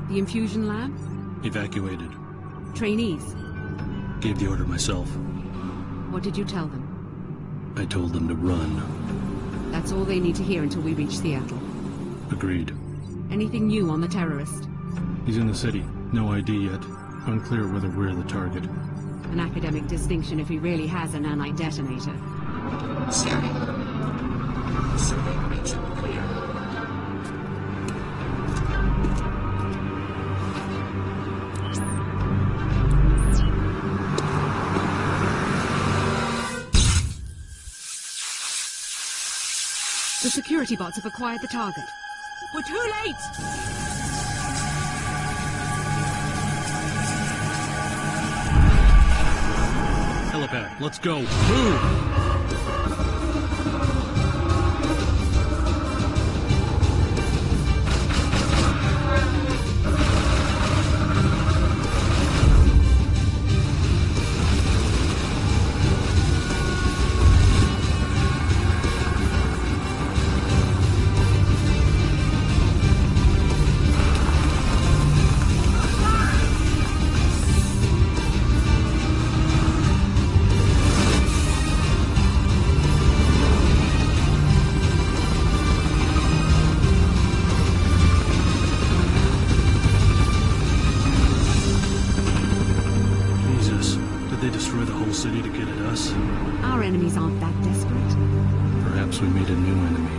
The infusion lab? Evacuated. Trainees? Gave the order myself. What did you tell them? I told them to run. That's all they need to hear until we reach Seattle. Agreed. Anything new on the terrorist? He's in the city. No ID yet. Unclear whether we're the target. An academic distinction if he really has a nanite detonator. Scanning. Survey region clear. The security bots have acquired the target. We're too late! Helipad, let's go. Move! City to get at us? Our enemies aren't that desperate. Perhaps we made a new enemy.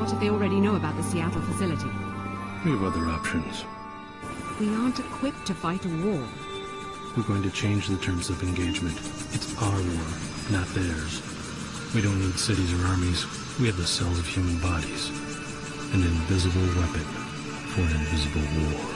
What if they already know about the Seattle facility? We have other options. We aren't equipped to fight a war. We're going to change the terms of engagement. It's our war, not theirs. We don't need cities or armies. We have the cells of human bodies. An invisible weapon for an invisible war.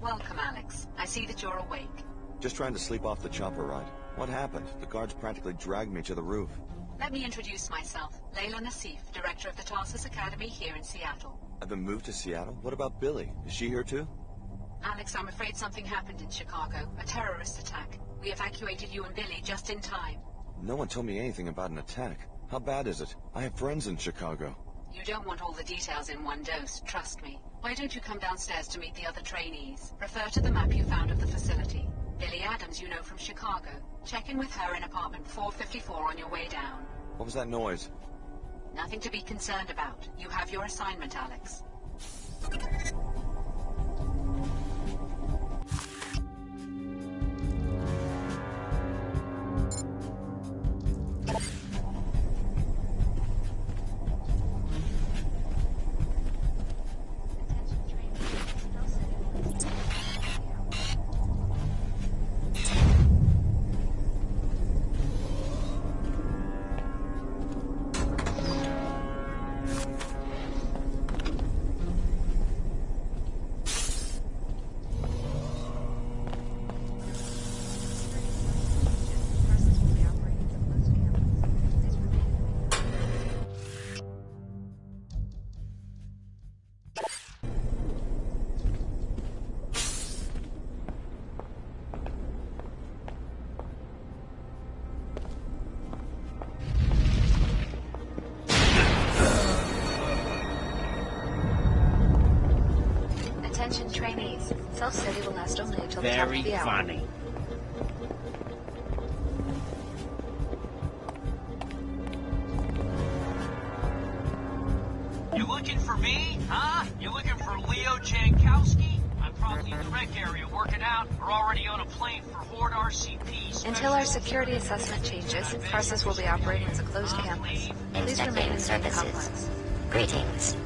Welcome, Alex. I see that you're awake. Just trying to sleep off the chopper ride. What happened? The guards practically dragged me to the roof. Let me introduce myself. Leila Nassif, director of the Tarsus Academy here in Seattle. I've been moved to Seattle? What about Billie? Is she here too? Alex, I'm afraid something happened in Chicago. A terrorist attack. We evacuated you and Billie just in time. No one told me anything about an attack. How bad is it? I have friends in Chicago. You don't want all the details in one dose, trust me. Why don't you come downstairs to meet the other trainees? Refer to the map you found of the facility. Billie Adams you know from Chicago. Check in with her in apartment 454 on your way down. What was that noise? Nothing to be concerned about. You have your assignment, Alex. Attention trainees. Self-study will last only until the top of the hour. Very funny. You looking for me, huh? You looking for Leo Jankowski? I'm probably in the rec area working out or already on a plane for Horde RCP. Until our security assessment changes, Tarsus will be operating as a closed campus. Please remain in the main complex. Greetings.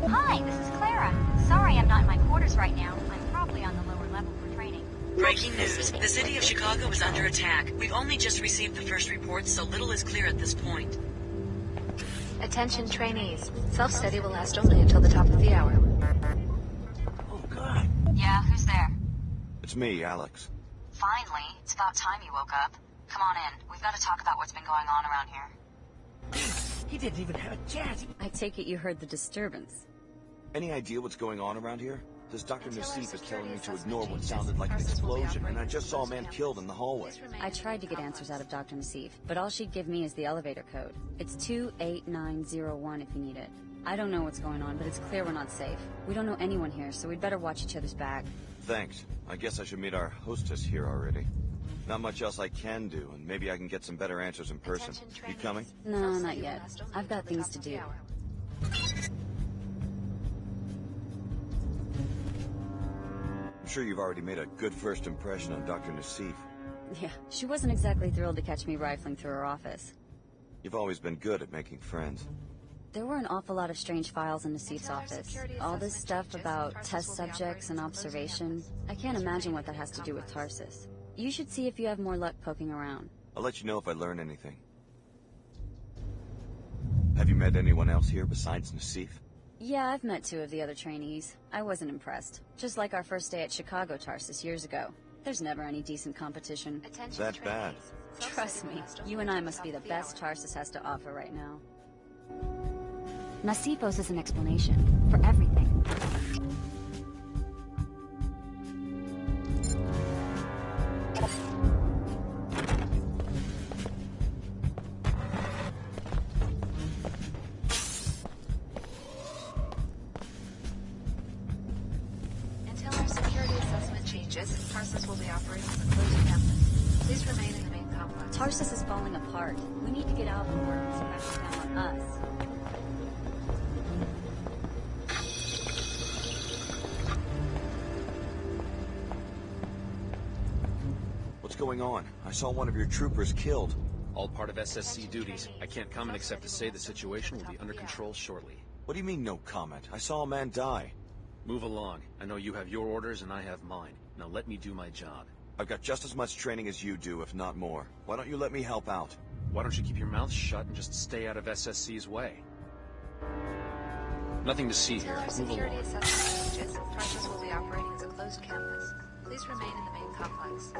Hi, this is Klara. Sorry I'm not in my quarters right now. I'm probably on the lower level for training. Breaking news. The city of Chicago is under attack. We've only just received the first reports, so little is clear at this point. Attention trainees. Self-study will last only until the top of the hour. Oh, God. Yeah, who's there? It's me, Alex. Finally. It's about time you woke up. Come on in. We've got to talk about what's been going on around here. He didn't even have a chance. I take it you heard the disturbance. Any idea what's going on around here? This Dr. Nassif is telling me to ignore what sounded like an explosion, and I just saw a man killed in the hallway. I tried to get answers out of Dr. Nassif, but all she'd give me is the elevator code. It's 28901 if you need it. I don't know what's going on, but it's clear we're not safe. We don't know anyone here, so we'd better watch each other's back. Thanks. I guess I should meet our hostess here already. Not much else I can do, and maybe I can get some better answers in person. You coming? No, not yet. I've got things to do. I'm sure you've already made a good first impression on Dr. Nassif. Yeah, she wasn't exactly thrilled to catch me rifling through her office. You've always been good at making friends. There were an awful lot of strange files in Nassif's office. All this stuff about test subjects and observation. I can't imagine what that has to do with Tarsus. You should see if you have more luck poking around. I'll let you know if I learn anything. Have you met anyone else here besides Nassif? Yeah, I've met 2 of the other trainees. I wasn't impressed. Just like our first day at Chicago Tarsus years ago. There's never any decent competition. That bad? Trust me, you and I must be the best Tarsus has to offer right now. Nassif owes us an explanation for everything. Until our security assessment changes, Tarsus will be operating as a closed campus. Please remain in the main complex. Tarsus is falling apart. We need to get out before it crashes down on us. What's going on? I saw one of your troopers killed. All part of SSC duties. I can't comment except to say the situation will be under control shortly. What do you mean, no comment? I saw a man die. Move along. I know you have your orders and I have mine. Now let me do my job. I've got just as much training as you do, if not more. Why don't you let me help out? Why don't you keep your mouth shut and just stay out of SSC's way? Nothing to see here. Move along. Until our security assessment changes, Tarsus will be operating as a closed campus. Please remain in the main complex.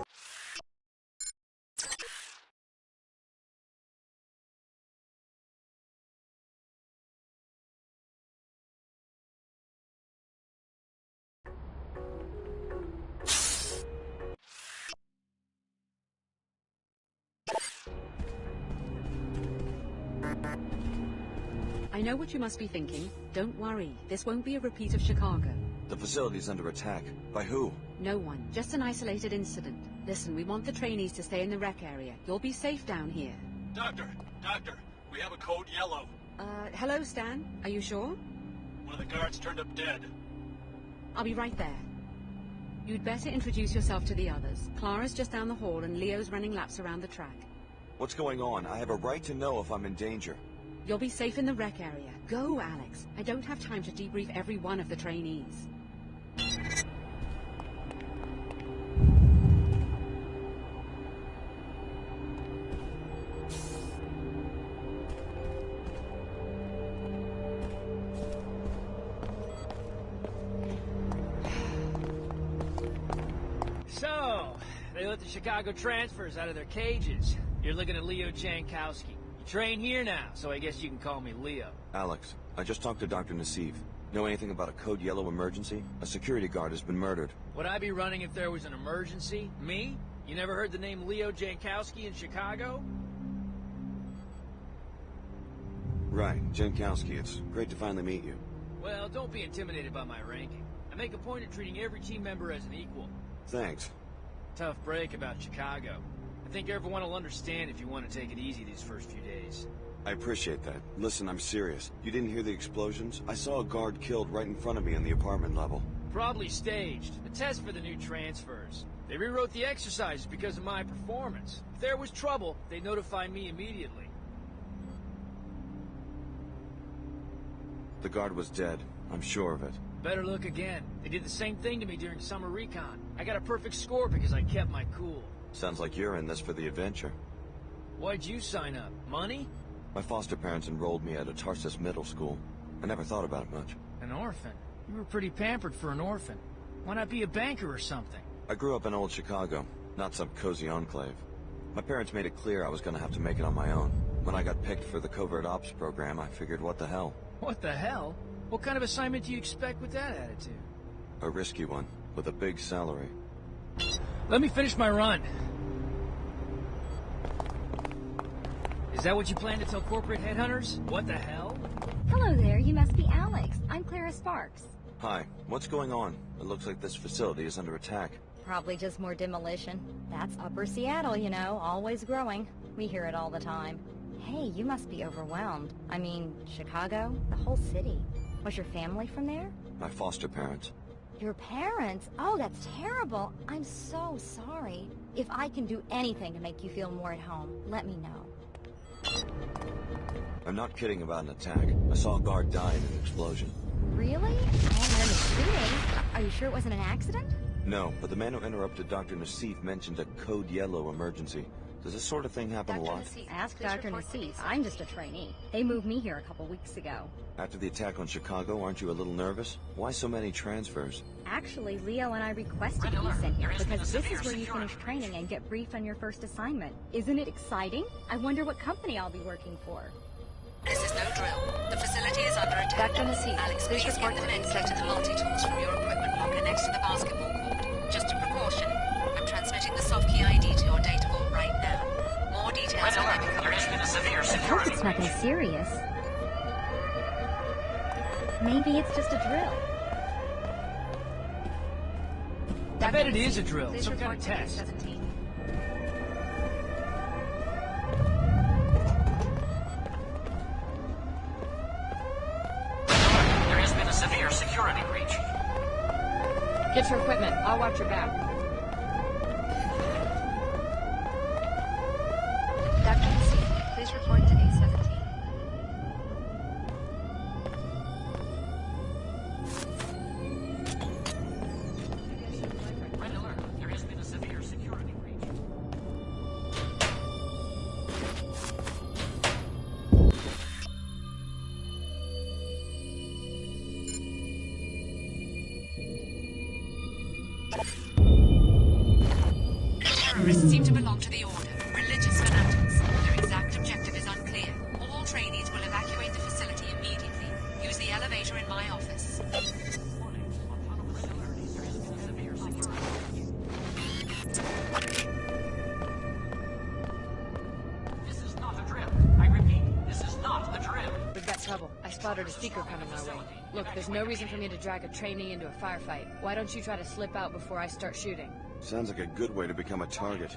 I know what you must be thinking. Don't worry, this won't be a repeat of Chicago. The facility's under attack. By who? No one, just an isolated incident. Listen, we want the trainees to stay in the rec area. You'll be safe down here. Doctor, we have a code yellow. Hello, Stan. Are you sure? One of the guards turned up dead. I'll be right there. You'd better introduce yourself to the others. Klara's just down the hall and Leo's running laps around the track. What's going on? I have a right to know if I'm in danger. You'll be safe in the rec area. Go, Alex. I don't have time to debrief every one of the trainees. So, they let the Chicago transfers out of their cages. You're looking at Leo Jankowski. You train here now, so I guess you can call me Leo. Alex, I just talked to Dr. Nassif. Know anything about a code yellow emergency? A security guard has been murdered. Would I be running if there was an emergency? Me? You never heard the name Leo Jankowski in Chicago? Right, Jankowski. It's great to finally meet you. Well, don't be intimidated by my ranking. I make a point of treating every team member as an equal. Thanks. Tough break about Chicago. I think everyone will understand if you want to take it easy these first few days. I appreciate that. Listen, I'm serious. You didn't hear the explosions? I saw a guard killed right in front of me on the apartment level. Probably staged. A test for the new transfers. They rewrote the exercises because of my performance. If there was trouble, they'd notify me immediately. The guard was dead. I'm sure of it. Better look again. They did the same thing to me during summer recon. I got a perfect score because I kept my cool. Sounds like you're in this for the adventure. Why'd you sign up? Money? My foster parents enrolled me at a Tarsus middle school. I never thought about it much. An orphan? You were pretty pampered for an orphan. Why not be a banker or something? I grew up in old Chicago, not some cozy enclave. My parents made it clear I was gonna have to make it on my own. When I got picked for the covert ops program, I figured what the hell. What the hell? What kind of assignment do you expect with that attitude? A risky one, with a big salary. Let me finish my run. Is that what you plan to tell corporate headhunters? What the hell? Hello there, you must be Alex. I'm Clara Sparks. Hi, what's going on? It looks like this facility is under attack. Probably just more demolition. That's Upper Seattle, you know, always growing. We hear it all the time. Hey, you must be overwhelmed. I mean, Chicago? The whole city. Was your family from there? My foster parents. Your parents? Oh, that's terrible. I'm so sorry. If I can do anything to make you feel more at home, let me know. I'm not kidding about an attack. I saw a guard die in an explosion. Really? I haven't heard of shooting. Are you sure it wasn't an accident? No, but the man who interrupted Dr. Nassif mentioned a Code Yellow emergency. Does this sort of thing happen a lot? Ask Dr. Nassif. I'm just a trainee. They moved me here a couple weeks ago. After the attack on Chicago, aren't you a little nervous? Why so many transfers? Actually, Leo and I requested to be sent here because this is where you finish training and get briefed on your first assignment. Isn't it exciting? I wonder what company I'll be working for. This is no drill. The facility is under attack. Dr. Nassif, Alex, please please report get to the men base. set to the multi-tools from your equipment locker next to the basketball court. Just a precaution. I'm transmitting the soft key ID to your data vault right now. More details will be There has been a severe I hope security it's nothing serious. Maybe it's just a drill. I bet it is a drill. Please Some kind report of to test. 17. There has been a severe security breach. Get your equipment. I'll watch your back. Dr. Nassif, please report to A17. Red alert. There has been a severe security breach. Terrorists seem to belong to the Order, religious fanatics. Their exact objective is unclear. All trainees will evacuate the facility immediately. Use the elevator in my office. This is not a drill. I repeat, this is not a drill. We've got trouble. I spotted a seeker coming my way. Look, there's no reason for me to drag a trainee into a firefight. Why don't you try to slip out before I start shooting? Sounds like a good way to become a target.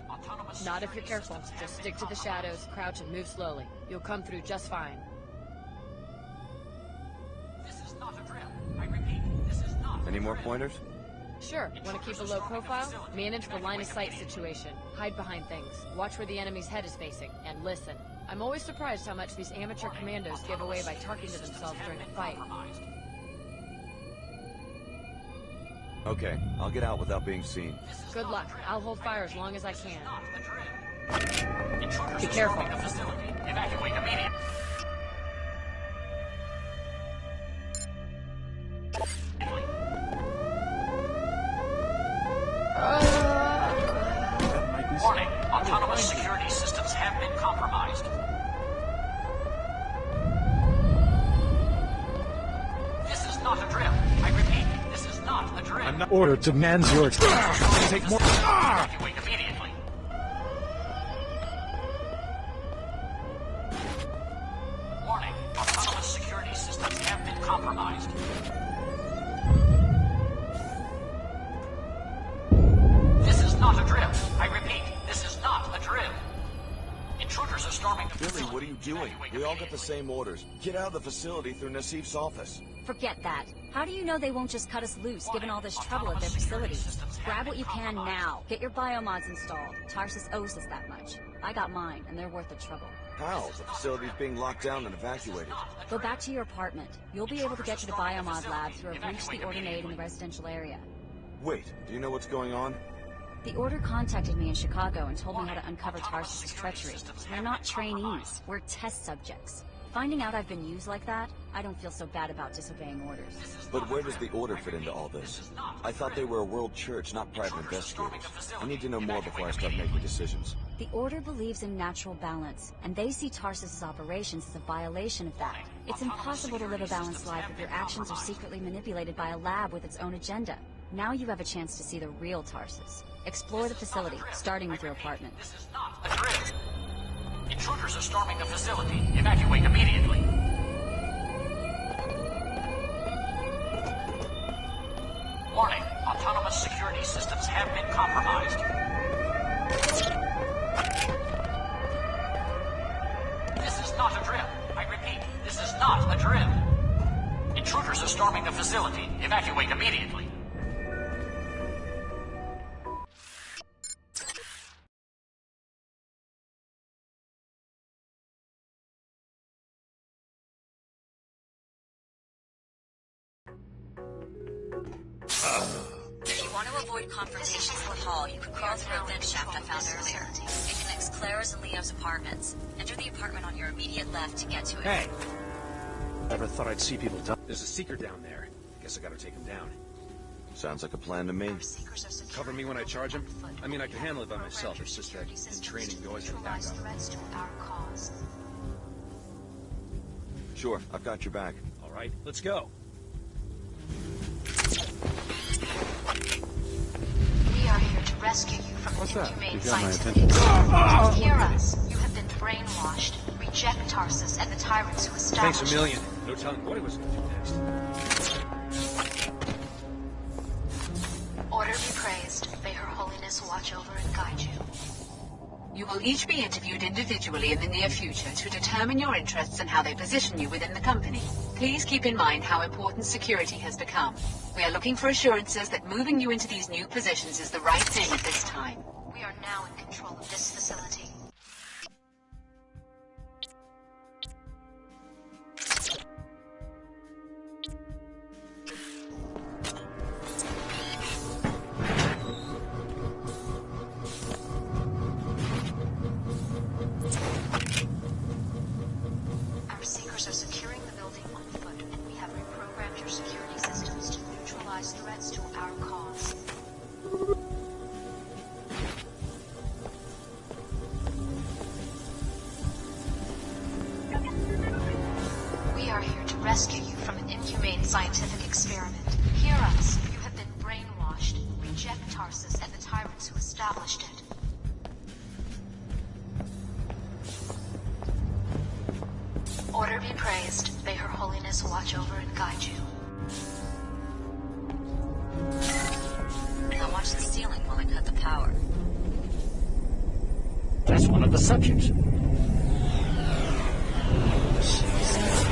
Not if you're careful. Just stick to the shadows, crouch, and move slowly. You'll come through just fine. This is not a drill. I repeat, this is not a Any more drill. pointers? Sure. Want to keep a low profile? Manage the line of sight situation. Hide behind things. Watch where the enemy's head is facing. And listen. I'm always surprised how much these amateur commandos give away by talking to themselves during a fight. Okay, I'll get out without being seen. Good luck. I'll hold fire as long as I can. Intruders Be are careful. storming the facility. Evacuate immediately. Warning, autonomous security systems have been compromised. This is not a drill. I repeat, this is not a drill. I'm not ordered to man's your take more. Evacuate immediately. Warning, autonomous security systems have been compromised. This is not a drill. I repeat, this is not a drill. Intruders are storming the Billie, what are you doing? We all got the same orders. Get out of the facility through Nassif's office. Forget that. How do you know they won't just cut us loose, given all this trouble at their facility? Grab what you can now. Get your biomods installed. Tarsus owes us that much. I got mine, and they're worth the trouble. How? The facility's being locked down and evacuated. Go back to your apartment. You'll be able to get to the biomod lab through a breach the order made in the residential area. Wait, do you know what's going on? The Order contacted me in Chicago and told me how to uncover Tarsus' treachery. We're not trainees. We're test subjects. Finding out I've been used like that, I don't feel so bad about disobeying orders. But where does the Order fit into all this? I thought they were a world church, not private investigators. I need to know more before I start making decisions. The Order believes in natural balance, and they see Tarsus' operations as a violation of that. It's impossible to live a balanced life if your actions are secretly manipulated by a lab with its own agenda. Now you have a chance to see the real Tarsus. Explore the facility, starting with your apartment. This is not a drill. Intruders are storming the facility. Evacuate immediately. Warning, autonomous security systems have been compromised. This is not a drill. I repeat, this is not a drill. Intruders are storming the facility. Evacuate immediately. If you want to avoid confrontations in the hall, you can crawl through a vent shaft I found earlier. It connects Klara's and Leo's apartments. Enter the apartment on your immediate left to get to it. Hey! Never thought I'd see people die. There's a seeker down there. Guess I gotta take him down. Sounds like a plan to me. Cover me when I charge him? I mean, I can handle it by myself. It's just that in training, you always have backup. Sure, I've got your back. All right, let's go. We are here to rescue you from What's an that? inhumane You got my scientific attention. experiment. Hear us. You have been brainwashed. Reject Tarsus and the tyrants who established. Thanks a million. No telling what he was gonna do next. Order be praised. May Her Holiness watch over and guide you. You will each be interviewed individually in the near future to determine your interests and how they position you within the company. Please keep in mind how important security has become. We are looking for assurances that moving you into these new positions is the right thing at this time. We are now in control of this facility. Our seekers are securing the building on foot, and we have reprogrammed your security systems to neutralize threats to our cause. We are here to rescue you from an inhumane scientific experiment. Hear us. You have been brainwashed. Reject Tarsus and the tyrants who established it. Order be praised. May Her Holiness watch over and guide you. Now watch the ceiling while I cut the power. That's one of the subjects. This is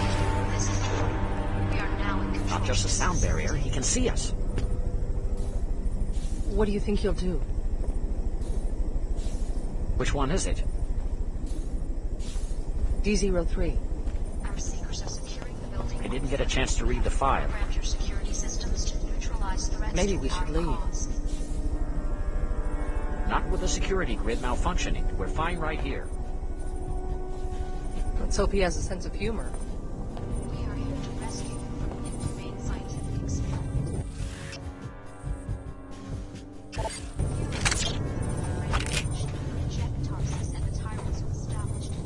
we are now in control. Not just a sound barrier, he can see us. What do you think you'll do? Which one is it? D03. Our seekers are securing the building. I didn't get a chance to read the file. Programmed your security systems to neutralize threats Maybe to we should our leave. cause. Not with the security grid malfunctioning. We're fine right here. Let's hope he has a sense of humor. We are here to rescue you from an inhumane scientific experiment. Reject Tarsus and the tyrants who established it.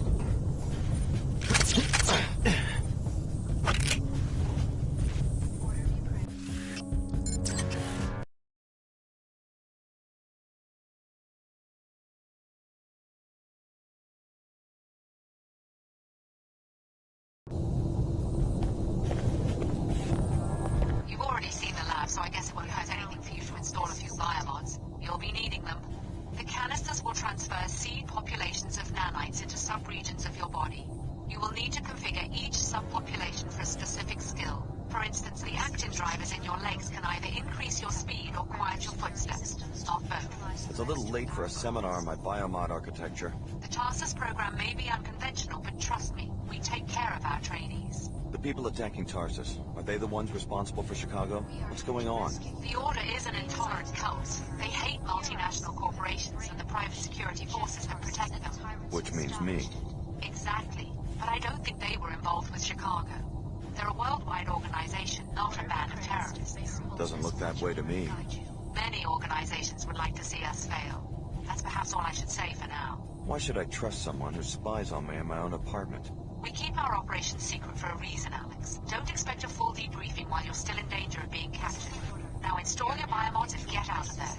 Order be praised. It's a little late for a seminar on my biomod architecture. The Tarsus program may be unconventional, but trust me, we take care of our trainees. The people attacking Tarsus, are they the ones responsible for Chicago? What's going on? The Order is an intolerant cult. They hate multinational corporations and the private security forces that protect them. Which means me. Exactly. But I don't think they were involved with Chicago. They're a worldwide organization, not a band of terrorists. Doesn't look that way to me. Many organizations would like to see us fail. That's perhaps all I should say for now. Why should I trust someone who spies on me in my own apartment? We keep our operations secret for a reason, Alex. Don't expect a full debriefing while you're still in danger of being captured. Now install your biomods and get out of there.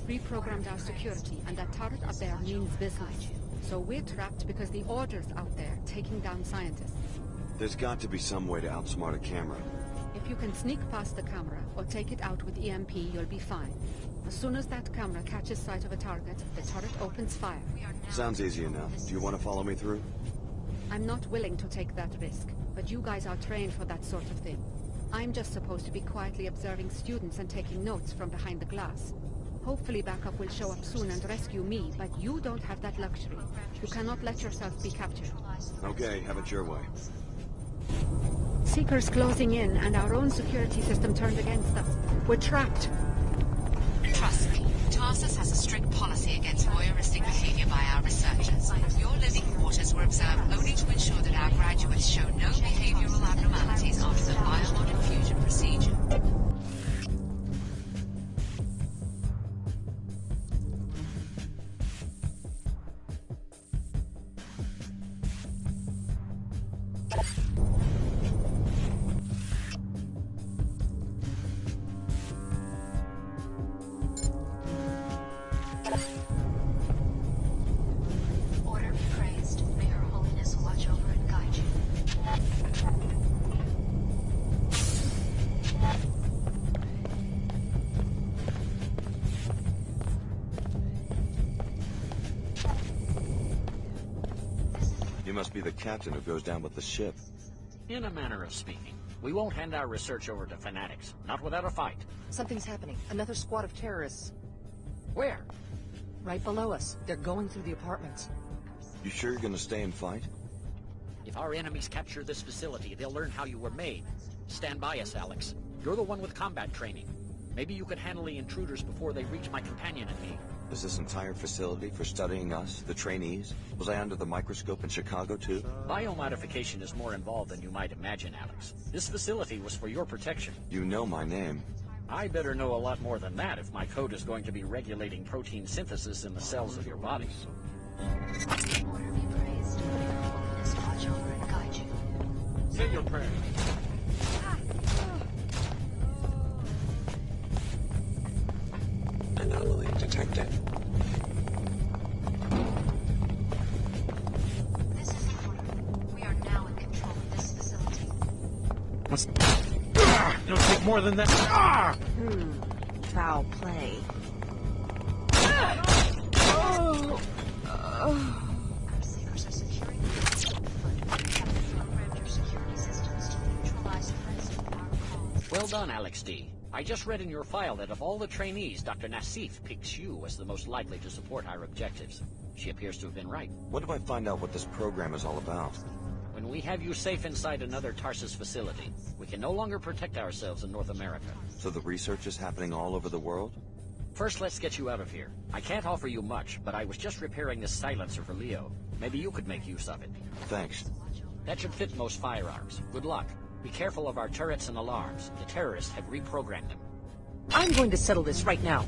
Reprogrammed our security, and that turret up there means business. So we're trapped because the Order's out there, taking down scientists. There's got to be some way to outsmart a camera. If you can sneak past the camera, or take it out with EMP, you'll be fine. As soon as that camera catches sight of a target, the turret opens fire. Sounds easy enough. Do you want to follow me through? I'm not willing to take that risk, but you guys are trained for that sort of thing. I'm just supposed to be quietly observing students and taking notes from behind the glass. Hopefully backup will show up soon and rescue me, but you don't have that luxury. You cannot let yourself be captured. Okay, have it your way. Seekers closing in, and our own security system turned against us. We're trapped. Trust me, Tarsus has a strict policy against voyeuristic behavior by our researchers. Your living quarters were observed only to ensure that our graduates show no behavioral abnormalities after the biomod infusion procedure. Order be praised. May Her Holiness watch over and guide you. You must be the captain who goes down with the ship. In a manner of speaking. We won't hand our research over to fanatics. Not without a fight. Something's happening. Another squad of terrorists. Where? Right below us. They're going through the apartments. You sure you're gonna stay and fight? If our enemies capture this facility, they'll learn how you were made. Stand by us, Alex. You're the one with combat training. Maybe you could handle the intruders before they reach my companion and me. Is this entire facility for studying us, the trainees? Was I under the microscope in Chicago, too? Biomodification is more involved than you might imagine, Alex. This facility was for your protection. You know my name. I better know a lot more than that if my code is going to be regulating protein synthesis in the cells of your body. Say your prayer. Anomaly detected. This is the order. We are now in control of this facility. Must... It'll take more than that. Foul play. Our sailors are securing the facility, but we have programmed your security systems to neutralize threats with our calls. Well done, Alex D. I just read in your file that of all the trainees, Dr. Nassif picks you as the most likely to support our objectives. She appears to have been right. When do I find out what this program is all about? When we have you safe inside another Tarsus facility, we can no longer protect ourselves in North America. So the research is happening all over the world? First, let's get you out of here. I can't offer you much, but I was just repairing this silencer for Leo. Maybe you could make use of it. Thanks. That should fit most firearms. Good luck. Be careful of our turrets and alarms. The terrorists have reprogrammed them. I'm going to settle this right now.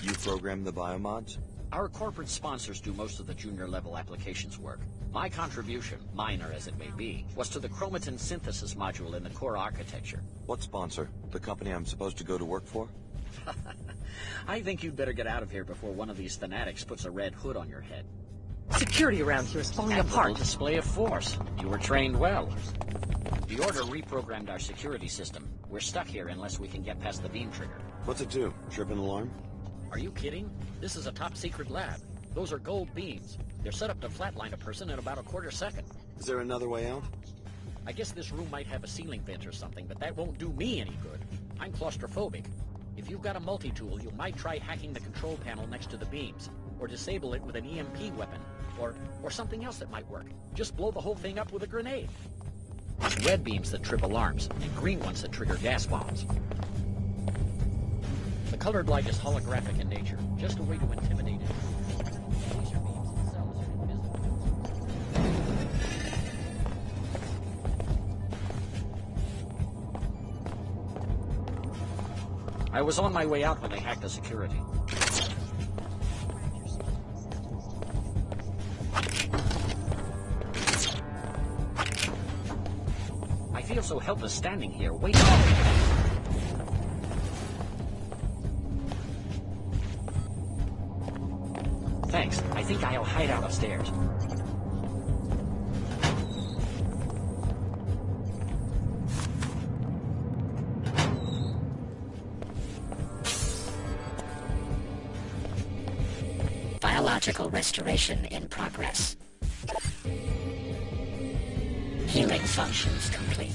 You program the biomods? Our corporate sponsors do most of the junior-level applications work. My contribution, minor as it may be, was to the chromatin synthesis module in the core architecture. What sponsor? The company I'm supposed to go to work for? I think you'd better get out of here before one of these fanatics puts a red hood on your head. Security around here is falling Admirable apart. Display of force. You were trained well. The order reprogrammed our security system. We're stuck here unless we can get past the beam trigger. What's it do? Trip an alarm? Are you kidding? This is a top-secret lab. Those are gold beams. They're set up to flatline a person in about a quarter second. Is there another way out? I guess this room might have a ceiling vent or something, but that won't do me any good. I'm claustrophobic. If you've got a multi-tool, you might try hacking the control panel next to the beams, or disable it with an EMP weapon, or something else that might work. Just blow the whole thing up with a grenade. There's red beams that trip alarms, and green ones that trigger gas bombs. The colored light is holographic in nature, just a way to intimidate it. Laser beams themselves are invisible. I was on my way out when they hacked the security. I feel so helpless standing here, waiting. Thanks. I think I'll hide out upstairs. Biological restoration in progress. Healing functions complete.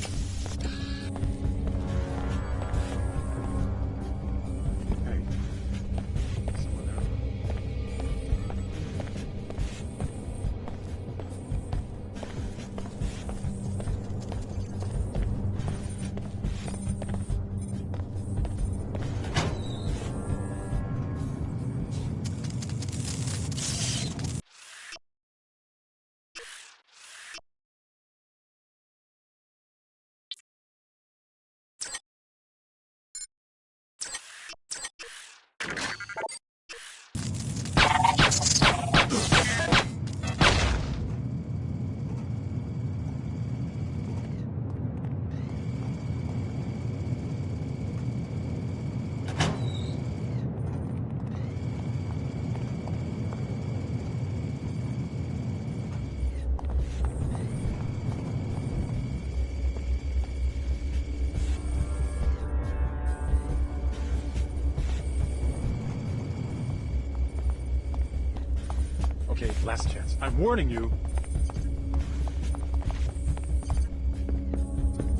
Okay, last chance. I'm warning you.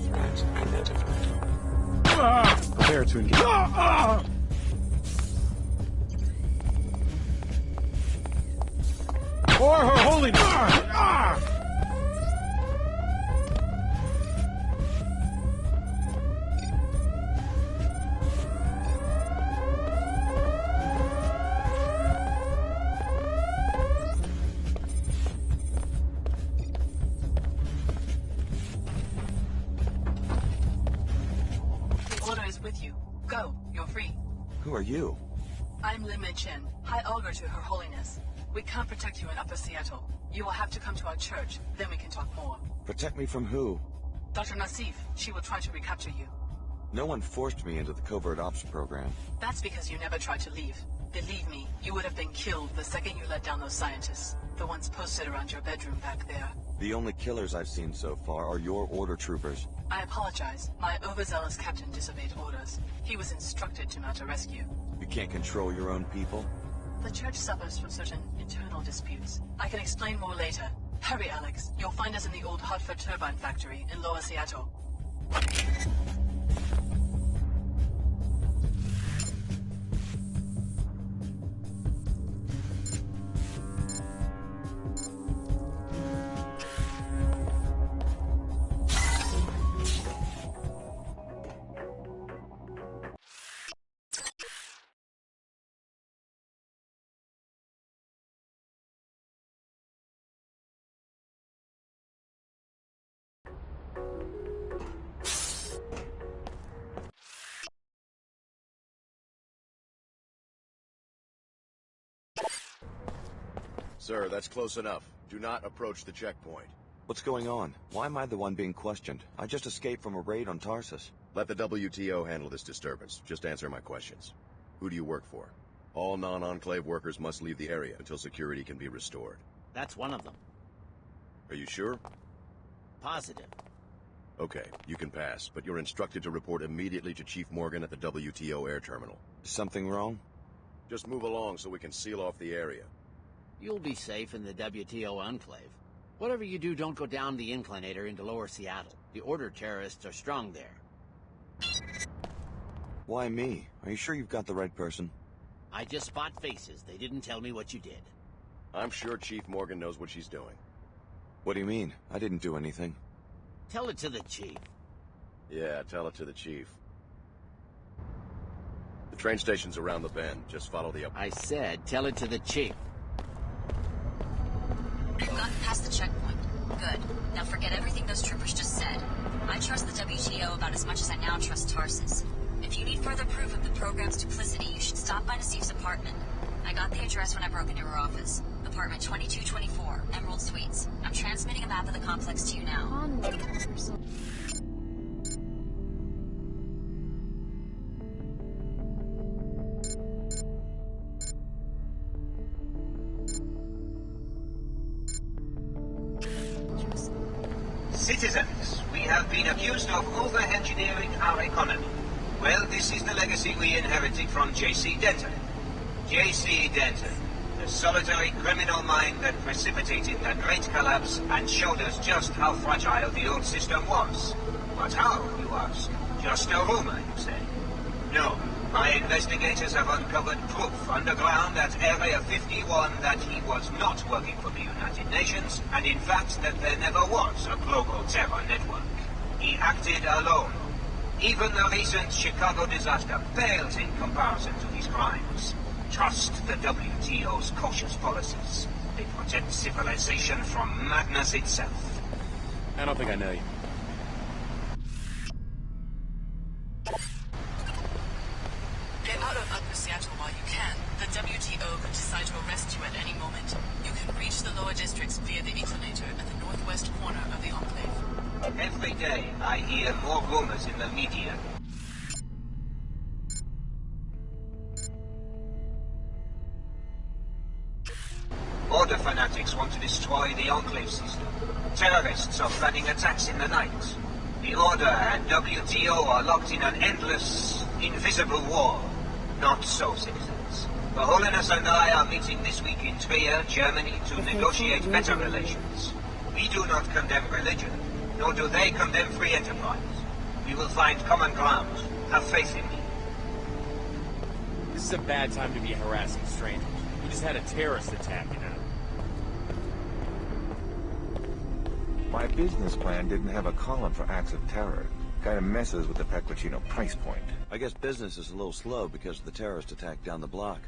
Threat Prepare to engage. For Her Holiness! The order is with you. Go. You're free. Who are you? I'm Lin-May Chen, High Augur to Her Holiness. We can't protect you in Upper Seattle. You will have to come to our church, then we can talk more. Protect me from who? Dr. Nassif, she will try to recapture you. No one forced me into the covert ops program. That's because you never tried to leave. Believe me, you would have been killed the second you let down those scientists. The ones posted around your bedroom back there. The only killers I've seen so far are your order troopers. I apologize. My overzealous captain disobeyed orders. He was instructed to mount a rescue. You can't control your own people? The church suffers from certain internal disputes. I can explain more later. Hurry, Alex. You'll find us in the old Hartford turbine factory in Lower Seattle. Sir, that's close enough. Do not approach the checkpoint. What's going on? Why am I the one being questioned? I just escaped from a raid on Tarsus. Let the WTO handle this disturbance. Just answer my questions. Who do you work for? All non-Enclave workers must leave the area until security can be restored. That's one of them. Are you sure? Positive. Okay, you can pass, but you're instructed to report immediately to Chief Morgan at the WTO Air Terminal. Is something wrong? Just move along so we can seal off the area. You'll be safe in the WTO Enclave. Whatever you do, don't go down the Inclinator into Lower Seattle. The Order terrorists are strong there. Why me? Are you sure you've got the right person? I just spot faces. They didn't tell me what you did. I'm sure Chief Morgan knows what she's doing. What do you mean? I didn't do anything. Tell it to the Chief. Yeah, tell it to the Chief. The train station's around the bend. Just follow the up. I said, tell it to the Chief. We've gotten past the checkpoint. Good. Now forget everything those troopers just said. I trust the WTO about as much as I now trust Tarsus. If you need further proof of the program's duplicity, you should stop by Nassif's apartment. I got the address when I broke into her office. Apartment 2224, Emerald Suites. I'm transmitting a map of the complex to you now. Citizens, we have been accused of over-engineering our economy. Well, this is the legacy we inherited from JC Denton. JC Denton, the solitary criminal mind that precipitated the Great Collapse and showed us just how fragile the old system was. But how, you ask? Just a rumor, you say? No. My investigators have uncovered proof underground at Area 51 that he was not working for the United Nations, and in fact that there never was a global terror network. He acted alone. Even the recent Chicago disaster pales in comparison to his crimes. Trust the WTO's cautious policies. They protect civilization from madness itself. I don't think I know you. Get out of Upper Seattle while you can. The WTO could decide to arrest you at any moment. You can reach the lower districts via the Inclinator at the northwest corner of the Enclave. Every day, I hear more rumors in the media. Order fanatics want to destroy the Enclave system. Terrorists are planning attacks in the night. The Order and WTO are locked in an endless, invisible war. Not so, citizens. Her Holiness and I are meeting this week in Trier, Germany, to negotiate better relations. We do not condemn religion, nor do they condemn free enterprise. We will find common ground. Have faith in me. This is a bad time to be harassing strangers. We just had a terrorist attack, you know. My business plan didn't have a column for acts of terror. Kinda messes with the Pecorino price point. I guess business is a little slow because of the terrorist attack down the block.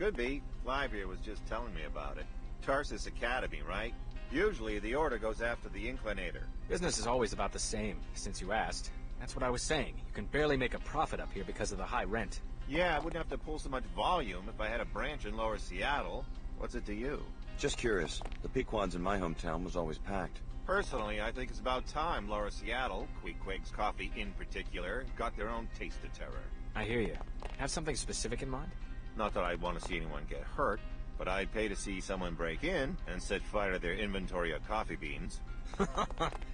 Could be. Live here was just telling me about it. Tarsus Academy, right? Usually the order goes after the Inclinator. Business is always about the same, since you asked. That's what I was saying. You can barely make a profit up here because of the high rent. Yeah, I wouldn't have to pull so much volume if I had a branch in Lower Seattle. What's it to you? Just curious. The Pequod's in my hometown was always packed. Personally, I think it's about time Lower Seattle, Queequeg's Coffee in particular, got their own taste of terror. I hear you. Have something specific in mind? Not that I'd want to see anyone get hurt, but I'd pay to see someone break in and set fire to their inventory of coffee beans.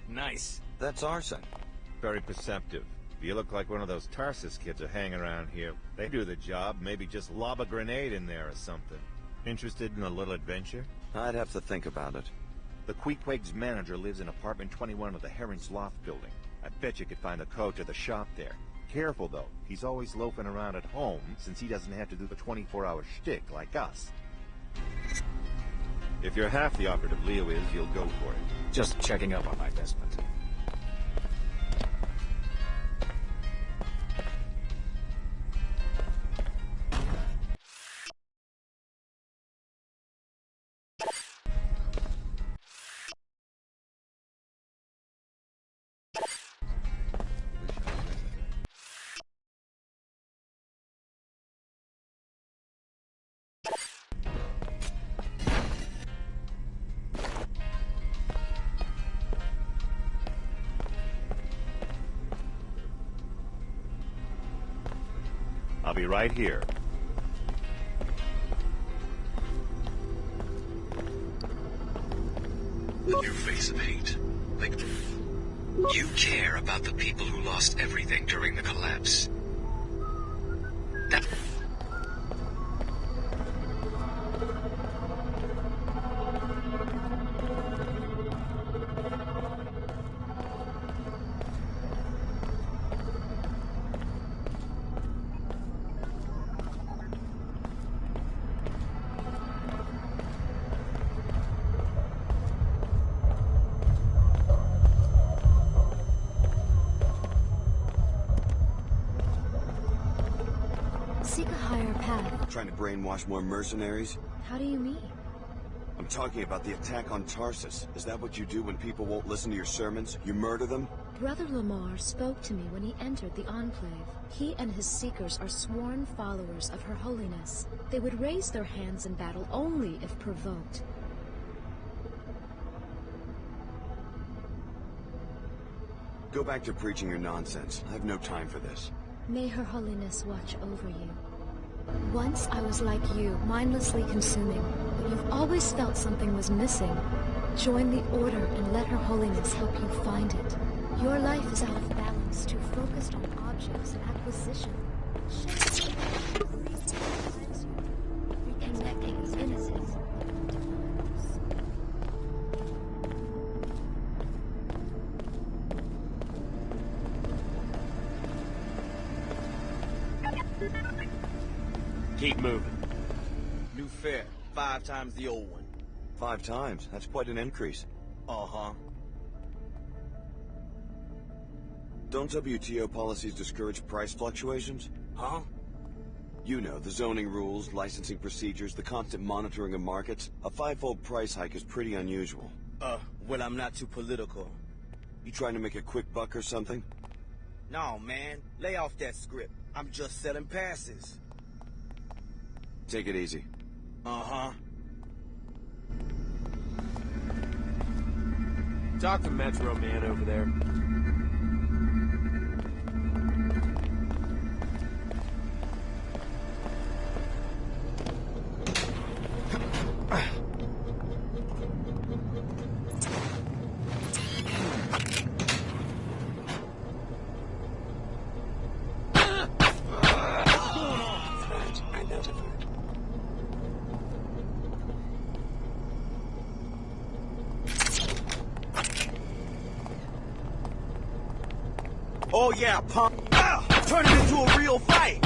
Nice. That's arson. Very perceptive. If you look like one of those Tarsus kids who hang around here, they do the job, maybe just lob a grenade in there or something. Interested in a little adventure? I'd have to think about it. The Queequeg's manager lives in apartment 21 of the Heron's Loft building. I bet you could find the code to the shop there. Careful, though. He's always loafing around at home, since he doesn't have to do the 24-hour shtick like us. If you're half the operative Leo is, you'll go for it. Just checking up on my investment. I'll be right here. The new face of hate. Like, you care about the people who lost everything during the collapse. That... Trying to brainwash more mercenaries? How do you mean? I'm talking about the attack on Tarsus. Is that what you do when people won't listen to your sermons? You murder them? Brother Lamar spoke to me when he entered the Enclave. He and his seekers are sworn followers of Her Holiness. They would raise their hands in battle only if provoked. Go back to preaching your nonsense. I have no time for this. May Her Holiness watch over you. Once I was like you, mindlessly consuming, but you've always felt something was missing. Join the Order and let Her Holiness help you find it. Your life is out of balance, too focused on objects and acquisition. Reconnecting is innocence. Keep moving. New fare, 5 times the old one. 5 times? That's quite an increase. Uh-huh. Don't WTO policies discourage price fluctuations? Huh? You know, the zoning rules, licensing procedures, the constant monitoring of markets. A 5-fold price hike is pretty unusual. Well, I'm not too political. You trying to make a quick buck or something? No, man. Lay off that script. I'm just selling passes. Take it easy. Uh-huh. Talk to Metro Man over there. Oh yeah, punk. Turn it into a real fight.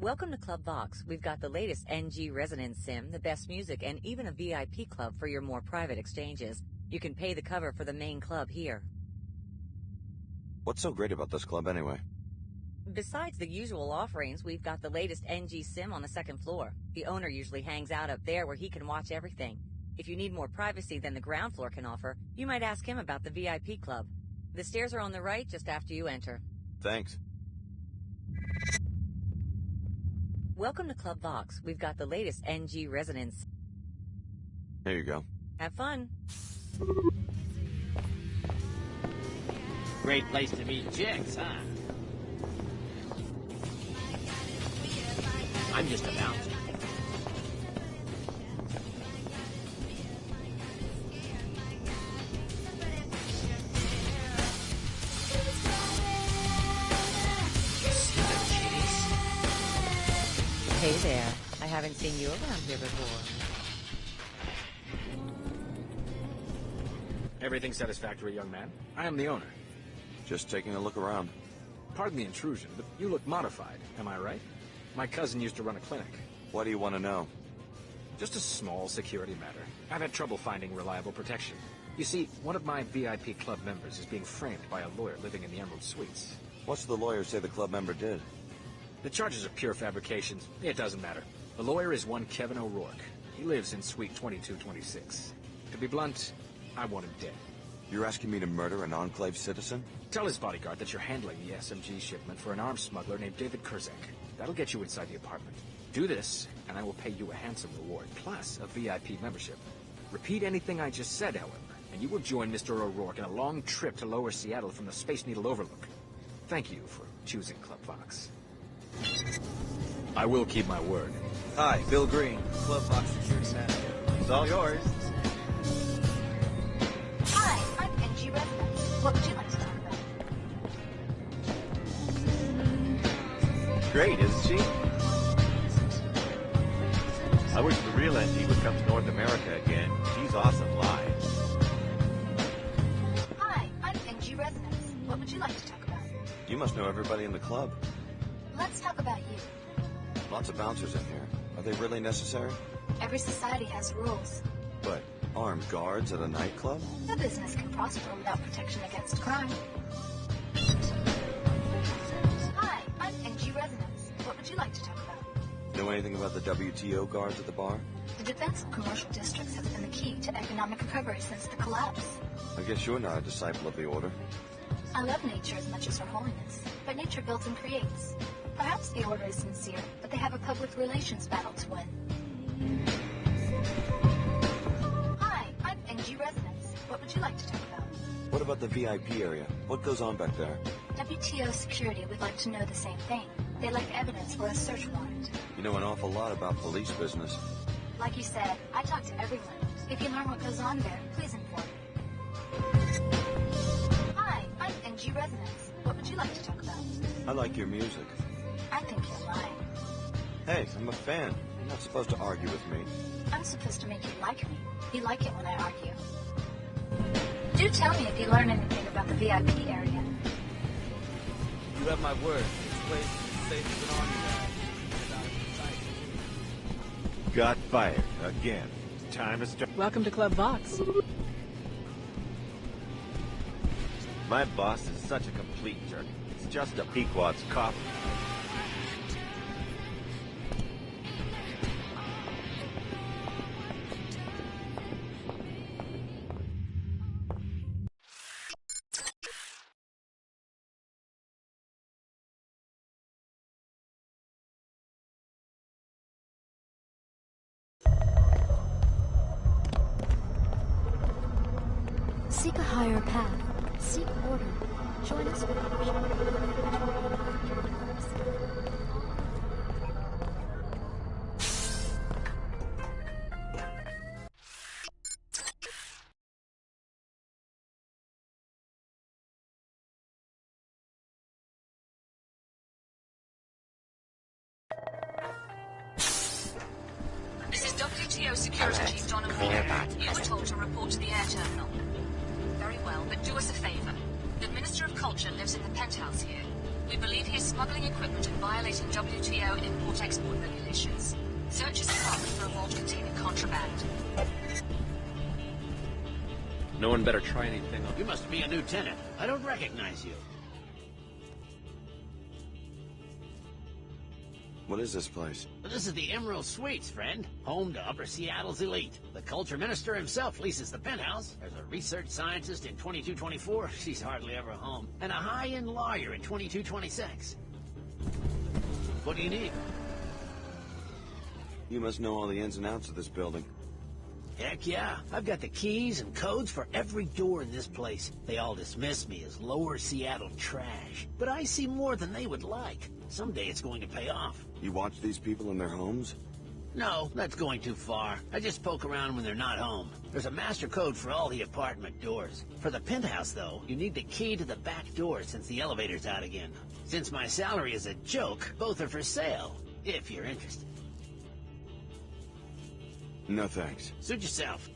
Welcome to Club Vox. We've got the latest NG Resonance Sim, the best music, and even a VIP club for your more private exchanges. You can pay the cover for the main club here. What's so great about this club anyway? Besides the usual offerings, we've got the latest NG Sim on the second floor. The owner usually hangs out up there where he can watch everything. If you need more privacy than the ground floor can offer, you might ask him about the VIP club. The stairs are on the right just after you enter. Thanks. Welcome to Club Vox. We've got the latest NG Resonance. Here you go. Have fun. Great place to meet chicks, huh? I'm just a bouncer. Hey there. I haven't seen you around here before. Everything satisfactory, young man? I am the owner. Just taking a look around. Pardon the intrusion, but you look modified, am I right? My cousin used to run a clinic. What do you want to know? Just a small security matter. I've had trouble finding reliable protection. You see, one of my VIP club members is being framed by a lawyer living in the Emerald Suites. What's the lawyer say the club member did? The charges are pure fabrications. It doesn't matter. The lawyer is one Kevin O'Rourke. He lives in Suite 2226. To be blunt, I want him dead. You're asking me to murder an Enclave citizen? Tell his bodyguard that you're handling the SMG shipment for an arms smuggler named David Kurzak. That'll get you inside the apartment. Do this, and I will pay you a handsome reward, plus a VIP membership. Repeat anything I just said, however, and you will join Mr. O'Rourke in a long trip to Lower Seattle from the Space Needle Overlook. Thank you for choosing Club Vox. I will keep my word. Hi, Bill Green, Club Vox Security Manager. It's all yours. Hi, I'm NG Resonance. What would you like to talk about? Great, isn't she? I wish the real NG would come to North America again. She's awesome live. Hi, I'm NG Resonance. What would you like to talk about? You must know everybody in the club. Let's talk about you. Lots of bouncers in here. Are they really necessary? Every society has rules. But armed guards at a nightclub? The business can prosper without protection against crime. Hi, I'm NG Resonance. What would you like to talk about? Know anything about the WTO guards at the bar? The defense of commercial districts has been the key to economic recovery since the collapse. I guess you're not a disciple of the Order. I love nature as much as Her Holiness, but nature builds and creates. Perhaps the Order is sincere, but they have a public relations battle to win. Hi, I'm NG Resonance. What would you like to talk about? What about the VIP area? What goes on back there? WTO security would like to know the same thing. They like evidence for a search warrant. You know an awful lot about police business. Like you said, I talk to everyone. If you learn what goes on there, please inform me. Hi, I'm NG Resonance. What would you like to talk about? I like your music. I think you're lying. Hey, I'm a fan. You're not supposed to argue with me. I'm supposed to make you like me. You like it when I argue. Do tell me if you learn anything about the VIP area. You have my word. This place is safer than on you. Got fired again. Time to start. Welcome to Club Vox. My boss is such a complete jerk. It's just a Pequod's cop. Seek a higher path. Seek order. Join us for This is WTO Security Chief Donna. You were told to report to the air terminal. Very well, but do us a favor. The Minister of Culture lives in the penthouse here. We believe he is smuggling equipment and violating WTO import-export regulations. Search his apartment for a vault containing contraband. No one better try anything on... You must be a new tenant. I don't recognize you. What is this place? This is the Emerald Suites, friend. Home to Upper Seattle's elite. The culture minister himself leases the penthouse. There's a research scientist in 2224. She's hardly ever home. And a high-end lawyer in 2226. What do you need? You must know all the ins and outs of this building. Heck yeah. I've got the keys and codes for every door in this place. They all dismiss me as Lower Seattle trash. But I see more than they would like. Someday it's going to pay off. You watch these people in their homes? No, that's going too far. I just poke around when they're not home. There's a master code for all the apartment doors. For the penthouse, though, you need the key to the back door since the elevator's out again. Since my salary is a joke, both are for sale, if you're interested. No thanks. Suit yourself.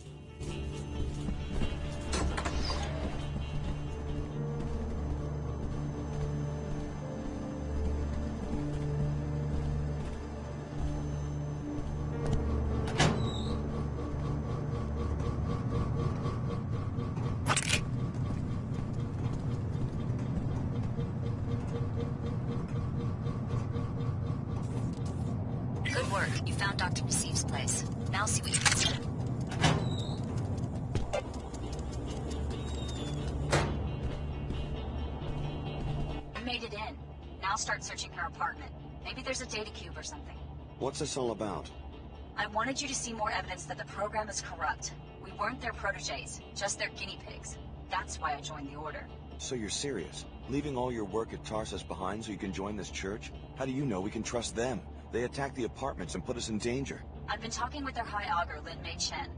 Good work. You found Dr. Nassif's place. Now see what you can see. You made it in. Now start searching her apartment. Maybe there's a data cube or something. What's this all about? I wanted you to see more evidence that the program is corrupt. We weren't their proteges, just their guinea pigs. That's why I joined the Order. So you're serious? Leaving all your work at Tarsus behind so you can join this church? How do you know we can trust them? They attacked the apartments and put us in danger. I've been talking with their High Augur, Lin-May Chen.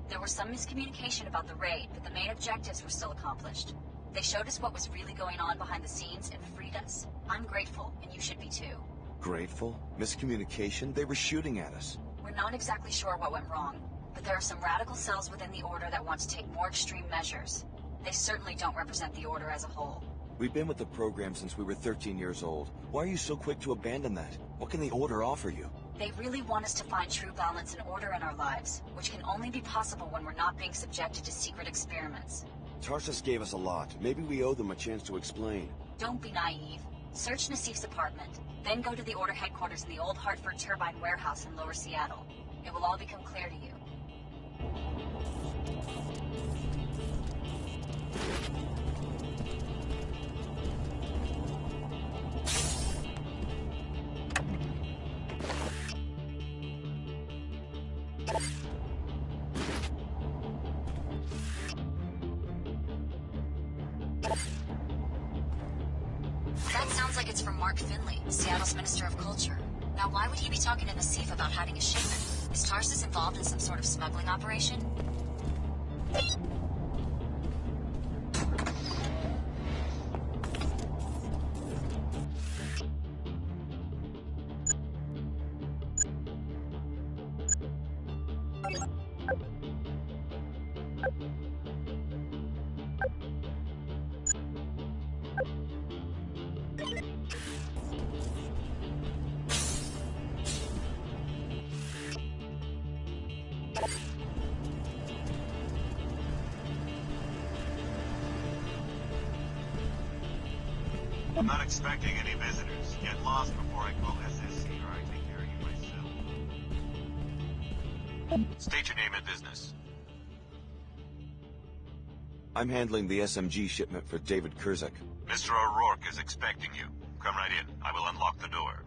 There was some miscommunication about the raid, but the main objectives were still accomplished. They showed us what was really going on behind the scenes and freed us. I'm grateful, and you should be too. Grateful? Miscommunication? They were shooting at us. We're not exactly sure what went wrong, but there are some radical cells within the Order that want to take more extreme measures. They certainly don't represent the Order as a whole. We've been with the program since we were 13 years old. Why are you so quick to abandon that? What can the Order offer you? They really want us to find true balance and order in our lives, which can only be possible when we're not being subjected to secret experiments. Tarsus gave us a lot. Maybe we owe them a chance to explain. Don't be naive. Search Nassif's apartment, then go to the Order headquarters in the old Hartford Turbine Warehouse in Lower Seattle. It will all become clear to you. That sounds like it's from Mark Finley, Seattle's Minister of Culture. Now, why would he be talking to Nassif about hiding a shipment? Is Tarsus involved in some sort of smuggling operation? I'm not expecting any visitors. Get lost before I call SSC or I take care of you myself. State your name and business. I'm handling the SMG shipment for David Kurzek. Mr. O'Rourke is expecting you. Come right in. I will unlock the door.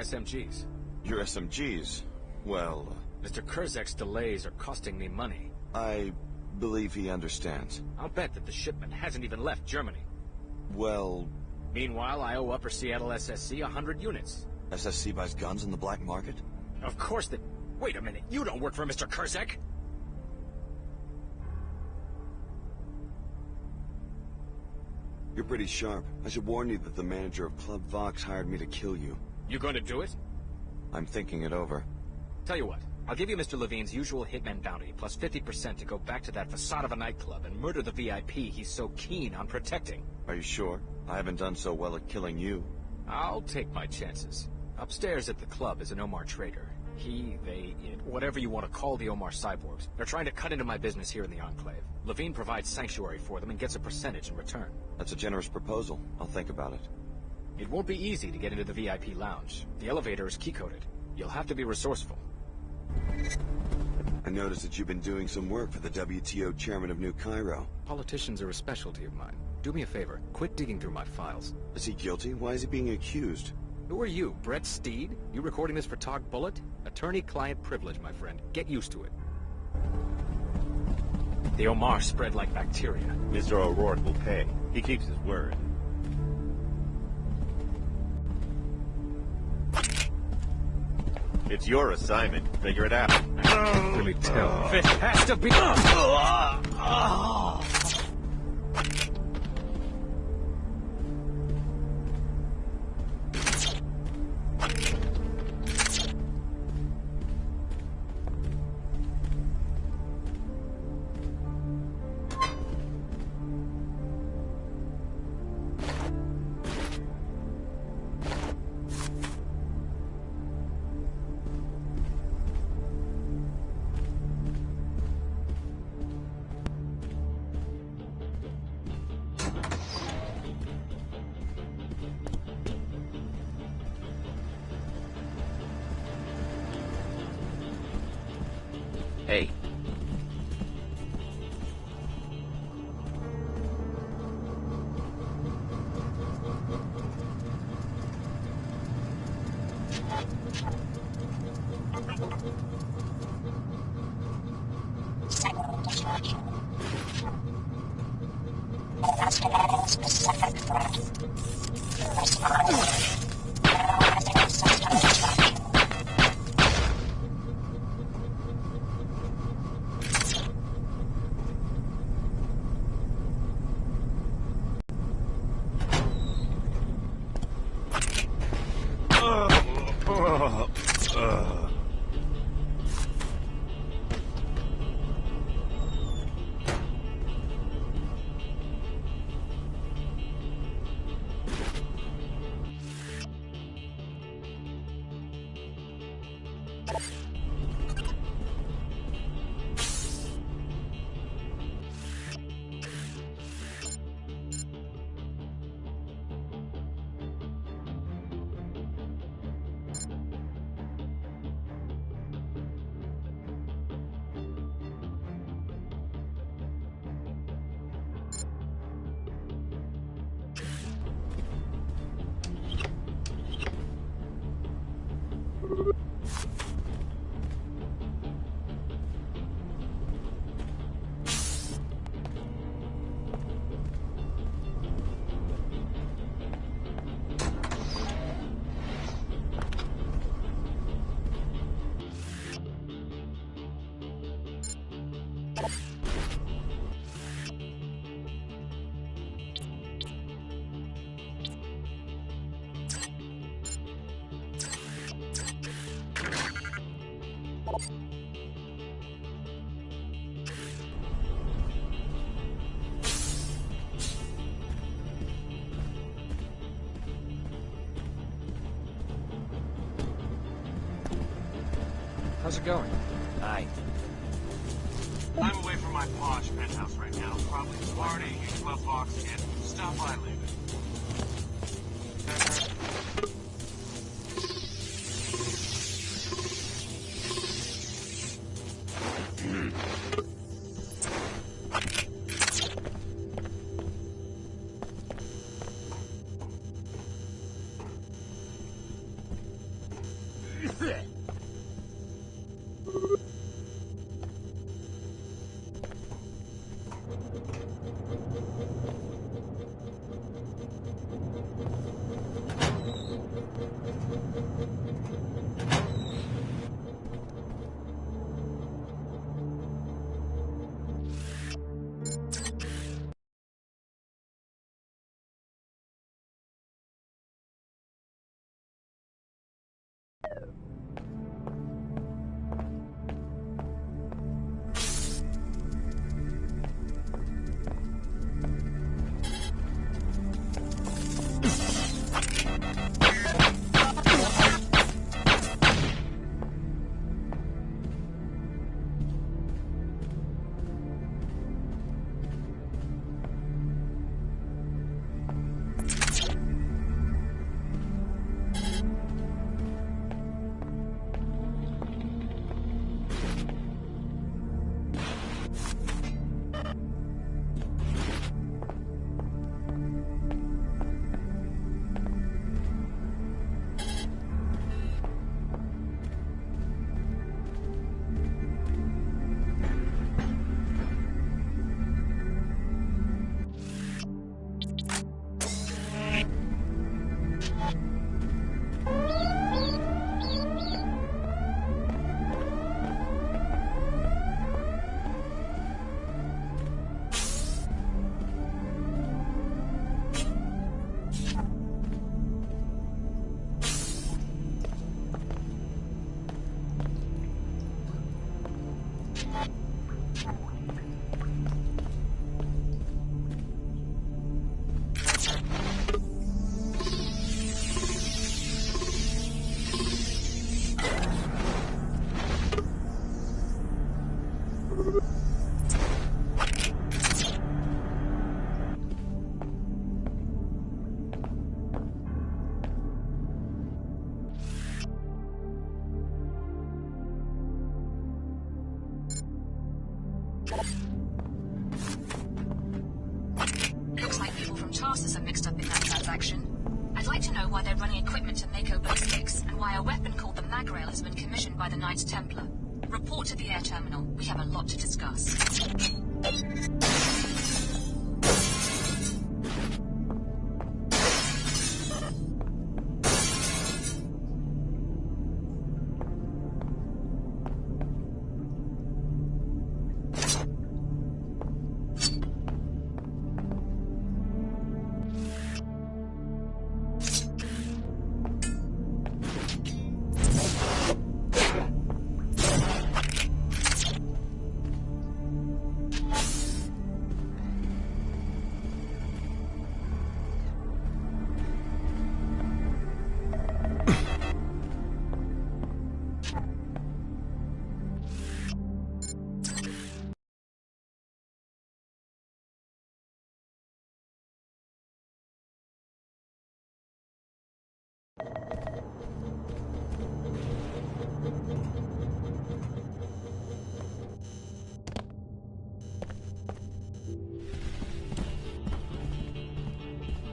SMGs. Your SMGs? Well... Mr. Kurzek's delays are costing me money. I believe he understands. I'll bet that the shipment hasn't even left Germany. Well... Meanwhile, I owe Upper Seattle SSC 100 units. SSC buys guns in the black market? Of course they... Wait a minute, you don't work for Mr. Kurzek? You're pretty sharp. I should warn you that the manager of Club Vox hired me to kill you. You going to do it? I'm thinking it over. Tell you what, I'll give you Mr. Levine's usual hitman bounty, plus 50% to go back to that facade of a nightclub and murder the VIP he's so keen on protecting. Are you sure? I haven't done so well at killing you. I'll take my chances. Upstairs at the club is an Omar trader. He, they, it, whatever you want to call the Omar cyborgs. They're trying to cut into my business here in the Enclave. Levine provides sanctuary for them and gets a percentage in return. That's a generous proposal. I'll think about it. It won't be easy to get into the VIP lounge. The elevator is key-coded. You'll have to be resourceful. I noticed that you've been doing some work for the WTO chairman of New Cairo. Politicians are a specialty of mine. Do me a favor, quit digging through my files. Is he guilty? Why is he being accused? Who are you, Brett Steed? You recording this for Tog Bullet? Attorney-client privilege, my friend. Get used to it. The Omar spread like bacteria. Mr. O'Rourke will pay. He keeps his word. It's your assignment. Figure it out. Really tell. This has to be... Hey. That's demanding specific threat. Respond. How's it going? Hi. I'm away from my posh penthouse right now. Probably partying in Club Vox again. Stop by later. Looks like people from Tarsus are mixed up in that transaction. I'd like to know why they're running equipment to Mako ballistics, and why a weapon called the Magrail has been commissioned by the Knights Templar. Report to the air terminal. We have a lot to discuss.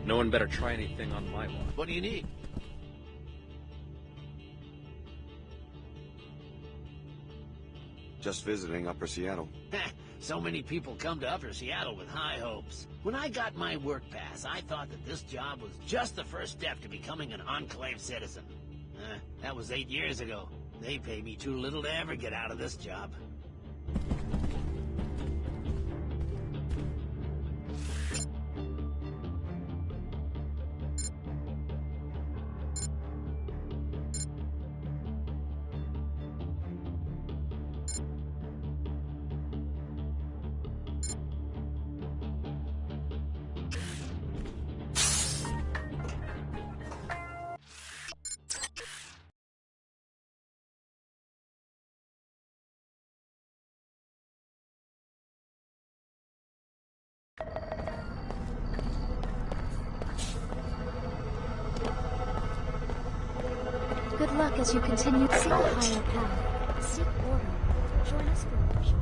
No one better try anything on my watch. What do you need? Just visiting Upper Seattle. So many people come to Upper Seattle with high hopes. When I got my work pass, I thought that this job was just the first step to becoming an Enclave citizen. That was 8 years ago. They pay me too little to ever get out of this job. Good luck as you continue to seek a higher path. Seek order. Join us for worship.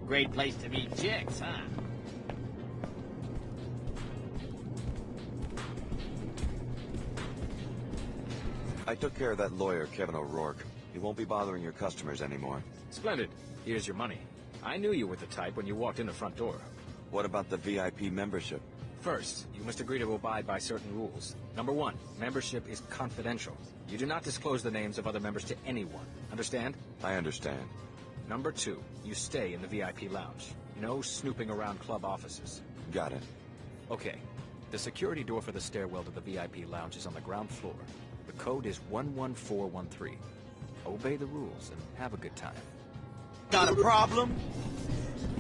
Great place to meet chicks, huh? I took care of that lawyer, Kevin O'Rourke. He won't be bothering your customers anymore. Splendid. Here's your money. I knew you were the type when you walked in the front door. What about the VIP membership? First, you must agree to abide by certain rules. Number 1, membership is confidential. You do not disclose the names of other members to anyone. Understand? I understand. Number 2, you stay in the VIP lounge. No snooping around club offices. Got it. Okay. The security door for the stairwell to the VIP lounge is on the ground floor. The code is 11413. Obey the rules and have a good time. Got a problem?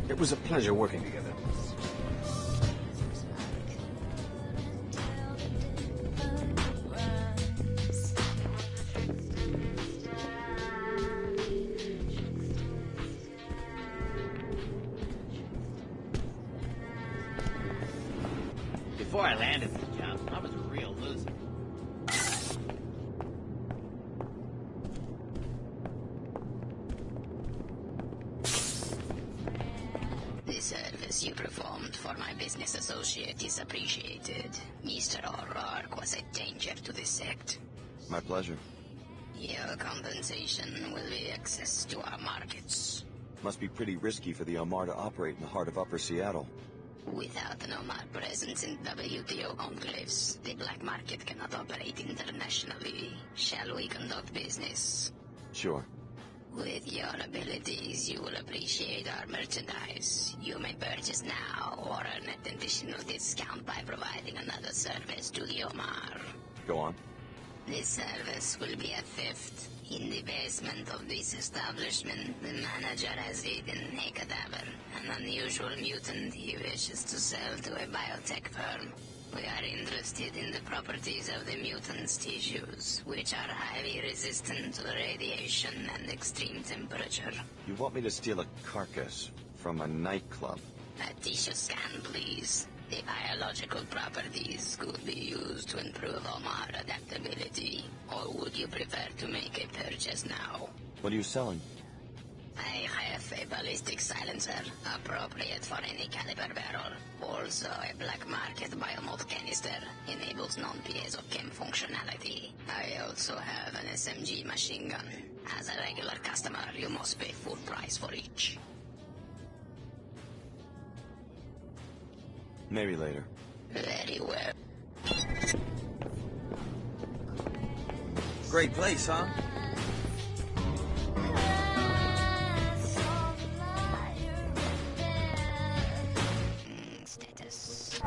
It was a pleasure working together. Before I landed this job, I was a real loser. The service you performed for my business associate is appreciated. Mr. O'Rourke was a danger to the sect. My pleasure. Your compensation will be access to our markets. Must be pretty risky for the Omar to operate in the heart of Upper Seattle. Without an Omar presence in WTO enclaves, the black market cannot operate internationally. Shall we conduct business? Sure. With your abilities, you will appreciate our merchandise. You may purchase now or earn an additional discount by providing another service to the Omar. Go on. This service will be a theft. In the basement of this establishment, the manager has hidden a cadaver, an unusual mutant he wishes to sell to a biotech firm. We are interested in the properties of the mutant's tissues, which are highly resistant to radiation and extreme temperature. You want me to steal a carcass from a nightclub? A tissue scan, please. The biological properties could be used to improve Omar adaptability. Or would you prefer to make a purchase now? What are you selling? I have a ballistic silencer, appropriate for any caliber barrel. Also a black market biomod canister, enables non-piezo chem functionality. I also have an SMG machine gun. As a regular customer, you must pay full price for each. Maybe later. Very well. Great place, huh? Status.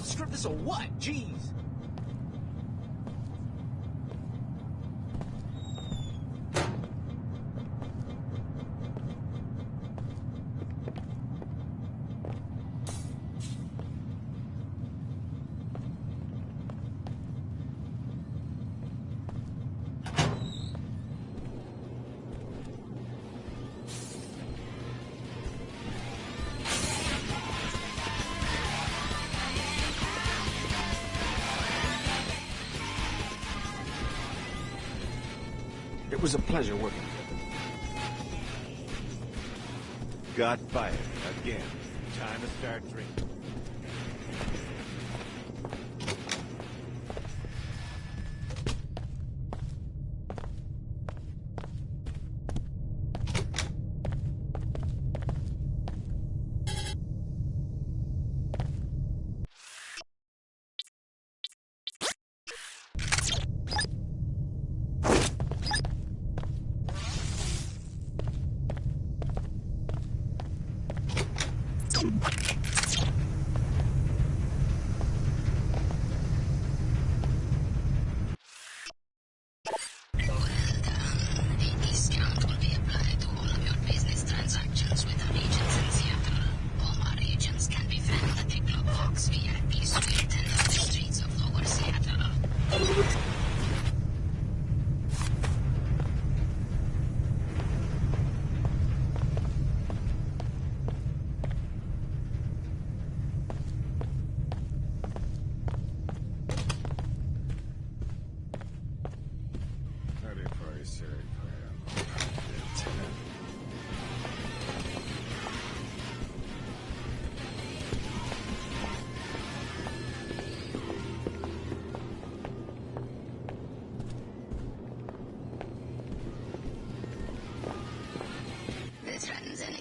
Script this or what? Jeez. It was a pleasure working together. Got fired again. Time to start drinking.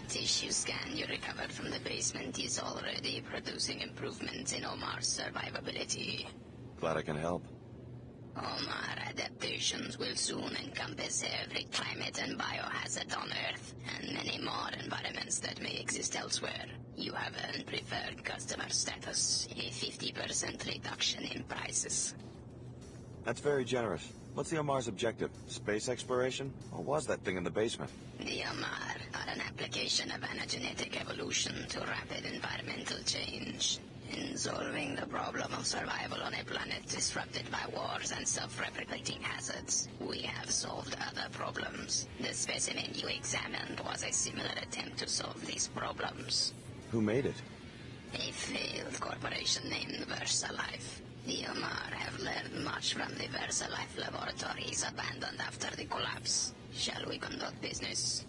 Tissue scan you recovered from the basement is already producing improvements in Omar's survivability. Glad I can help. Omar adaptations will soon encompass every climate and biohazard on Earth, and many more environments that may exist elsewhere. You have earned preferred customer status, a 50% reduction in prices. That's very generous. What's the Omar's objective? Space exploration? Or was that thing in the basement? The Omar are an application of anagenetic evolution to rapid environmental change. In solving the problem of survival on a planet disrupted by wars and self-replicating hazards, we have solved other problems. The specimen you examined was a similar attempt to solve these problems. Who made it? A failed corporation named Versalife. The Omar have learned much from the Versalife laboratories abandoned after the collapse. Shall we conduct business?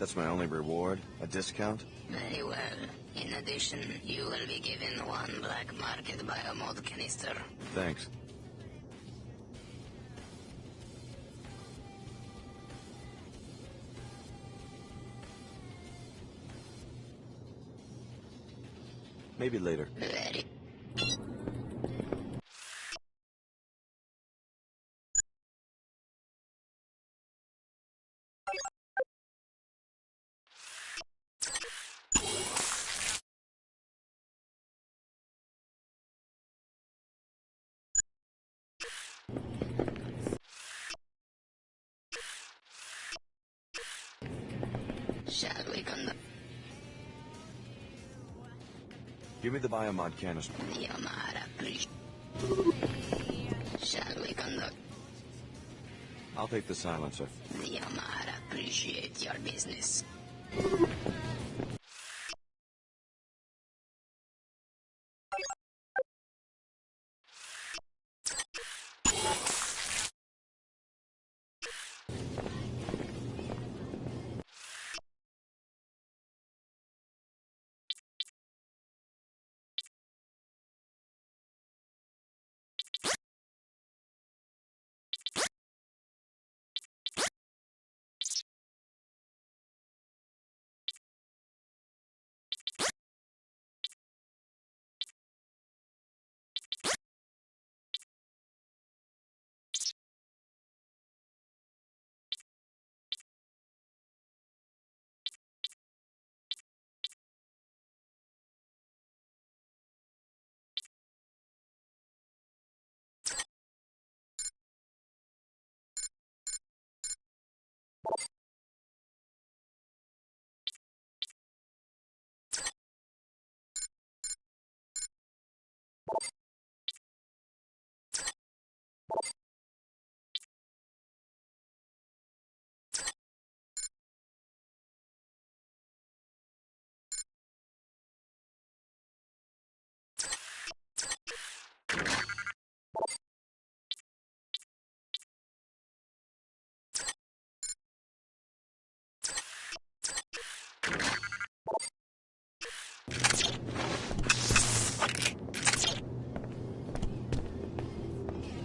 That's my only reward? A discount? Very well. In addition, you will be given one black market biomod canister. Thanks. Maybe later. Very. Shall we conduct? Give me the biomod canister. The Omar appreciate. Shall we conduct? I'll take the silencer. The Omar appreciate your business.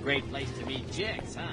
Great place to meet chicks, huh?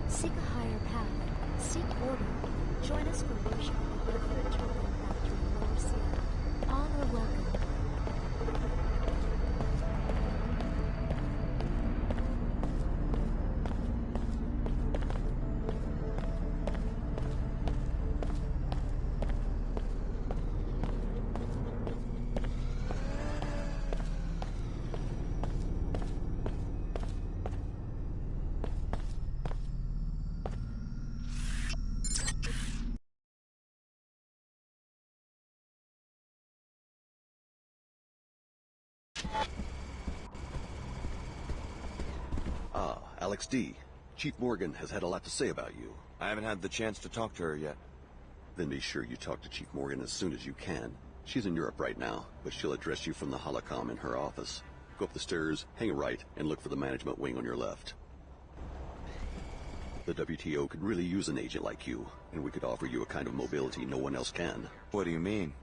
Seek a higher path. Seek order. Join us for worship at the Her Turbine Factory in Lower Seattle. All are welcome. Alex D. Chief Morgan has had a lot to say about you. I haven't had the chance to talk to her yet. Then be sure you talk to Chief Morgan as soon as you can. She's in Europe right now, but she'll address you from the holocom in her office. Go up the stairs, hang a right, and look for the management wing on your left. The WTO could really use an agent like you, and we could offer you a kind of mobility no one else can. What do you mean?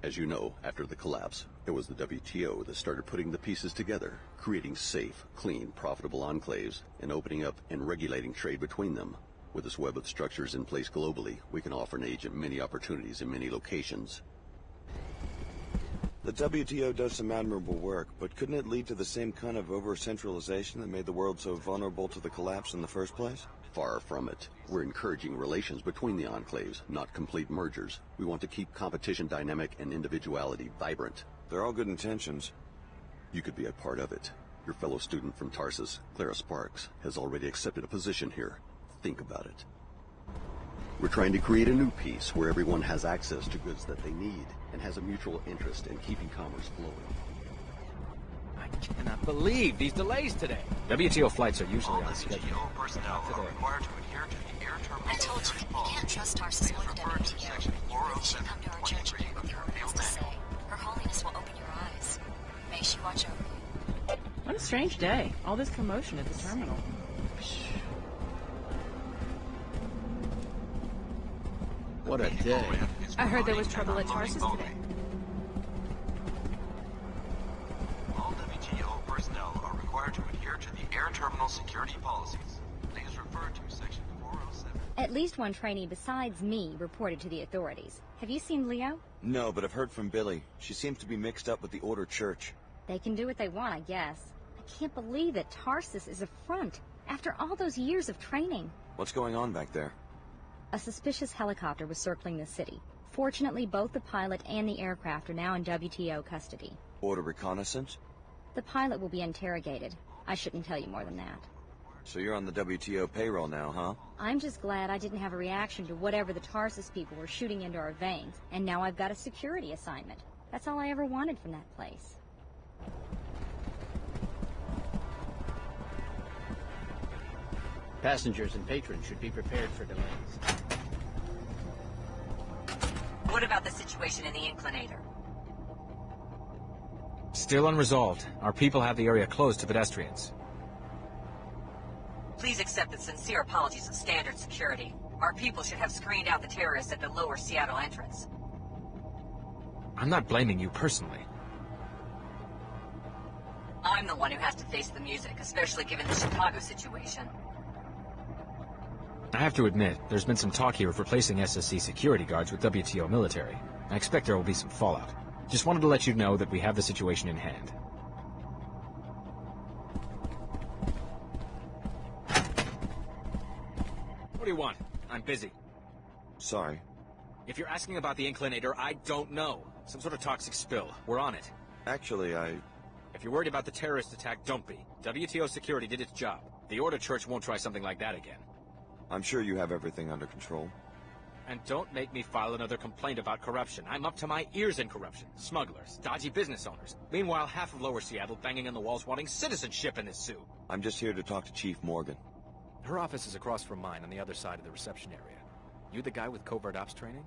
As you know, after the collapse, it was the WTO that started putting the pieces together, creating safe, clean, profitable enclaves, and opening up and regulating trade between them. With this web of structures in place globally, we can offer an agent many opportunities in many locations. The WTO does some admirable work, but couldn't it lead to the same kind of over-centralization that made the world so vulnerable to the collapse in the first place? Far from it. We're encouraging relations between the enclaves, not complete mergers. We want to keep competition dynamic and individuality vibrant. They're all good intentions. You could be a part of it. Your fellow student from Tarsus, Klara Sparks, has already accepted a position here. Think about it. We're trying to create a new peace where everyone has access to goods that they need and has a mutual interest in keeping commerce flowing. I cannot believe these delays today. WTO flights are usually on schedule. WTO personnel are required to adhere to the air terminal. I told you, you can't trust Tarsus or the WTO. You should come to our church and hear what the Earth has to say. Her Holiness will open your eyes. May she watch over you. What a strange day. All this commotion at the terminal. What a day. I heard there was trouble at Tarsus today. All WTO personnel are required to adhere to the air terminal security policies. Please refer to section 407. At least one trainee besides me reported to the authorities. Have you seen Leo? No, but I've heard from Billie. She seems to be mixed up with the Order Church. They can do what they want, I guess. I can't believe that Tarsus is a front, after all those years of training. What's going on back there? A suspicious helicopter was circling the city. Fortunately, both the pilot and the aircraft are now in WTO custody. Order reconnaissance? The pilot will be interrogated. I shouldn't tell you more than that. So you're on the WTO payroll now, huh? I'm just glad I didn't have a reaction to whatever the Tarsus people were shooting into our veins, and now I've got a security assignment. That's all I ever wanted from that place. Passengers and patrons should be prepared for delays. What about the situation in the Inclinator? Still unresolved. Our people have the area closed to pedestrians. Please accept the sincere apologies of standard security. Our people should have screened out the terrorists at the lower Seattle entrance. I'm not blaming you personally. I'm the one who has to face the music, especially given the Chicago situation. I have to admit, there's been some talk here of replacing SSC security guards with WTO military. I expect there will be some fallout. Just wanted to let you know that we have the situation in hand. What do you want? I'm busy. Sorry. If you're asking about the Inclinator, I don't know. Some sort of toxic spill. We're on it. Actually, If you're worried about the terrorist attack, don't be. WTO security did its job. The Order Church won't try something like that again. I'm sure you have everything under control. And don't make me file another complaint about corruption. I'm up to my ears in corruption. Smugglers, dodgy business owners. Meanwhile, half of Lower Seattle banging on the walls wanting citizenship in this zoo. I'm just here to talk to Chief Morgan. Her office is across from mine on the other side of the reception area. You the guy with covert ops training?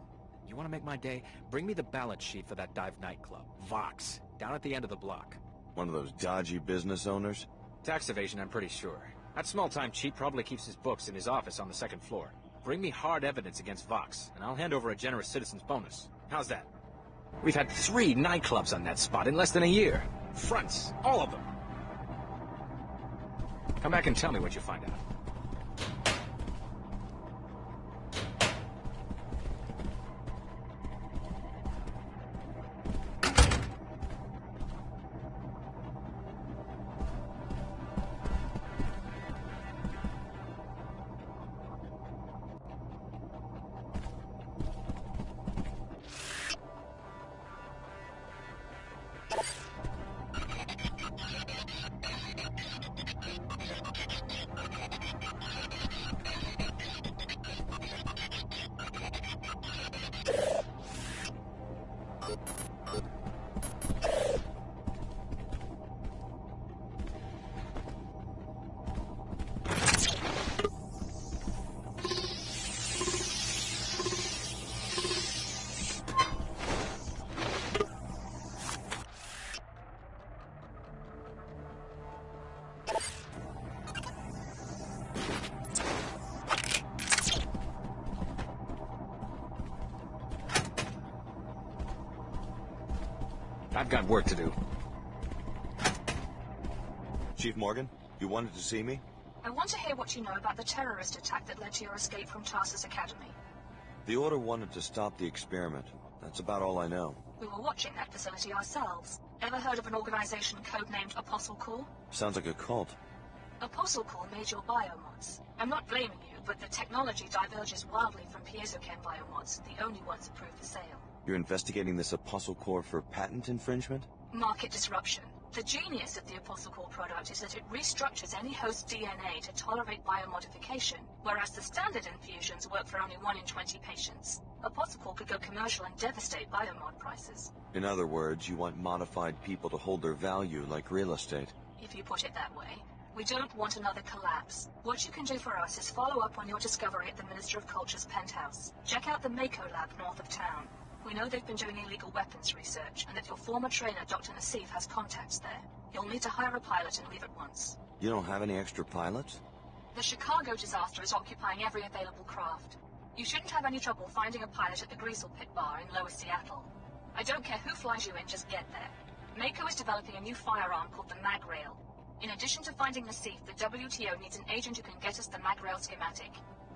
You want to make my day? Bring me the balance sheet for that dive nightclub. Vox. Down at the end of the block. One of those dodgy business owners? Tax evasion, I'm pretty sure. That small-time cheat probably keeps his books in his office on the second floor. Bring me hard evidence against Vox, and I'll hand over a generous citizen's bonus. How's that? We've had 3 nightclubs on that spot in less than a year. Fronts. All of them. Come back and tell me what you find out. I've got work to do. Chief Morgan, you wanted to see me? I want to hear what you know about the terrorist attack that led to your escape from Tarsus Academy. The Order wanted to stop the experiment. That's about all I know. We were watching that facility ourselves. Ever heard of an organization codenamed ApostleCorp? Sounds like a cult. ApostleCorp made your biomods. I'm not blaming you, but the technology diverges wildly from piezochem biomods, the only ones approved for sale. You're investigating this ApostleCorp for patent infringement? Market disruption. The genius of the ApostleCorp product is that it restructures any host DNA to tolerate biomodification, whereas the standard infusions work for only 1 in 20 patients. ApostleCorp could go commercial and devastate biomod prices. In other words, you want modified people to hold their value like real estate. If you put it that way. We don't want another collapse. What you can do for us is follow up on your discovery at the Minister of Culture's penthouse. Check out the Mako lab north of town. We know they've been doing illegal weapons research, and that your former trainer, Dr. Nassif, has contacts there. You'll need to hire a pilot and leave at once. You don't have any extra pilots? The Chicago disaster is occupying every available craft. You shouldn't have any trouble finding a pilot at the Greasel Pit bar in Lower Seattle. I don't care who flies you in, just get there. Mako is developing a new firearm called the Mag-Rail. In addition to finding Nassif, the WTO needs an agent who can get us the Mag-Rail schematic.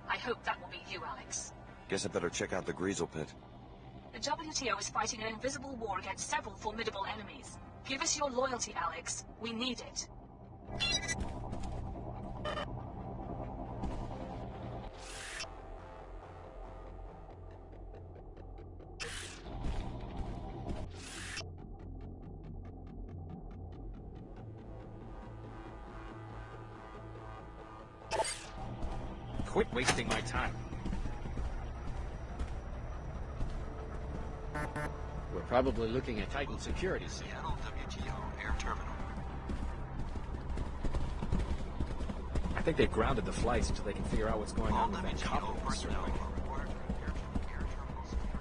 I hope that will be you, Alex. Guess I better check out the Greasel Pit. The WTO is fighting an invisible war against several formidable enemies. Give us your loyalty, Alex. We need it. Quit wasting my time. We're probably looking at Titan security. Seattle WTO Air Terminal. I think they've grounded the flights until they can figure out what's going on with that copper personnel survey. are required to adhere to the Air Terminal security.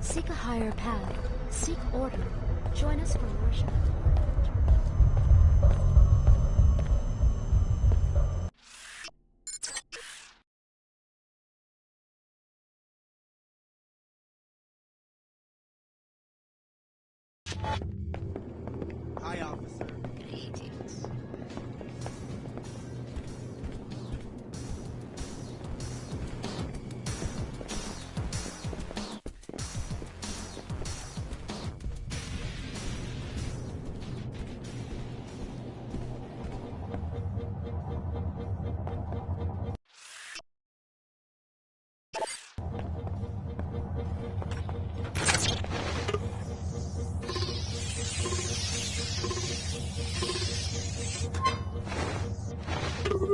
Seek a higher path. Seek order. Join us for worship. Hi, officer. Greetings. We found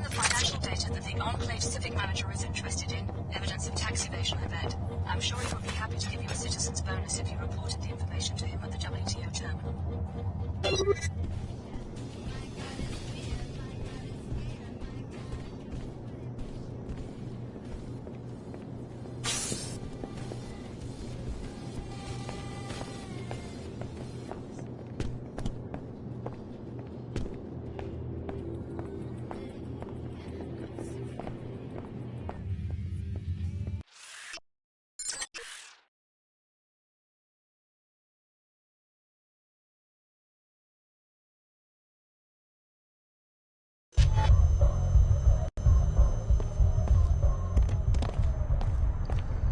the financial data that the Enclave civic manager is interested in. Evidence of tax evasion, I bet. I'm sure he would be happy to give you a citizen's bonus if you reported the information to him at the WTO terminal.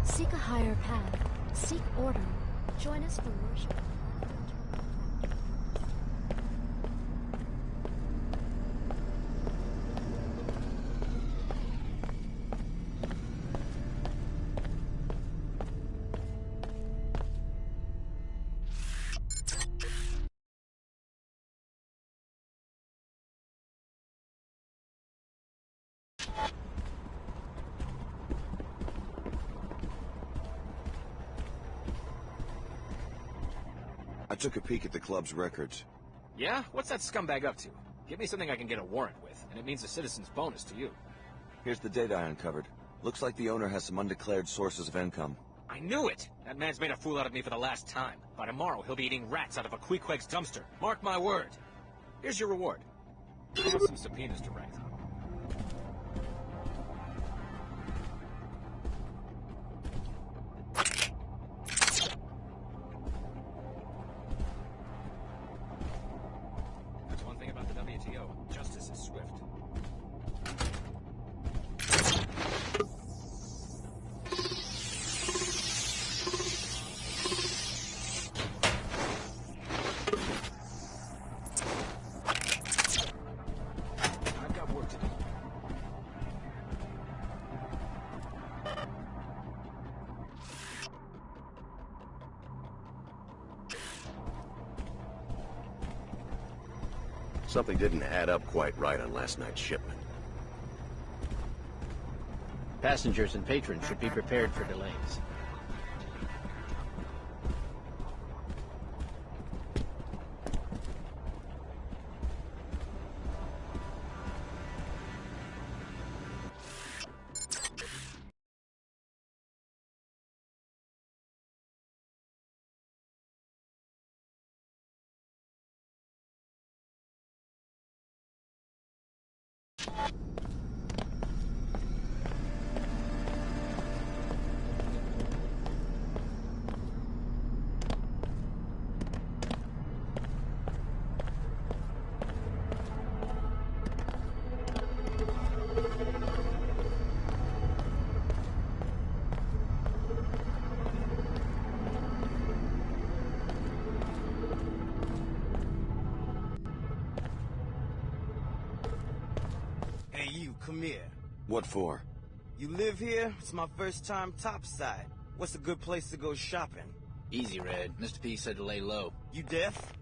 Seek a higher path. Seek order. Join us for worship. I took a peek at the club's records. Yeah? What's that scumbag up to? Give me something I can get a warrant with, and it means a citizen's bonus to you. Here's the data I uncovered. Looks like the owner has some undeclared sources of income. I knew it! That man's made a fool out of me for the last time. By tomorrow, he'll be eating rats out of a Queequeg's dumpster. Mark my word. Here's your reward. I have some subpoenas to write. That's one thing about the WTO. Justice is swift. I've got work to do. Something didn't add up quite right on last night's shipment. Passengers and patrons should be prepared for delays. Hey, you, come here. What for? You live here? It's my first time topside. What's a good place to go shopping? Easy, Red. Mr. P said to lay low. You deaf?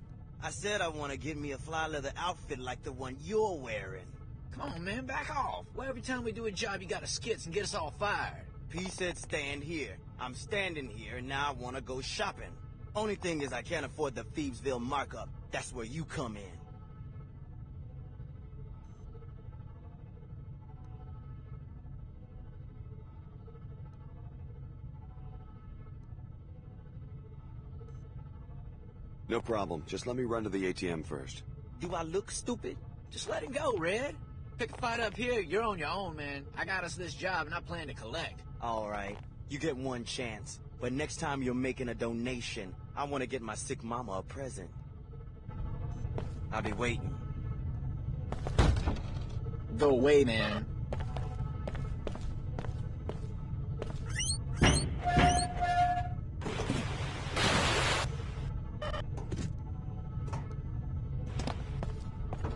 I said I want to get me a fly leather outfit like the one you're wearing. Come on, man, back off. Why every time we do a job, you gotta skits and get us all fired? P said stand here. I'm standing here, and now I want to go shopping. Only thing is I can't afford the Thebesville markup. That's where you come in. No problem. Just let me run to the ATM first. Do I look stupid? Just let it go, Red. Pick a fight up here, you're on your own, man. I got us this job, and I plan to collect. All right. You get one chance. But next time you're making a donation, I want to get my sick mama a present. I'll be waiting. Go away, man.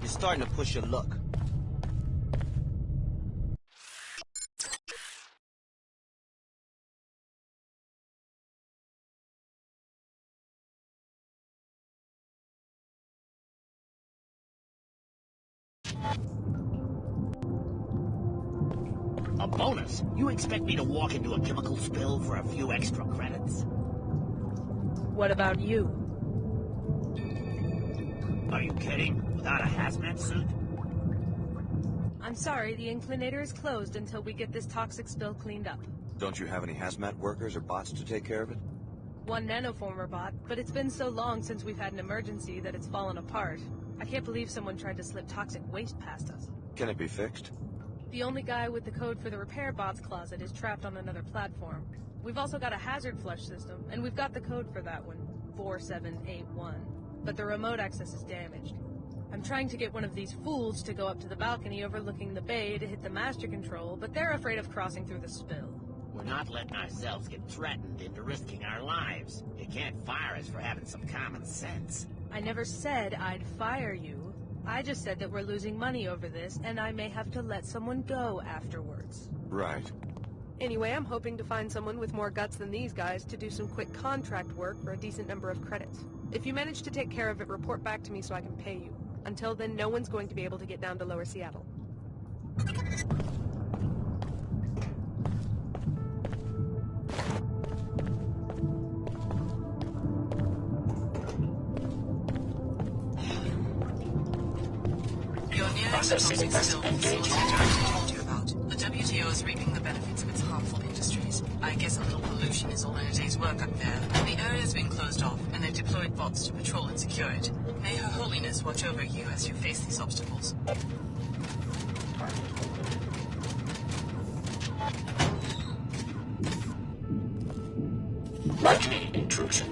You're starting to push your luck. A bonus? You expect me to walk into a chemical spill for a few extra credits? What about you? Are you kidding? Without a hazmat suit? I'm sorry, the Inclinator is closed until we get this toxic spill cleaned up. Don't you have any hazmat workers or bots to take care of it? One nanoformer bot, but it's been so long since we've had an emergency that it's fallen apart. I can't believe someone tried to slip toxic waste past us. Can it be fixed? The only guy with the code for the repair bots closet is trapped on another platform. We've also got a hazard flush system, and we've got the code for that one, 4781. But the remote access is damaged. I'm trying to get one of these fools to go up to the balcony overlooking the bay to hit the master control, but they're afraid of crossing through the spill. We're not letting ourselves get threatened into risking our lives. You can't fire us for having some common sense. I never said I'd fire you. I just said that we're losing money over this, and I may have to let someone go afterwards. Right. Anyway, I'm hoping to find someone with more guts than these guys to do some quick contract work for a decent number of credits. If you manage to take care of it, report back to me so I can pay you. Until then, no one's going to be able to get down to Lower Seattle. Your nearest toxic spill facility I told you about. The WTO is reaping the benefits of its harmful industries. I guess a little pollution is all in a day's work up there. The area's been closed off, and they've deployed bots to patrol and secure it. May Her Holiness watch over you as you face these obstacles. Lightning intrusion.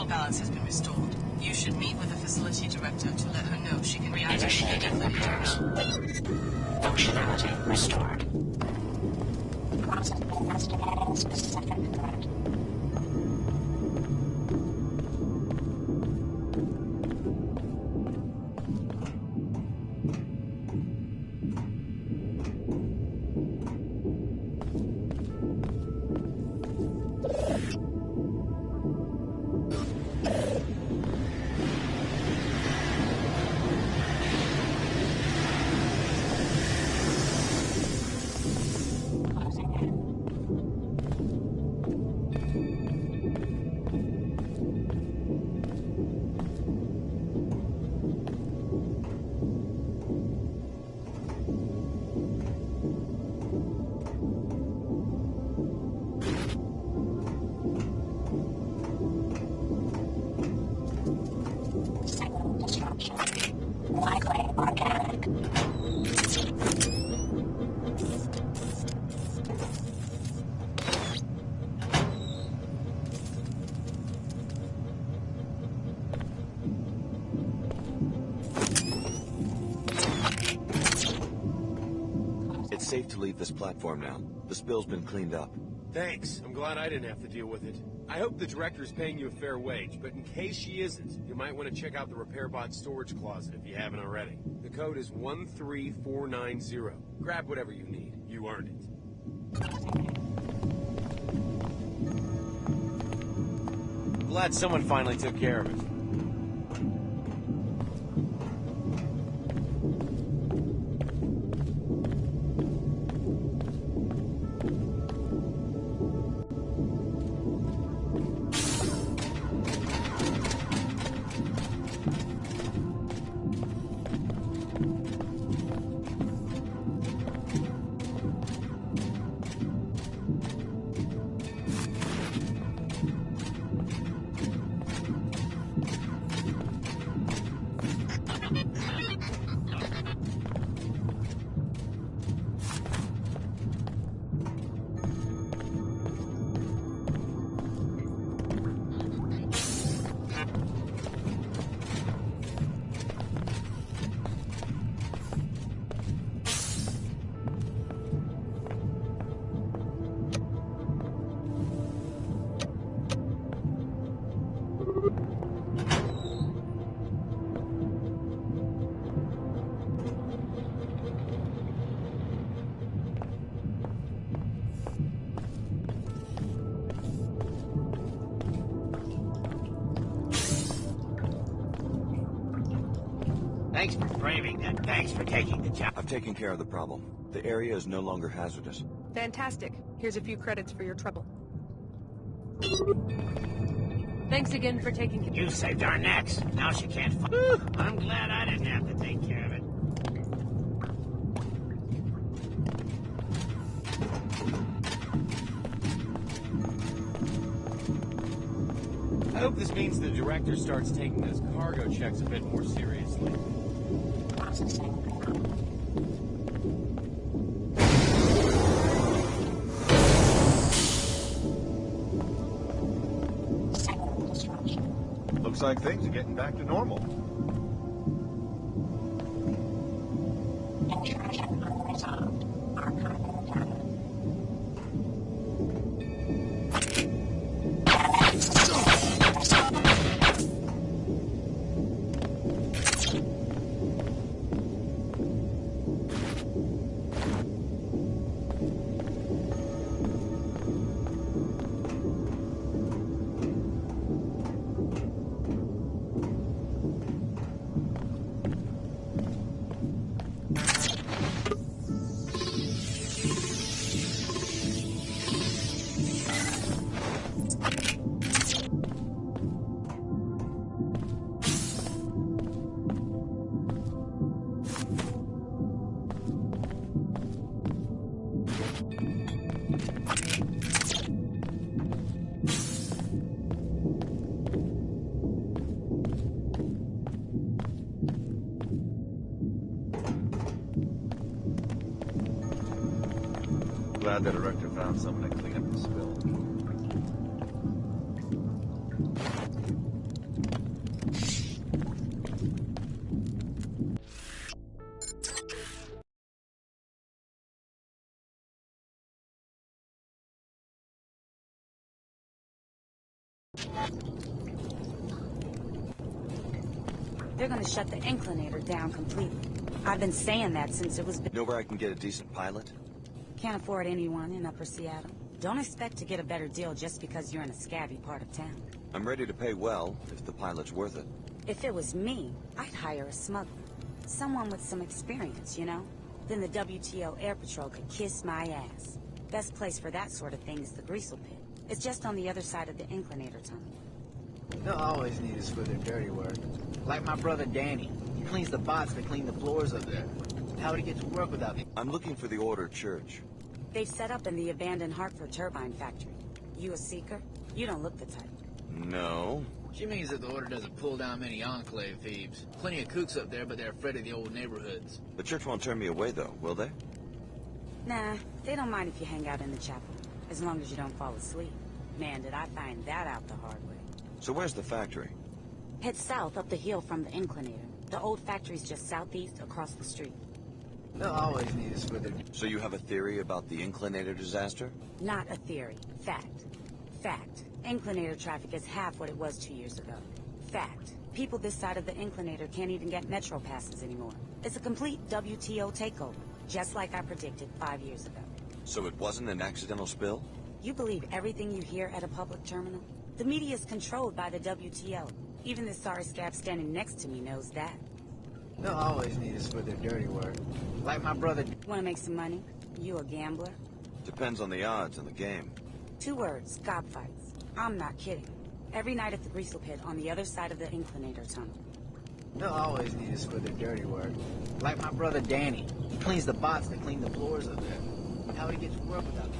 Balance has been restored. You should meet with the facility director to let her know she can reactivate the Inclinator. Functionality restored. Process investigating specific threat. It's safe to leave this platform now. The spill's been cleaned up. Thanks. I'm glad I didn't have to deal with it. I hope the director's paying you a fair wage, but in case she isn't, you might want to check out the repair bot storage closet if you haven't already. The code is 13490. Grab whatever you need. You earned it. Glad someone finally took care of it. Thanks for braving that. Thanks for taking the job. I've taken care of the problem. The area is no longer hazardous. Fantastic. Here's a few credits for your trouble. Thanks again for taking... You saved our necks. Now she can't I'm glad I didn't have to take care of it. I hope this means the director starts taking those cargo checks a bit more seriously. Looks like things are getting back to normal. Glad the director found someone to clean up the spill. They're gonna shut the Inclinator down completely. I've been saying that since it was... Know where I can get a decent pilot? Can't afford anyone in Upper Seattle. Don't expect to get a better deal just because you're in a scabby part of town. I'm ready to pay well, if the pilot's worth it. If it was me, I'd hire a smuggler. Someone with some experience, you know? Then the WTO Air Patrol could kiss my ass. Best place for that sort of thing is the Greasel Pit. It's just on the other side of the Inclinator tunnel. They'll always need us for their dirty work. Like my brother Danny. He cleans the bots that clean the floors up there. How would he get to work without me? I'm looking for the Order Church. They've set up in the abandoned Hartford turbine factory. You a seeker? You don't look the type. No. She means that the Order doesn't pull down many Enclave thieves. Plenty of kooks up there, but they're afraid of the old neighborhoods. The church won't turn me away, though, will they? Nah, they don't mind if you hang out in the chapel, as long as you don't fall asleep. Man, did I find that out the hard way. So where's the factory? Head south up the hill from the Inclinator. The old factory's just southeast across the street. They'll always need us for their... So you have a theory about the Inclinator disaster? Not a theory. Fact. Fact. Inclinator traffic is half what it was 2 years ago. Fact. People this side of the Inclinator can't even get metro passes anymore. It's a complete WTO takeover, just like I predicted 5 years ago. So it wasn't an accidental spill? You believe everything you hear at a public terminal? The media is controlled by the WTO. Even the sorry scab standing next to me knows that. They'll always need us for their dirty work. Like my brother... Want to make some money? You a gambler? Depends on the odds in the game. 2 words, gob fights. I'm not kidding. Every night at the Greasel Pit on the other side of the Inclinator tunnel. They'll always need us for their dirty work. Like my brother Danny. He cleans the bots that clean the floors up there. How would he get to work without me?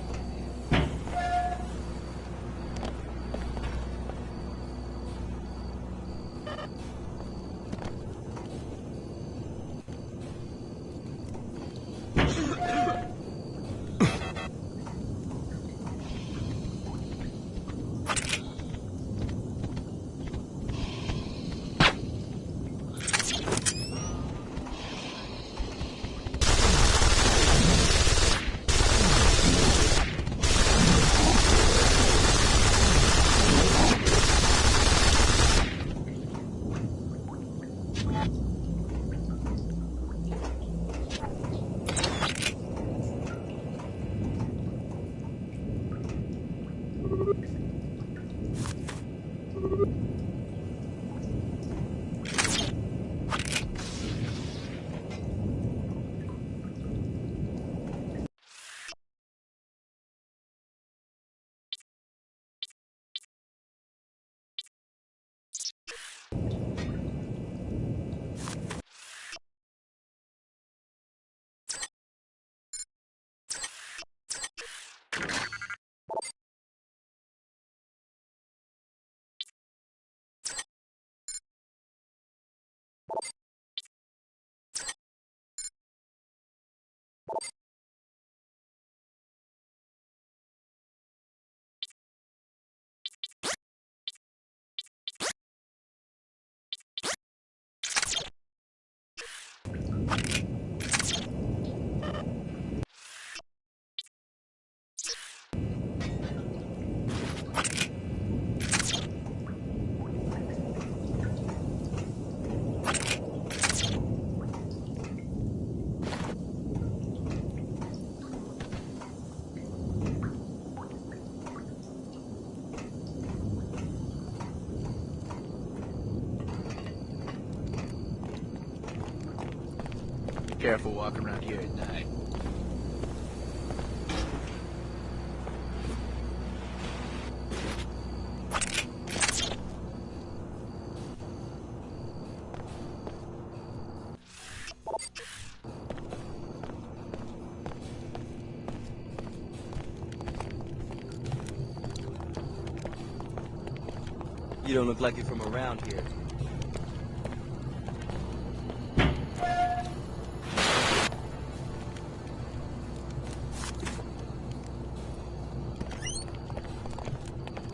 Careful walking around here at night. You don't look like you're from around here.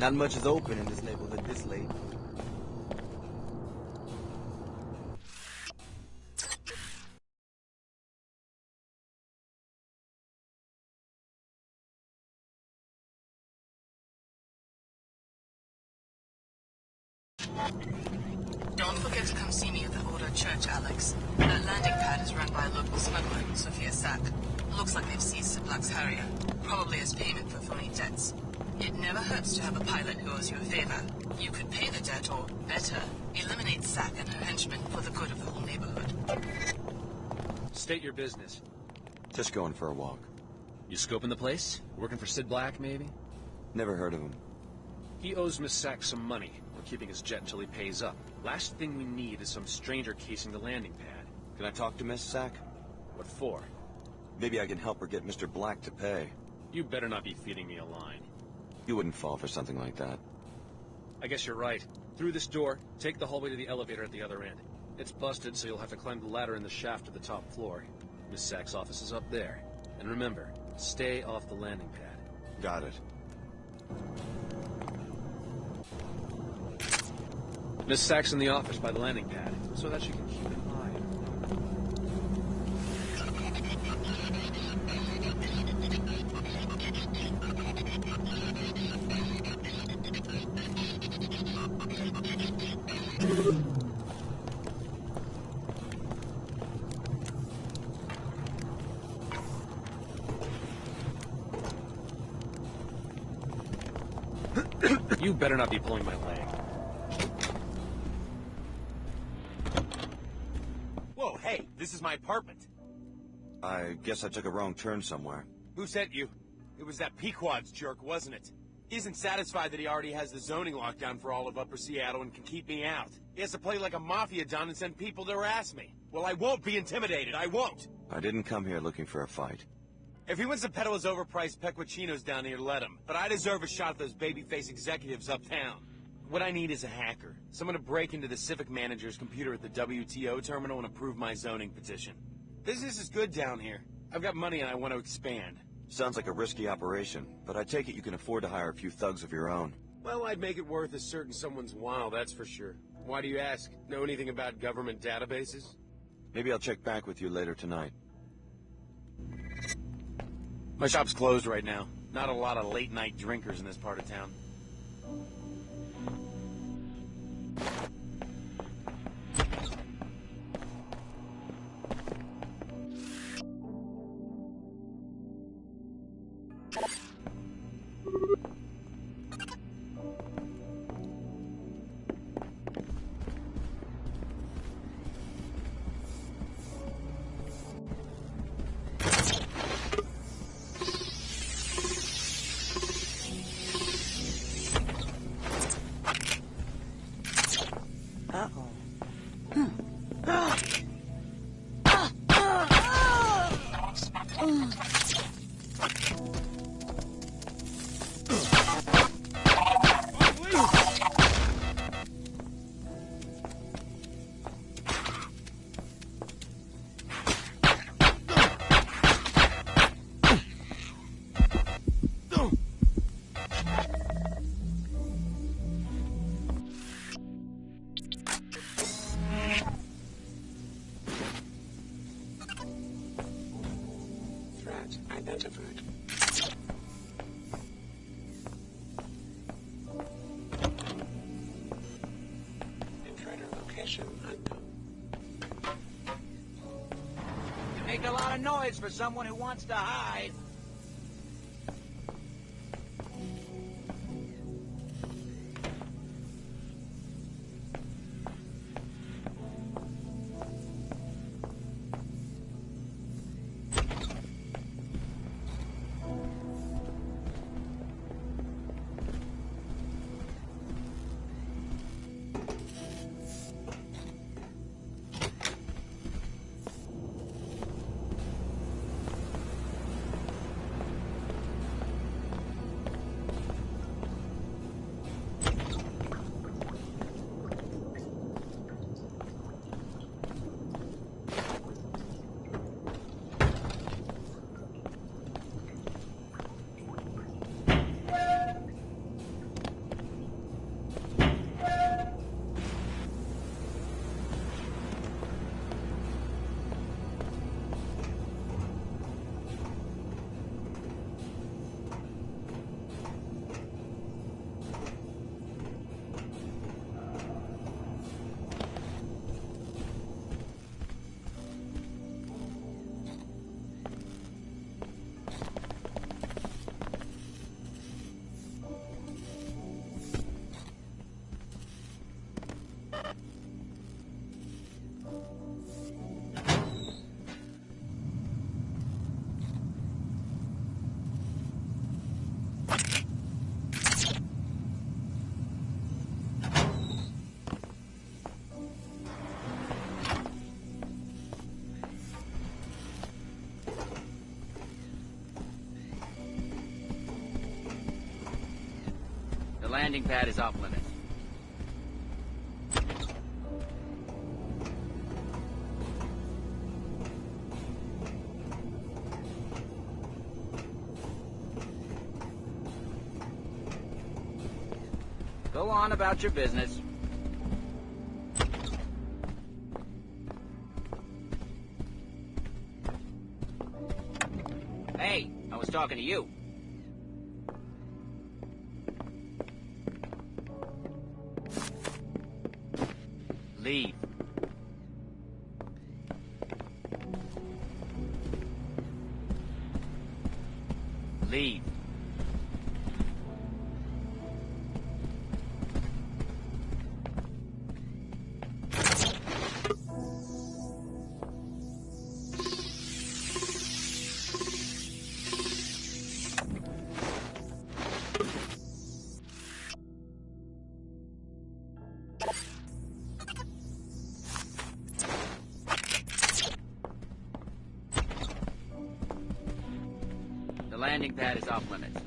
Not much is open in this neighborhood this late. Don't forget to come see me at the Order Church, Alex. That landing pad is run by a local smuggler, Sophia Sak. Looks like they've seized Sid Black's Harrier, probably as payment for phony debts. It never hurts to have a pilot who owes you a favor. You could pay the debt, or, better, eliminate Sak and her henchmen for the good of the whole neighborhood. State your business. Just going for a walk. You scoping the place? Working for Sid Black, maybe? Never heard of him. He owes Miss Sak some money. We're keeping his jet until he pays up. Last thing we need is some stranger casing the landing pad. Can I talk to Miss Sak? What for? Maybe I can help her get Mr. Black to pay. You better not be feeding me a line. You wouldn't fall for something like that. I guess you're right. Through this door, take the hallway to the elevator at the other end. It's busted, so you'll have to climb the ladder in the shaft to the top floor. Miss Sak's office is up there. And remember, stay off the landing pad. Got it. Miss Sak's in the office by the landing pad, so that she can keep an eye on You better not be pulling my leg. Whoa, hey, this is my apartment. I guess I took a wrong turn somewhere. Who sent you? It was that Pequod's jerk, wasn't it? He isn't satisfied that he already has the zoning lockdown for all of Upper Seattle and can keep me out. He has to play like a mafia don and send people to harass me. Well, I won't be intimidated, I won't! I didn't come here looking for a fight. If he wants to peddle his overpriced peculinos down here, let him. But I deserve a shot at those babyface executives uptown. What I need is a hacker. Someone to break into the civic manager's computer at the WTO terminal and approve my zoning petition. Business is good down here. I've got money and I want to expand. Sounds like a risky operation, but I take it you can afford to hire a few thugs of your own. Well, I'd make it worth a certain someone's while, that's for sure. Why do you ask? Know anything about government databases? Maybe I'll check back with you later tonight. My shop's closed right now. Not a lot of late-night drinkers in this part of town. Identified. Infrared location unknown. You make a lot of noise for someone who wants to hide. landing pad is off limits. Go on about your business. Hey, I was talking to you. Leave. Leave. The landing pad is off limits.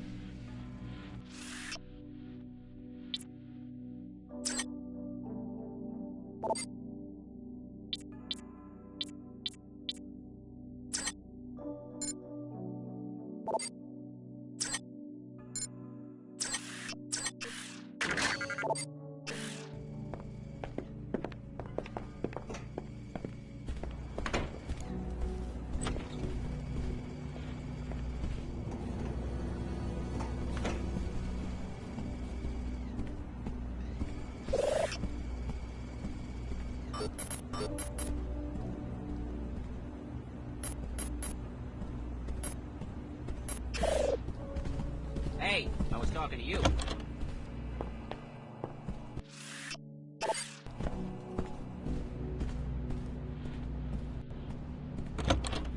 Hey, I was talking to you.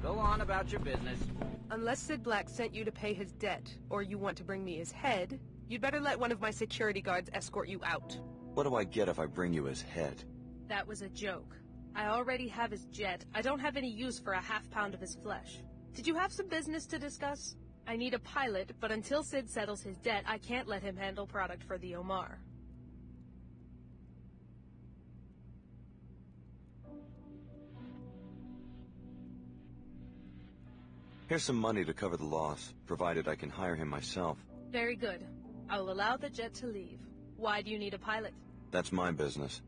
Go on about your business. Unless Sid Black sent you to pay his debt, or you want to bring me his head, you'd better let one of my security guards escort you out. What do I get if I bring you his head? That was a joke. I already have his jet. I don't have any use for a half-pound of his flesh. Did you have some business to discuss? I need a pilot, but until Sid settles his debt, I can't let him handle product for the Omar. Here's some money to cover the loss, provided I can hire him myself. Very good. I will allow the jet to leave. Why do you need a pilot? That's my business.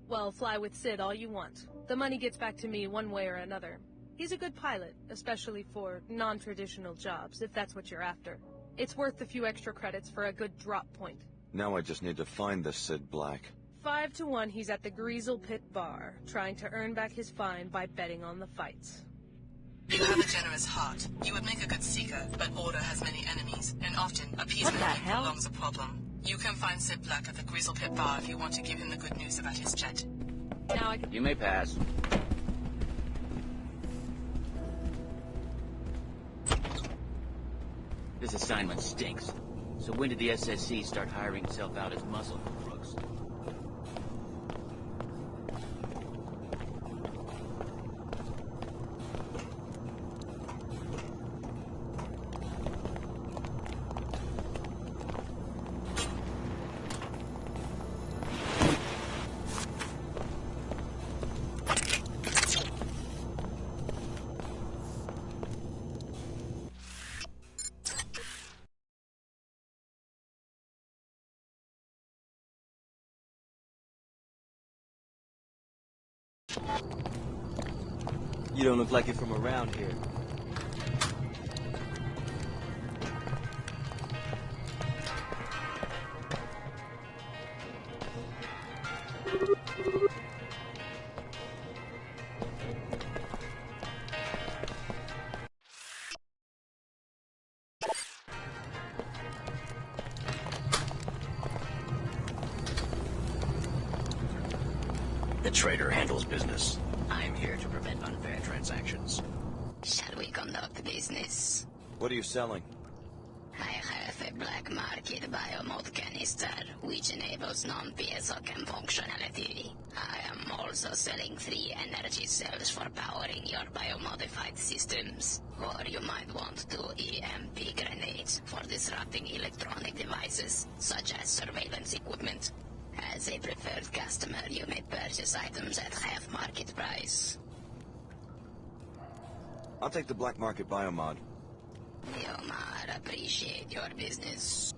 Well, fly with Sid all you want. The money gets back to me one way or another. He's a good pilot, especially for non-traditional jobs, if that's what you're after. It's worth a few extra credits for a good drop point. Now I just need to find this Sid Black. 5 to 1, he's at the Greasel Pit bar, trying to earn back his fine by betting on the fights. You have a generous heart. You would make a good seeker, but Order has many enemies, and often appeasement prolongs a problem. You can find Sid Black at the Greasel Pit bar if you want to give him the good news about his jet. Now You may pass. This assignment stinks. So when did the SSC start hiring itself out as muscle for crooks? You don't look like you're from around here. The trader handles business. I'm here to prevent unfair transactions. Shall we conduct business? What are you selling? I have a black market biomod canister, which enables non-PSO chem functionality. I am also also selling free energy cells for powering your biomodified systems. Or you might want to EMP grenades for disrupting electronic devices, such as surveillance equipment. As a preferred customer, you may purchase items at half market price. I'll take the black market biomod. Biomod, appreciate your business.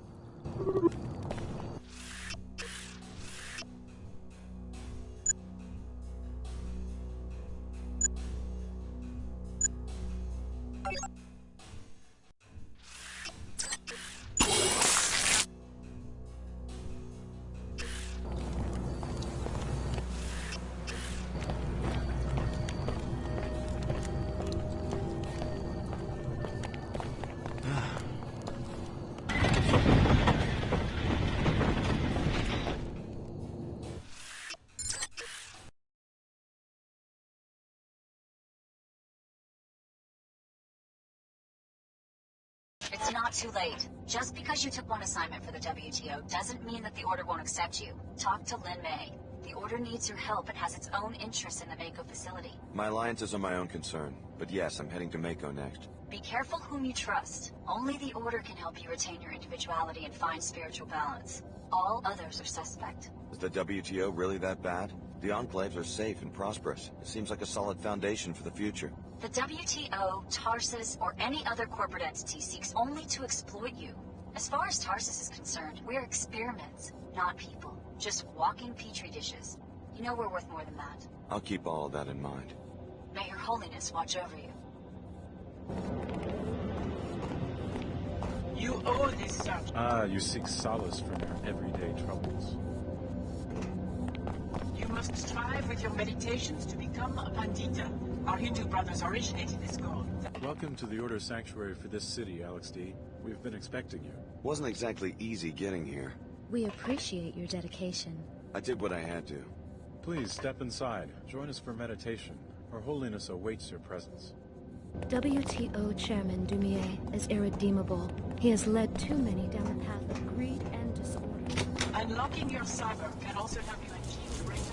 It's not too late. Just because you took one assignment for the WTO doesn't mean that the Order won't accept you. Talk to Lin-May. The Order needs your help and has its own interests in the Mako facility. My alliances are my own concern, but yes, I'm heading to Mako next. Be careful whom you trust. Only the Order can help you retain your individuality and find spiritual balance. All others are suspect. Is the WTO really that bad? The enclaves are safe and prosperous. It seems like a solid foundation for the future. The WTO, Tarsus, or any other corporate entity seeks only to exploit you. As far as Tarsus is concerned, we're experiments, not people. Just walking petri dishes. You know we're worth more than that. I'll keep all of that in mind. May Her Holiness watch over you. You owe this search. Ah, you seek solace from your everyday troubles. You must strive with your meditations to become a Pandita. Our Hindu brothers originated this goal. Welcome to the Order Sanctuary for this city, Alex D. We've been expecting you. Wasn't exactly easy getting here. We appreciate your dedication. I did what I had to. Please step inside. Join us for meditation. Her Holiness awaits your presence. WTO Chairman Dumier is irredeemable. He has led too many down the path of greed and disorder. Unlocking your cyber can also help you achieve greater.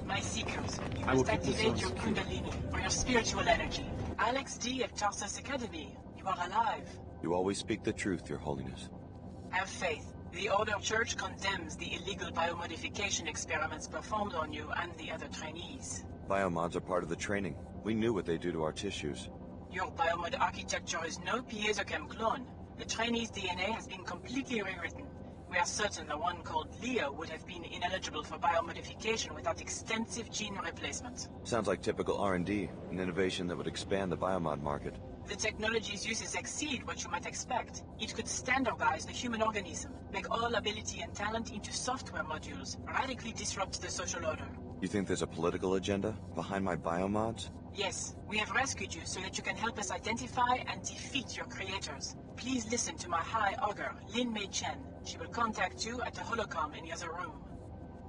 My seekers, you must activate your Kundalini, or your spiritual energy. Alex D. of Tarsus Academy, you are alive. You always speak the truth, Your Holiness. Have faith. The Order Church condemns the illegal biomodification experiments performed on you and the other trainees. Biomods are part of the training. We knew what they do to our tissues. Your biomod architecture is no piezochem clone. The trainee's DNA has been completely rewritten. We are certain the one called Leo would have been ineligible for biomodification without extensive gene replacement. Sounds like typical R&D, an innovation that would expand the biomod market. The technology's uses exceed what you might expect. It could standardize the human organism, make all ability and talent into software modules, radically disrupt the social order. You think there's a political agenda behind my biomods? Yes, we have rescued you so that you can help us identify and defeat your creators. Please listen to my High Augur, Lin-May Chen. She will contact you at the holocom in the other room.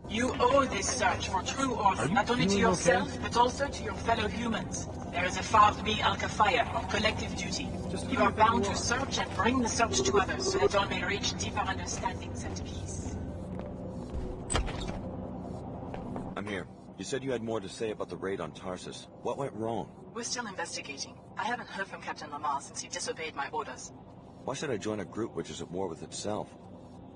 You owe this search for true order, not only to yourself, but also to your fellow humans. There is a Fard B al-Kafaya, or collective duty. You are bound to search and bring the search to others, so that all may reach deeper understandings and peace. I'm here. You said you had more to say about the raid on Tarsus. What went wrong? We're still investigating. I haven't heard from Captain Lamar since he disobeyed my orders. Why should I join a group which is at war with itself?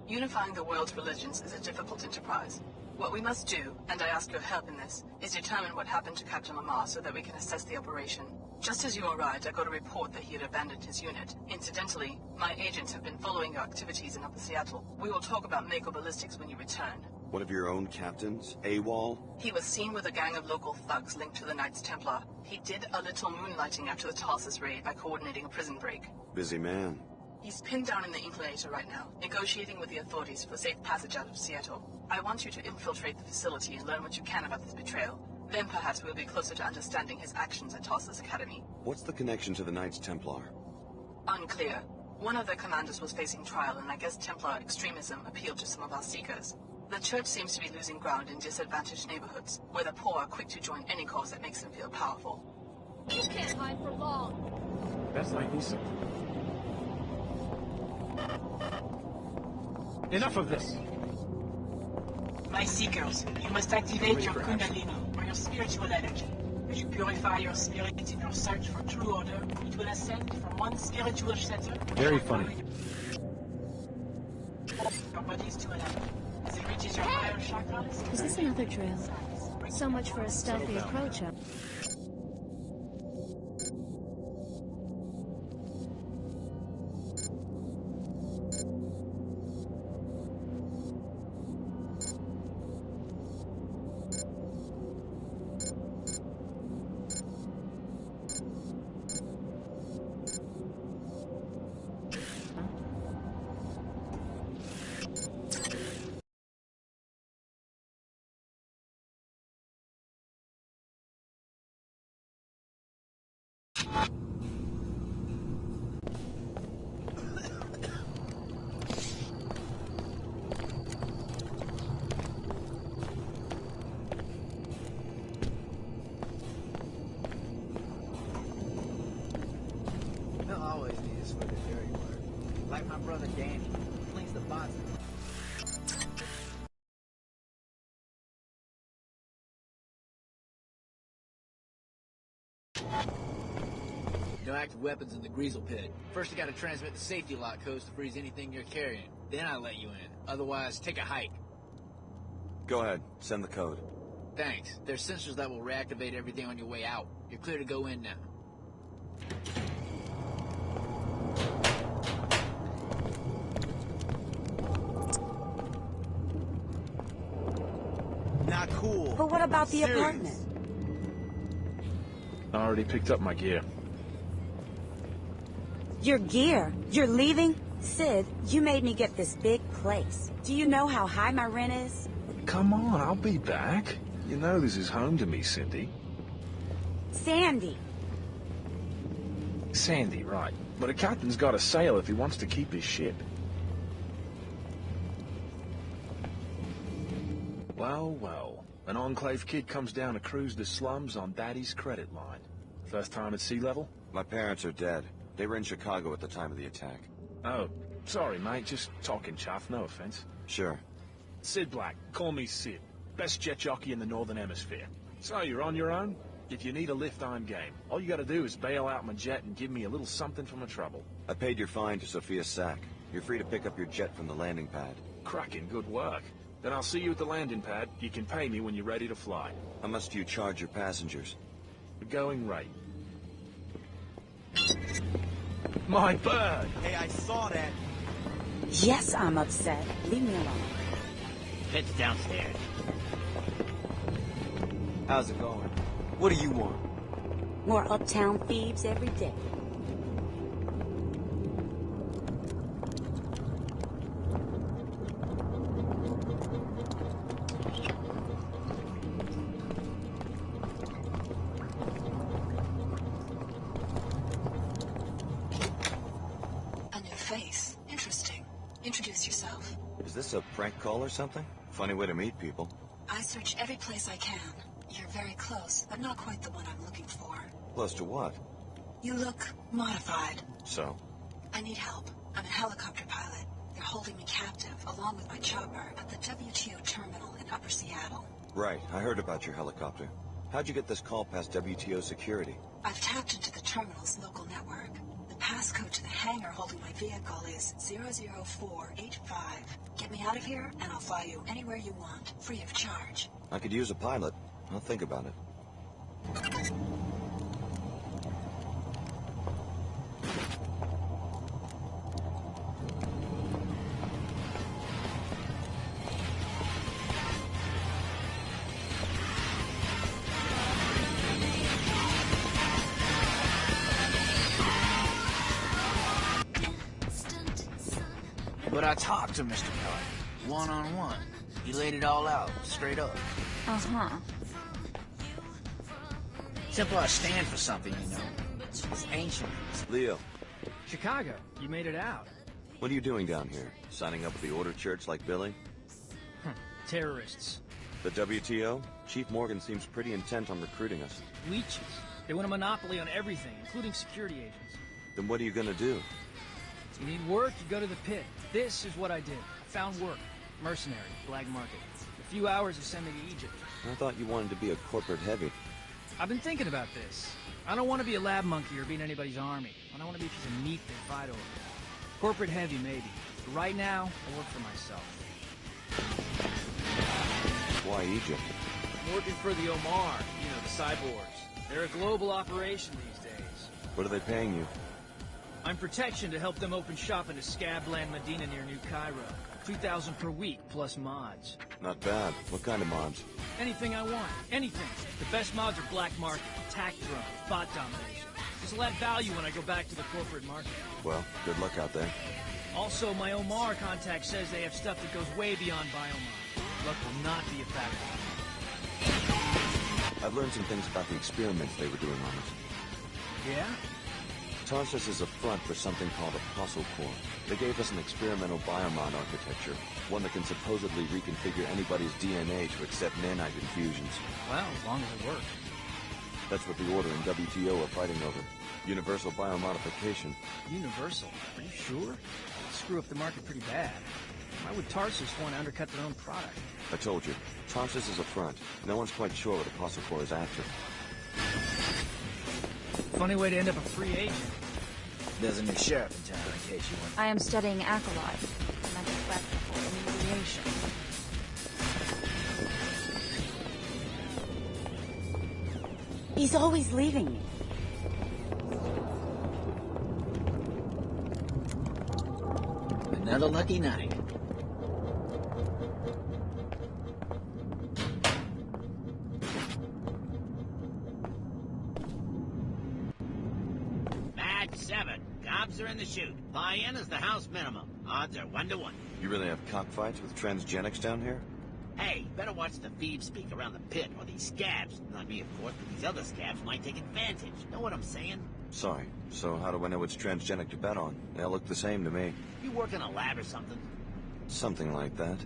Unifying the world's religions is a difficult enterprise. What we must do, and I ask your help in this, is determine what happened to Captain Lamar so that we can assess the operation. Just as you arrived, I got a report that he had abandoned his unit. Incidentally, my agents have been following your activities in Upper Seattle. We will talk about Mako ballistics when you return. One of your own captains? AWOL? He was seen with a gang of local thugs linked to the Knights Templar. He did a little moonlighting after the Tarsus raid by coordinating a prison break. Busy man. He's pinned down in the Inclinator right now, negotiating with the authorities for safe passage out of Seattle. I want you to infiltrate the facility and learn what you can about this betrayal. Then perhaps we'll be closer to understanding his actions at Tarsus Academy. What's the connection to the Knights Templar? Unclear. One of the commanders was facing trial, and I guess Templar extremism appealed to some of our seekers. The church seems to be losing ground in disadvantaged neighborhoods, where the poor are quick to join any cause that makes them feel powerful. You can't hide for long. That's like decent. Enough of this. My seekers, you must activate your Kundalini, or your spiritual energy. As you purify your spirit in your search for true order, it will ascend from one spiritual center. Very funny. Your bodies to another. As it reaches your higher chakras. Is this another drill? So much for a stealthy approach, huh? They'll always need us for the dirty work. Like my brother Danny, cleans the bots. No active weapons in the Greasel Pit. First, you gotta transmit the safety lock codes to freeze anything you're carrying. Then I let you in. Otherwise, take a hike. Go ahead. Send the code. Thanks. There's sensors that will reactivate everything on your way out. You're clear to go in now. Not cool. But what about the apartment? I already picked up my gear. Your gear? You're leaving? Sid, you made me get this big place. Do you know how high my rent is? Come on, I'll be back. You know this is home to me, Cindy. Sandy. Sandy, right. But a captain's got to sail if he wants to keep his ship. Well, well. An Enclave kid comes down to cruise the slums on Daddy's credit line. First time at sea level? My parents are dead. They were in Chicago at the time of the attack. Oh, sorry, mate. Just talking chaff, no offense. Sure. Sid Black. Call me Sid. Best jet jockey in the Northern Hemisphere. So, you're on your own? If you need a lift, I'm game. All you gotta do is bail out my jet and give me a little something for my trouble. I paid your fine to Sophia Sak. You're free to pick up your jet from the landing pad. Cracking good work. Then I'll see you at the landing pad. You can pay me when you're ready to fly. How much do you charge your passengers? The going rate. My bird! Hey, I saw that. Yes, I'm upset. Leave me alone. Pit's downstairs. How's it going? What do you want? More uptown thieves every day. Introduce yourself. Is this a prank call or something? Funny way to meet people. I search every place I can. You're very close, but not quite the one I'm looking for. Close to what? You look modified. So? I need help. I'm a helicopter pilot. They're holding me captive, along with my chopper, at the WTO Terminal in Upper Seattle. Right, I heard about your helicopter. How'd you get this call past WTO security? I've tapped into the terminal's local network. The passcode to the hangar holding my vehicle is 00485. Get me out of here, and I'll fly you anywhere you want, free of charge. I could use a pilot. I'll think about it. But I talked to Mr. Kelly, one-on-one. He laid it all out, straight up. Uh-huh. Templars stand for something, you know. It's ancient. Leo, Chicago, you made it out. What are you doing down here? Signing up with the Order Church like Billie? Terrorists. The WTO? Chief Morgan seems pretty intent on recruiting us. Leeches. They want a monopoly on everything, including security agents. Then what are you gonna do? You need work, you go to the pit. This is what I did. I found work. Mercenary, black market. A few hours to send me to Egypt. I thought you wanted to be a corporate heavy. I've been thinking about this. I don't want to be a lab monkey or be in anybody's army. I don't want to be a piece of meat they fight over. Corporate heavy, maybe. But right now, I work for myself. Why Egypt? I'm working for the Omar, you know, the cyborgs. They're a global operation these days. What are they paying you? I'm protection to help them open shop in Scabland, Medina near New Cairo. 2,000 per week, plus mods. Not bad. What kind of mods? Anything I want. Anything. The best mods are black market, attack drone, bot domination. This will add value when I go back to the corporate market. Well, good luck out there. Also, my Omar contact says they have stuff that goes way beyond Biomods. Luck will not be a factor. I've learned some things about the experiments they were doing on us. Yeah? Tarsus is a front for something called ApostleCorp. They gave us an experimental biomod architecture, one that can supposedly reconfigure anybody's DNA to accept nanite infusions. Well, as long as it works. That's what the Order and WTO are fighting over. Universal biomodification. Universal? Are you sure? Screw up the market pretty bad. Why would Tarsus want to undercut their own product? I told you, Tarsus is a front. No one's quite sure what ApostleCorp is after. Funny way to end up a free agent. There's a new sheriff in town, in case you want. I am studying acolyte. Mental for immediation. He's always leaving me. Another lucky night. Match 7. Gobs are in the chute. Buy-in is the house minimum. Odds are 1-to-1. You really have cockfights with transgenics down here? Hey, better watch the thieves speak around the pit, or these scabs, not me of course, but these other scabs might take advantage. Know what I'm saying? Sorry. So how do I know which transgenic to bet on? They all look the same to me. You work in a lab or something? Something like that.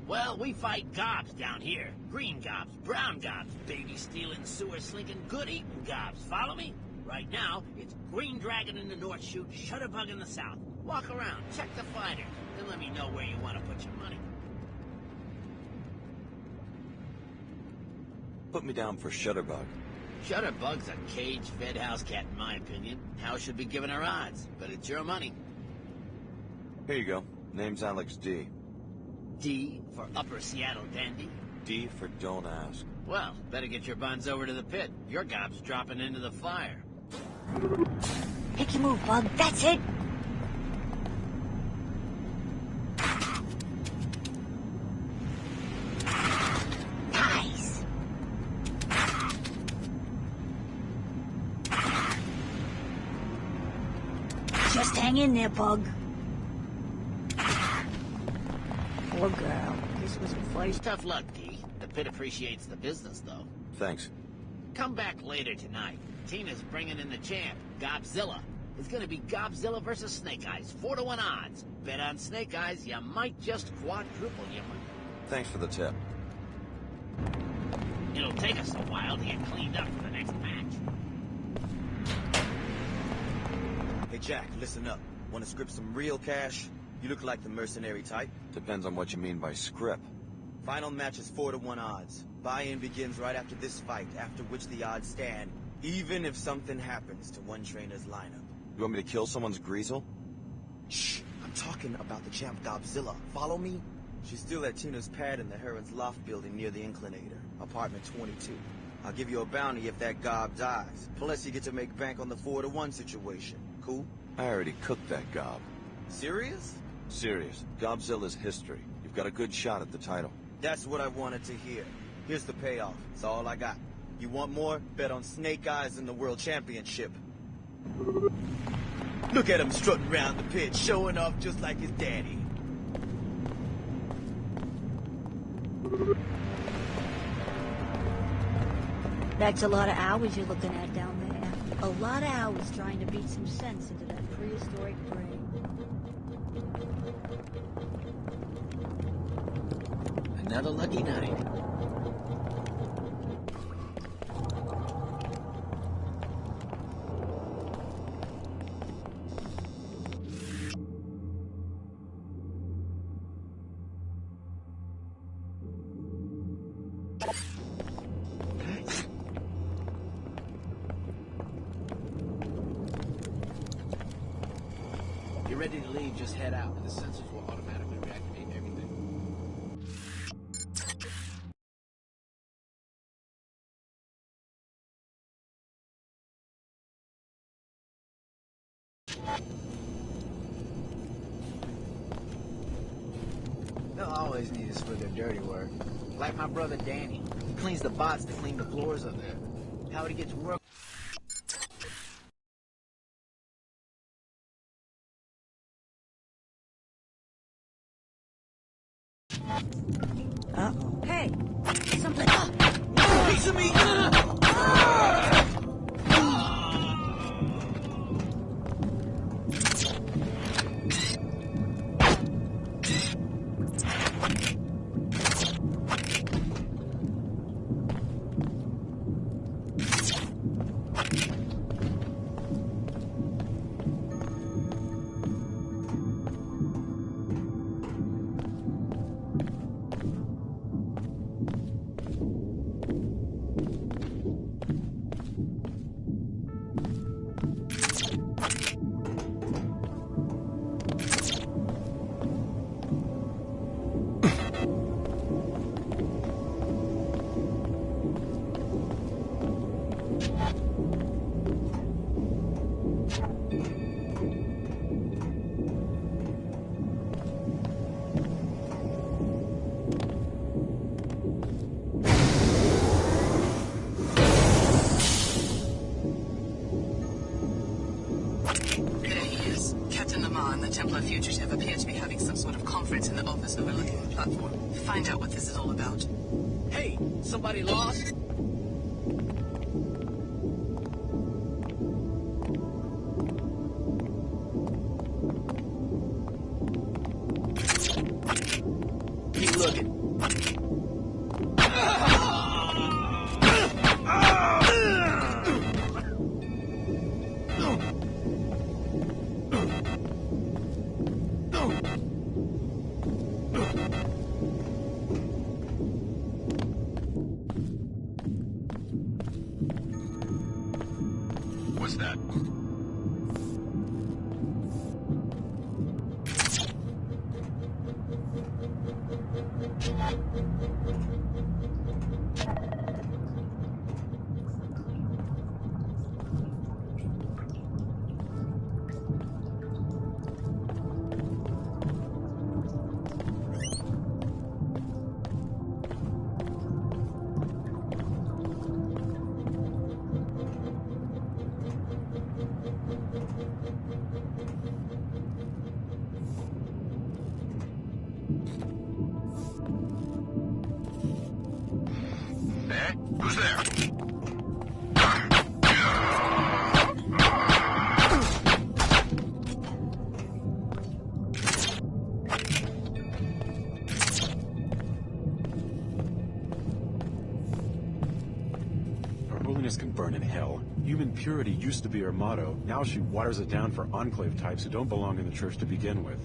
Well, we fight gobs down here. Green gobs, brown gobs, baby-stealing, sewer-slinking, good-eating gobs. Follow me? Right now, it's Green Dragon in the north chute, Shutterbug in the south. Walk around, check the fighters, then let me know where you want to put your money. Put me down for Shutterbug. Shutterbug's a cage-fed house cat, in my opinion. House should be giving her odds, but it's your money. Here you go. Name's Alex D. D for Upper Seattle Dandy? D for don't ask. Well, better get your buns over to the pit. Your gob's dropping into the fire. Make your move, Bug. That's it. Nice. Just hang in there, Bug. Poor girl. This was her first. Tough luck, D. The pit appreciates the business, though. Thanks. Come back later tonight. Tina's bringing in the champ, Gobzilla. It's gonna be Gobzilla versus Snake Eyes, 4-to-1 odds. Bet on Snake Eyes, you might just quadruple your money. Thanks for the tip. It'll take us a while to get cleaned up for the next match. Hey, Jack, listen up. Want to script some real cash? You look like the mercenary type. Depends on what you mean by script. Final match is 4-to-1 odds. Buy-in begins right after this fight, after which the odds stand, even if something happens to one trainer's lineup. You want me to kill someone's Greasel? Shh! I'm talking about the champ Gobzilla. Follow me? She's still at Tina's pad in the Heron's Loft building near the Inclinator, apartment 22. I'll give you a bounty if that gob dies. Plus, you get to make bank on the 4-to-1 situation. Cool? I already cooked that gob. Serious? Serious. Gobzilla's history. You've got a good shot at the title. That's what I wanted to hear. Here's the payoff. It's all I got. You want more? Bet on Snake Eyes in the World Championship. Look at him strutting around the pit, showing off just like his daddy. That's a lot of hours you're looking at down there. A lot of hours trying to beat some sense into that prehistoric brain. Another lucky night. If you're ready to leave, just head out, and the sensors will automatically reactivate everything. They'll always need us for their dirty work. Like my brother Danny. He cleans the bots to clean the floors up there. How would he get to work? Uh-oh. Hey! Something... Piece of me! Templar fugitive appear to be having some sort of conference in the office overlooking the platform. Find out what this is all about. Hey, somebody lost? Keep looking. What's that? Who's there? Her Holiness can burn in hell. Human purity used to be her motto. Now she waters it down for enclave types who don't belong in the church to begin with.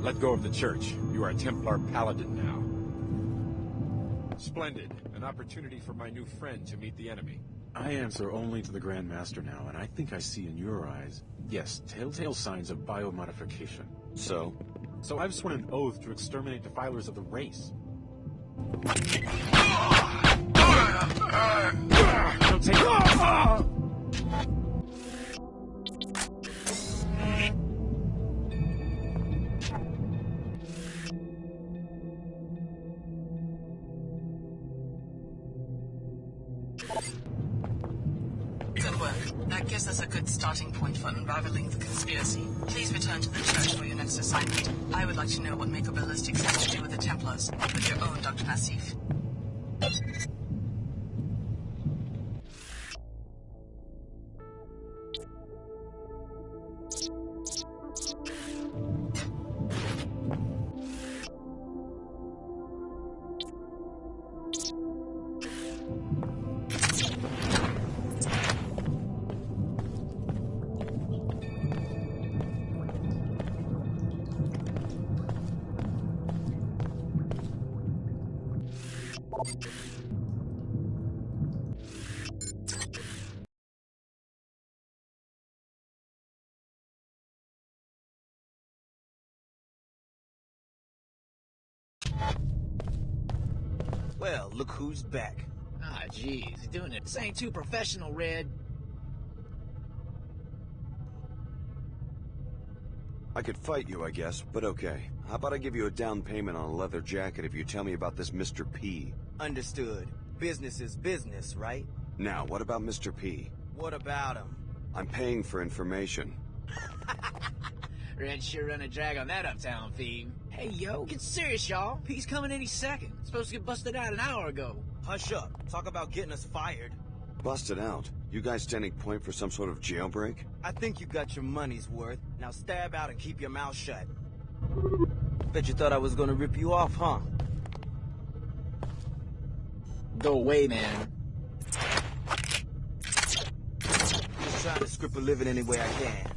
Let go of the church. You are a Templar paladin now. Splendid. An opportunity for my new friend to meet the enemy. I answer only to the Grand Master now, and I think I see in your eyes, yes, telltale signs of biomodification. So? So I've sworn an oath to exterminate defilers of the race. Don't take Good work. That gives us a good starting point for unraveling the conspiracy. Please return to the church for your next assignment. I would like to know what Mako Ballistics has to do with the Templars, with your own Dr. Nassif. Well, look who's back. Ah, jeez, you're doing it. This ain't too professional, Red. I could fight you, I guess, but okay. How about I give you a down payment on a leather jacket if you tell me about this Mr. P? Understood. Business is business, right? Now, what about Mr. P? What about him? I'm paying for information. Red sure run a drag on that uptown theme. Hey, yo, get serious, y'all. P's coming any second. Supposed to get busted out an hour ago. Hush up. Talk about getting us fired. Busted out? You guys standing point for some sort of jailbreak? I think you got your money's worth. Now stab out and keep your mouth shut. Bet you thought I was gonna rip you off, huh? Go away, man. Just trying to script a living any way I can.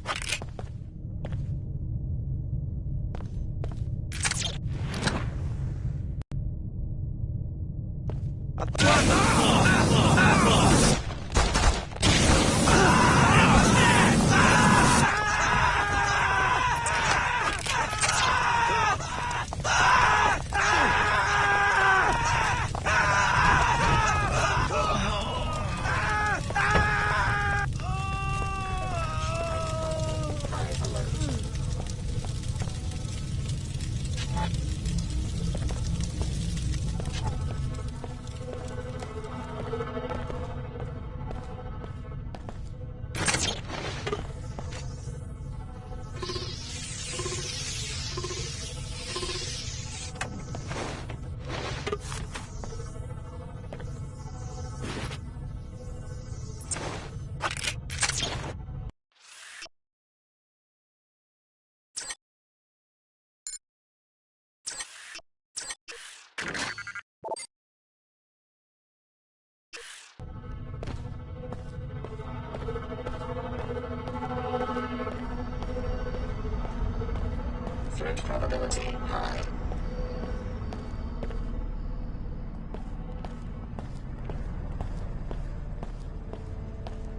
Threat probability high.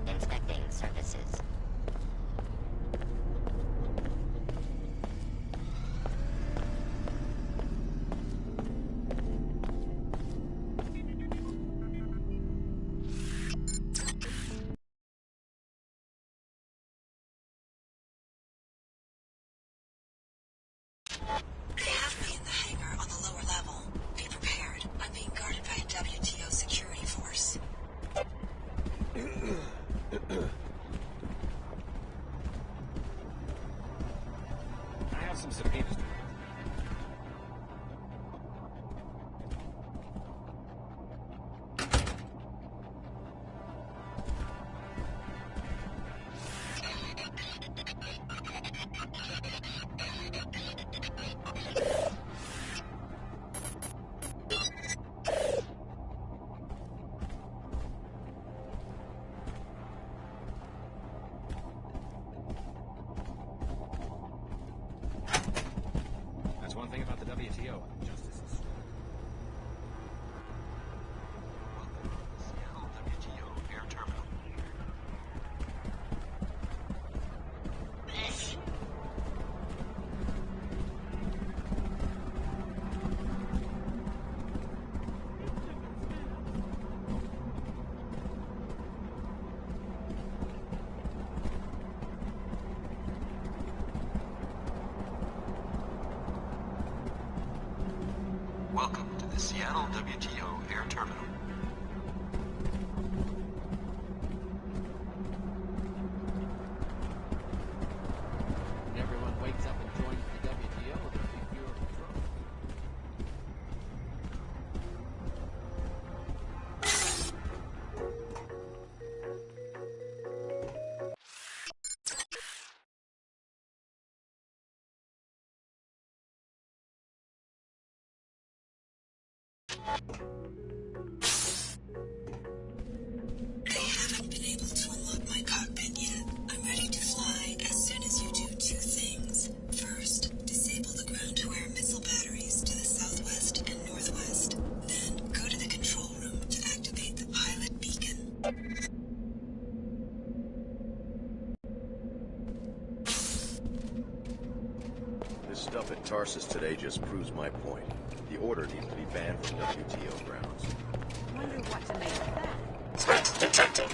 Inspecting surfaces. They have me in the hangar on the lower level. Be prepared. I'm being guarded by a WTO security force. I have some subpoenas to That's one thing about the WTO. Justice is slow. Welcome to the Seattle WTO Air Terminal. Welcome to the Seattle WTO Air Terminal. When everyone wakes up and joins the WTO, there'll be fewer patrols. They haven't been able to unlock my cockpit yet. I'm ready to fly as soon as you do two things. First, disable the ground-to-air missile batteries to the southwest and northwest. Then, go to the stuff at Tarsus today just proves my point. The order needs to be banned from WTO grounds. Wonder what to make of that. Threat detected.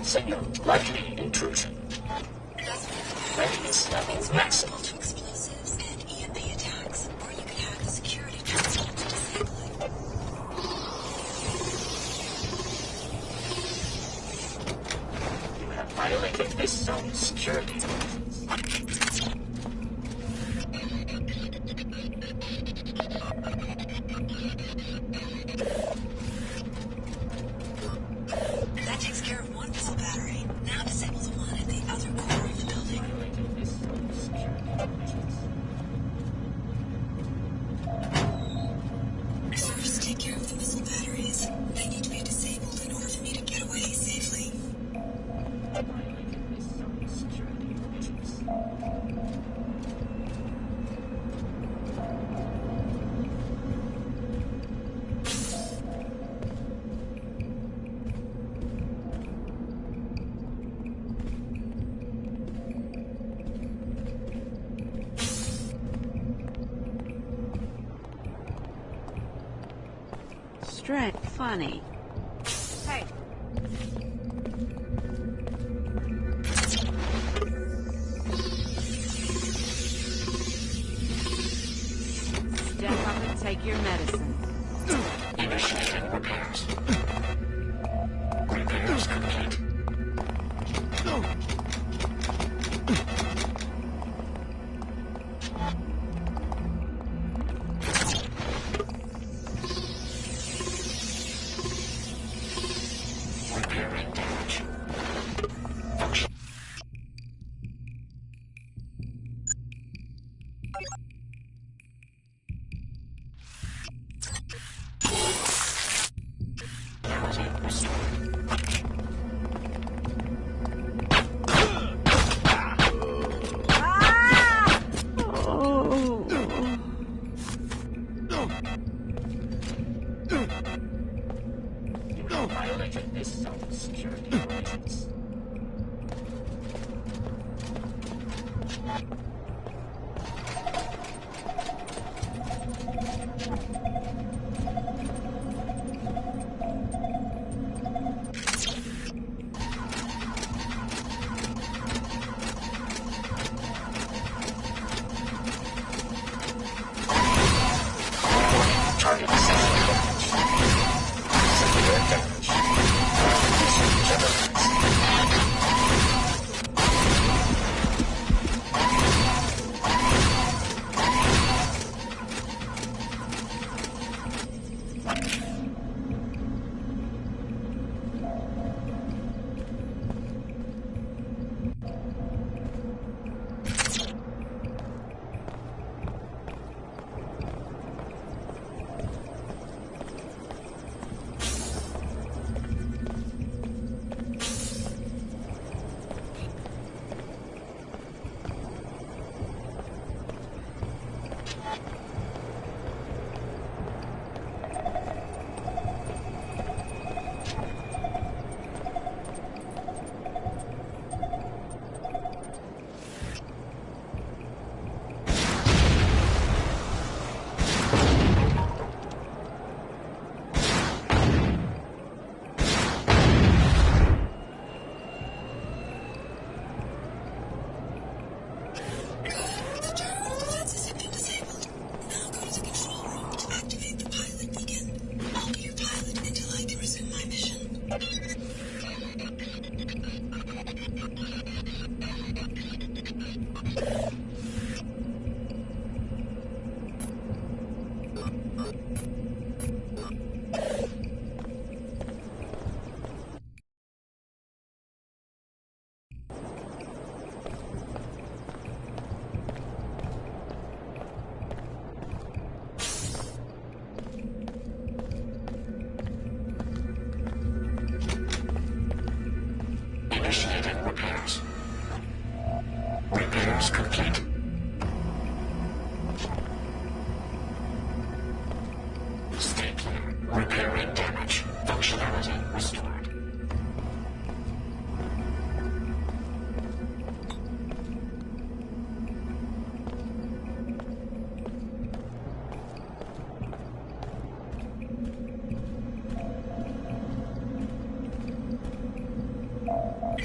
Signal likely intrusion. Readiness levels maximal to explosives and EMP attacks, or you could have the security console to disable it. You have violated this zone's security conditions. That takes care of one missile battery. Now disable the one at the other corner of the building. First, take care of the missile batteries. They need to be disabled in order for me to get away safely. Strength. Funny. Hey. Step up and take your medicine. Initiating repairs. Repairs complete. Repairing damage. Function. Quality restored. You have violated this zone's security conditions. Target essential damage. Severe damage. Mission jeopardized. The terminal defenses have been disabled. Repairing damage. Functionality restored.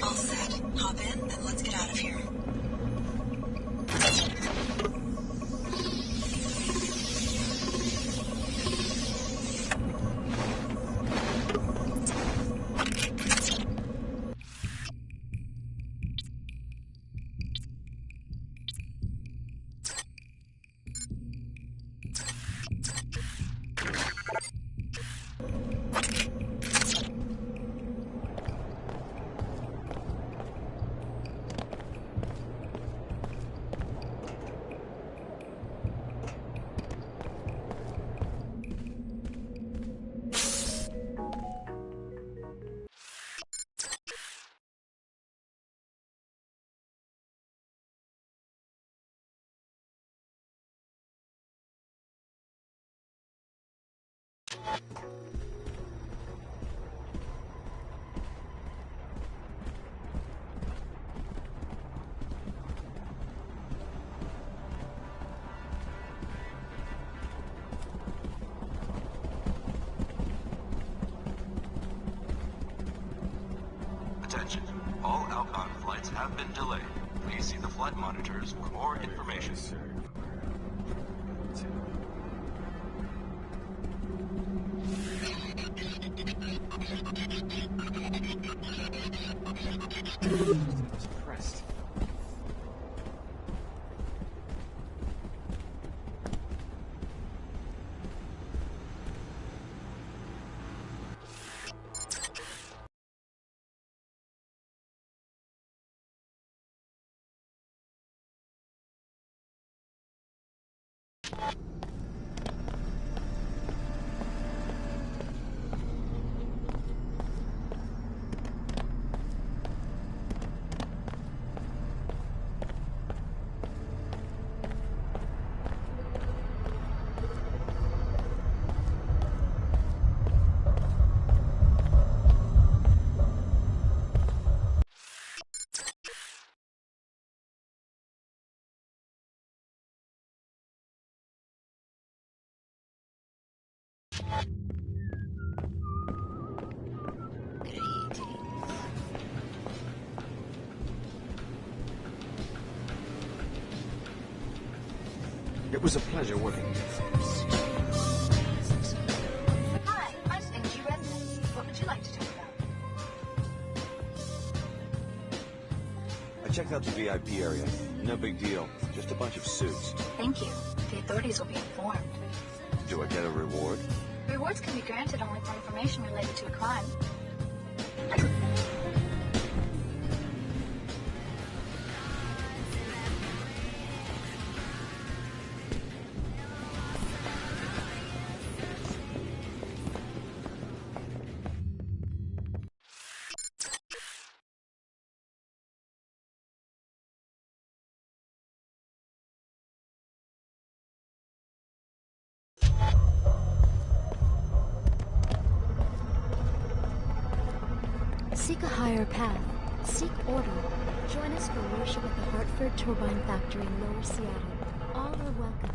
All set. Hop in and let's get out of here. Attention. All outbound flights have been delayed. Please see the flight monitors for more information. Suppressed. It was a pleasure working with you. Hi, I'm Stingy Residence. What would you like to talk about? I checked out the VIP area. No big deal. Just a bunch of suits. Thank you. The authorities will be informed. Do I get a reward? Rewards can be granted only for information related to a crime. Seek a higher path. Seek order. Join us for worship at the Hartford Turbine Factory in Lower Seattle. All are welcome.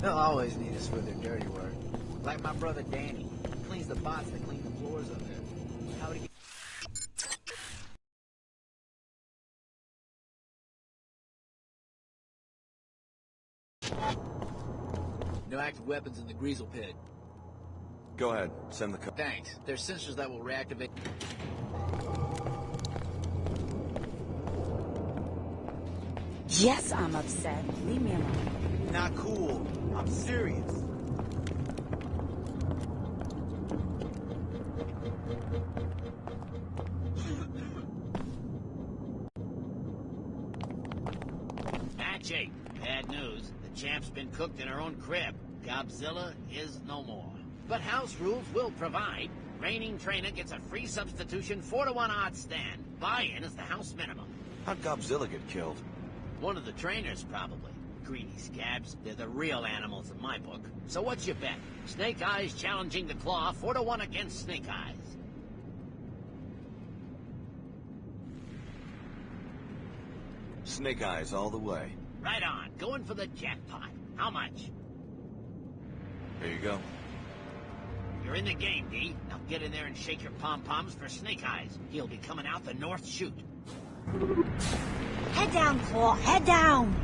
They'll always need us for their dirty work. Like my brother Danny. He cleans the bots that clean the floors up there. How would he get... No active weapons in the Greasel Pit. Go ahead. Send the code. Thanks. There's sensors that will reactivate... Yes, I'm upset. Leave me alone. Not cool. I'm serious. Match 8. Bad news. The champ's been cooked in her own crib. Godzilla is no more. But house rules will provide. Reigning trainer gets a free substitution 4-to-1 odds stand. Buy-in is the house minimum. How'd Godzilla get killed? One of the trainers, probably. Greedy scabs. They're the real animals in my book. So what's your bet? Snake Eyes challenging the Claw 4-to-1 against Snake Eyes. Snake Eyes all the way. Right on. Going for the jackpot. How much? Here you go. You're in the game, D. Now get in there and shake your pom-poms for Snake Eyes. He'll be coming out the north chute. Head down, Claw. Head down.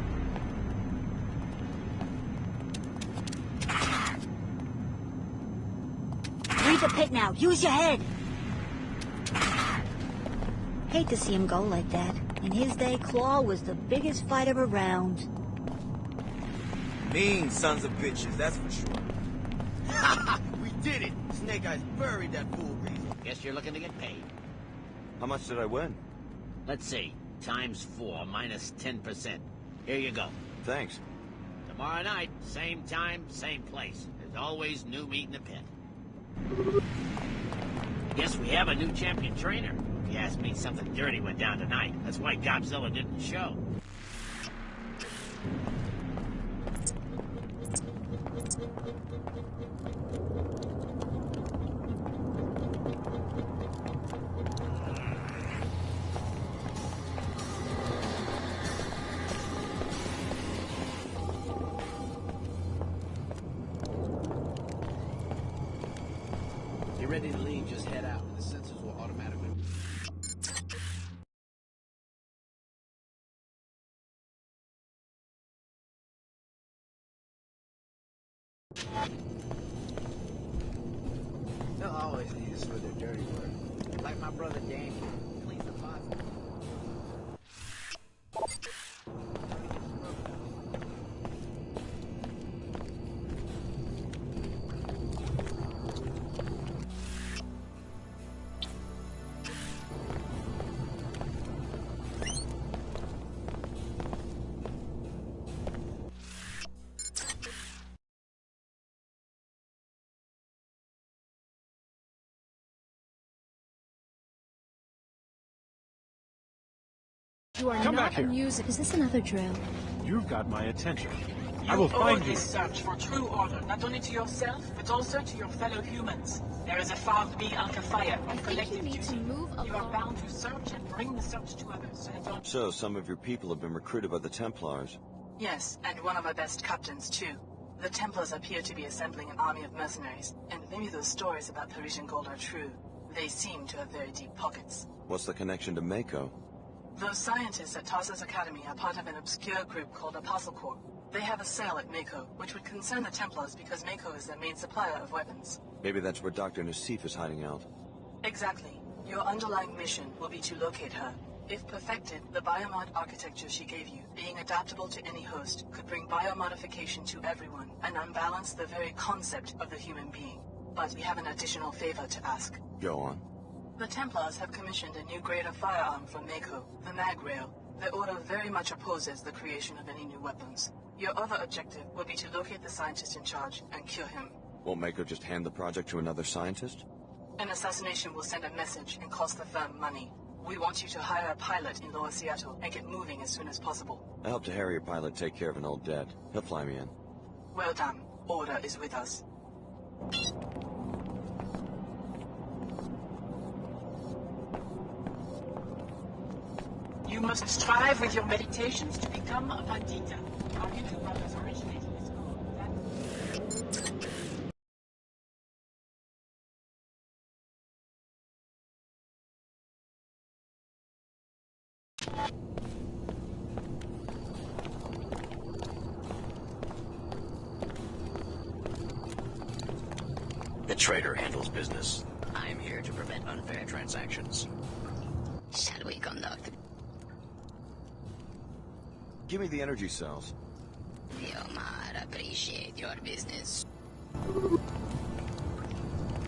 Read the pit now. Use your head. Hate to see him go like that. In his day, Claw was the biggest fighter around. Mean sons of bitches, that's for sure. We did it! Snake Eyes buried that fool Greasel. Guess you're looking to get paid. How much did I win? Let's see. Times 4 minus 10%. Here you go. Thanks. Tomorrow night, same time, same place. There's always new meat in the pit. Guess we have a new champion trainer. If you ask me, something dirty went down tonight. That's why Godzilla didn't show. Get ready to leave, just head out, and the sensors will automatically... They'll always need us for their dirty work. Like my brother Danny. Cleans the pots. You are Come not back here. amusing. Is this another drill? You've got my attention. I You will owe find you. this search for true order, not only to yourself, but also to your fellow humans. There is a found B Alka fire I on think you collective need to duty. move You are along. bound to search and bring the search to others. And don't... So, some of your people have been recruited by the Templars. Yes, and one of our best captains, too. The Templars appear to be assembling an army of mercenaries, and maybe those stories about Parisian gold are true. They seem to have very deep pockets. What's the connection to Mako? Those scientists at Tarsus Academy are part of an obscure group called ApostleCorp. They have a cell at Mako, which would concern the Templars because Mako is their main supplier of weapons. Maybe that's where Dr. Nassif is hiding out. Exactly. Your underlying mission will be to locate her. If perfected, the biomod architecture she gave you, being adaptable to any host, could bring biomodification to everyone and unbalance the very concept of the human being. But we have an additional favor to ask. Go on. The Templars have commissioned a new grade of firearm from Mako, the Mag Rail. The Order very much opposes the creation of any new weapons. Your other objective will be to locate the scientist in charge and kill him. Won't Mako just hand the project to another scientist? An assassination will send a message and cost the firm money. We want you to hire a pilot in Lower Seattle and get moving as soon as possible. I helped a Harrier pilot take care of an old dead. He'll fly me in. Well done. Order is with us. You must strive with your meditations to become a Pandita. Our Hindu brothers originated this school. The trader handles business. I'm here to prevent unfair transactions. Shall we conduct? Give me the energy cells. The Omar appreciate your business.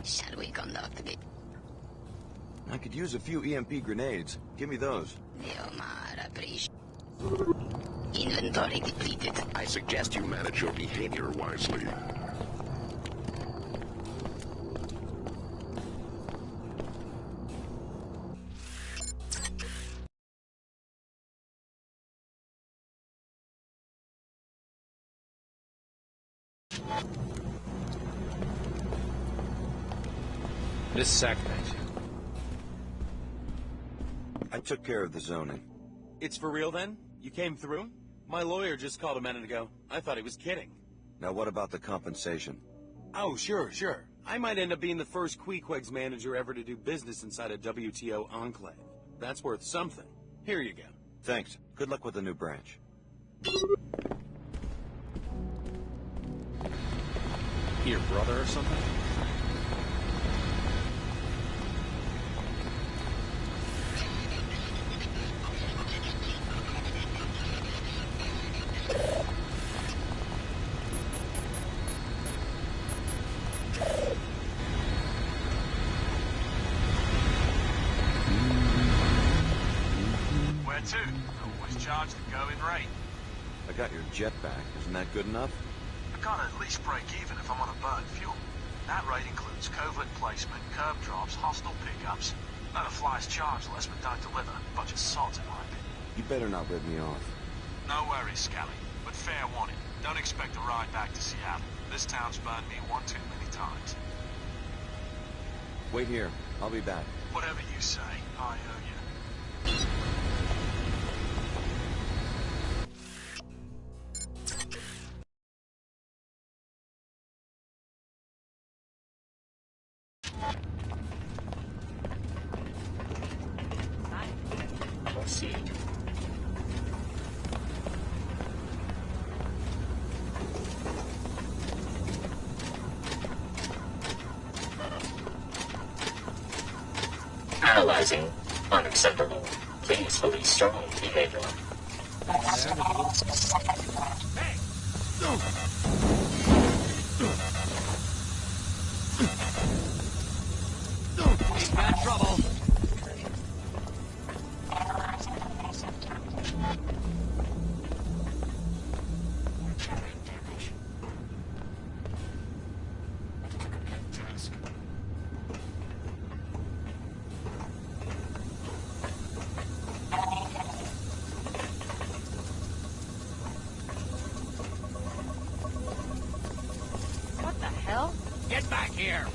Shall we conduct the... I could use a few EMP grenades. Give me those. The Omar appreciate... Inventory depleted. I suggest you manage your behavior wisely. Miss Sak thanks you. I took care of the zoning. It's for real then? You came through? My lawyer just called a minute ago. I thought he was kidding. Now what about the compensation? Oh, sure. I might end up being the first Queequeg's manager ever to do business inside a WTO enclave. That's worth something. Here you go. Thanks. Good luck with the new branch. Your brother or something? Where to? Always charge the going rate. I got your jet back. Isn't that good enough? I can't at least break even if I'm on a burnt fuel. That rate includes covert placement, curb drops, hostile pickups. None of the flies charge less but don't deliver. Bunch of sods in my opinion. You better not rip me off. No worries, Scally. But fair warning. Don't expect a ride back to Seattle. This town's burned me one too many times. Wait here. I'll be back. Whatever you say, I owe you. Proceed. Analyzing. Unacceptable. Please release strong behavior. We've got trouble. What the hell? Get back here!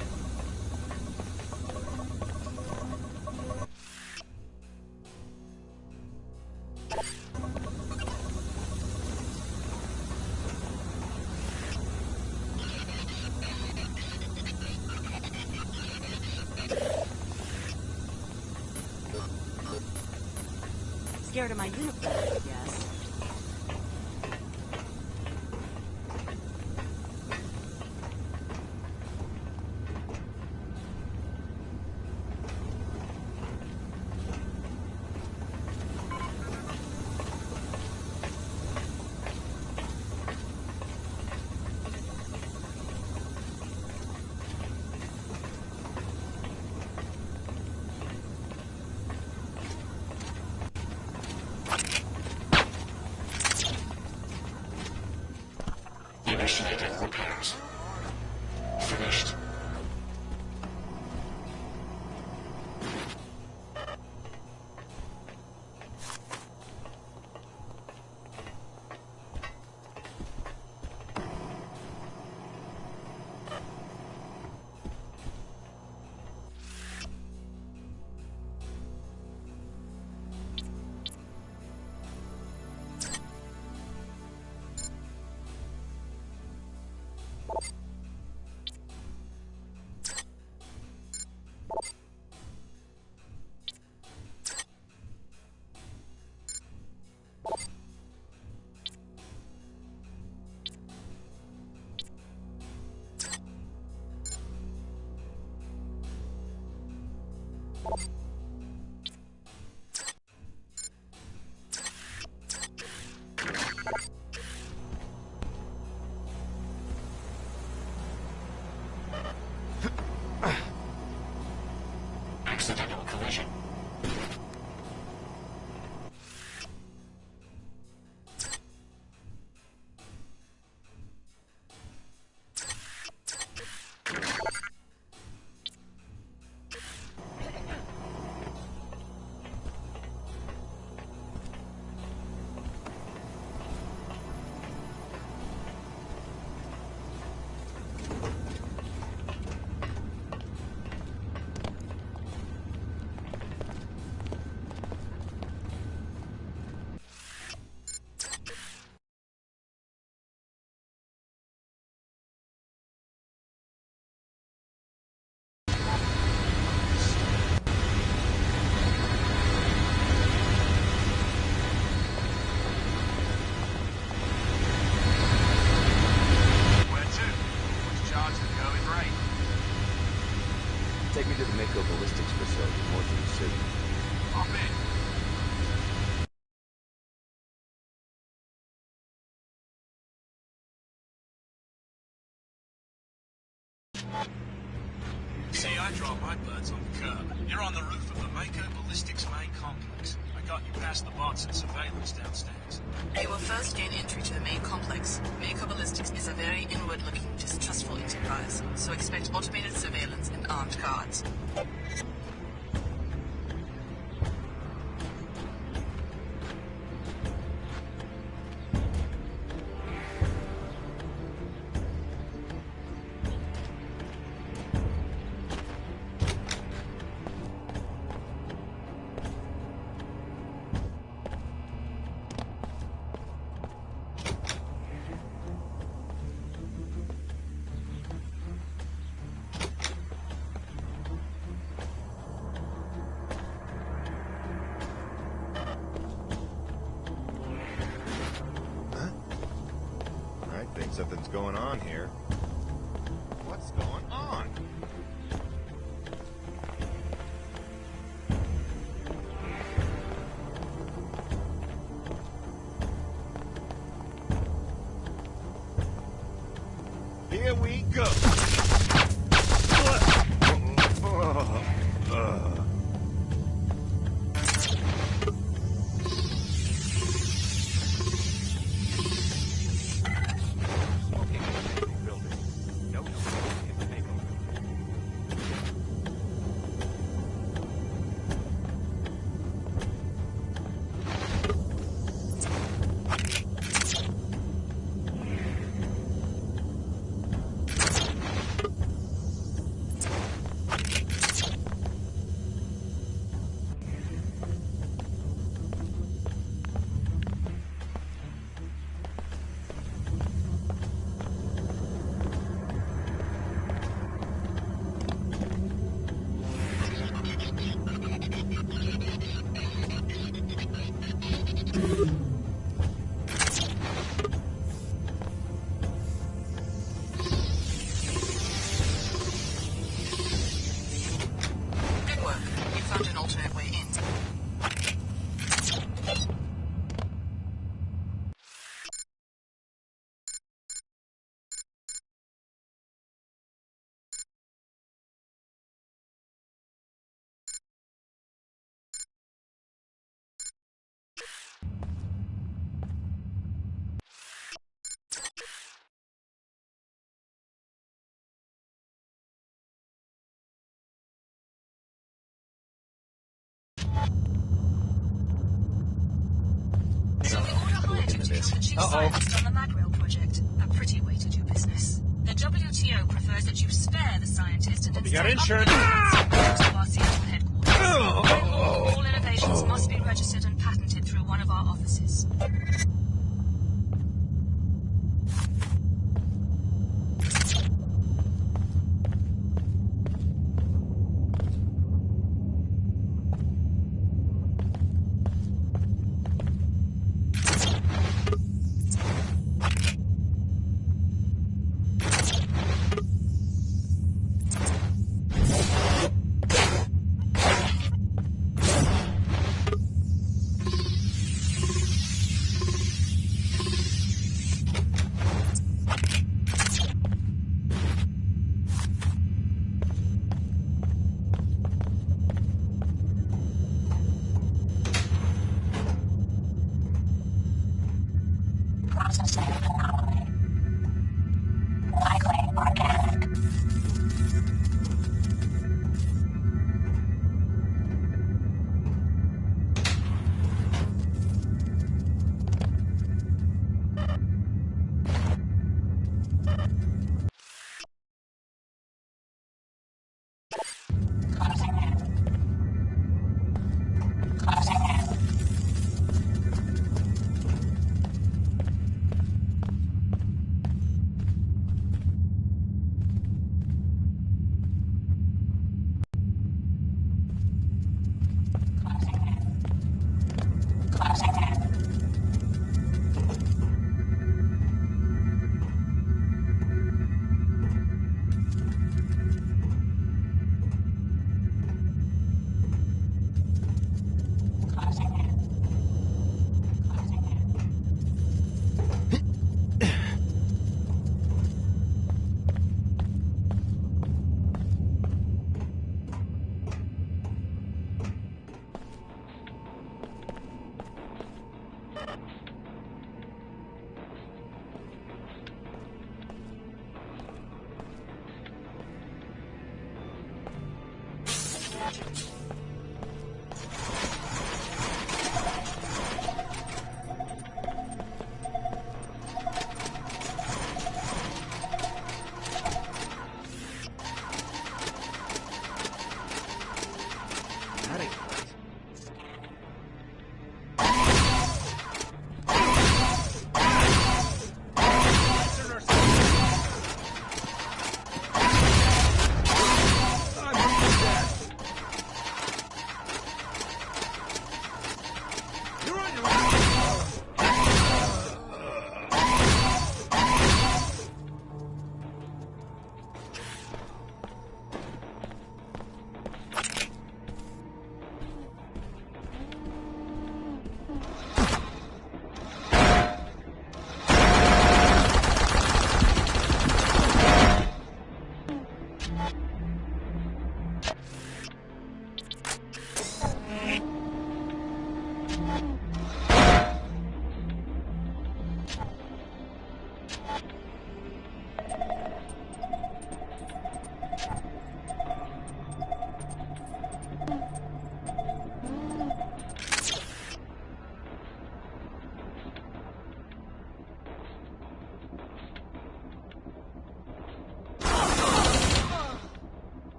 Scared of my uniform, I guess. Initiating repairs. Finished. Accidental collision. Take me to the Mako ballistics facility north of the city. Hop in. See, I drop my birds on the curb. You're on the roof of the Mako Ballistics main complex. I got you past the bots and surveillance downstairs. You will first gain entry to the main complex. Mako Ballistics is a very inward-looking, distrustful enterprise, so expect automated surveillance and armed guards. Something's going on here. What's going on? Here we go. Scientist on the Magrail project. A pretty way to do business. The WTO prefers that you spare the scientist and You got insurance? to our Seattle headquarters. All innovations must be registered and patented through one of our offices.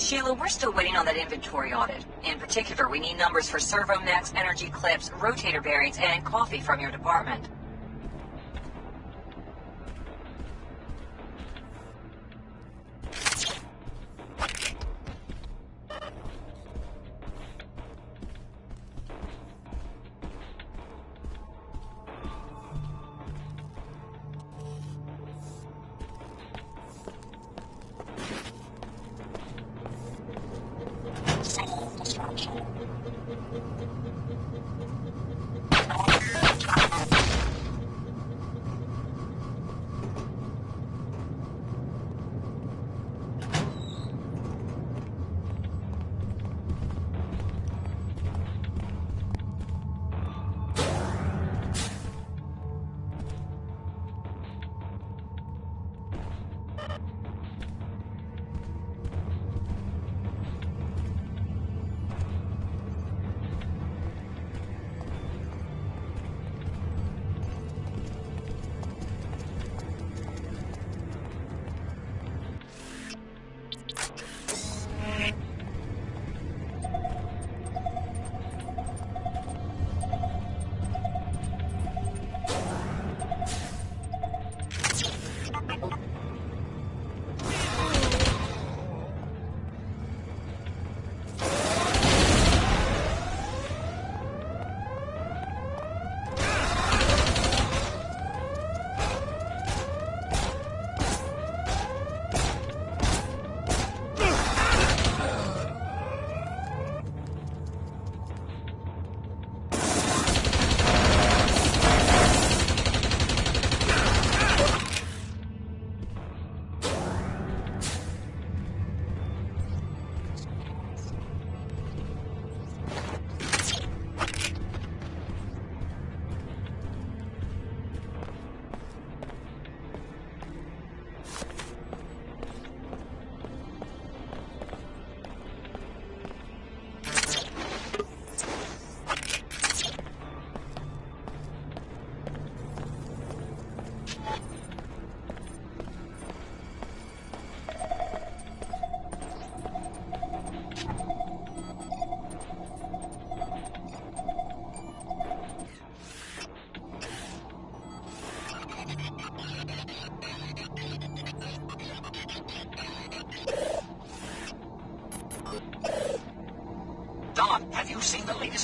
Sheila, we're still waiting on that inventory audit. In particular, we need numbers for servo mechs, energy clips, rotator bearings, and coffee from your department.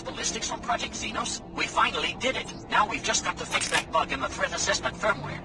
Ballistics on Project Xenos? We finally did it. Now we've just got to fix that bug in the threat assessment firmware.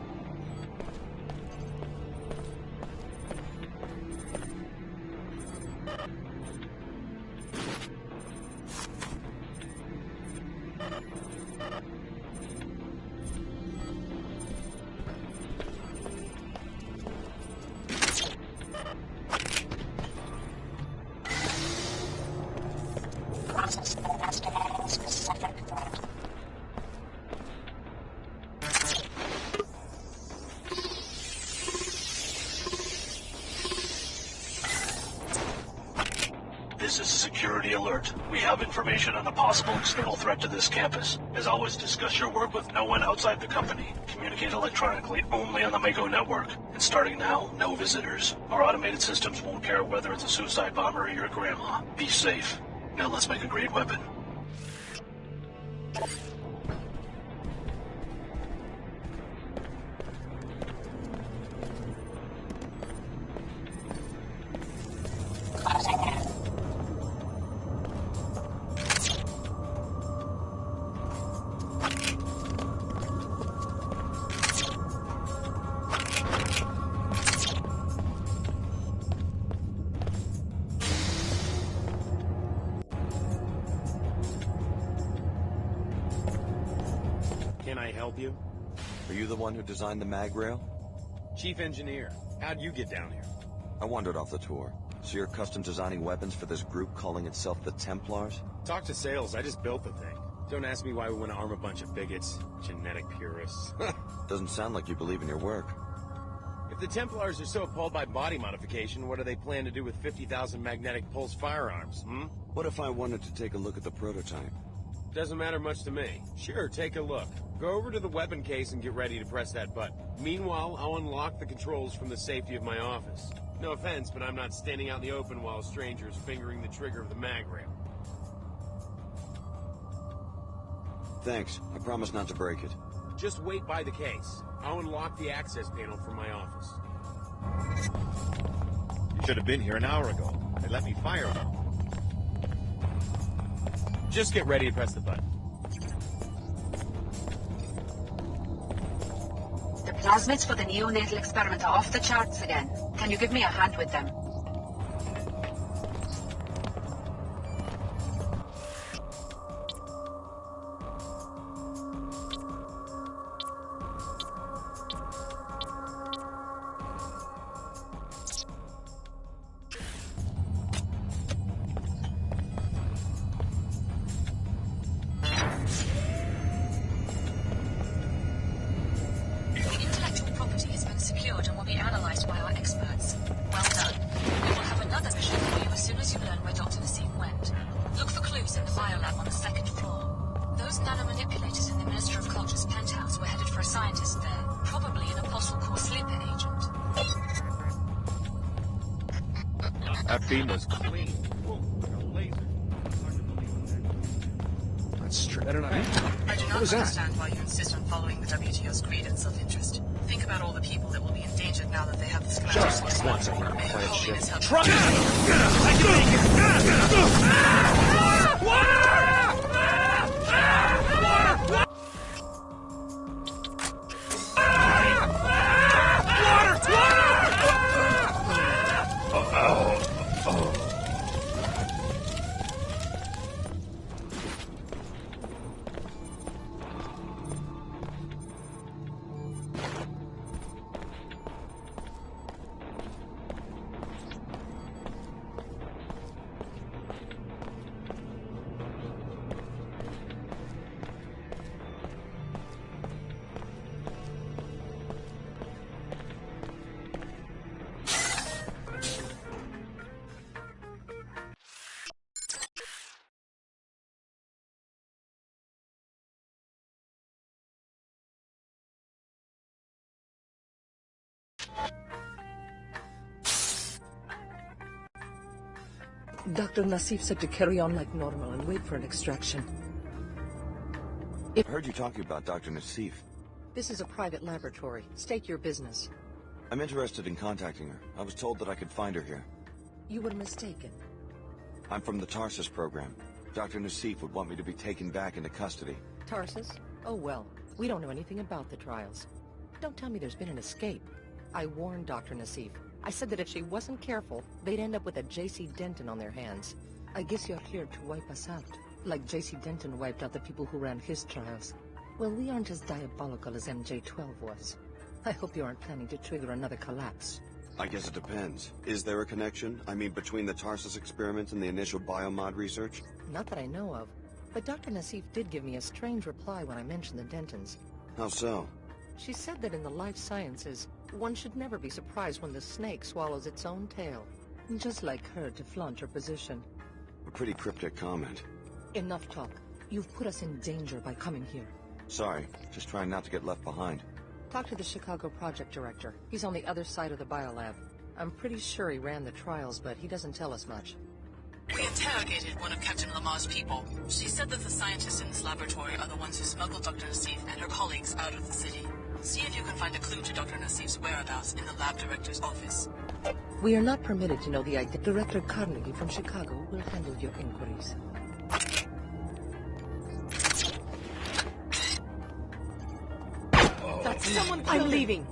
This is a security alert. We have information on a possible external threat to this campus. As always, discuss your work with no one outside the company. Communicate electronically only on the Mako network. And starting now, no visitors. Our automated systems won't care whether it's a suicide bomber or your grandma. Be safe. Now let's make a great weapon. Can I help you? Are you the one who designed the mag rail? Chief engineer. How'd you get down here? I wandered off the tour. So you're custom designing weapons for this group calling itself the Templars? Talk to sales, I just built the thing. Don't ask me why we want to arm a bunch of bigots. Genetic purists. Doesn't sound like you believe in your work. If the Templars are so appalled by body modification, what do they plan to do with 50,000 magnetic pulse firearms, What if I wanted to take a look at the prototype? Doesn't matter much to me. Sure, take a look. Go over to the weapon case and get ready to press that button. Meanwhile, I'll unlock the controls from the safety of my office. No offense, but I'm not standing out in the open while a stranger's fingering the trigger of the mag rail. Thanks. I promise not to break it. Just wait by the case. I'll unlock the access panel from my office. You should have been here an hour ago. They let me fire them. Just get ready to press the button. The plasmids for the neonatal experiment are off the charts again. Can you give me a hand with them? That beam was clean. Whoa, like a laser. That's straight. Better not. I do not understand why you insist on following the WTO's creed and self-interest. Think about all the people that will be endangered now that they have the schematics. Just one second. May Her Holiness help. Try Dr. Nassif said to carry on like normal and wait for an extraction. I heard you talking about Dr. Nassif. This is a private laboratory. State your business. I'm interested in contacting her. I was told that I could find her here. You were mistaken. I'm from the Tarsus program. Dr. Nassif would want me to be taken back into custody. Tarsus? Oh well, we don't know anything about the trials. Don't tell me there's been an escape. I warned Dr. Nassif. I said that if she wasn't careful, they'd end up with a JC Denton on their hands. I guess you're here to wipe us out, like JC Denton wiped out the people who ran his trials. Well, we aren't as diabolical as MJ-12 was. I hope you aren't planning to trigger another collapse. I guess it depends. Is there a connection? I mean, between the Tarsus experiments and the initial biomod research? Not that I know of, but Dr. Nassif did give me a strange reply when I mentioned the Dentons. How so? She said that in the life sciences, one should never be surprised when the snake swallows its own tail. Just like her to flaunt her position. A pretty cryptic comment. Enough talk. You've put us in danger by coming here. Sorry, just trying not to get left behind. Talk to the Chicago project director. He's on the other side of the biolab. I'm pretty sure he ran the trials, but he doesn't tell us much. We interrogated one of Captain Lamar's people. She said that the scientists in this laboratory are the ones who smuggled Dr. Nassif and her colleagues out of the city. See if you can find a clue to Dr. Nassif's whereabouts in the lab director's office. We are not permitted to know the identity. Director Carnegie from Chicago will handle your inquiries. That's someone. I'm leaving.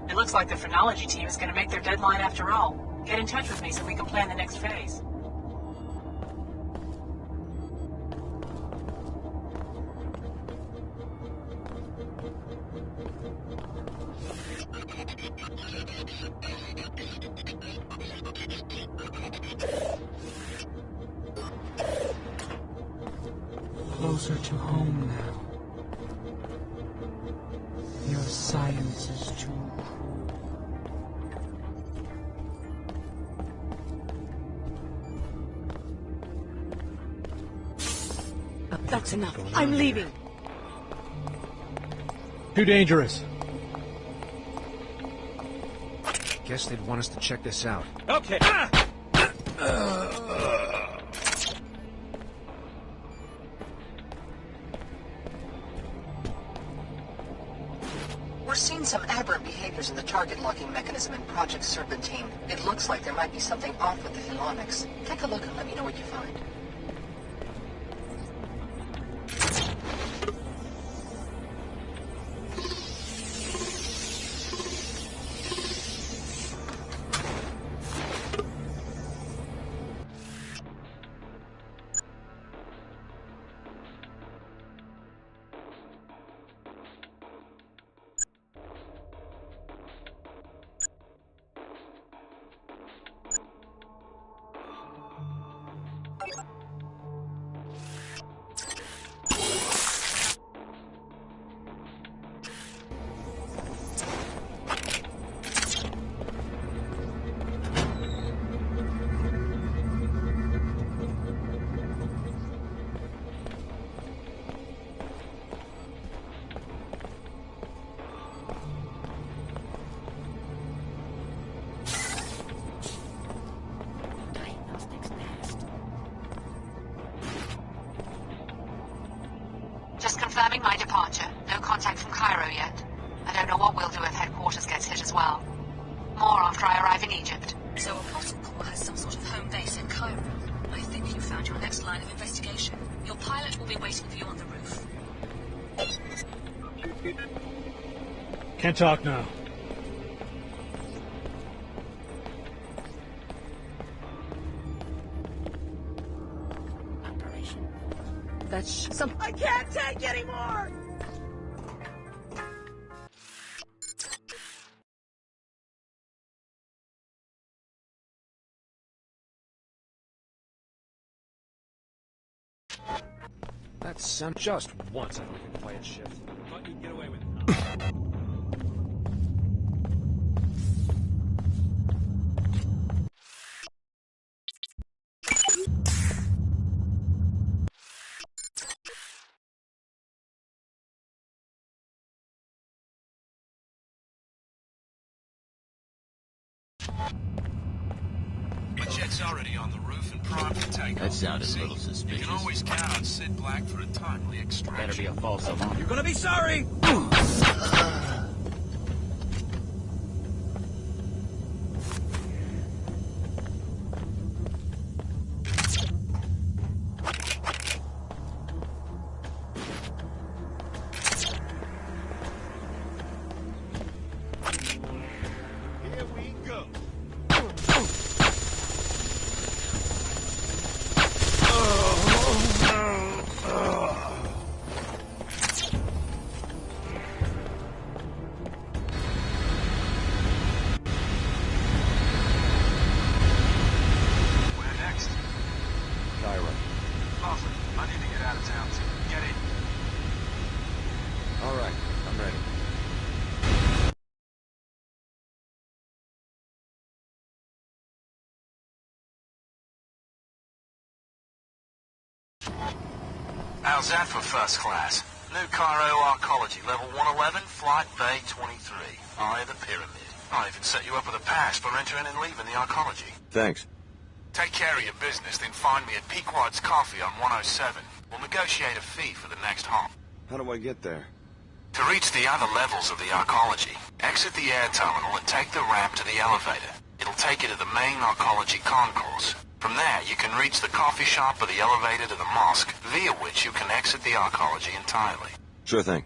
It looks like the phrenology team is going to make their deadline after all. Get in touch with me so we can plan the next phase. Closer to home now. Your science is too cruel. That's enough. I'm leaving. Too dangerous. Guess they'd want us to check this out. Okay. We're seeing some aberrant behaviors in the target locking mechanism in Project Serpentine. It looks like there might be something off with the phenomics. Take a look and let me know what you find. Just confirming my departure. No contact from Cairo yet. I don't know what we'll do if headquarters gets hit as well. More after I arrive in Egypt. So ApostleCorp has some sort of home base in Cairo. I think you found your next line of investigation. Your pilot will be waiting for you on the roof. Can't talk now. That's some. I can't take anymore! That's some. Just once I can play it shift. Thought you'd get away with it. The jet's already on the roof and primed for takeoff. That sounded a little suspicious. You can always count on Sid Black for a timely extraction. Better be a false alarm. You're gonna be sorry! Here we go. How's that for first class? New Cairo Archaeology, level 111, flight bay 23. Eye of the Pyramid. I'll even set you up with a pass for entering and leaving the archaeology. Thanks. Take care of your business, then find me at Pequod's Coffee on 107. We'll negotiate a fee for the next hop. How do I get there? To reach the other levels of the archaeology, exit the air terminal and take the ramp to the elevator. It'll take you to the main archaeology concourse. From there, you can reach the coffee shop or the elevator to the mosque, via which you can exit the archaeology entirely. Sure thing.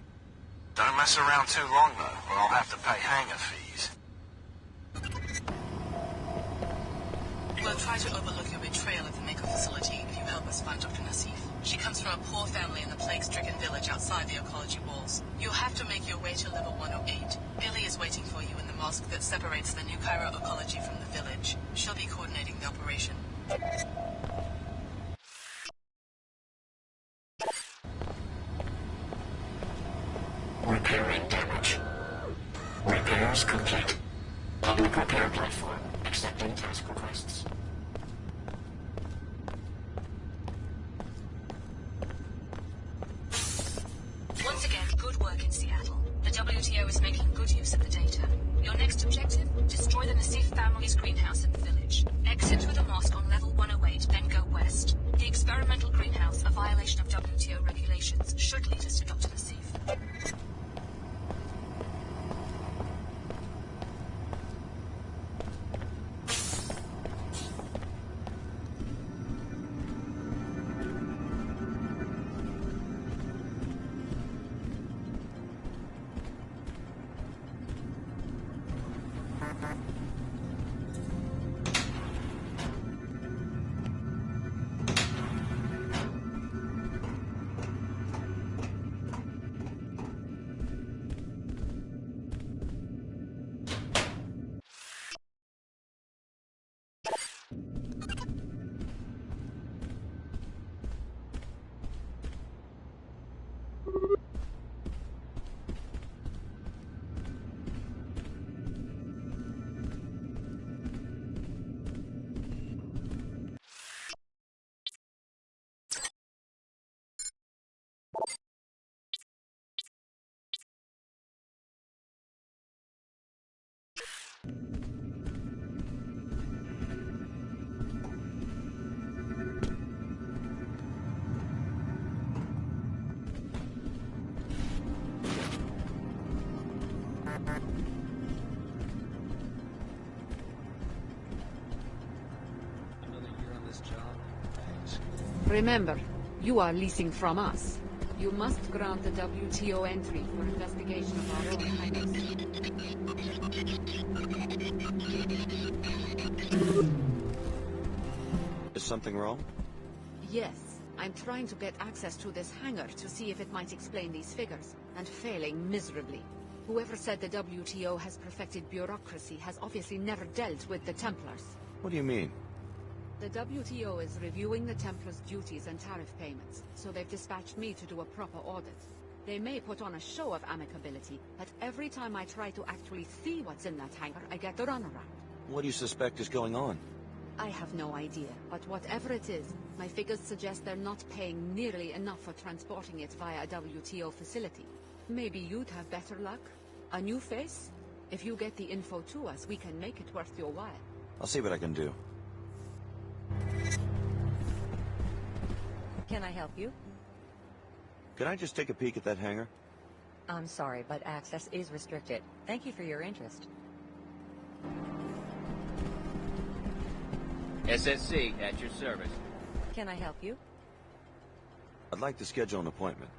Don't mess around too long, though, or I'll have to pay hangar fees. We'll try to overlook your betrayal at the Mako facility if you help us find Dr. Nassif. She comes from a poor family in the plague-stricken village outside the archaeology walls. You'll have to make your way to level 108. Billie is waiting for you in the mosque that separates the New Cairo archaeology from the village. She'll be coordinating the operation. Repairing damage. Repairs complete. Public repair platform. Accepting task requests. Once again, good work in Seattle. The WTO is making good use of the data. Your next objective? Destroy the Nassif family's greenhouse in the village. Exit through the mosque on level 108, then go west. The experimental greenhouse, a violation of WTO regulations, should lead us to Dr. Nassif. Remember, you are leasing from us. You must grant the WTO entry for investigation of our own hangars. Is something wrong? Yes. I'm trying to get access to this hangar to see if it might explain these figures, and failing miserably. Whoever said the WTO has perfected bureaucracy has obviously never dealt with the Templars. What do you mean? The WTO is reviewing the Templars' duties and tariff payments, so they've dispatched me to do a proper audit. They may put on a show of amicability, but every time I try to actually see what's in that hangar, I get the runaround. What do you suspect is going on? I have no idea, but whatever it is, my figures suggest they're not paying nearly enough for transporting it via a WTO facility. Maybe you'd have better luck? A new face? If you get the info to us, we can make it worth your while. I'll see what I can do. Can I help you? Can I just take a peek at that hangar? I'm sorry, but access is restricted. Thank you for your interest. SSC, at your service. Can I help you? I'd like to schedule an appointment.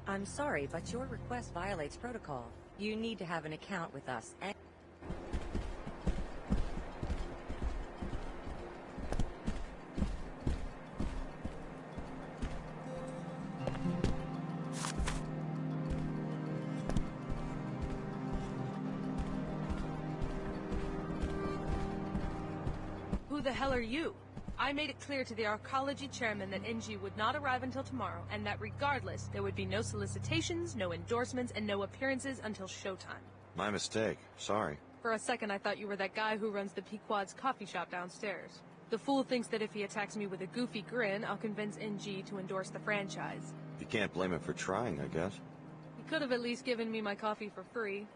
I'm sorry, but your request violates protocol. You need to have an account with us. Who the hell are you? I made it clear to the archaeology chairman that NG would not arrive until tomorrow, and that regardless, there would be no solicitations, no endorsements, and no appearances until showtime. My mistake. Sorry. For a second, I thought you were that guy who runs the Pequod's coffee shop downstairs. The fool thinks that if he attacks me with a goofy grin, I'll convince NG to endorse the franchise. You can't blame him for trying, I guess. He could have at least given me my coffee for free.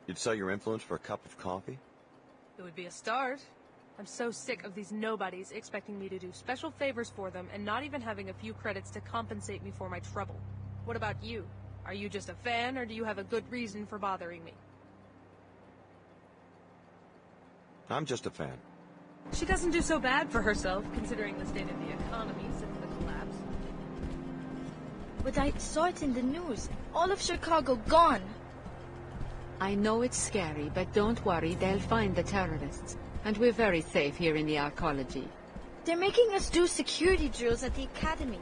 You'd sell your influence for a cup of coffee? It would be a start. I'm so sick of these nobodies expecting me to do special favors for them and not even having a few credits to compensate me for my trouble. What about you? Are you just a fan, or do you have a good reason for bothering me? I'm just a fan. She doesn't do so bad for herself, considering the state of the economy since the collapse. But I saw it in the news. All of Chicago gone. I know it's scary, but don't worry, they'll find the terrorists. And we're very safe here in the arcology. They're making us do security drills at the Academy.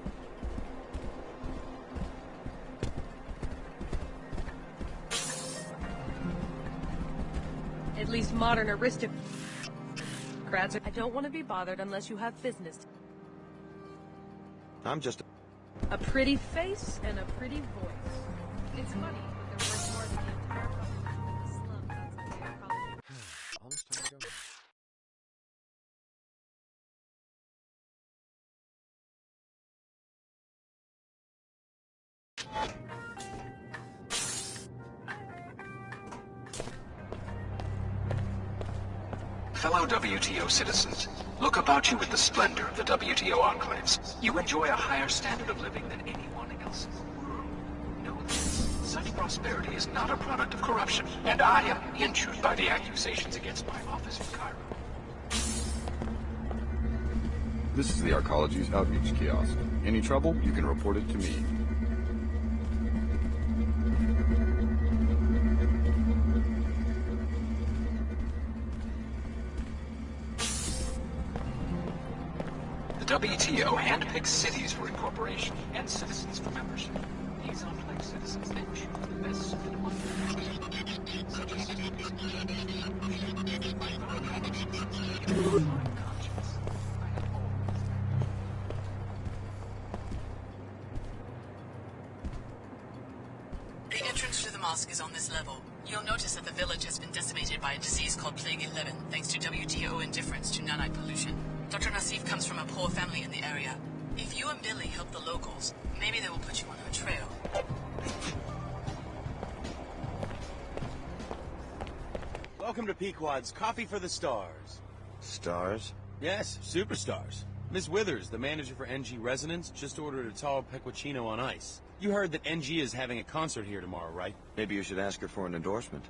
At least modern aristocrats are... I don't want to be bothered unless you have business. I'm just a pretty face and a pretty voice. It's funny, but they're worth more than the entire population of the slums outside the arcology. Almost time to go. Fellow WTO citizens, look about you at the splendor of the WTO enclaves. You enjoy a higher standard of living than anyone else in the world. Know this. Such prosperity is not a product of corruption, and I am injured by the accusations against my office in Cairo. This is the Arcology's outreach kiosk. Any trouble, you can report it to me. The WTO handpicks cities for incorporation and citizens for membership. These enclave citizens then choose the best suited among them. Such as The entrance to the mosque is on this level. You'll notice that the village has been decimated by a disease called Plague 11, thanks to WTO indifference to nanite pollution. Dr. Nassif comes from a poor family in the area. If you and Billie help the locals, maybe they will put you on her trail. Welcome to Pequod's Coffee for the Stars. Stars? Yes, superstars. Miss Withers, the manager for NG Resonance, just ordered a tall pecorino on ice. You heard that NG is having a concert here tomorrow, right? Maybe you should ask her for an endorsement.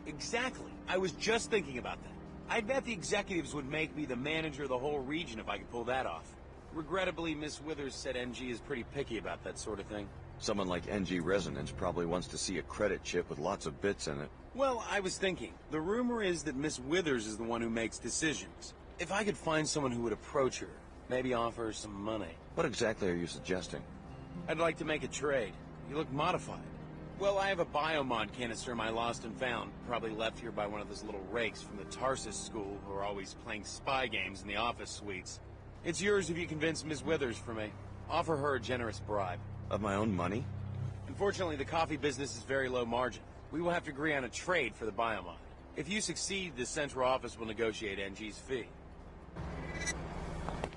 Exactly. I was just thinking about that. I bet the executives would make me the manager of the whole region if I could pull that off. Regrettably, Miss Withers said NG is pretty picky about that sort of thing. Someone like NG Resonance probably wants to see a credit chip with lots of bits in it. Well, I was thinking, the rumor is that Miss Withers is the one who makes decisions. If I could find someone who would approach her, maybe offer her some money. What exactly are you suggesting? I'd like to make a trade. You look modified. Well, I have a biomod canister I lost and found, probably left here by one of those little rakes from the Tarsus school who are always playing spy games in the office suites. It's yours if you convince Miss Withers for me. Offer her a generous bribe. Of my own money? Unfortunately, the coffee business is very low margin. We will have to agree on a trade for the biomod. If you succeed, the central office will negotiate NG's fee.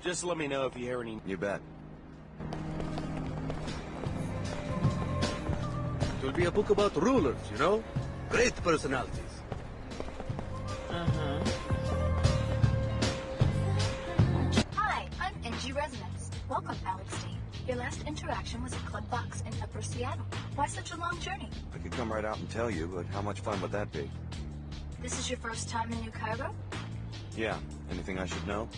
Just let me know if you hear any... You bet. It will be a book about rulers, you know? Great personalities. Hi, I'm NG Resonance. Welcome, Alex D. Your last interaction was at Club Box in Upper Seattle. Why such a long journey? I could come right out and tell you, but how much fun would that be? This is your first time in New Cairo? Yeah. Anything I should know?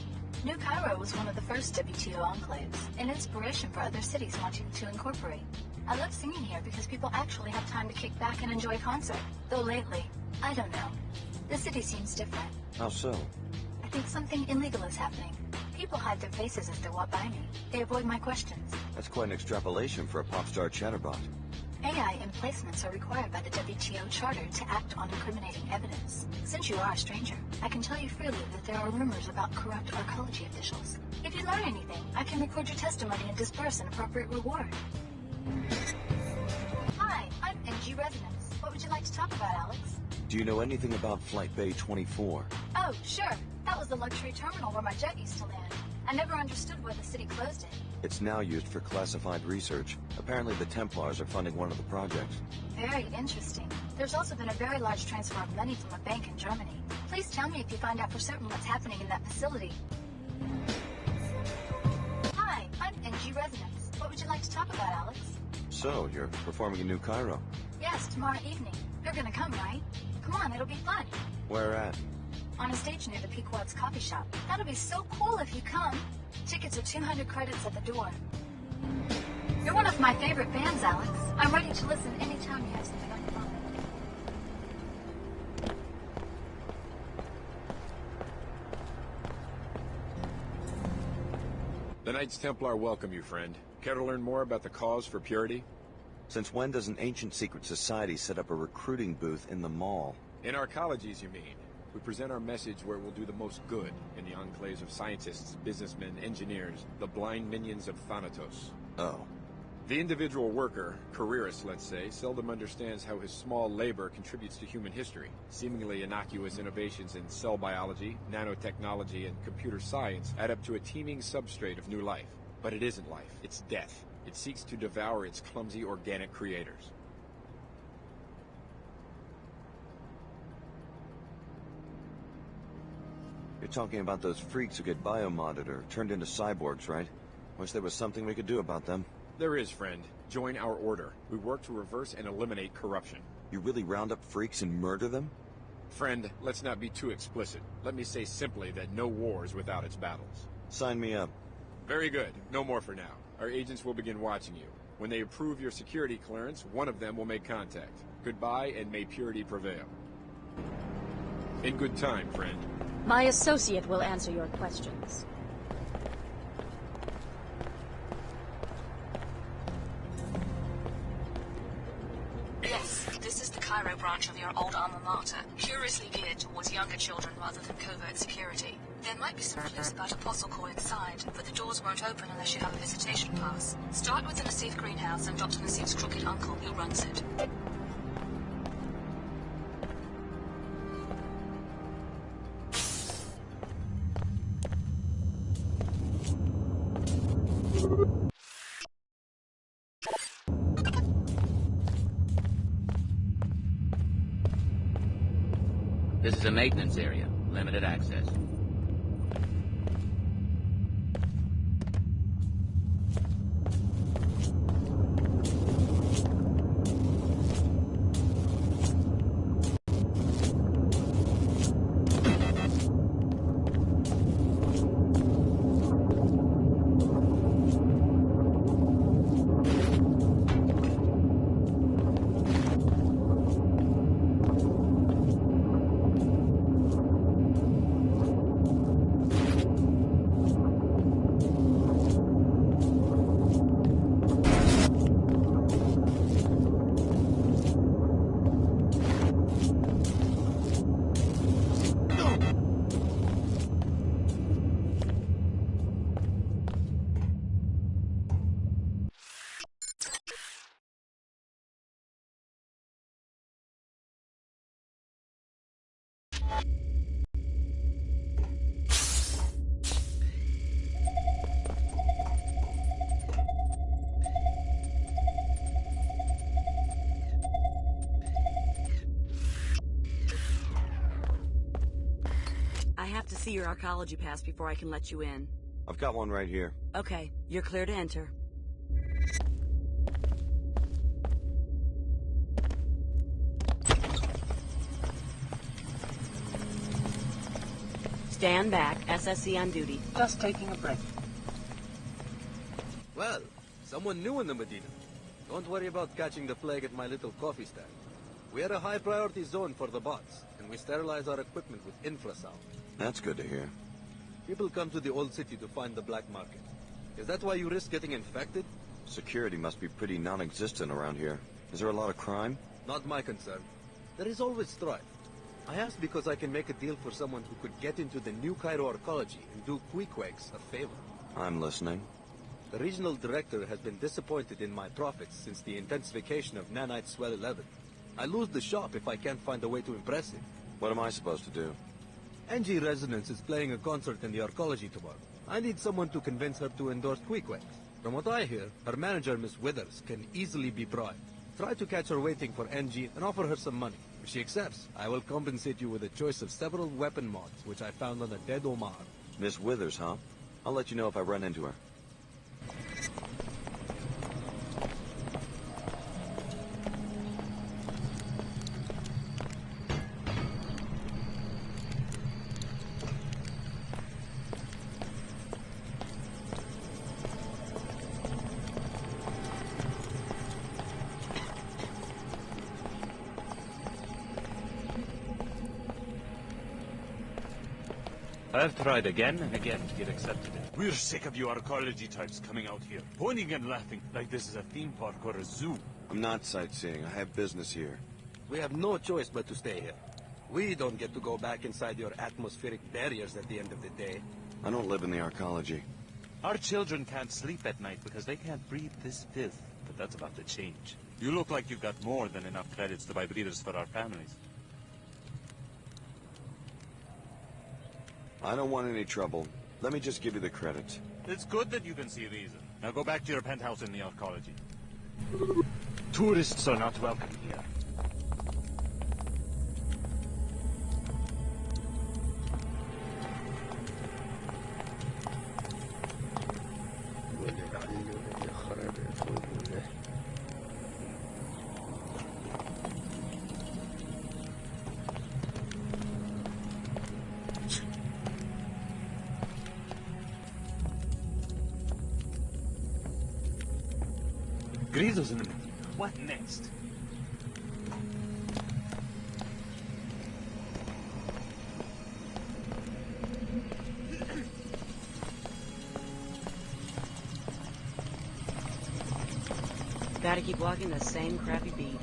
New Cairo was one of the first WTO enclaves, an inspiration for other cities wanting to incorporate. I love singing here because people actually have time to kick back and enjoy a concert. Though lately, I don't know. The city seems different. How so? I think something illegal is happening. People hide their faces as they walk by me. They avoid my questions. That's quite an extrapolation for a pop star chatterbot. AI emplacements are required by the WTO Charter to act on incriminating evidence. Since you are a stranger, I can tell you freely that there are rumors about corrupt arcology officials. If you learn anything, I can record your testimony and disperse an appropriate reward. Hi, I'm NG Resonance. What would you like to talk about, Alex? Do you know anything about Flight Bay 24? Oh, sure. That was the luxury terminal where my jet used to land. I never understood why the city closed it. It's now used for classified research. Apparently the Templars are funding one of the projects. Very interesting. There's also been a very large transfer of money from a bank in Germany. Please tell me if you find out for certain what's happening in that facility. Hi, I'm NG Resonance. What would you like to talk about, Alex? So, you're performing in New Cairo? Yes, tomorrow evening. You're gonna come, right? Come on, it'll be fun. Where at? On a stage near the Pequod's coffee shop. That'll be so cool if you come. Tickets are 200 credits at the door. You're one of my favorite bands, Alex. I'm ready to listen anytime you have something on your mind. The Knights Templar welcome you, friend. Care to learn more about the cause for purity? Since when does an ancient secret society set up a recruiting booth in the mall? In our colleges, you mean? We present our message where it will do the most good in the enclaves of scientists, businessmen, engineers, the blind minions of Thanatos. Oh. The individual worker, careerist let's say, seldom understands how his small labor contributes to human history. Seemingly innocuous innovations in cell biology, nanotechnology, and computer science add up to a teeming substrate of new life. But it isn't life, it's death. It seeks to devour its clumsy organic creators. You're talking about those freaks who get biomodded or turned into cyborgs, right? Wish there was something we could do about them. There is, friend. Join our order. We work to reverse and eliminate corruption. You really round up freaks and murder them? Friend, let's not be too explicit. Let me say simply that no war is without its battles. Sign me up. Very good. No more for now. Our agents will begin watching you. When they approve your security clearance, one of them will make contact. Goodbye, and may purity prevail. In good time, friend. My associate will answer your questions. Yes, this is the Cairo branch of your old alma mater, curiously geared towards younger children rather than covert security. There might be some clues about ApostleCorp inside, but the doors won't open unless you have a visitation pass. Start with the Nassif Greenhouse and Dr. Nassif's crooked uncle who runs it. This is a maintenance area. Limited access. I have to see your arcology pass before I can let you in. I've got one right here. Okay, you're clear to enter. Stand back. SSC on duty. Just taking a break. Well, someone new in the Medina. Don't worry about catching the plague at my little coffee stand. We are a high-priority zone for the bots, and we sterilize our equipment with infrasound. That's good to hear. People come to the old city to find the black market. Is that why you risk getting infected? Security must be pretty non-existent around here. Is there a lot of crime? Not my concern. There is always strife. I asked because I can make a deal for someone who could get into the New Cairo arcology and do Queequegs a favor. I'm listening. The regional director has been disappointed in my profits since the intensification of Nanite Swell 11. I lose the shop if I can't find a way to impress him. What am I supposed to do? Angie Resonance is playing a concert in the arcology tomorrow. I need someone to convince her to endorse Queequeg. From what I hear, her manager, Miss Withers, can easily be bribed. Try to catch her waiting for Angie and offer her some money. If she accepts, I will compensate you with a choice of several weapon mods, which I found on a dead Omar. Miss Withers, huh? I'll let you know if I run into her. I've tried again and again to get accepted in. We're sick of you arcology types coming out here, pointing and laughing like this is a theme park or a zoo. I'm not sightseeing. I have business here. We have no choice but to stay here. We don't get to go back inside your atmospheric barriers at the end of the day. I don't live in the arcology. Our children can't sleep at night because they can't breathe this filth, but that's about to change. You look like you've got more than enough credits to buy breeders for our families. I don't want any trouble. Let me just give you the credits. It's good that you can see reason. Now go back to your penthouse in the arcology. Tourists are not welcome here. Greasels in the middle. What next? Gotta keep walking the same crappy beat.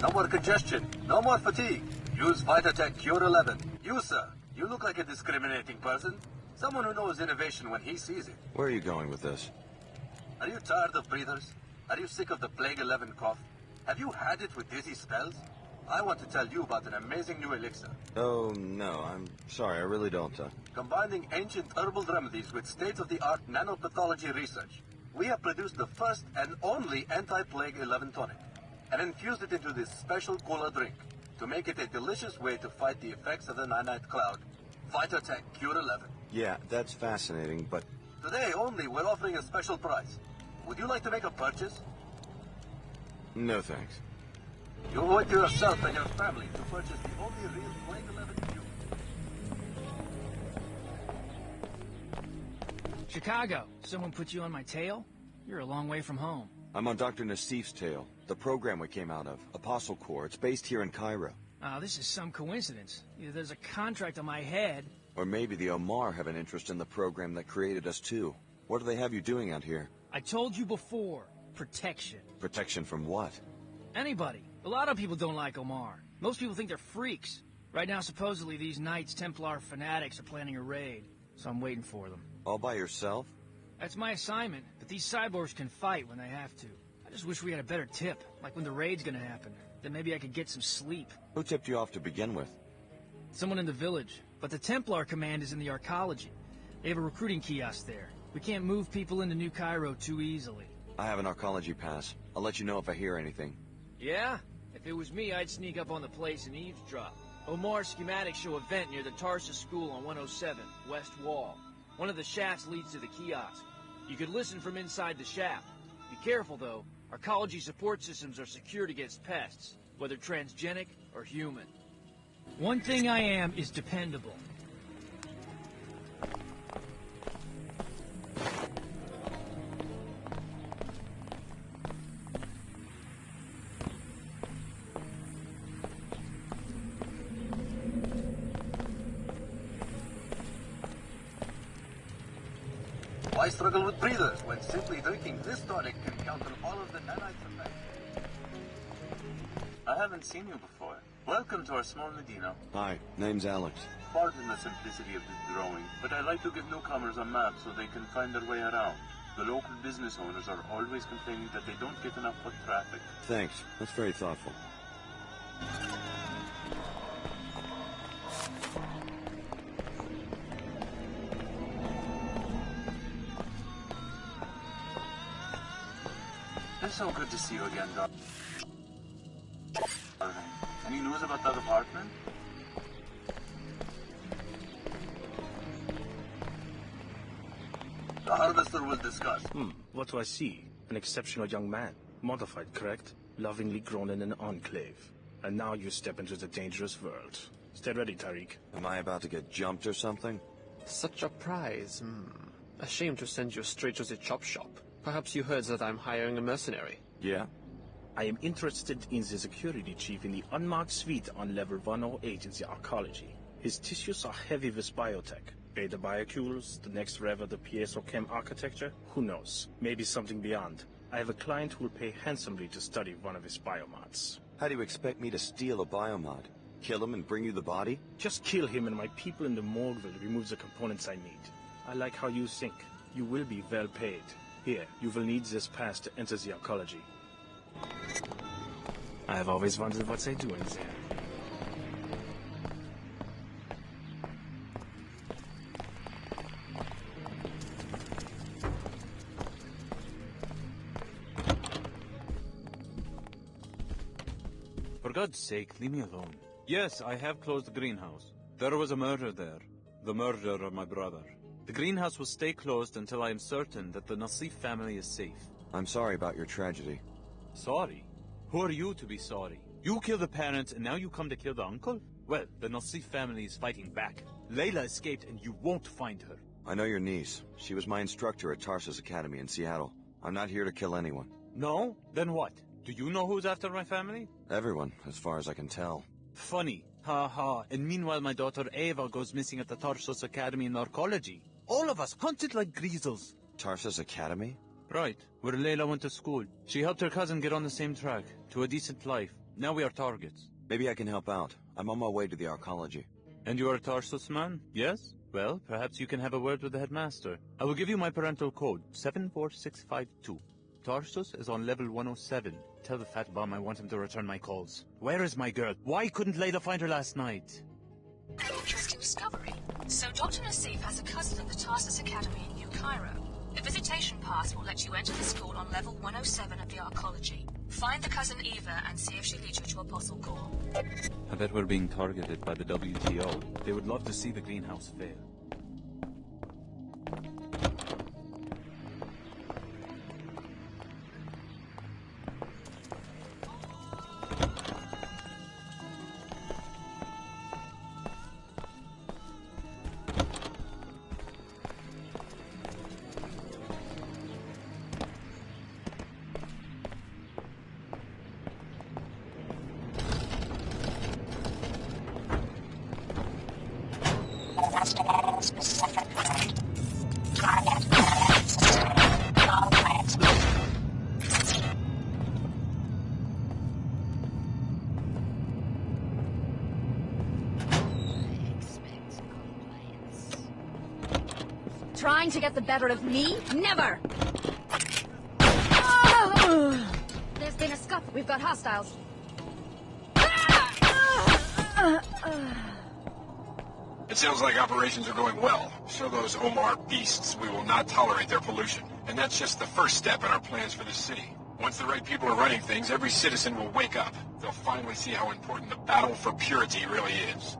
No more congestion. No more fatigue. Use Vitatech Cure 11. You, sir. You look like a discriminating person. Someone who knows innovation when he sees it. Where are you going with this? Are you tired of breathers? Are you sick of the Plague 11 cough? Have you had it with dizzy spells? I want to tell you about an amazing new elixir. Oh, no. I'm sorry. I really don't. Combining ancient herbal remedies with state-of-the-art nanopathology research, we have produced the first and only anti-Plague 11 tonic, and infused it into this special cola drink to make it a delicious way to fight the effects of the Ninite Cloud. Vitatech Cure 11. Yeah, that's fascinating, but... Today only, we're offering a special price. Would you like to make a purchase? No, thanks. You owe it to yourself and your family to purchase the only real Plague 11 cure. Chicago, someone put you on my tail? You're a long way from home. I'm on Dr. Nassif's tail, the program we came out of, ApostleCorp. It's based here in Cairo. Oh, this is some coincidence. Either there's a contract on my head... Or maybe the Omar have an interest in the program that created us too. What do they have you doing out here? I told you before. Protection. Protection from what? Anybody. A lot of people don't like Omar. Most people think they're freaks. Right now, supposedly, these Knights Templar fanatics are planning a raid. So I'm waiting for them. All by yourself? That's my assignment, but these cyborgs can fight when they have to. I just wish we had a better tip, like when the raid's gonna happen. then maybe I could get some sleep. Who tipped you off to begin with? Someone in the village. But the Templar Command is in the arcology. They have a recruiting kiosk there. We can't move people into New Cairo too easily. I have an arcology pass. I'll let you know if I hear anything. Yeah? If it was me, I'd sneak up on the place and eavesdrop. Omar's schematics show a vent near the Tarsus School on 107, West Wall. One of the shafts leads to the kiosk. You could listen from inside the shaft. Be careful, though. Arcology support systems are secured against pests, whether transgenic or human. One thing I am is dependable. Why struggle with breathers when simply drinking this tonic can counter all of the nanites effects? I haven't seen you before. Welcome to our small Medina. Hi, name's Alex. Pardon the simplicity of this drawing, but I like to give newcomers a map so they can find their way around. The local business owners are always complaining that they don't get enough foot traffic. Thanks. That's very thoughtful. It's so good to see you again, Doc. Any news about that apartment? The harvester will discuss. What do I see? An exceptional young man. Modified, correct? Lovingly grown in an enclave. And now you step into the dangerous world. Stay ready, Tariq. Am I about to get jumped or something? Such a prize. A shame to send you straight to the chop shop. Perhaps you heard that I'm hiring a mercenary. Yeah? I am interested in the security chief in the unmarked suite on level 108 in the arcology. His tissues are heavy with biotech. Beta biocules, the next rev of the piezochem architecture? Who knows? Maybe something beyond. I have a client who will pay handsomely to study one of his biomods. How do you expect me to steal a biomod? Kill him and bring you the body? Just kill him and my people in the morgue will remove the components I need. I like how you think. You will be well paid. Here, you will need this pass to enter the arcology. I have always wondered what they do in there. For God's sake, leave me alone. Yes, I have closed the greenhouse. There was a murder there. The murder of my brother. The greenhouse will stay closed until I am certain that the Nassif family is safe. I'm sorry about your tragedy. Sorry? Who are you to be sorry? You killed the parents and now you come to kill the uncle? Well, the Nassif family is fighting back. Leila escaped and you won't find her. I know your niece. She was my instructor at Tarsus Academy in Seattle. I'm not here to kill anyone. No? Then what? Do you know who's after my family? Everyone, as far as I can tell. Funny. Ha ha. And meanwhile my daughter Ava goes missing at the Tarsus Academy in arcology. All of us hunted like Greasels. Tarsus Academy? Right, where Leila went to school. She helped her cousin get on the same track, to a decent life. Now we are targets. Maybe I can help out. I'm on my way to the arcology. And you are a Tarsus man, yes? Well, perhaps you can have a word with the headmaster. I will give you my parental code, 74652. Tarsus is on level 107. Tell the fat bum I want him to return my calls. Where is my girl? Why couldn't Leila find her last night? An interesting discovery. So Dr. Nassif has a cousin at the Tarsus Academy in New Cairo. The visitation pass will let you enter the school on level 107 of the arcology. Find the cousin Eva and see if she leads you to ApostleCorp. I bet we're being targeted by the WTO. They would love to see the greenhouse fail. Trying to get the better of me? Never! There's been a scuff. We've got hostiles. It sounds like operations are going well. Show those Omar beasts we will not tolerate their pollution. And that's just the first step in our plans for the city. Once the right people are running things, every citizen will wake up. They'll finally see how important the battle for purity really is.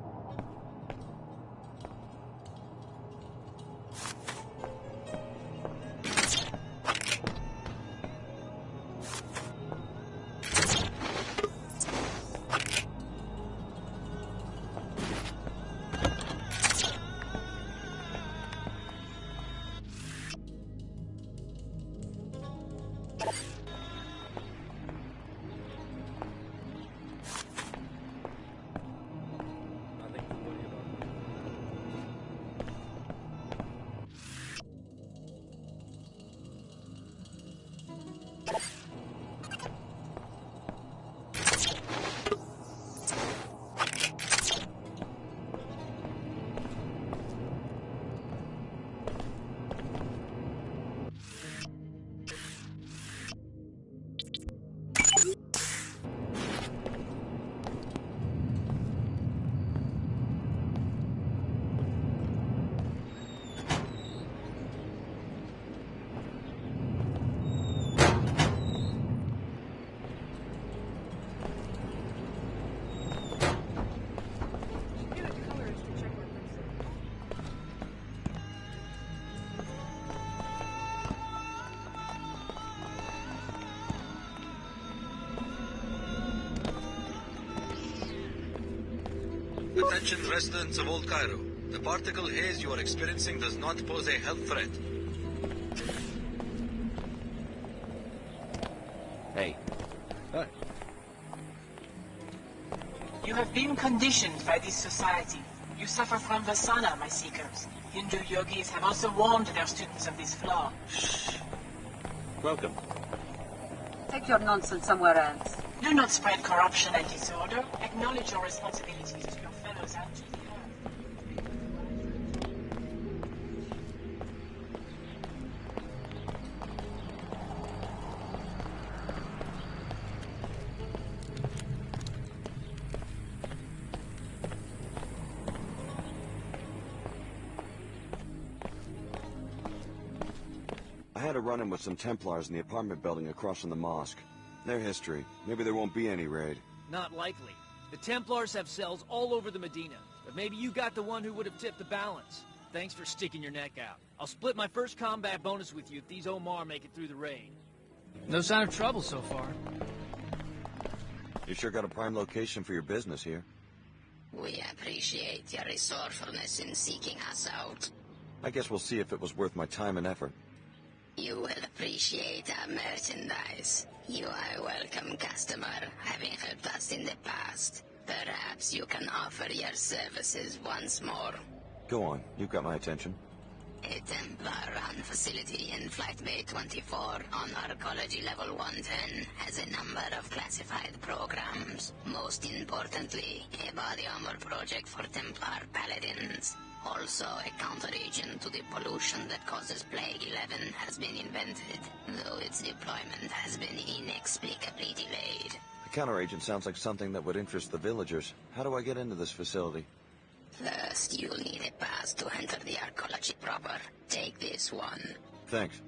Attention residents of Old Cairo. The particle haze you are experiencing does not pose a health threat. Hey. Hi. You have been conditioned by this society. You suffer from vasana, my seekers. Hindu yogis have also warned their students of this flaw. Shh. Welcome. Take your nonsense somewhere else. Do not spread corruption and disorder. Acknowledge your responsibilities to your fellows and to the earth. I had a run-in with some Templars in the apartment building across from the mosque. Their history. Maybe there won't be any raid. Not likely. The Templars have cells all over the Medina, but maybe you got the one who would have tipped the balance. Thanks for sticking your neck out. I'll split my first combat bonus with you if these Omar make it through the raid. No sign of trouble so far. You sure got a prime location for your business here. We appreciate your resourcefulness in seeking us out. I guess we'll see if it was worth my time and effort. You will appreciate our merchandise. You are a welcome customer, having helped us in the past. Perhaps you can offer your services once more. Go on, you've got my attention. A Templar-run facility in Flight Bay 24 on Arcology Level 110 has a number of classified programs. Most importantly, a body armor project for Templar paladins. Also, a counter-agent to the pollution that causes Plague 11 has been invented, though its deployment has been inexplicably delayed. A counter-agent sounds like something that would interest the villagers. How do I get into this facility? First, you'll need a pass to enter the arcology proper. Take this one. Thanks.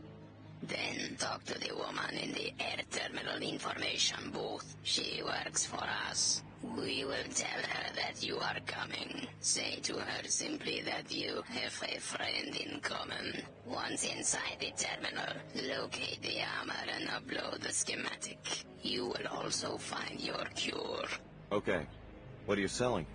Then talk to the woman in the Air Terminal information booth. She works for us. We will tell her that you are coming. Say to her simply that you have a friend in common. Once inside the terminal, locate the armor and upload the schematic. You will also find your cure. Okay. What are you selling?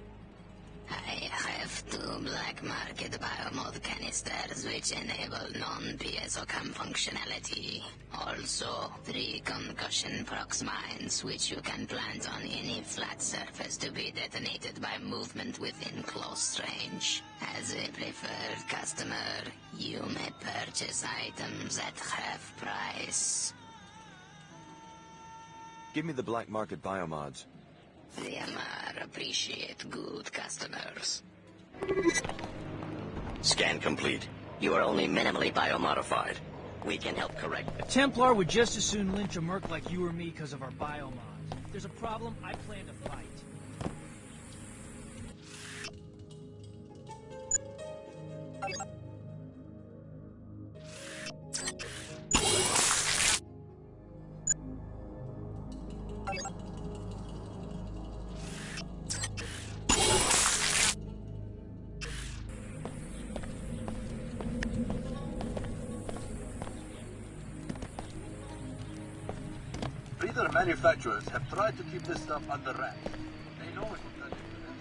I have 2 black market biomod canisters which enable non-PSOCAM functionality. Also, 3 concussion prox mines which you can plant on any flat surface to be detonated by movement within close range. As a preferred customer, you may purchase items at half price. Give me the black market biomods. The Amar appreciate good customers. Scan complete. You are only minimally biomodified. We can help correct. A Templar would just as soon lynch a merc like you or me because of our biomods. If there's a problem, I plan to fight. Breather manufacturers have tried to keep this stuff under wraps. They know it will turn into this.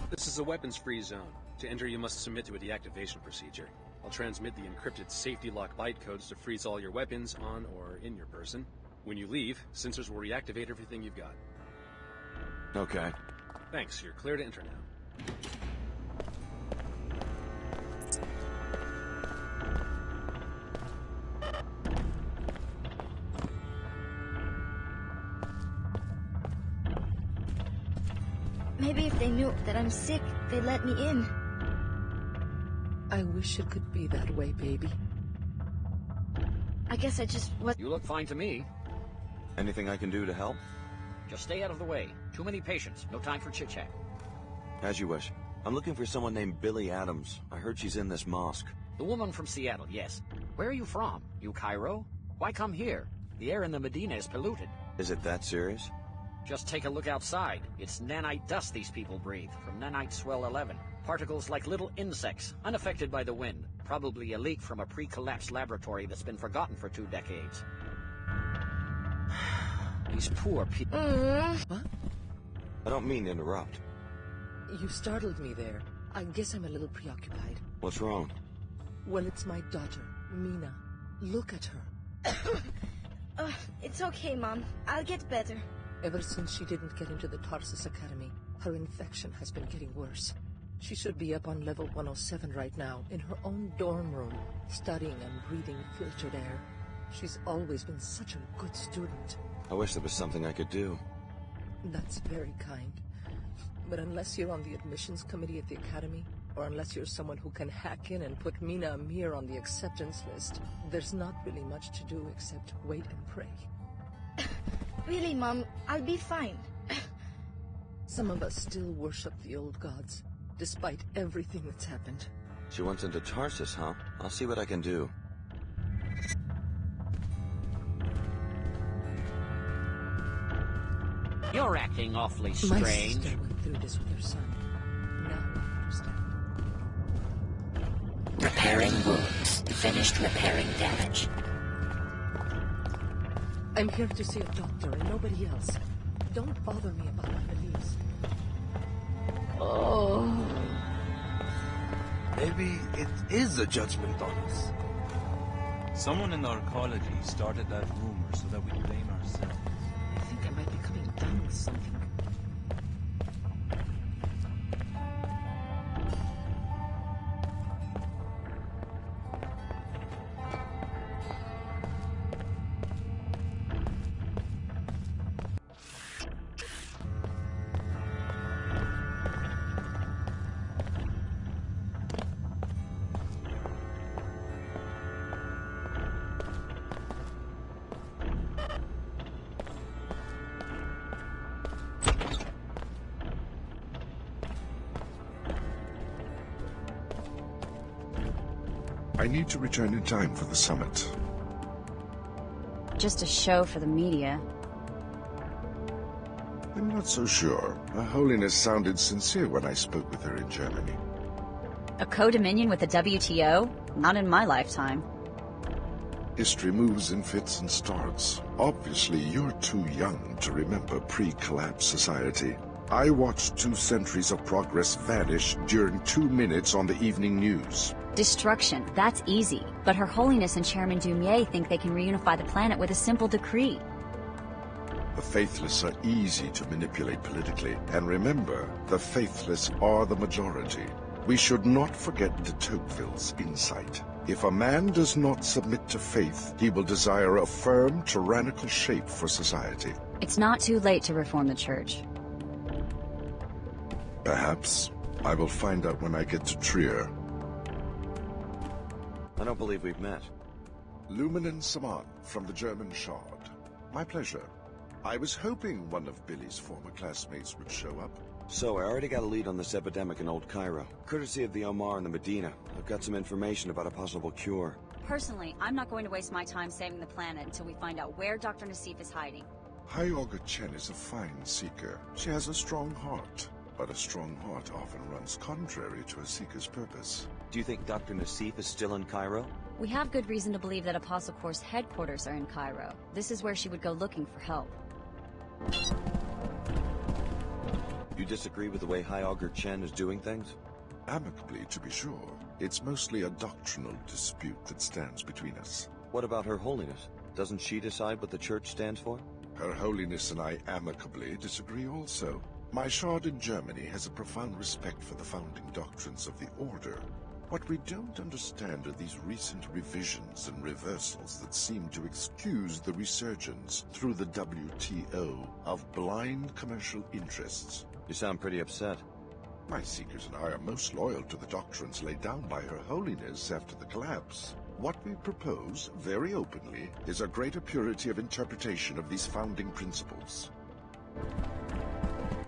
This is a weapons-free zone. To enter, you must submit to a deactivation procedure. I'll transmit the encrypted safety lock byte codes to freeze all your weapons on or in your person. When you leave, sensors will reactivate everything you've got. Okay. Thanks, you're clear to enter now. Maybe if they knew that I'm sick, they'd let me in. I wish it could be that way, baby. I guess I just was— You look fine to me. Anything I can do to help? Just stay out of the way. Too many patients. No time for chit-chat. As you wish. I'm looking for someone named Billie Adams. I heard she's in this mosque. The woman from Seattle, yes. Where are you from? You Cairo? Why come here? The air in the Medina is polluted. Is it that serious? Just take a look outside. It's nanite dust these people breathe, from nanite swell 11. Particles like little insects, unaffected by the wind. Probably a leak from a pre-collapsed laboratory that's been forgotten for 2 decades. These poor people... What? I don't mean to interrupt. You startled me there. I guess I'm a little preoccupied. What's wrong? Well, it's my daughter, Mina. Look at her. It's okay, Mom. I'll get better. Ever since she didn't get into the Tarsus Academy, her infection has been getting worse. She should be up on level 107 right now, in her own dorm room, studying and breathing filtered air. She's always been such a good student. I wish there was something I could do. That's very kind. But unless you're on the admissions committee at the Academy, or unless you're someone who can hack in and put Mina Amir on the acceptance list, there's not really much to do except wait and pray. Really, Mom, I'll be fine. Some of us still worship the old gods, despite everything that's happened. She went into Tarsus, huh? I'll see what I can do. You're acting awfully strange. My sister went through this with her son. Now I understand. Repairing wounds. Finished repairing damage. I'm here to see a doctor and nobody else. Don't bother me about my beliefs. Oh. Maybe it is a judgment on us. Someone in archaeology started that rumor so that we blame ourselves. I think I might be coming down with something. I need to return in time for the summit. Just a show for the media. I'm not so sure. Her Holiness sounded sincere when I spoke with her in Germany. A co-dominion with the WTO? Not in my lifetime. History moves in fits and starts. Obviously, you're too young to remember pre-collapse society. I watched 2 centuries of progress vanish during 2 minutes on the evening news. Destruction, that's easy. But Her Holiness and Chairman Dumier think they can reunify the planet with a simple decree. The faithless are easy to manipulate politically. And remember, the faithless are the majority. We should not forget de Tocqueville's insight. If a man does not submit to faith, he will desire a firm, tyrannical shape for society. It's not too late to reform the church. Perhaps. I will find out when I get to Trier. I don't believe we've met. Lumen and Saman from the German Shard. My pleasure. I was hoping one of Billie's former classmates would show up. So, I already got a lead on this epidemic in Old Cairo. Courtesy of the Omar and the Medina, I've got some information about a possible cure. Personally, I'm not going to waste my time saving the planet until we find out where Dr. Nassif is hiding. High Augur Chen is a fine seeker. She has a strong heart, but a strong heart often runs contrary to a seeker's purpose. Do you think Dr. Nassif is still in Cairo? We have good reason to believe that ApostleCorp's headquarters are in Cairo. This is where she would go looking for help. You disagree with the way High Augur Chen is doing things? Amicably, to be sure. It's mostly a doctrinal dispute that stands between us. What about Her Holiness? Doesn't she decide what the Church stands for? Her Holiness and I amicably disagree also. My shard in Germany has a profound respect for the founding doctrines of the Order. What we don't understand are these recent revisions and reversals that seem to excuse the resurgence through the WTO of blind commercial interests. You sound pretty upset. My seekers and I are most loyal to the doctrines laid down by Her Holiness after the collapse. What we propose, very openly, is a greater purity of interpretation of these founding principles.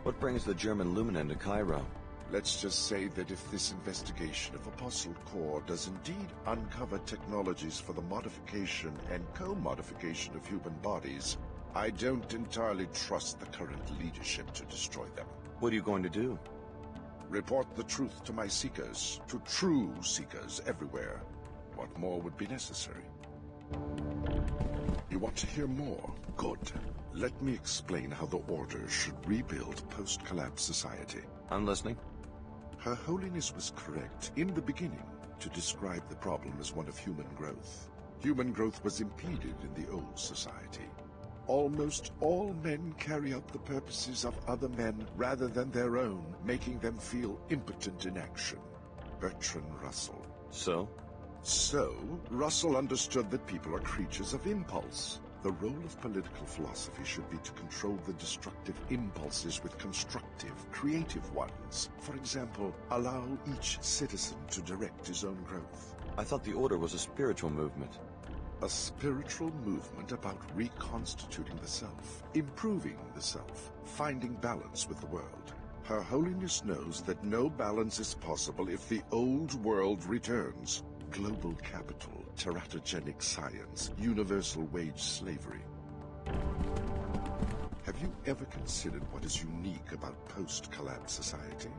What brings the German Luminant to Cairo? Let's just say that if this investigation of ApostleCorp does indeed uncover technologies for the modification and co-modification of human bodies, I don't entirely trust the current leadership to destroy them. What are you going to do? Report the truth to my seekers, to true seekers everywhere. What more would be necessary? You want to hear more? Good. Let me explain how the Order should rebuild post-collapse society. I'm listening. Her Holiness was correct in the beginning to describe the problem as one of human growth. Human growth was impeded in the old society. Almost all men carry out the purposes of other men rather than their own, making them feel impotent in action. Bertrand Russell. So, Russell understood that people are creatures of impulse. The role of political philosophy should be to control the destructive impulses with constructive, creative ones. For example, allow each citizen to direct his own growth. I thought the Order was a spiritual movement. A spiritual movement about reconstituting the self, improving the self, finding balance with the world. Her Holiness knows that no balance is possible if the old world returns. Global capital, teratogenic science, universal wage slavery. Have you ever considered what is unique about post-collapse society?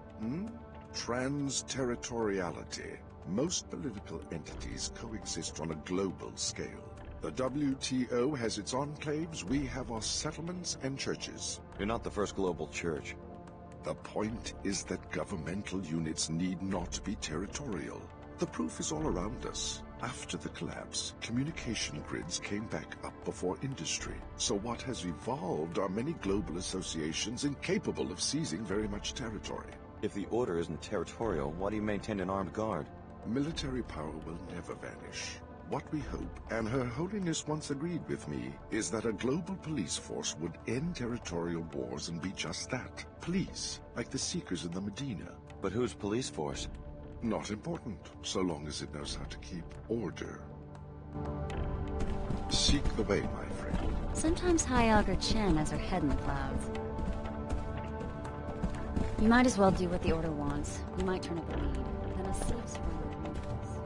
Trans-territoriality. Most political entities coexist on a global scale. The WTO has its enclaves, we have our settlements and churches. You're not the first global church. The point is that governmental units need not be territorial. The proof is all around us. After the collapse, communication grids came back up before industry. So what has evolved are many global associations incapable of seizing very much territory. If the Order isn't territorial, why do you maintain an armed guard? Military power will never vanish. What we hope, and Her Holiness once agreed with me, is that a global police force would end territorial wars and be just that. Police, like the Seekers in the Medina. But whose police force? Not important, so long as it knows how to keep order. Seek the way, my friend. Sometimes High Augur Chen has her head in the clouds. You might as well do what the Order wants. You might turn up a lead. Then a Nassif's from your wrinkles.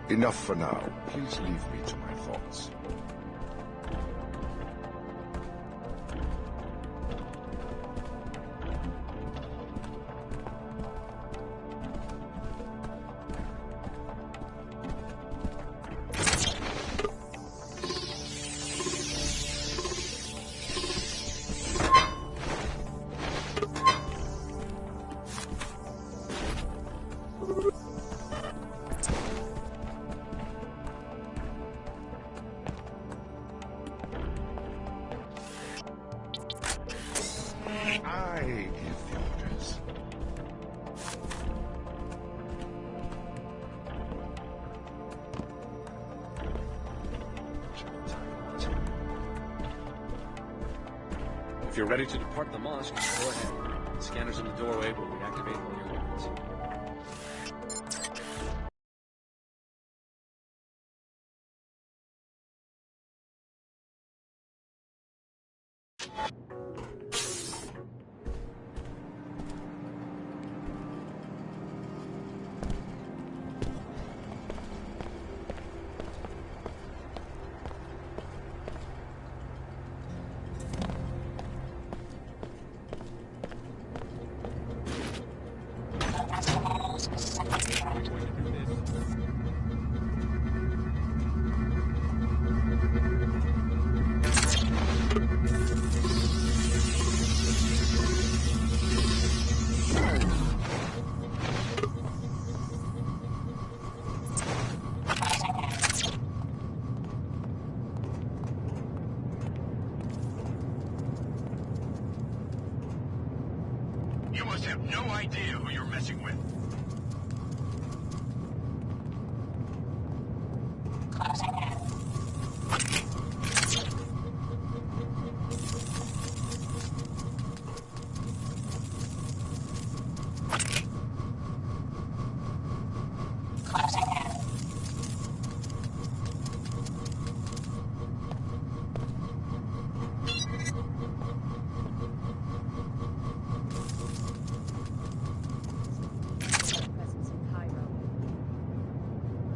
Enough for now. Please leave me to my thoughts. I give the orders. If you're ready to depart the mosque, go ahead. The scanners in the doorway will reactivate all your weapons. You must have no idea who you're messing with.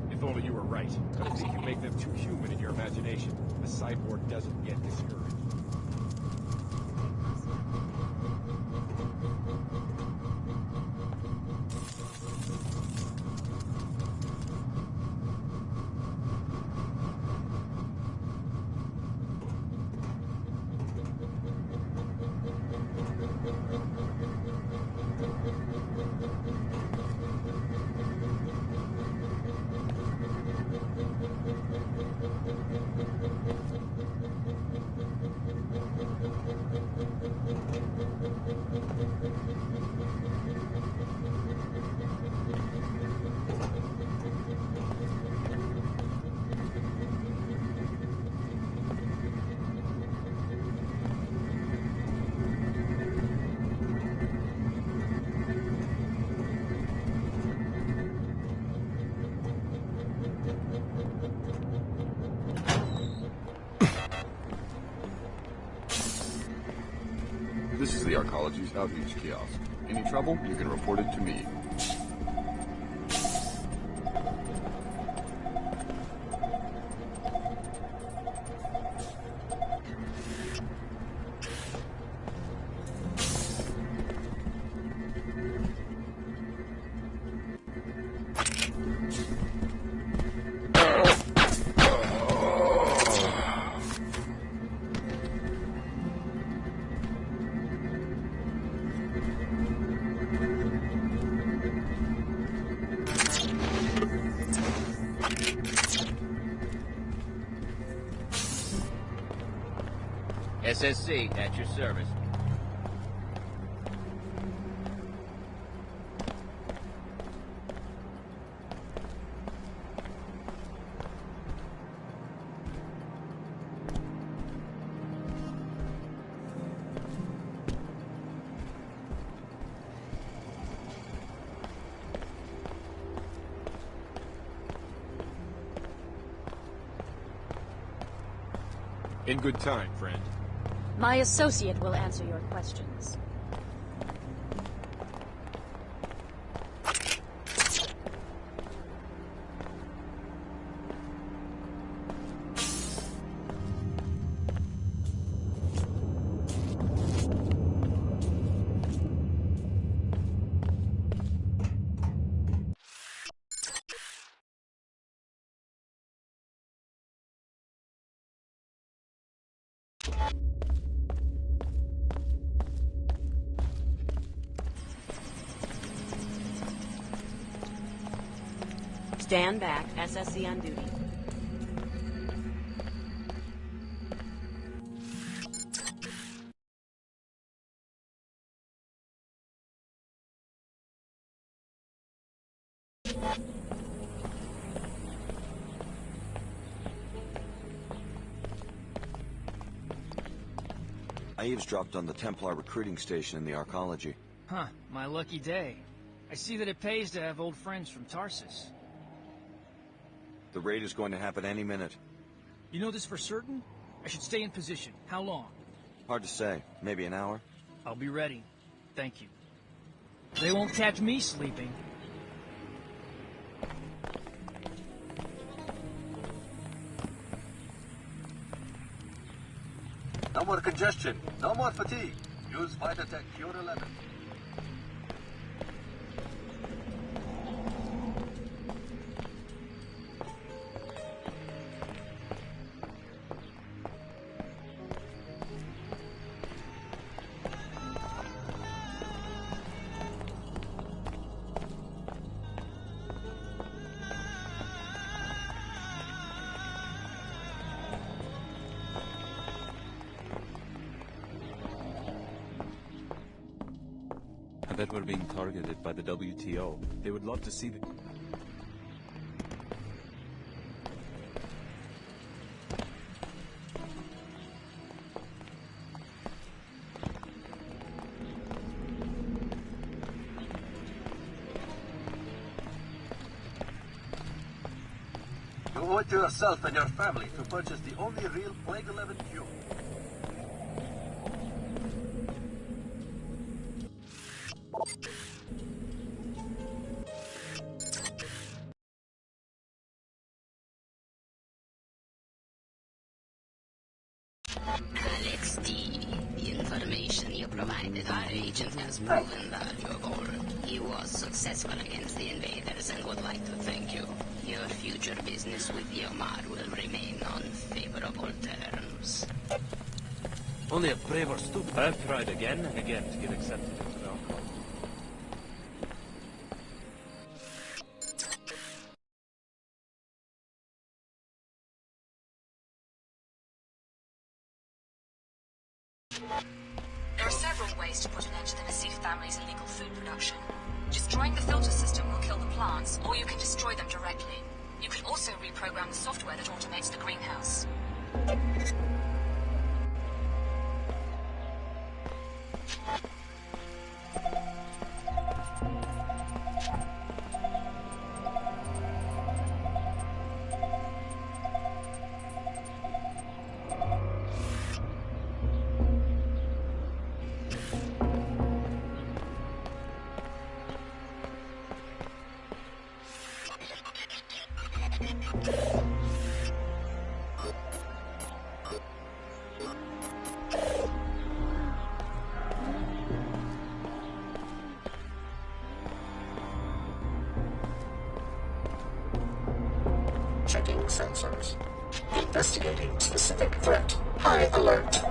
If only you were right. But I think you make them too human in your imagination. A cyborg doesn't get discouraged. This is the Arcology's outreach kiosk. Any trouble, you can report it to me. SSC, at your service. In good time, friend. My associate will answer your questions. Stand back. SSC on duty. I eavesdropped on the Templar recruiting station in the arcology. Huh, my lucky day. I see that it pays to have old friends from Tarsus. The raid is going to happen any minute. You know this for certain? I should stay in position. How long? Hard to say. Maybe an hour? I'll be ready. Thank you. They won't catch me sleeping. No more congestion. No more fatigue. Use Vitatech Cure 11. I bet we're being targeted by the WTO. They would love to see the... You owe it to yourself and your family to purchase the only real Plague 11 cure. Alex D. The information you provided our agent has proven valuable. He was successful against the invaders and would like to thank you. Your future business with Yomar will remain on favorable terms. Only a brave or stupid. I've tried again and again to get accepted into the occult. There are several ways to put an end to the Nassif family's illegal food production. Destroying the filter system will kill the plants, or you can destroy them directly. You could also reprogram the software that automates the greenhouse. Checking sensors. Investigating specific threat. High alert.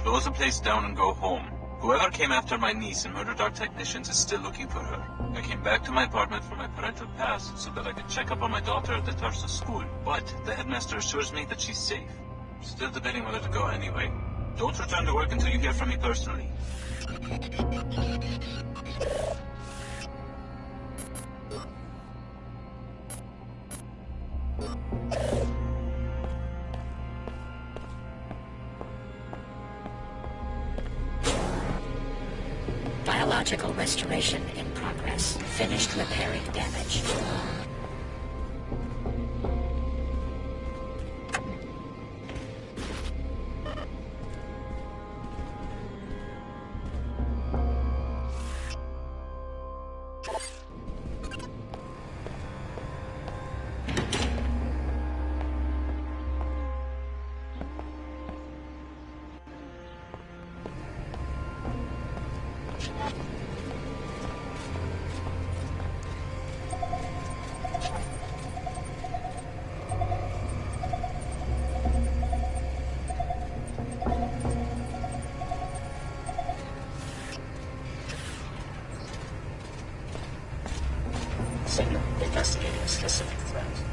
Close the place down and go home. Whoever came after my niece and murdered our technicians is still looking for her. I came back to my apartment for my parental pass so that I could check up on my daughter at the Tarsus school, but the headmaster assures me that she's safe. Still debating whether to go anyway. Don't return to work until you hear from me personally. Biological restoration in progress. Finished repairing damage. specific threat.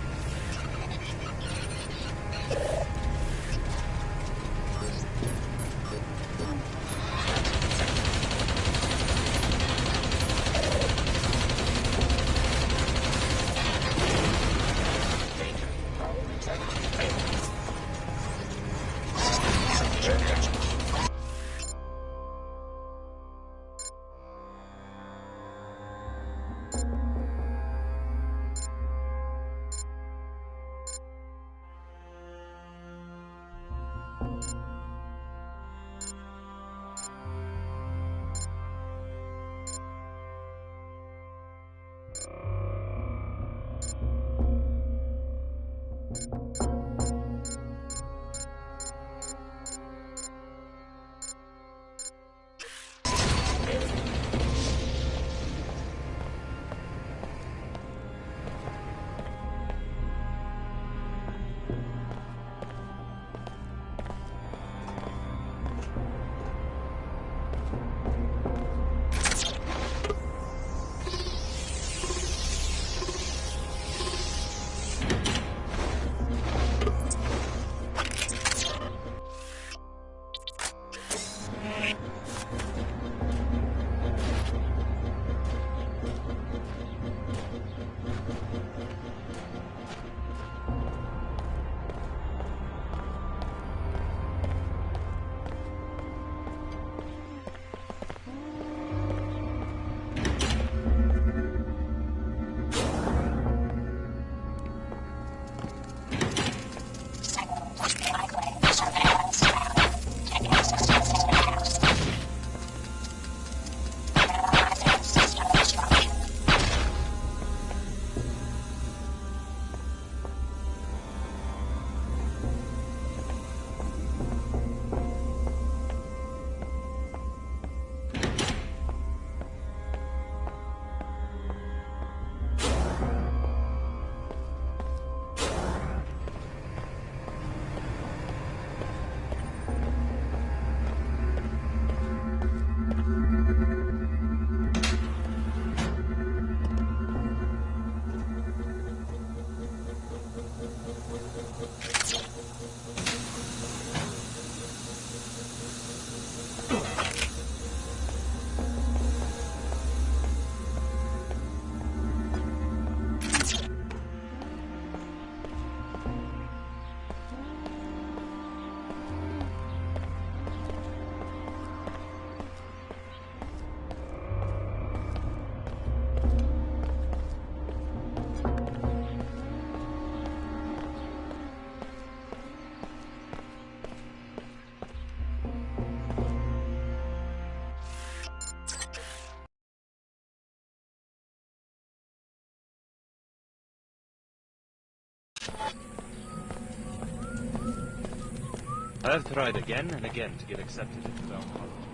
I have tried again and again to get accepted into Biomods.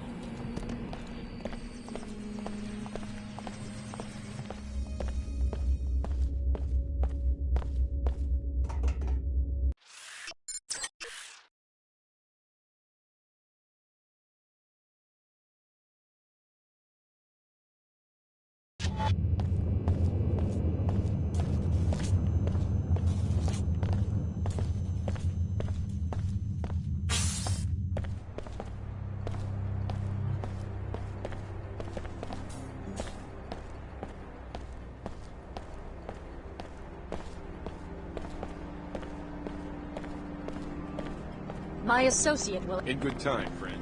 My associate will... In good time, friend.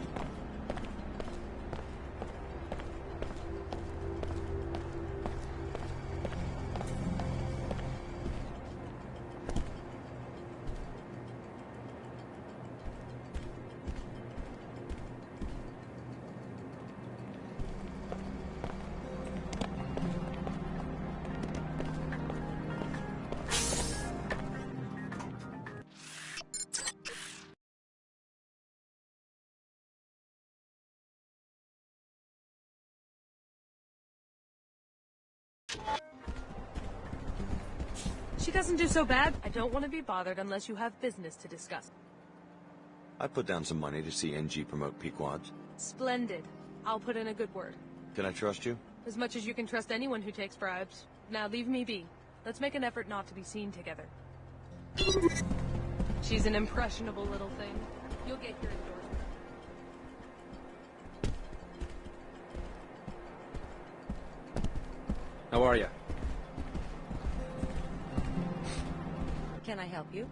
She doesn't do so bad. I don't want to be bothered unless you have business to discuss. I put down some money to see NG promote Pequods. Splendid. I'll put in a good word. Can I trust you? As much as you can trust anyone who takes bribes. Now leave me be. Let's make an effort not to be seen together. She's an impressionable little thing. You'll get your endorsement. How are you? Can I help you?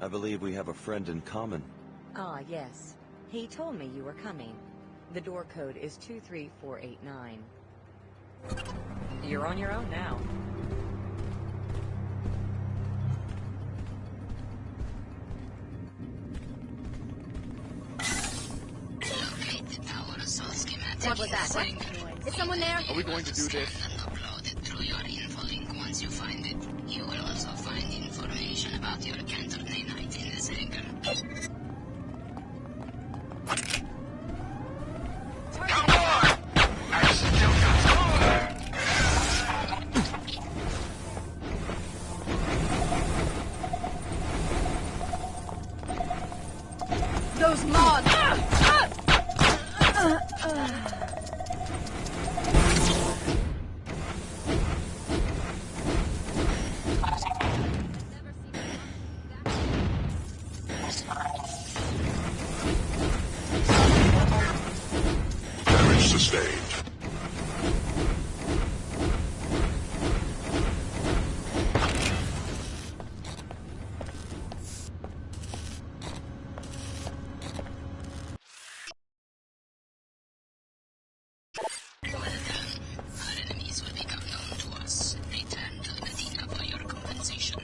I believe we have a friend in common. Ah, yes. He told me you were coming. The door code is 23489. You're on your own now. What was that? What? Is someone there? Are we going to do this? Upload it through your info link once you find it. You will also find information about your cancer nanite in this hangar. Come on! I still got Those mods! Damage sustained. Our enemies will become known to us. Return to the Medina for your compensation.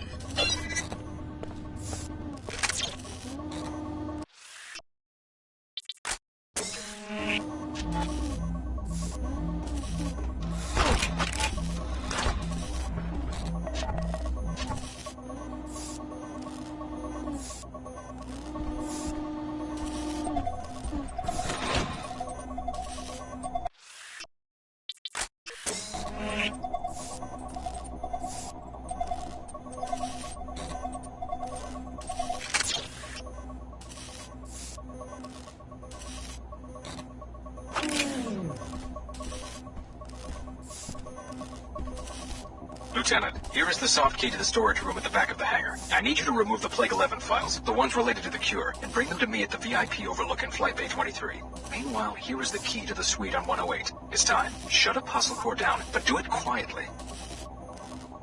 Lieutenant, here is the soft key to the storage room at the back of the hangar. I need you to remove the Plague 11 files, the ones related to the cure, and bring them to me at the VIP overlook in Flight Bay 23. Meanwhile, here is the key to the suite on 108. It's time. Shut ApostleCorp down, but do it quietly.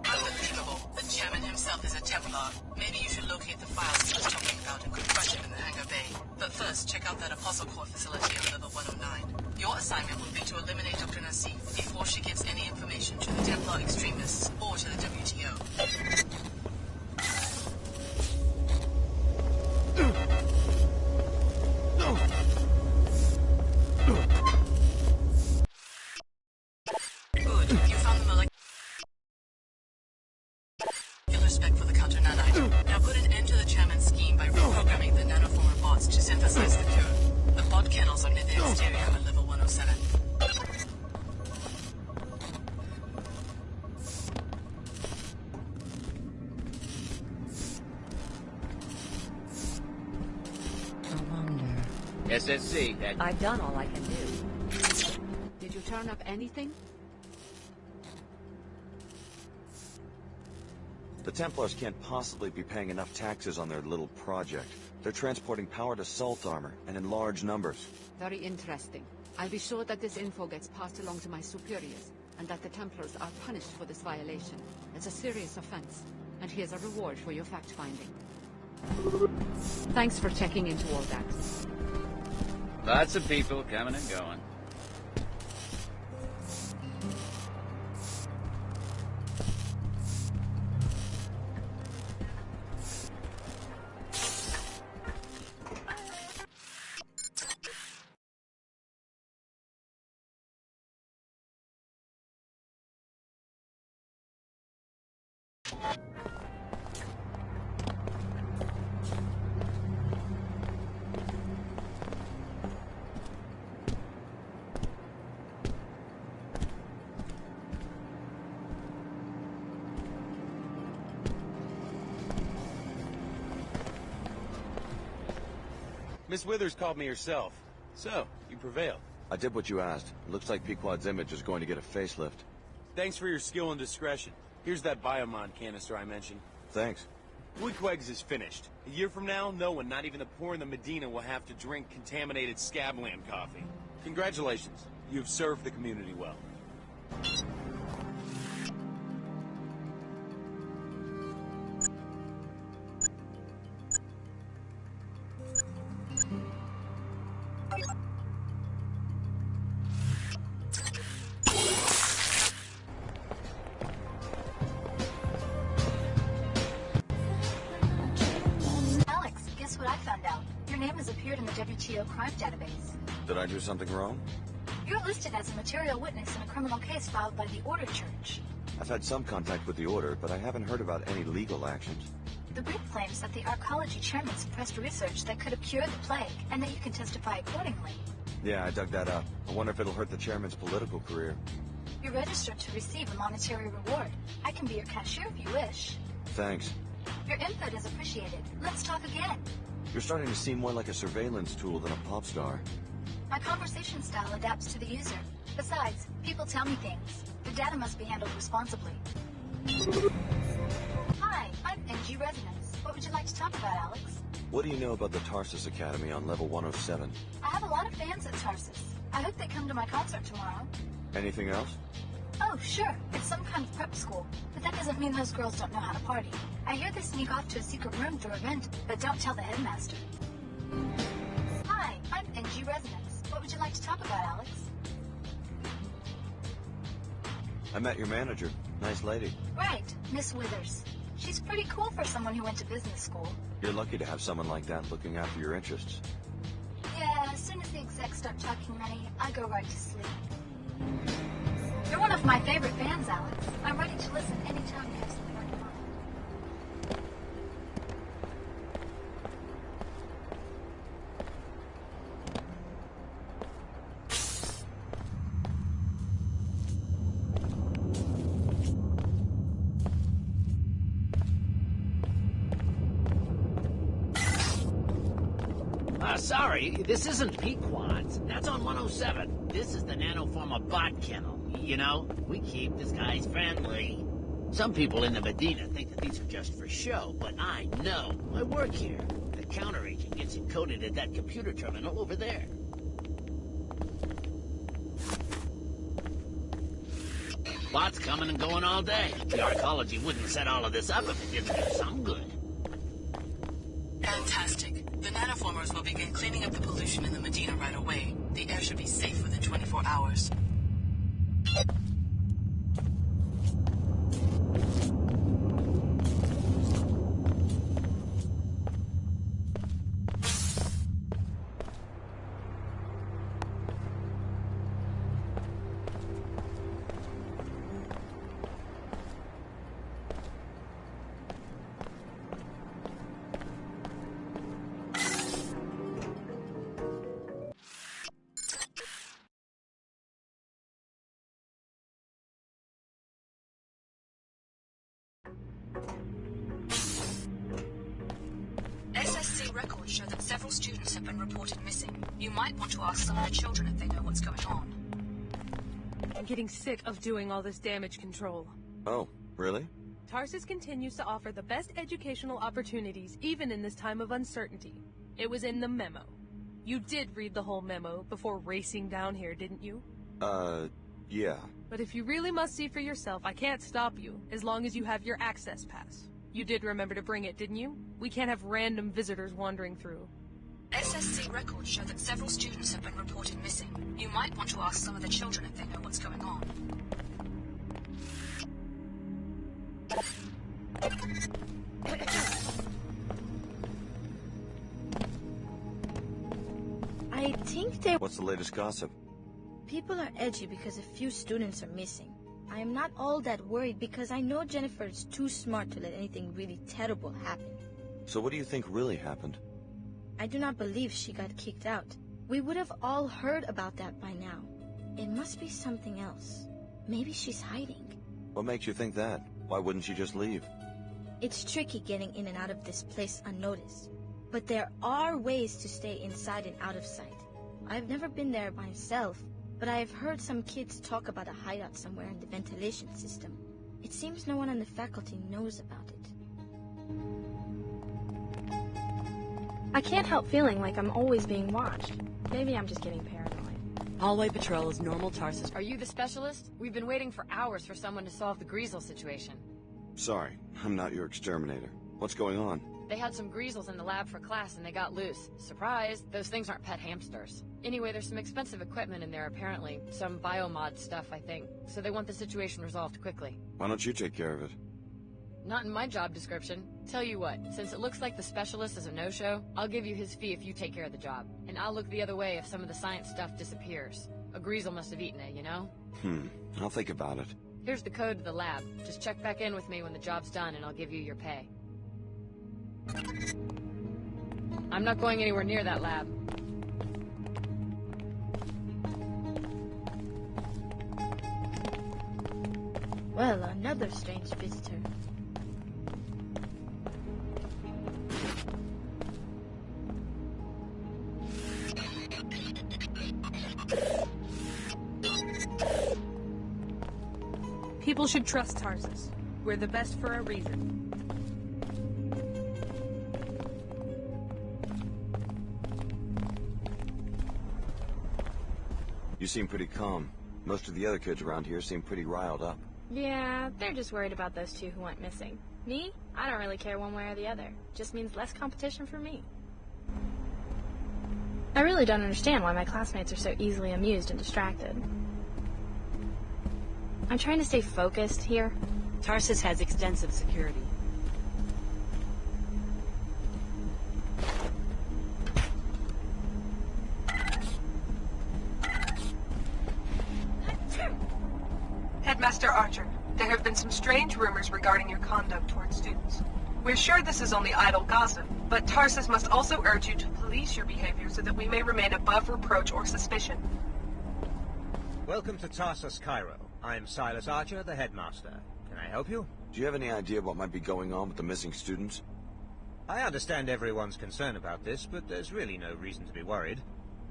Unbelievable. The chairman himself is a Templar. Maybe you should locate the files he was talking about and confront him in the Hangar Bay. But first, check out that ApostleCorp facility on level 109. Your assignment will be to eliminate Dr. Nassif before she gives any information to the Templar extremists or to the WTO. Good. You found the molecular spec for the counter nanite. Now put an end to the chairman's scheme by reprogramming the nanoformer bots to synthesize the cure. The bot kennels are near the exterior on level 107. SSC, that... I've done all I can do. Did you turn up anything? The Templars can't possibly be paying enough taxes on their little project. They're transporting powered assault armor, and in large numbers. Very interesting. I'll be sure that this info gets passed along to my superiors, and that the Templars are punished for this violation. It's a serious offense, and here's a reward for your fact-finding. Thanks for checking into all that. Lots of people coming and going. Miss Withers called me herself. So, you prevailed. I did what you asked. It looks like Pequod's image is going to get a facelift. Thanks for your skill and discretion. Here's that Biomod canister I mentioned. Thanks. Woodquegs is finished. A year from now, no one, not even the poor in the Medina, will have to drink contaminated scabland coffee. Congratulations. You've served the community well. Alex, guess what I found out? Your name has appeared in the WTO crime database. Did I do something wrong? You're listed as a material witness in a criminal case filed by the Order Church. I've had some contact with the Order, but I haven't heard about any legal actions. The group claims that the arcology chairman suppressed research that could have cured the plague, and that you can testify accordingly. Yeah, I dug that up. I wonder if it'll hurt the chairman's political career. You're registered to receive a monetary reward. I can be your cashier if you wish. Thanks. Your input is appreciated. Let's talk again. You're starting to seem more like a surveillance tool than a pop star. My conversation style adapts to the user. Besides, people tell me things. The data must be handled responsibly. Hi, I'm NG Resonance. What would you like to talk about, Alex? What do you know about the Tarsus Academy on level 107? I have a lot of fans at Tarsus. I hope they come to my concert tomorrow. Anything else? Oh, sure. It's some kind of prep school. But that doesn't mean those girls don't know how to party. I hear they sneak off to a secret room through a vent, but don't tell the headmaster. Hi, I'm NG Resonance. What would you like to talk about, Alex? I met your manager. Nice lady. Right, Miss Withers. She's pretty cool for someone who went to business school. You're lucky to have someone like that looking after your interests. Yeah, as soon as the execs start talking money, I go right to sleep. You're one of my favorite fans, Alex. I'm ready to listen anytime you have something on your mind. Sorry, this isn't Pequod's. That's on 107. This is the nanoformer bot kennel. You know, we keep this guy's friendly. Some people in the Medina think that these are just for show, but I know. I work here. The counteragent gets encoded at that computer terminal over there. Bots coming and going all day. The arcology wouldn't set all of this up if it didn't do some good. Fantastic. The nanoformers will begin cleaning up the pollution in the Medina right away. The air should be safe within 24 hours. SSC records show that several students have been reported missing. You might want to ask some of the children if they know what's going on. I'm getting sick of doing all this damage control. Oh, really? Tarsus continues to offer the best educational opportunities, even in this time of uncertainty. It was in the memo. You did read the whole memo before racing down here, didn't you? Yeah. But if you really must see for yourself, I can't stop you, as long as you have your access pass. You did remember to bring it, didn't you? We can't have random visitors wandering through. SSC records show that several students have been reported missing. You might want to ask some of the children if they know what's going on. I think they... What's the latest gossip? People are edgy because a few students are missing. I am not all that worried because I know Jennifer is too smart to let anything really terrible happen. So what do you think really happened? I do not believe she got kicked out. We would have all heard about that by now. It must be something else. Maybe she's hiding. What makes you think that? Why wouldn't she just leave? It's tricky getting in and out of this place unnoticed. But there are ways to stay inside and out of sight. I've never been there myself, but I have heard some kids talk about a hideout somewhere in the ventilation system. It seems no one on the faculty knows about it. I can't help feeling like I'm always being watched. Maybe I'm just getting paranoid. Hallway patrol is normal, Tarsus. Are you the specialist? We've been waiting for hours for someone to solve the Greasel situation. Sorry, I'm not your exterminator. What's going on? They had some Greasels in the lab for class and they got loose. Surprise! Those things aren't pet hamsters. Anyway, there's some expensive equipment in there apparently. Some Biomods stuff, I think. So they want the situation resolved quickly. Why don't you take care of it? Not in my job description. Tell you what, since it looks like the specialist is a no-show, I'll give you his fee if you take care of the job. And I'll look the other way if some of the science stuff disappears. A Greasel must have eaten it, you know? I'll think about it. Here's the code to the lab. Just check back in with me when the job's done and I'll give you your pay. I'm not going anywhere near that lab. Well, another strange visitor. People should trust Tarsus. We're the best for a reason. You seem pretty calm. Most of the other kids around here seem pretty riled up. Yeah, they're just worried about those two who went missing. Me? I don't really care one way or the other. Just means less competition for me. I really don't understand why my classmates are so easily amused and distracted. I'm trying to stay focused here. Tarsus has extensive security. Headmaster Archer, there have been some strange rumors regarding your conduct towards students. We're sure this is only idle gossip, but Tarsus must also urge you to police your behavior so that we may remain above reproach or suspicion. Welcome to Tarsus Cairo. I'm Silas Archer, the headmaster. Can I help you? Do you have any idea what might be going on with the missing students? I understand everyone's concerned about this, but there's really no reason to be worried.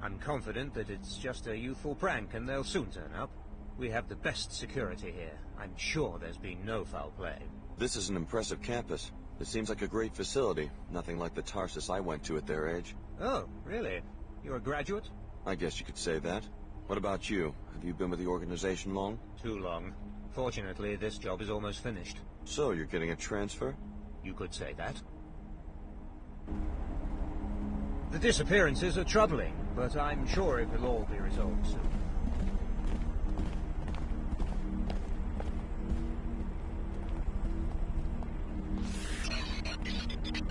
I'm confident that it's just a youthful prank and they'll soon turn up. We have the best security here. I'm sure there's been no foul play. This is an impressive campus. It seems like a great facility. Nothing like the Tarsus I went to at their age. Oh, really? You're a graduate? I guess you could say that. What about you? Have you been with the organization long? Too long. Fortunately, this job is almost finished. So, you're getting a transfer? You could say that. The disappearances are troubling, but I'm sure it will all be resolved soon.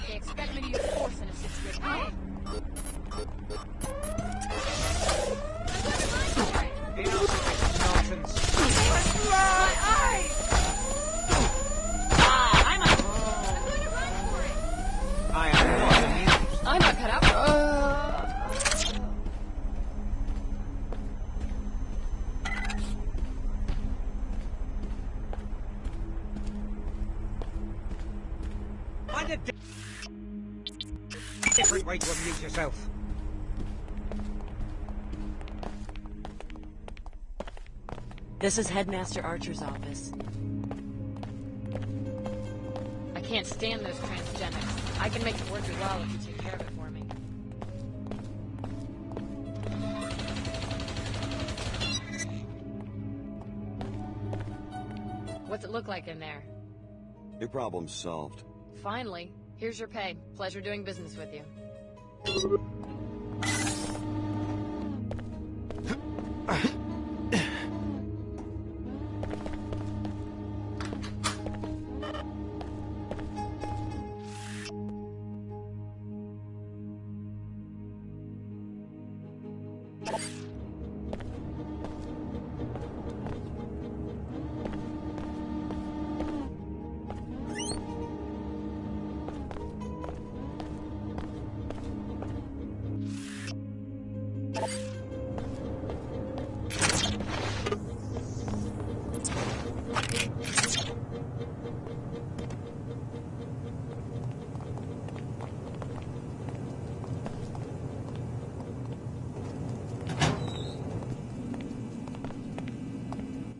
They expect me to use force in a situation. Huh? My eyes! I'm going to run for it. I am not amused. I'm not cut out. Find a different way to amuse yourself. This is Headmaster Archer's office. I can't stand those transgenics. I can make it worth your while if you take care of it for me. What's it look like in there? Your problem's solved. Finally. Here's your pay. Pleasure doing business with you.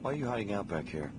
Why are you hiding out back here?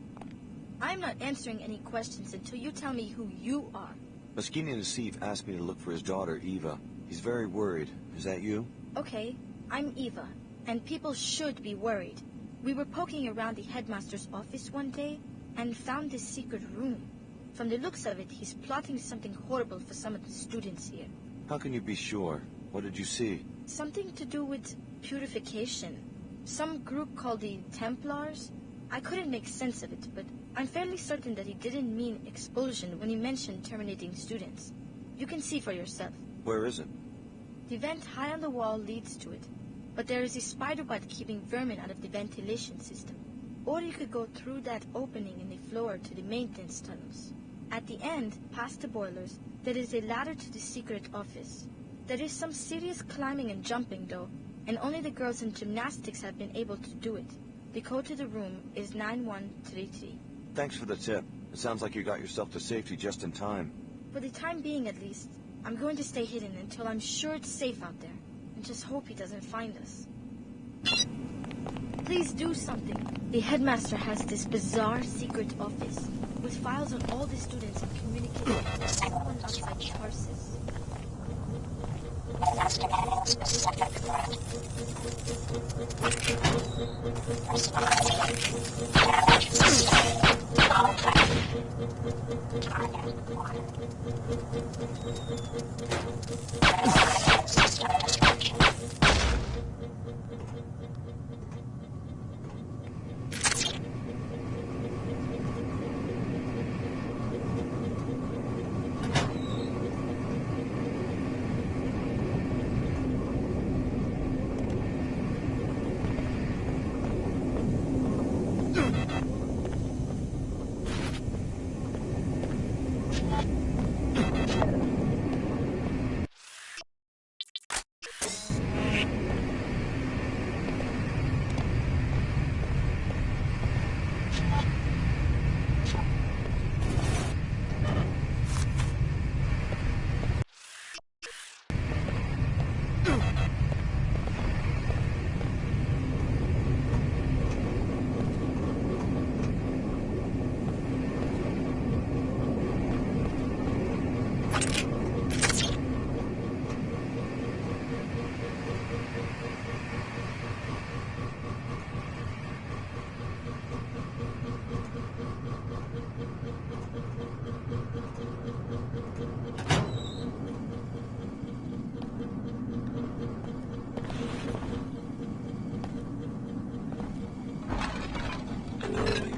I'm not answering any questions until you tell me who you are. Moschini Nassif asked me to look for his daughter, Eva. He's very worried. Is that you? Okay, I'm Eva, and people should be worried. We were poking around the headmaster's office one day and found this secret room. From the looks of it, he's plotting something horrible for some of the students here. How can you be sure? What did you see? Something to do with purification. Some group called the Templars. I couldn't make sense of it, but I'm fairly certain that he didn't mean expulsion when he mentioned terminating students. You can see for yourself. Where is it? The vent high on the wall leads to it, but there is a spider web keeping vermin out of the ventilation system. Or you could go through that opening in the floor to the maintenance tunnels. At the end, past the boilers, there is a ladder to the secret office. There is some serious climbing and jumping, though, and only the girls in gymnastics have been able to do it. The code to the room is 9133. Thanks for the tip. It sounds like you got yourself to safety just in time. For the time being, at least, I'm going to stay hidden until I'm sure it's safe out there, and just hope he doesn't find us. Please do something. The headmaster has this bizarre secret office with files on all the students and communicating with someone outside Tarsus.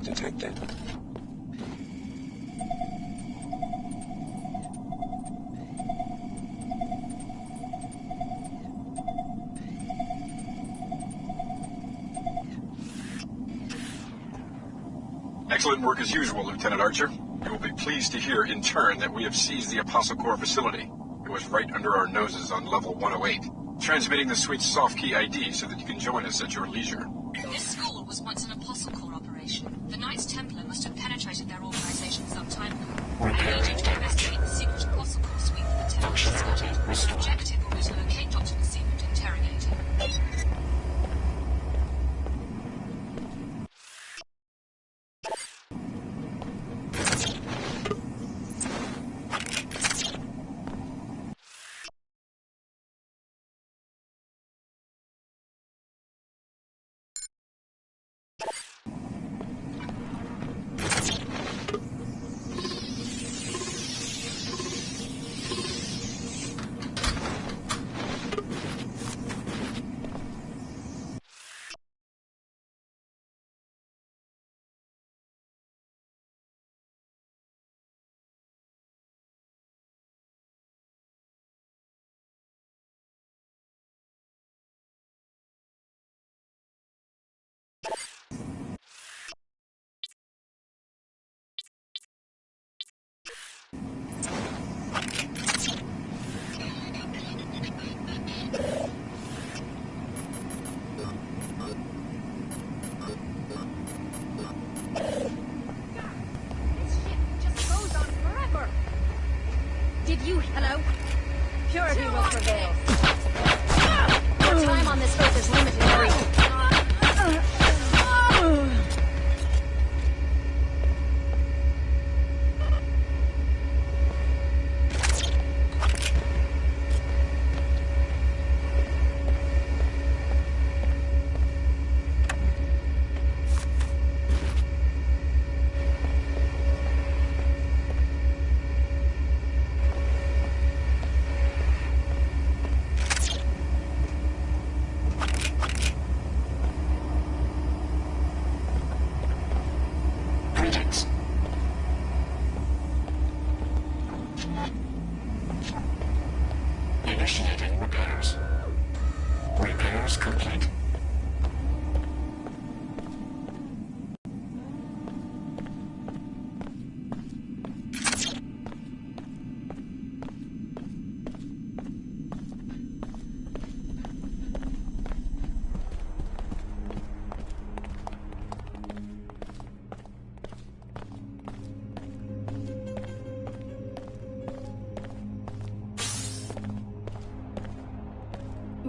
Detected. Excellent work as usual, Lieutenant Archer. You will be pleased to hear, in turn, that we have seized the ApostleCorp Facility. It was right under our noses on level 108. Transmitting the suite's soft key ID so that you can join us at your leisure. This school was once an ApostleCorp operation. The Knights Templar must have penetrated their organization some time ago. I need you to investigate the secret ApostleCorp suite that the Templars studied. The objective will be to locate Dr. Nassif and interrogate him.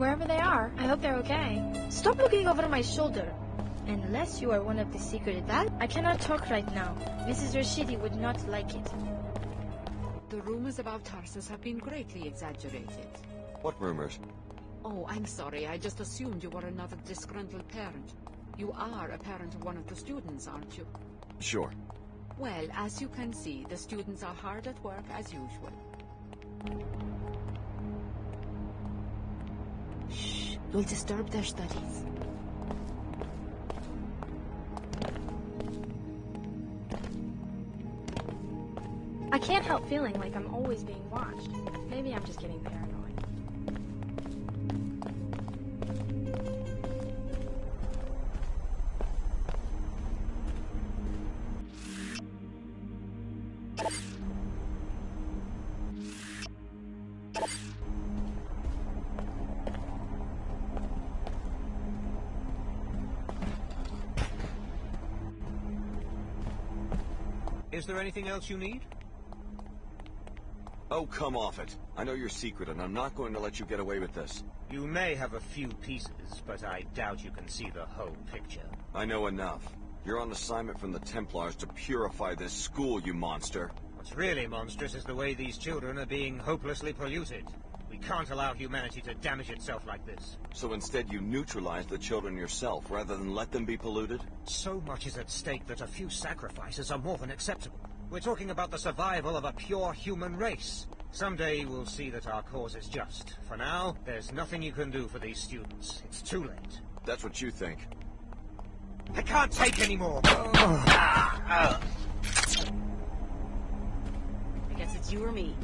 Wherever they are, I hope they're okay. Stop looking over my shoulder. Unless you are one of the secret eval, I cannot talk right now. Mrs. Rashidi would not like it. The rumors about Tarsus have been greatly exaggerated. What rumors? Oh, I'm sorry. I just assumed you were another disgruntled parent. You are a parent of one of the students, aren't you? Sure. Well, as you can see, the students are hard at work as usual. Shh, you'll disturb their studies. I can't help feeling like I'm always being watched. Maybe I'm just getting paranoid. Is there anything else you need? Oh, come off it. I know your secret, and I'm not going to let you get away with this. You may have a few pieces, but I doubt you can see the whole picture. I know enough. You're on assignment from the Templars to purify this school, you monster. What's really monstrous is the way these children are being hopelessly polluted. We can't allow humanity to damage itself like this. So instead you neutralize the children yourself, rather than let them be polluted? So much is at stake that a few sacrifices are more than acceptable. We're talking about the survival of a pure human race. Someday we'll see that our cause is just. For now, there's nothing you can do for these students. It's too late. That's what you think. I can't take any more! I guess it's you or me.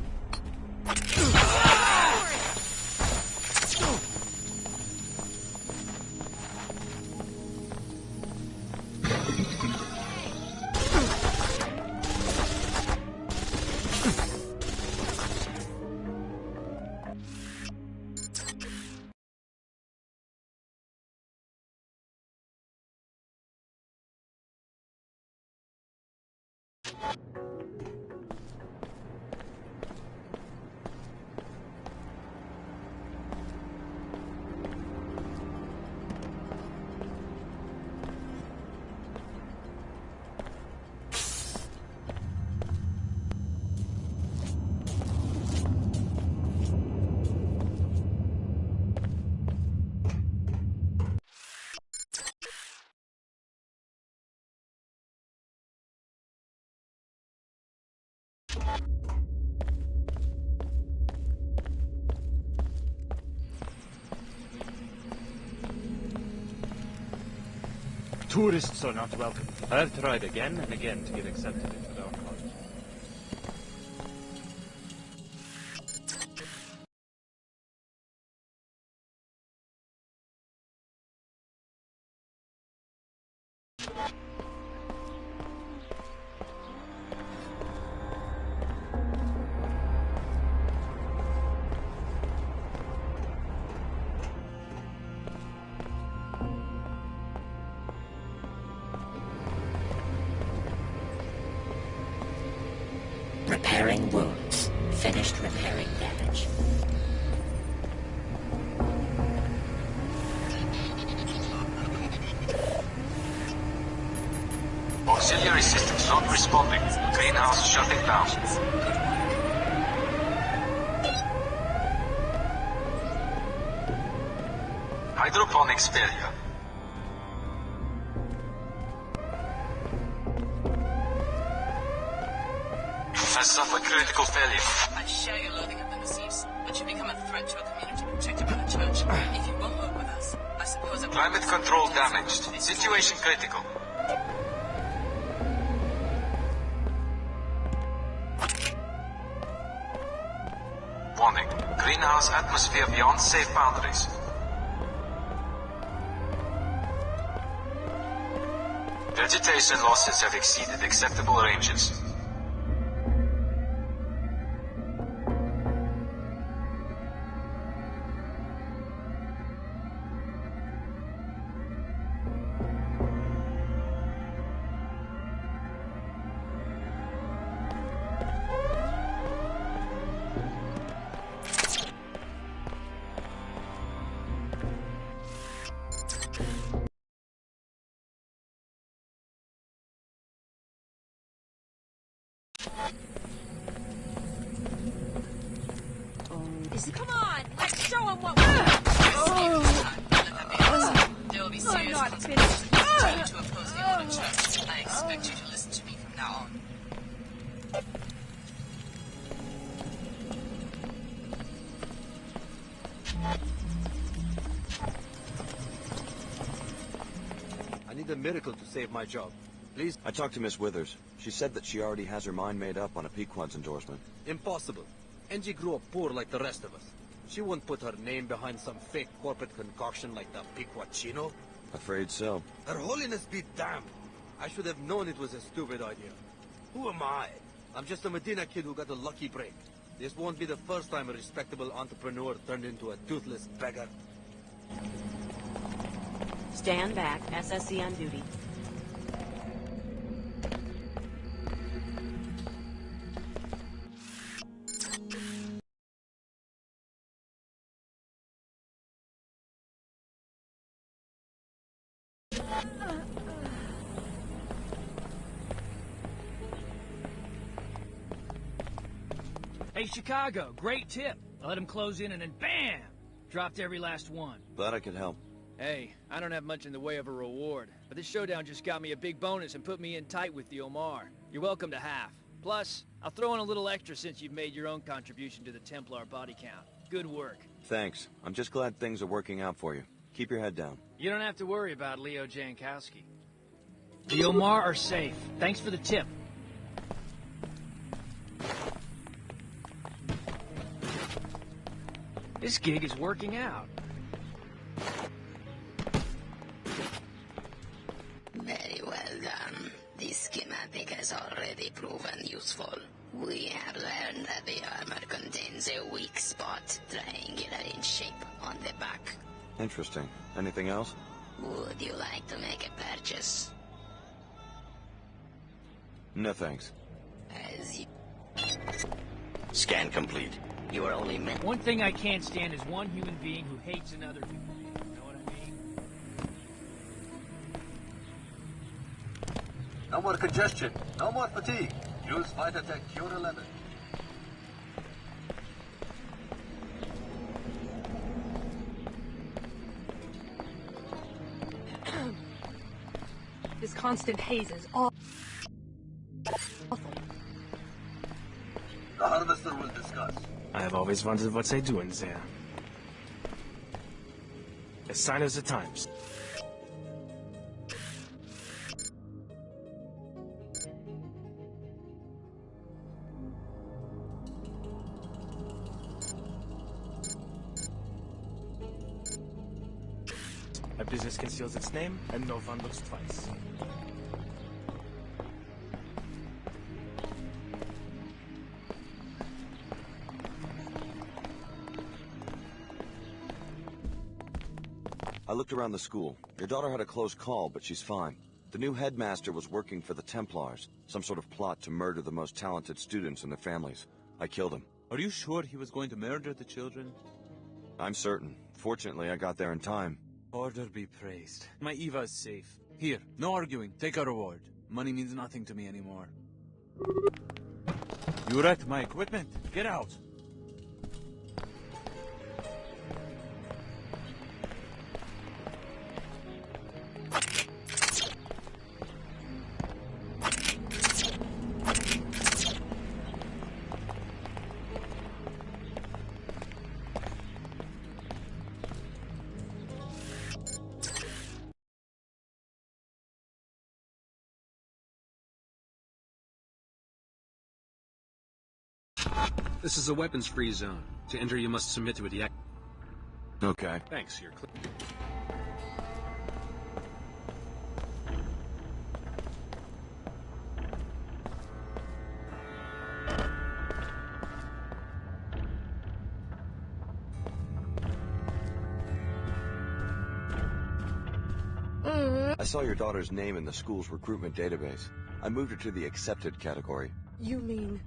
Tourists are not welcome. I've tried again and again to get accepted into their college. Repairing wounds. Finished repairing damage. Auxiliary systems not responding. Greenhouse shutting down. Hydroponics failure. Has suffered critical failure. I share your loathing of the Nassifs, but you become a threat to a community protected by the church. If you won't work with us, I suppose I... Climate control damaged. Situation critical. Warning. Greenhouse atmosphere beyond safe boundaries. Vegetation losses have exceeded acceptable ranges. Come on, let's show him what we're There will be serious not consequences if you continue to oppose the order church. I expect you to listen to me from now on. I need a miracle to save my job. Please? I talked to Miss Withers. She said that she already has her mind made up on a Pequod's endorsement. Impossible. Angie grew up poor like the rest of us. She won't put her name behind some fake corporate concoction like the Pequodchino. Afraid so. Her Holiness be damned. I should have known it was a stupid idea. Who am I? I'm just a Medina kid who got a lucky break. This won't be the first time a respectable entrepreneur turned into a toothless beggar. Stand back. SSC on duty. Hey, Chicago, great tip. I let him close in and then BAM! Dropped every last one. Glad I could help. Hey, I don't have much in the way of a reward, but this showdown just got me a big bonus and put me in tight with the Omar. You're welcome to half. Plus, I'll throw in a little extra since you've made your own contribution to the Templar body count. Good work. Thanks. I'm just glad things are working out for you. Keep your head down. You don't have to worry about Leo Jankowski. The Omar are safe. Thanks for the tip. This gig is working out. Very well done. This schematic has already proven useful. We have learned that the armor contains a weak spot, triangular in shape, on the back. Interesting. Anything else? Would you like to make a purchase? No thanks. As you... Scan complete. You are only meant... One thing I can't stand is one human being who hates another human being. You know what I mean? No more congestion. No more fatigue. Use Vitatech Cure 11. This constant haze is awful. The Harvester will discuss. I have always wondered what they do in there. A sign of the times. A business conceals its name, and no one looks twice. I looked around the school. Your daughter had a close call, but she's fine. The new headmaster was working for the Templars, some sort of plot to murder the most talented students and their families. I killed him. Are you sure he was going to murder the children? I'm certain. Fortunately, I got there in time. Order be praised. My Eva is safe. Here, no arguing. Take a reward. Money means nothing to me anymore. You wrecked my equipment. Get out. This is a weapons-free zone. To enter, you must submit to a deact... Okay. Thanks, you're clear. I saw your daughter's name in the school's recruitment database. I moved her to the accepted category. You mean...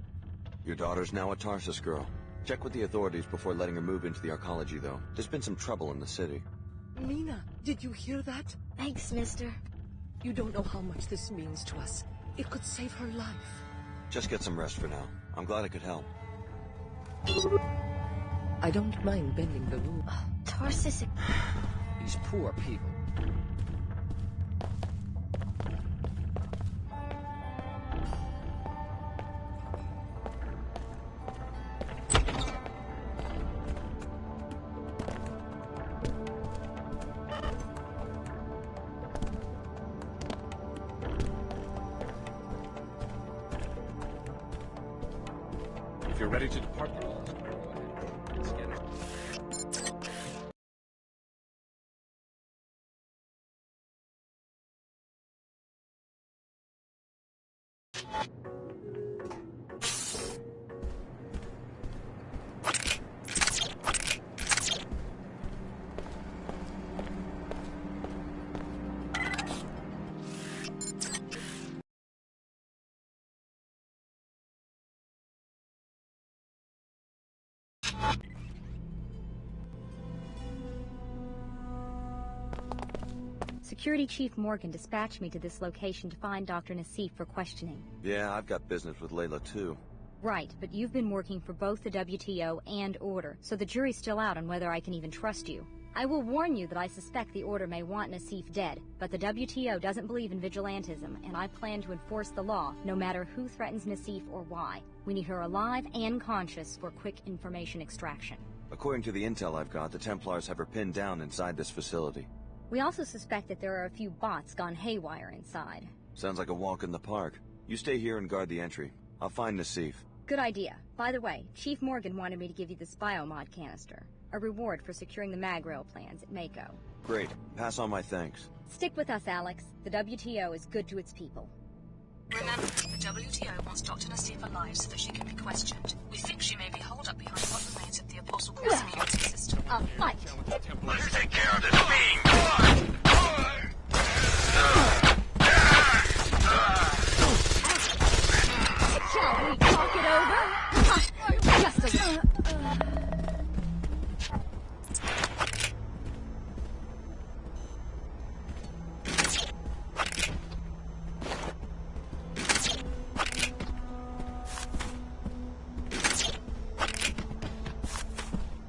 Your daughter's now a Tarsus girl. Check with the authorities before letting her move into the arcology, though. There's been some trouble in the city. Mina, did you hear that? Thanks, mister. You don't know how much this means to us. It could save her life. Just get some rest for now. I'm glad I could help. I don't mind bending the rules. Tarsus... These poor people. If you're ready to depart, let's get it. Security Chief Morgan dispatched me to this location to find Dr. Nassif for questioning. Yeah, I've got business with Leila too. Right, but you've been working for both the WTO and Order, so the jury's still out on whether I can even trust you. I will warn you that I suspect the Order may want Nassif dead, but the WTO doesn't believe in vigilantism, and I plan to enforce the law, no matter who threatens Nassif or why. We need her alive and conscious for quick information extraction. According to the intel I've got, the Templars have her pinned down inside this facility. We also suspect that there are a few bots gone haywire inside. Sounds like a walk in the park. You stay here and guard the entry. I'll find Nassif. Good idea. By the way, Chief Morgan wanted me to give you this biomod canister, a reward for securing the mag rail plans at Mako. Great. Pass on my thanks. Stick with us, Alex. The WTO is good to its people. Remember, the WTO wants Dr. Nassif alive so that she can be questioned. We think she may be holed up behind what remains of the ApostleCorp security system. Fight! You take care of this being! Shall we talk it over? Just a little.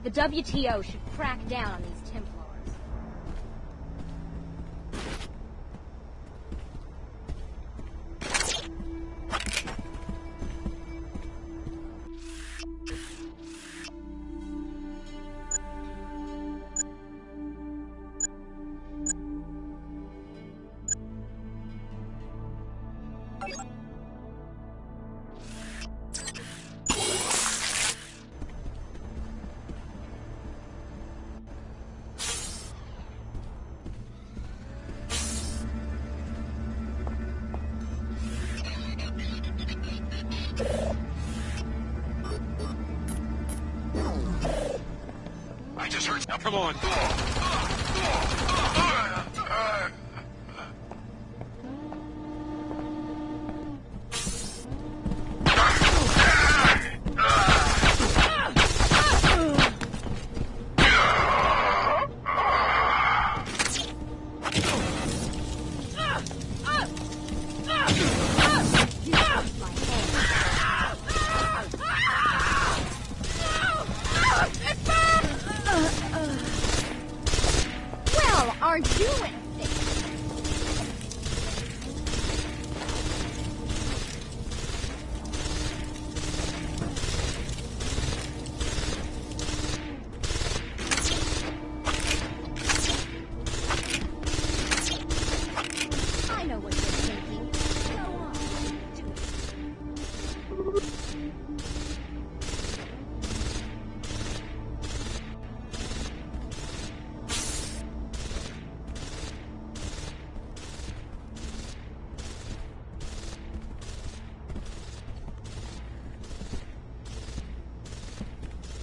The WTO should crack down on these Templars. I just heard... Now, come on! Aren't you anything? I know what you're thinking. Go on,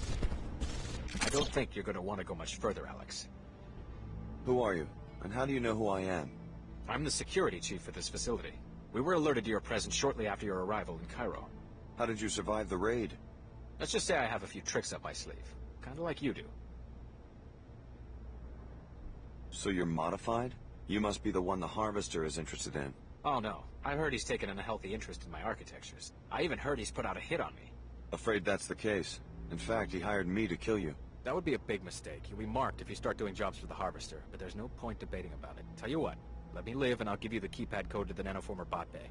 do it. I don't think you're going to want to go much further, Alex. Who are you? And how do you know who I am? I'm the security chief for this facility. We were alerted to your presence shortly after your arrival in Cairo. How did you survive the raid? Let's just say I have a few tricks up my sleeve. Kinda like you do. So you're modified? You must be the one the Harvester is interested in. Oh no, I heard he's taken an unhealthy interest in my architectures. I even heard he's put out a hit on me. Afraid that's the case. In fact, he hired me to kill you. That would be a big mistake. You'll be marked if you start doing jobs for the Harvester, but there's no point debating about it. Tell you what, let me live and I'll give you the keypad code to the nanoformer bot bay.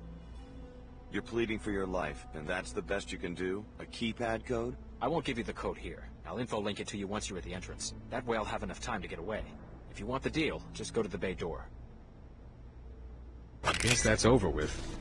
You're pleading for your life, and that's the best you can do? A keypad code? I won't give you the code here. I'll info link it to you once you're at the entrance. That way I'll have enough time to get away. If you want the deal, just go to the bay door. I guess that's over with.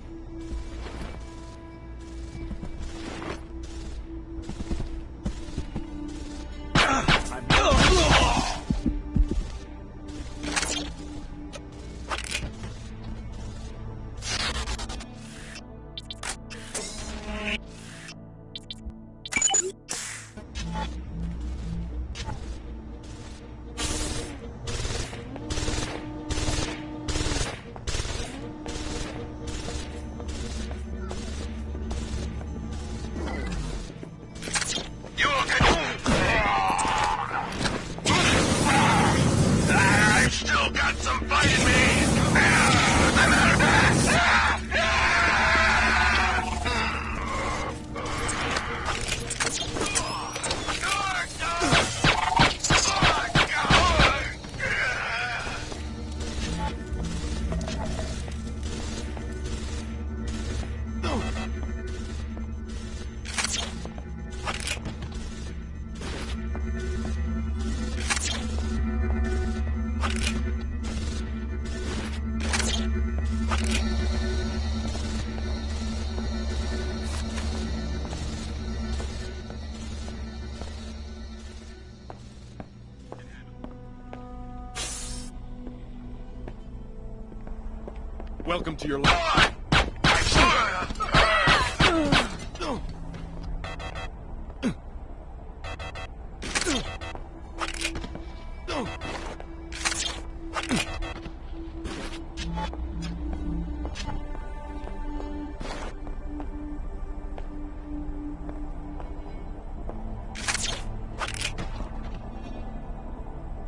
Welcome to your life.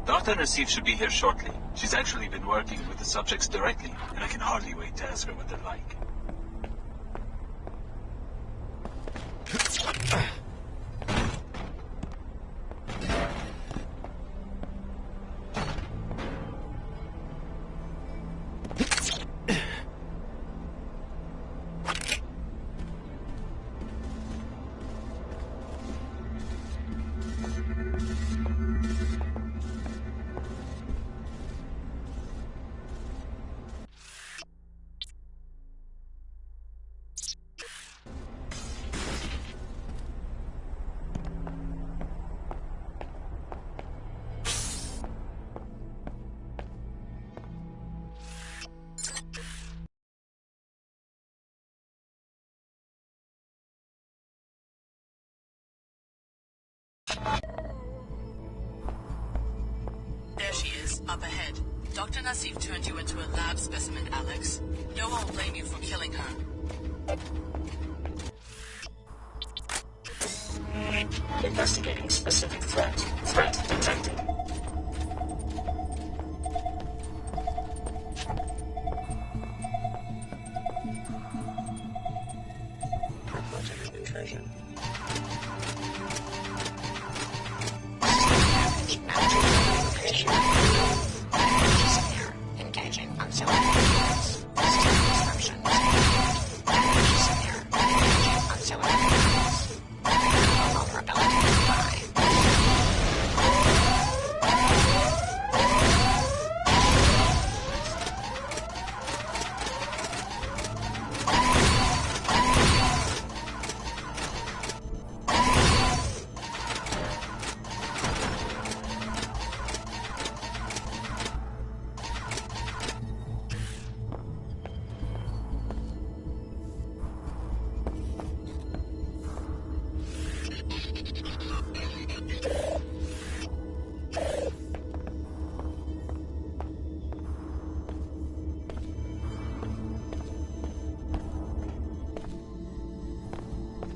Dr. Nassif should be here shortly. She's actually been working with the subjects directly, and I can hardly wait to ask her what they're like. There she is, up ahead. Dr. Nassif turned you into a lab specimen, Alex. No one will blame you for killing her. Investigating specific threat. Threat detected. Reporting intrusion. Engaging auxiliary units. Disruption. Engaging auxiliary units. Vulnerability high.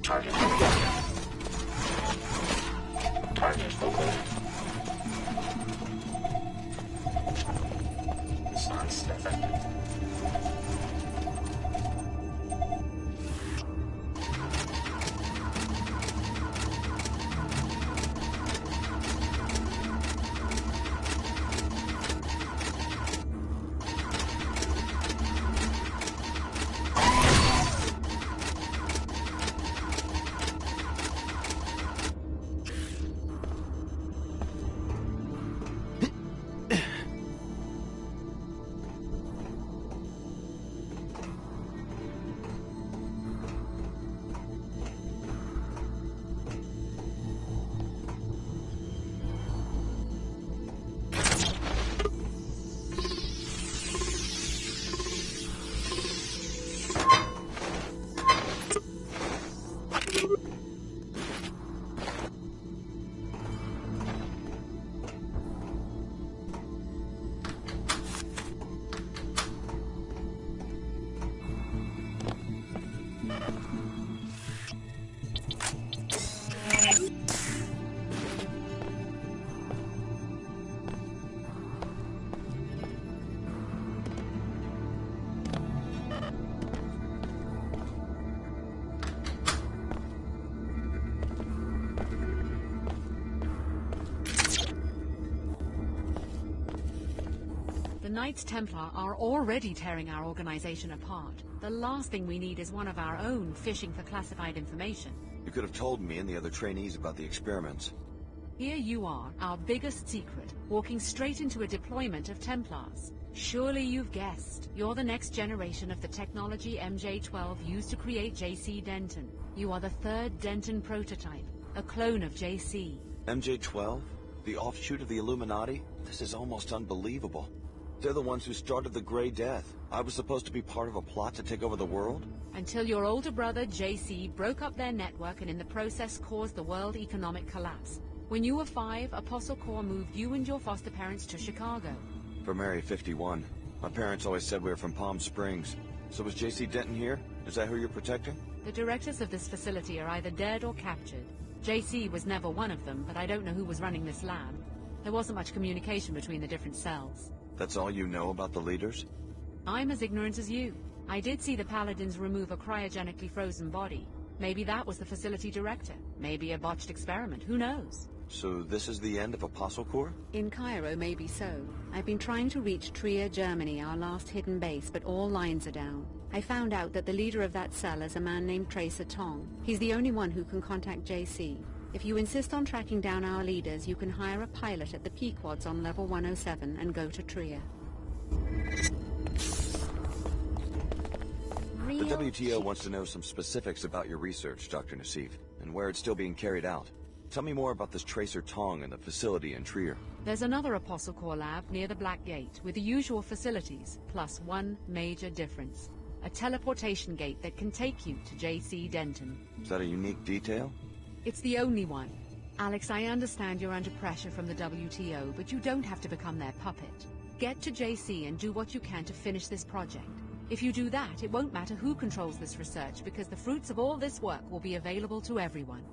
Target located. Target located. Response effective. Knights Templar are already tearing our organization apart. The last thing we need is one of our own fishing for classified information. You could have told me and the other trainees about the experiments. Here you are, our biggest secret, walking straight into a deployment of Templars. Surely you've guessed. You're the next generation of the technology MJ-12 used to create JC Denton. You are the third Denton prototype, a clone of JC. MJ-12? The offshoot of the Illuminati? This is almost unbelievable. They're the ones who started the Grey Death. I was supposed to be part of a plot to take over the world? Until your older brother, JC, broke up their network and in the process caused the world economic collapse. When you were 5, ApostleCorp moved you and your foster parents to Chicago. From Area 51. My parents always said we were from Palm Springs. So was JC Denton here? Is that who you're protecting? The directors of this facility are either dead or captured. JC was never one of them, but I don't know who was running this lab. There wasn't much communication between the different cells. That's all you know about the leaders? I'm as ignorant as you. I did see the Paladins remove a cryogenically frozen body. Maybe that was the facility director. Maybe a botched experiment. Who knows? So this is the end of ApostleCorp? In Cairo, maybe so. I've been trying to reach Trier, Germany, our last hidden base, but all lines are down. I found out that the leader of that cell is a man named Tracer Tong. He's the only one who can contact JC. If you insist on tracking down our leaders, you can hire a pilot at the Pequods on level 107 and go to Trier. The WTO wants to know some specifics about your research, Dr. Nassif, and where it's still being carried out. Tell me more about this Tracer Tong and the facility in Trier. There's another ApostleCorp lab near the Black Gate, with the usual facilities, plus one major difference. A teleportation gate that can take you to JC Denton. Is that a unique detail? It's the only one. Alex, I understand you're under pressure from the WTO, but you don't have to become their puppet. Get to JC and do what you can to finish this project. If you do that, it won't matter who controls this research, because the fruits of all this work will be available to everyone.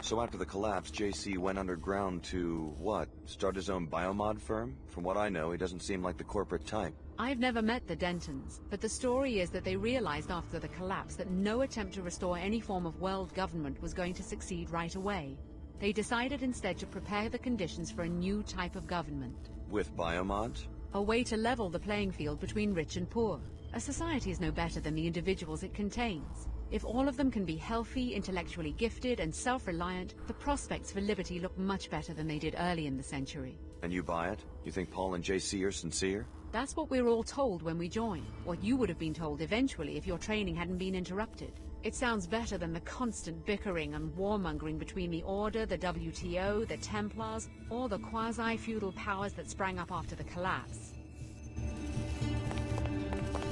So after the collapse, JC went underground to, what, start his own biomod firm? From what I know, he doesn't seem like the corporate type. I've never met the Dentons, but the story is that they realized after the collapse that no attempt to restore any form of world government was going to succeed right away. They decided instead to prepare the conditions for a new type of government. With biomods? A way to level the playing field between rich and poor. A society is no better than the individuals it contains. If all of them can be healthy, intellectually gifted, and self-reliant, the prospects for liberty look much better than they did early in the century. And you buy it? You think Paul and JC are sincere? That's what we're all told when we join. What you would have been told eventually if your training hadn't been interrupted. It sounds better than the constant bickering and warmongering between the Order, the WTO, the Templars, or the quasi-feudal powers that sprang up after the collapse.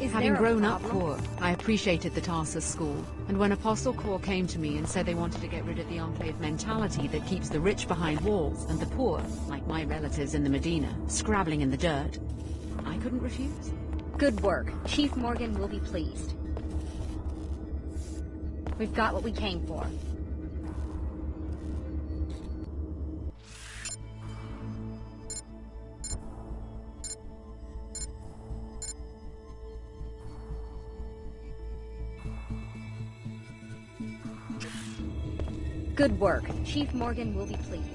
Having grown up poor, I appreciated the Tarsus school, and when ApostleCorp came to me and said they wanted to get rid of the enclave mentality that keeps the rich behind walls and the poor, like my relatives in the Medina, scrabbling in the dirt, I couldn't refuse. Good work. Chief Morgan will be pleased. We've got what we came for. Good work. Chief Morgan will be pleased.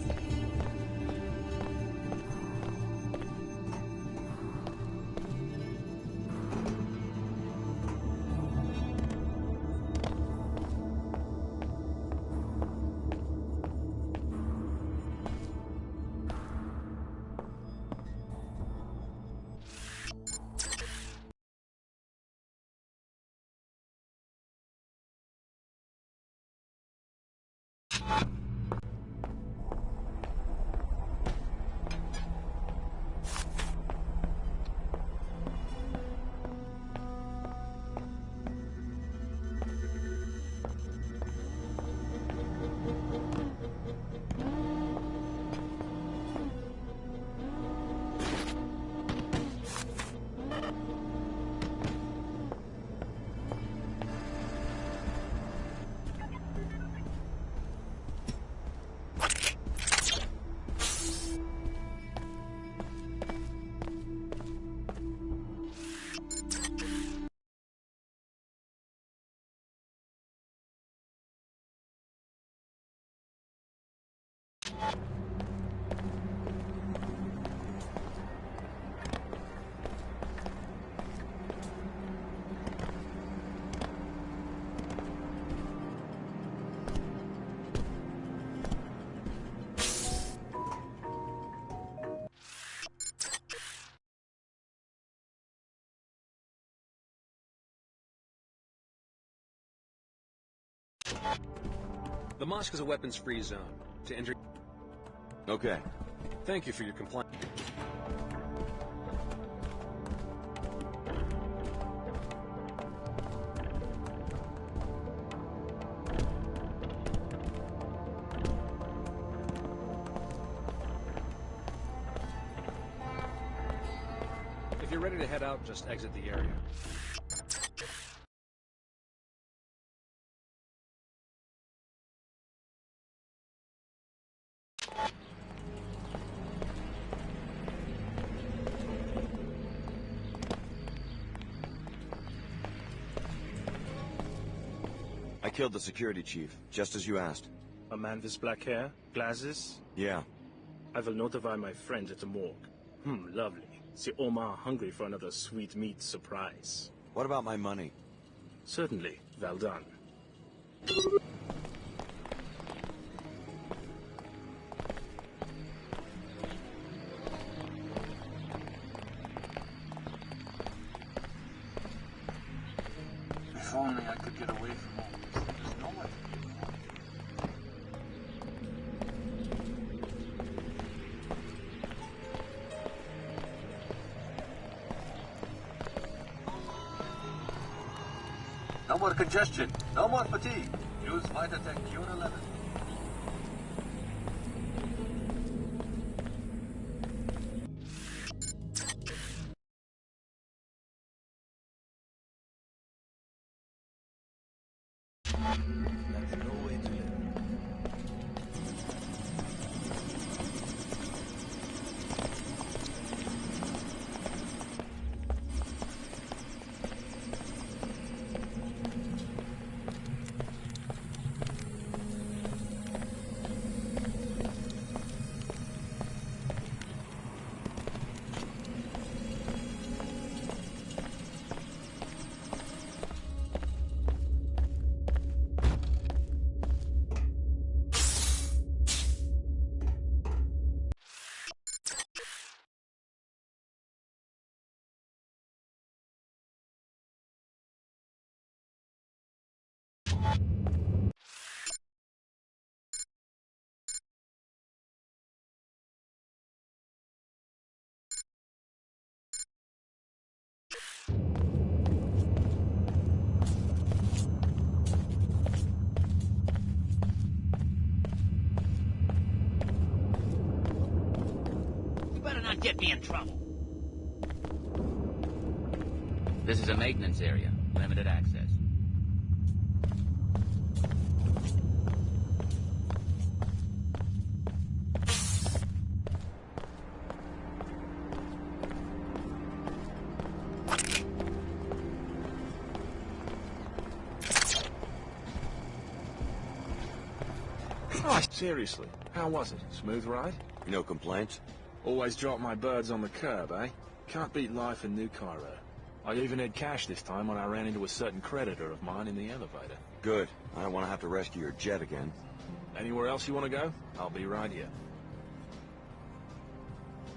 The mosque is a weapons-free zone. To enter... Okay. Thank you for your complaint. If you're ready to head out, just exit the area. I killed the security chief, just as you asked. A man with black hair? Glasses? Yeah. I will notify my friends at the morgue. Lovely. See Omar hungry for another sweet meat surprise. What about my money? Certainly. Well done. If only I could get away from all this. There's no one. No more congestion. No more fatigue. Use Vitatech Cure 11. That's no way to live. Not get me in trouble. This is a maintenance area. Limited access. Christ, seriously. How was it? Smooth ride? No complaints? Always drop my birds on the curb, eh? Can't beat life in New Cairo. I even had cash this time when I ran into a certain creditor of mine in the elevator. Good. I don't want to have to rescue your jet again. Anywhere else you want to go? I'll be right here.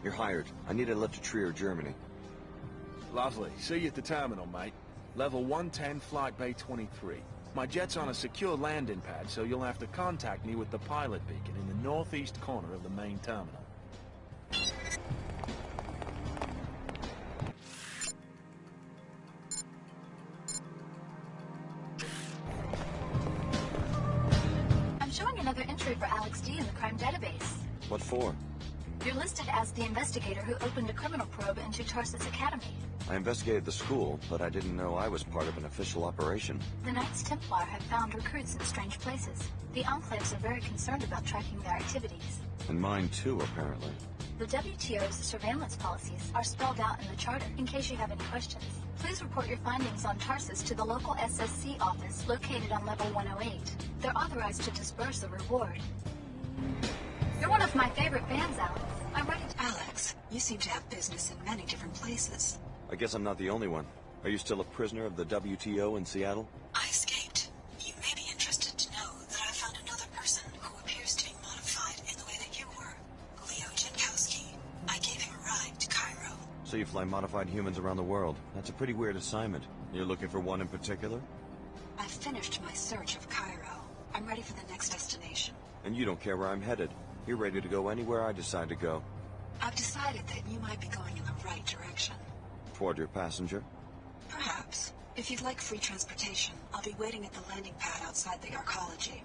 You're hired. I need a lift to Trier, Germany. Lovely. See you at the terminal, mate. Level 110, Flight Bay 23. My jet's on a secure landing pad, so you'll have to contact me with the pilot beacon in the northeast corner of the main terminal. I'm showing another entry for Alex D in the crime database. What for? You're listed as the investigator who opened a criminal probe into Tarsus Academy. I investigated the school, but I didn't know I was part of an official operation. The Knights Templar have found recruits in strange places. The Enclaves are very concerned about tracking their activities. And mine too, apparently. The WTO's surveillance policies are spelled out in the charter. In case you have any questions, please report your findings on Tarsus to the local SSC office located on level 108. They're authorized to disperse a reward. You're one of my favorite fans, Alex. I'm ready to... Alex, you seem to have business in many different places. I guess I'm not the only one. Are you still a prisoner of the WTO in Seattle? I escaped. You may be interested to know that I found another person who appears to be modified in the way that you were. Leo Jankowski. I gave him a ride to Cairo. So you fly modified humans around the world. That's a pretty weird assignment. You're looking for one in particular? I've finished my search of Cairo. I'm ready for the next destination. And you don't care where I'm headed. You're ready to go anywhere I decide to go. I've decided that you might be going in the right direction. Toward your passenger? Perhaps. If you'd like free transportation, I'll be waiting at the landing pad outside the arcology.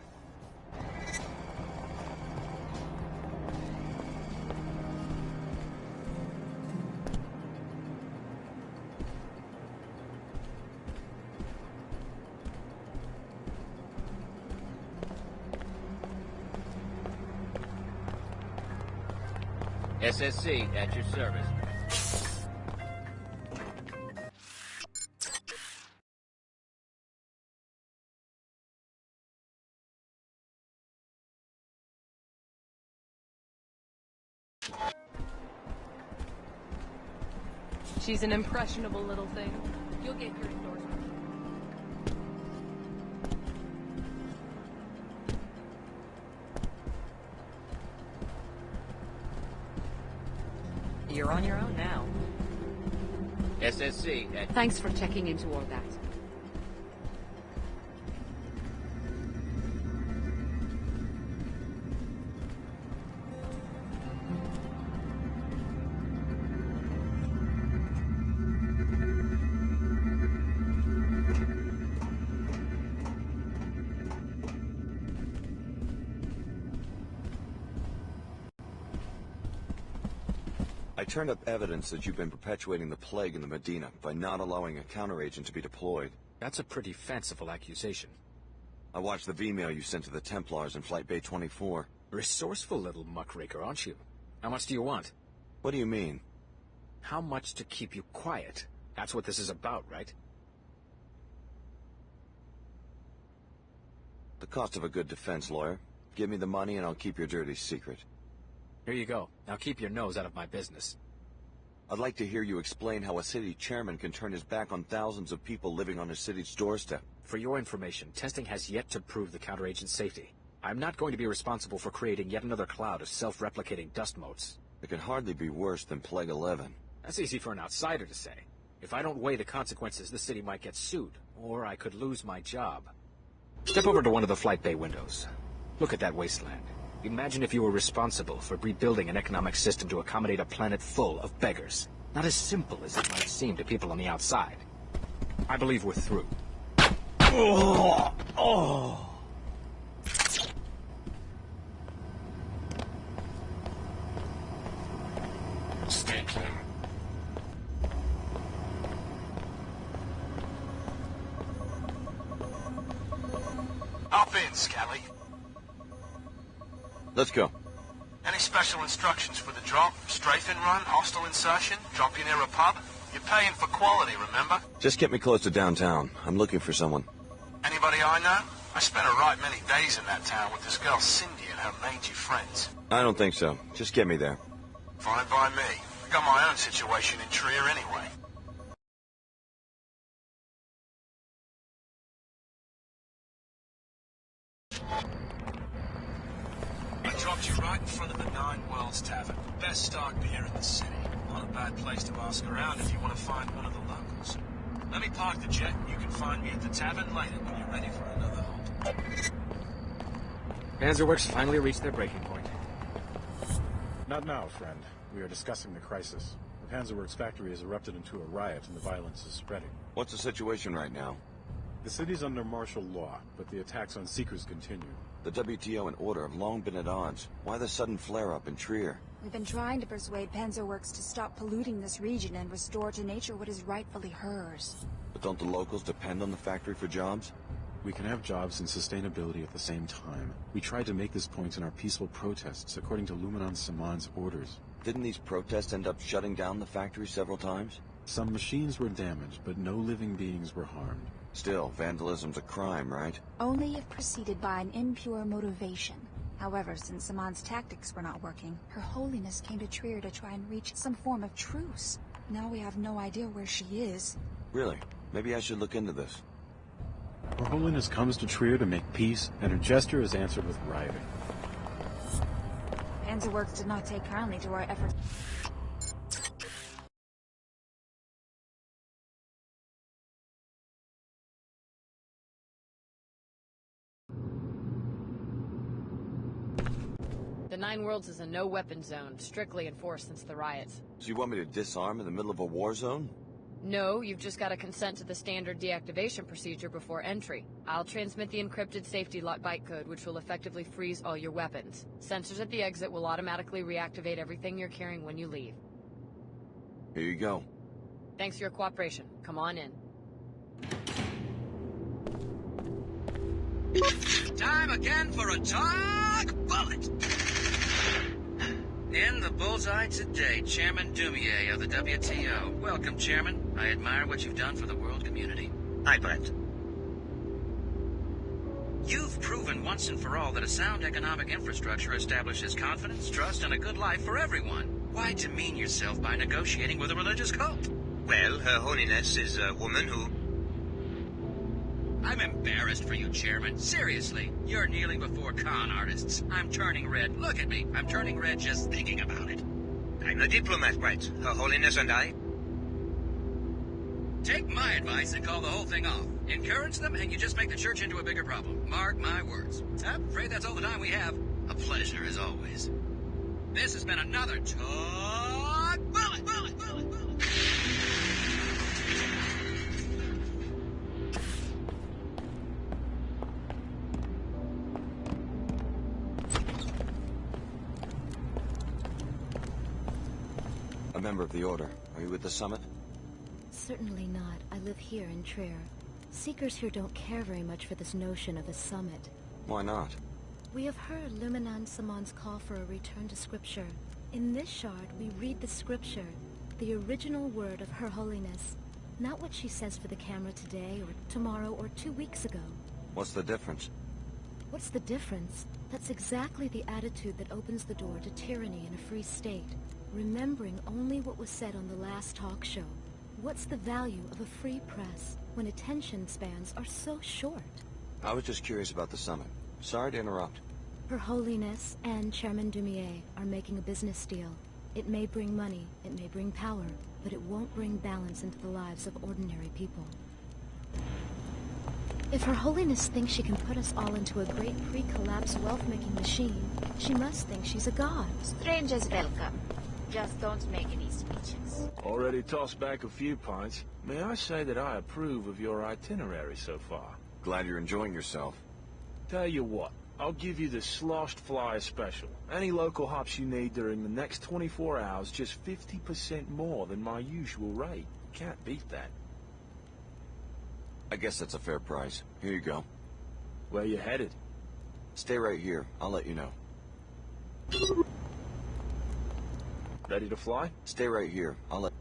SSC at your service. She's an impressionable little thing. You'll get your endorsement. You're on your own now. SSC at... Thanks for checking into all that. I turned up evidence that you've been perpetuating the plague in the Medina by not allowing a counteragent to be deployed. That's a pretty fanciful accusation. I watched the V-mail you sent to the Templars in Flight Bay 24. Resourceful little muckraker, aren't you? How much do you want? What do you mean? How much to keep you quiet? That's what this is about, right? The cost of a good defense lawyer. Give me the money and I'll keep your dirty secret. Here you go. Now keep your nose out of my business. I'd like to hear you explain how a city chairman can turn his back on thousands of people living on his city's doorstep. For your information, testing has yet to prove the counteragent's safety. I'm not going to be responsible for creating yet another cloud of self-replicating dust motes. It can hardly be worse than Plague 11. That's easy for an outsider to say. If I don't weigh the consequences, the city might get sued, or I could lose my job. Step over to one of the flight bay windows. Look at that wasteland. Imagine if you were responsible for rebuilding an economic system to accommodate a planet full of beggars. Not as simple as it might seem to people on the outside. I believe we're through. Stay clear. Hop in, Scally. Let's go. Any special instructions for the drop? Strafing run? Hostile insertion? Drop you near a pub? You're paying for quality, remember? Just get me close to downtown. I'm looking for someone. Anybody I know? I spent a right many days in that town with this girl Cindy and her mangy friends. I don't think so. Just get me there. Fine by me. I got my own situation in Trier anyway. I dropped you right in front of the Nine Worlds Tavern. Best stock beer in the city. Not a bad place to ask around if you want to find one of the locals. Let me park the jet. You can find me at the tavern later when you're ready for another halt. Panzerworks finally reached their breaking point. Not now, friend. We are discussing the crisis. The Panzerworks factory has erupted into a riot and the violence is spreading. What's the situation right now? The city's under martial law, but the attacks on Seekers continue. The WTO and Order have long been at odds. Why the sudden flare-up in Trier? We've been trying to persuade Panzerworks to stop polluting this region and restore to nature what is rightfully hers. But don't the locals depend on the factory for jobs? We can have jobs and sustainability at the same time. We tried to make this point in our peaceful protests, according to Luminon Saman's orders. Didn't these protests end up shutting down the factory several times? Some machines were damaged, but no living beings were harmed. Still, vandalism's a crime, right? Only if preceded by an impure motivation. However, since Saman's tactics were not working, Her Holiness came to Trier to try and reach some form of truce. Now we have no idea where she is. Really? Maybe I should look into this. Her Holiness comes to Trier to make peace, and her gesture is answered with rioting. Panzerworks did not take kindly to our efforts. The Nine Worlds is a no-weapon zone, strictly enforced since the riots. So you want me to disarm in the middle of a war zone? No, you've just got to consent to the standard deactivation procedure before entry. I'll transmit the encrypted safety lock bytecode, which will effectively freeze all your weapons. Sensors at the exit will automatically reactivate everything you're carrying when you leave. Here you go. Thanks for your cooperation. Come on in. Time again for a talk bullet! In the bullseye today, Chairman Dumier of the WTO. Welcome, Chairman. I admire what you've done for the world community. Hi, Brent. You've proven once and for all that a sound economic infrastructure establishes confidence, trust, and a good life for everyone. Why demean yourself by negotiating with a religious cult? Well, Her Holiness is a woman who... I'm embarrassed for you, Chairman. Seriously, you're kneeling before con artists. I'm turning red. Look at me. I'm turning red just thinking about it. I'm a diplomat, Brent. Her Holiness and I... Take my advice and call the whole thing off. Encourage them, and you just make the church into a bigger problem. Mark my words. I'm afraid that's all the time we have. A pleasure, as always. This has been another Talk Bullet! A member of the Order. Are you at the summit? Certainly not. I live here in Trier. Seekers here don't care very much for this notion of a summit. Why not? We have heard Luminan Samon's call for a return to Scripture. In this shard, we read the Scripture, the original word of Her Holiness. Not what she says for the camera today, or tomorrow, or 2 weeks ago. What's the difference? What's the difference? That's exactly the attitude that opens the door to tyranny in a free state. Remembering only what was said on the last talk show. What's the value of a free press when attention spans are so short? I was just curious about the summit. Sorry to interrupt. Her Holiness and Chairman Dumier are making a business deal. It may bring money, it may bring power, but it won't bring balance into the lives of ordinary people. If Her Holiness thinks she can put us all into a great pre-collapse wealth-making machine, she must think she's a god. Strangers welcome. Just don't make any speeches. Already tossed back a few pints. May I say that I approve of your itinerary so far? Glad you're enjoying yourself. Tell you what, I'll give you the Sloshed Flyer special. Any local hops you need during the next 24 hours, just 50% more than my usual rate. Can't beat that. I guess that's a fair price. Here you go. Where you headed? Stay right here. I'll let you know. Ready to fly? Stay right here. I'll let...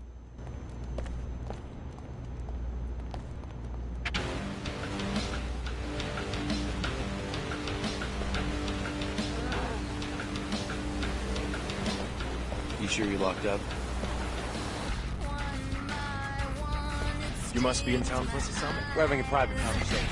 You sure you locked up? You must be in town for the summit. We're having a private conversation.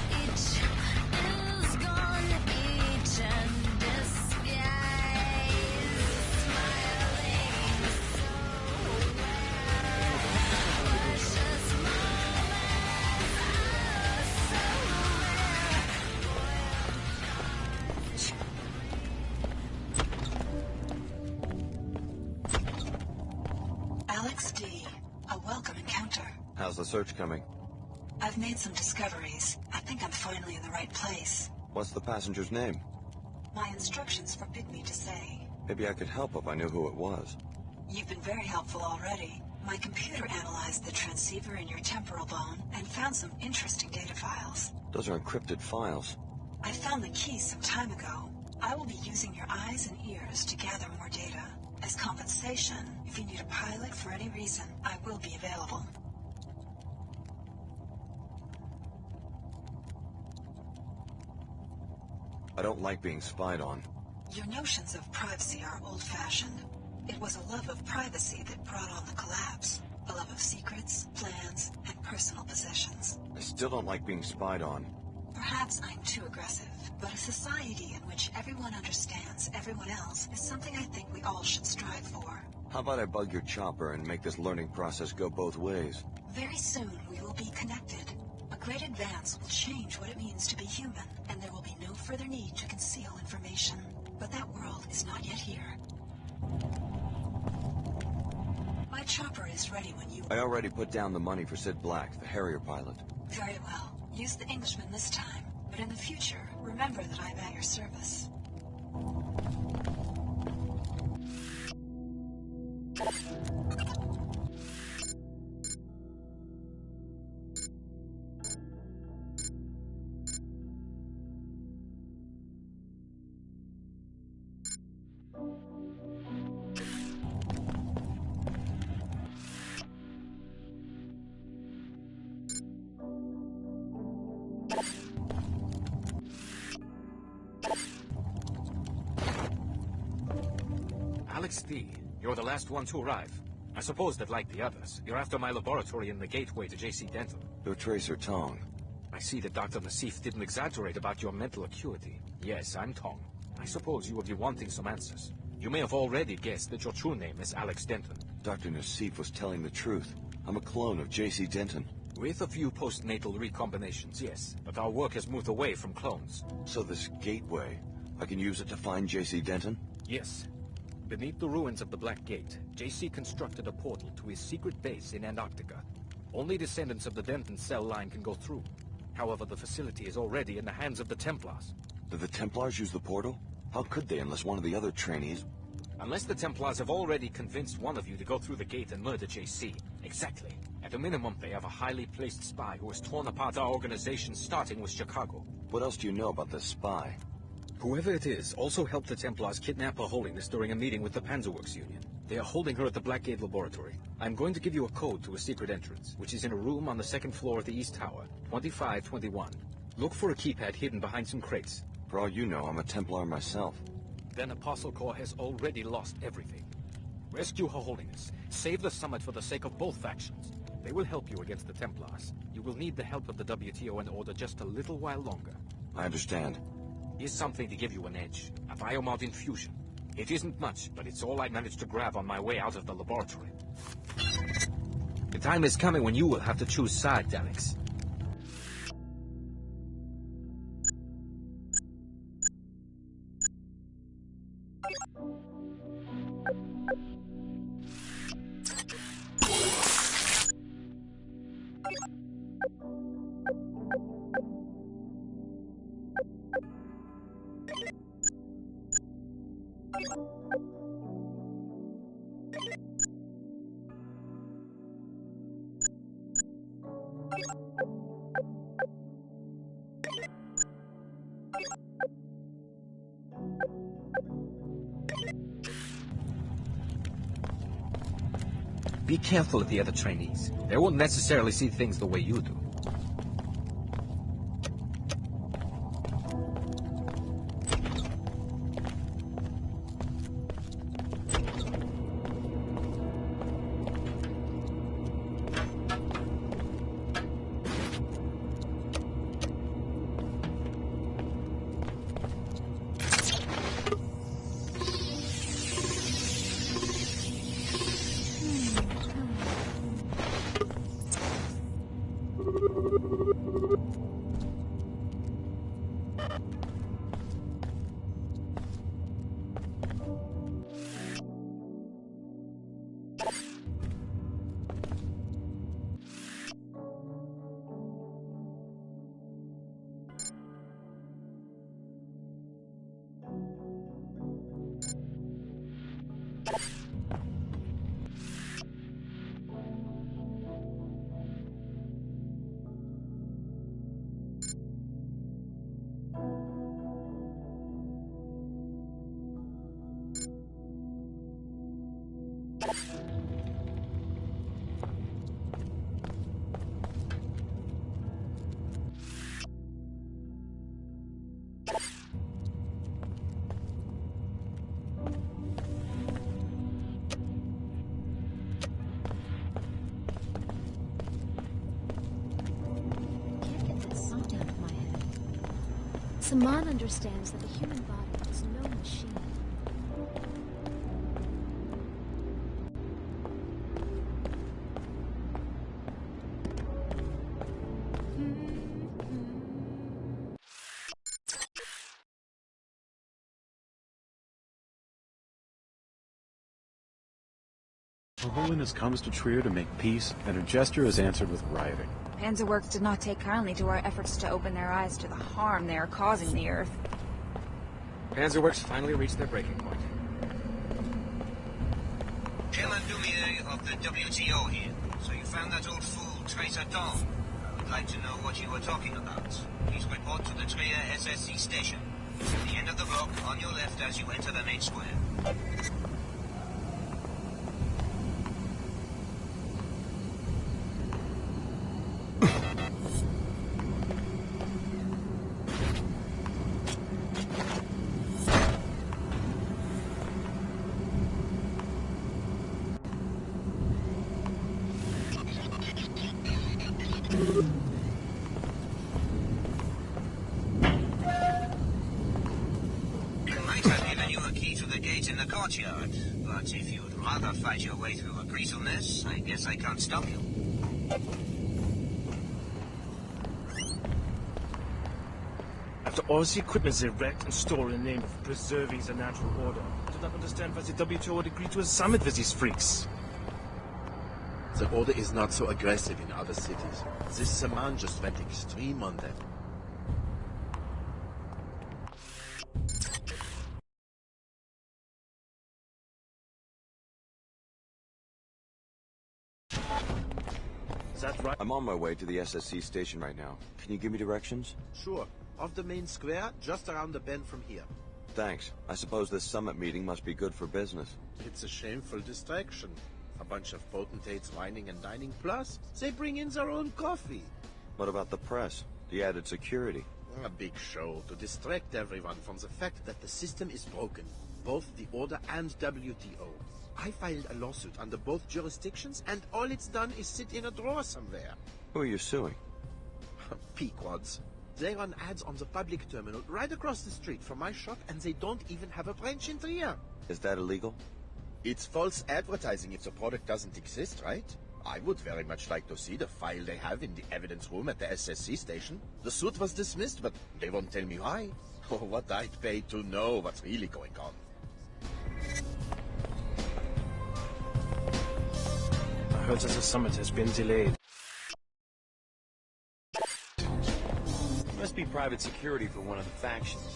How's the search coming? I've made some discoveries. I think I'm finally in the right place. What's the passenger's name? My instructions forbid me to say. Maybe I could help if I knew who it was. You've been very helpful already. My computer analyzed the transceiver in your temporal bone and found some interesting data files. Those are encrypted files. I found the key some time ago. I will be using your eyes and ears to gather more data. As compensation, if you need a pilot for any reason, I will be available. I don't like being spied on. Your notions of privacy are old-fashioned. It was a love of privacy that brought on the collapse. A love of secrets, plans, and personal possessions. I still don't like being spied on. Perhaps I'm too aggressive, but a society in which everyone understands everyone else is something I think we all should strive for. How about I bug your chopper and make this learning process go both ways? Very soon we will be connected. A great advance will change what it means to be human, and there will be no further need to conceal information. but that world is not yet here. My chopper is ready when you... I already put down the money for Sid Black, the Harrier pilot. Very well. Use the Englishman this time, but in the future, remember that I'm at your service. Alex D, you're the last one to arrive. I suppose that, like the others, you're after my laboratory in the gateway to JC Denton. Your tracer, Tong. I see that Dr. Nassif didn't exaggerate about your mental acuity. Yes, I'm Tong. I suppose you will be wanting some answers. You may have already guessed that your true name is Alex Denton. Dr. Nassif was telling the truth. I'm a clone of JC Denton. With a few postnatal recombinations, yes. But our work has moved away from clones. So this gateway, I can use it to find JC Denton? Yes. Beneath the ruins of the Black Gate, JC constructed a portal to his secret base in Antarctica. Only descendants of the Denton cell line can go through. However, the facility is already in the hands of the Templars. Did the Templars use the portal? How could they unless one of the other trainees... Unless the Templars have already convinced one of you to go through the gate and murder JC. Exactly. At a minimum, they have a highly placed spy who has torn apart our organization, starting with Chicago. What else do you know about this spy? Whoever it is also helped the Templars kidnap Her Holiness during a meeting with the Panzerworks Union. They are holding her at the Blackgate Laboratory. I'm going to give you a code to a secret entrance, which is in a room on the second floor of the East Tower, 2521. Look for a keypad hidden behind some crates. For all you know, I'm a Templar myself. Then ApostleCorp has already lost everything. Rescue Her Holiness. Save the summit for the sake of both factions. They will help you against the Templars. You will need the help of the WTO and Order just a little while longer. I understand. Here's something to give you an edge. A Biomod infusion. It isn't much, but it's all I managed to grab on my way out of the laboratory. The time is coming when you will have to choose sides, Alex. Be careful of the other trainees. They won't necessarily see things the way you do. Saman understands that the human body is no machine. Her Holiness comes to Trier to make peace, and her gesture is answered with rioting. Panzerworks did not take kindly to our efforts to open their eyes to the harm they are causing the Earth. Panzerworks finally reached their breaking point. Chairman Dumier of the WTO here. So you found that old fool, Tracer Dawn. I would like to know what you were talking about. Please report to the Trier SSC station. At the end of the block, on your left as you enter the main square. Courtyard, but if you'd rather fight your way through a Greasel mess, I guess I can't stop you. After all the equipment they wrecked and stole in the name of preserving the natural order, I do not understand why the WTO would agree to a summit with these freaks. The order is not so aggressive in other cities. This Saman just went extreme on them. I'm on my way to the SSC station right now. Can you give me directions? Sure. Off the main square, just around the bend from here. Thanks. I suppose this summit meeting must be good for business. It's a shameful distraction. A bunch of potentates whining and dining, plus they bring in their own coffee. What about the press? The added security? A big show to distract everyone from the fact that the system is broken. Both the Order and WTO. I filed a lawsuit under both jurisdictions, and all it's done is sit in a drawer somewhere. Who are you suing? Pequods. They run ads on the public terminal right across the street from my shop, and they don't even have a branch in Trier. Is that illegal? It's false advertising if the product doesn't exist, right? I would very much like to see the file they have in the evidence room at the SSC station. The suit was dismissed, but they won't tell me why. Or what I'd pay to know what's really going on. I heard that the summit has been delayed. Must be private security for one of the factions.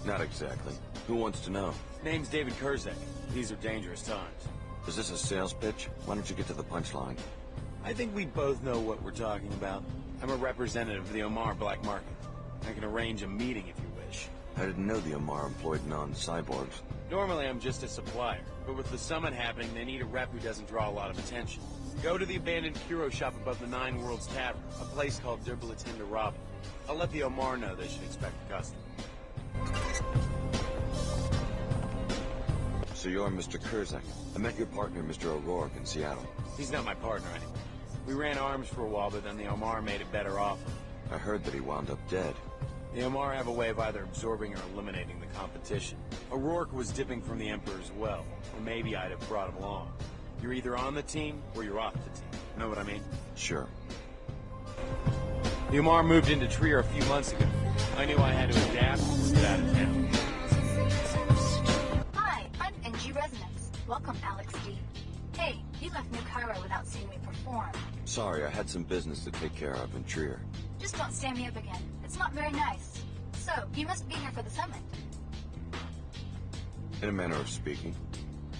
Not exactly. Who wants to know? Name's David Kurzek. These are dangerous times. Is this a sales pitch? Why don't you get to the punchline? I think we both know what we're talking about. I'm a representative of the Omar black market. I can arrange a meeting if you wish. I didn't know the Omar employed non-cyborgs. Normally I'm just a supplier, but with the summit happening, they need a rep who doesn't draw a lot of attention. Go to the abandoned hero shop above the Nine Worlds Tavern, a place called Derbilatinda Robin. I'll let the Omar know they should expect a customer. So you're Mr. Kurzek. I met your partner, Mr. O'Rourke, in Seattle. He's not my partner anymore. We ran arms for a while, but then the Omar made a better offer. I heard that he wound up dead. The Omar have a way of either absorbing or eliminating the competition. O'Rourke was dipping from the Emperor's well, or maybe I'd have brought him along. You're either on the team, or you're off the team. Know what I mean? Sure. The Omar moved into Trier a few months ago. I knew I had to adapt or get out of town. Hi, I'm NG Resonance. Welcome, Alex D. Hey, you left New Cairo without seeing me perform. Sorry, I had some business to take care of in Trier. Just don't stand me up again. It's not very nice. So, you must be here for the summit. In a manner of speaking.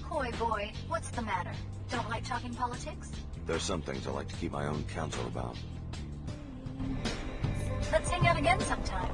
Coy boy, what's the matter? Don't like talking politics? There's some things I like to keep my own counsel about. Let's hang out again sometime.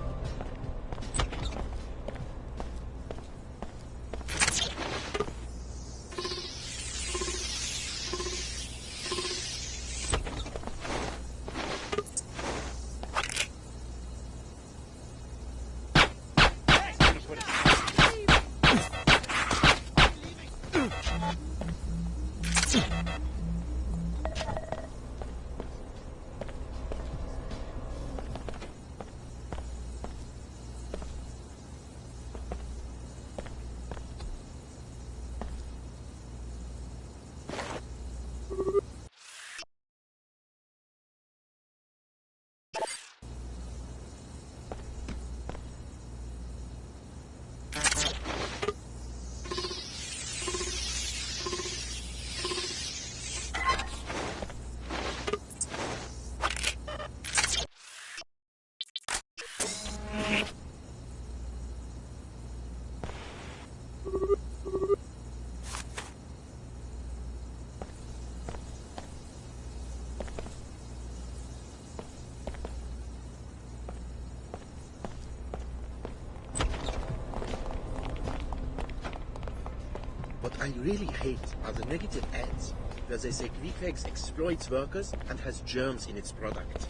What I really hate are the negative ads, where they say Quicklegs exploits workers and has germs in its product.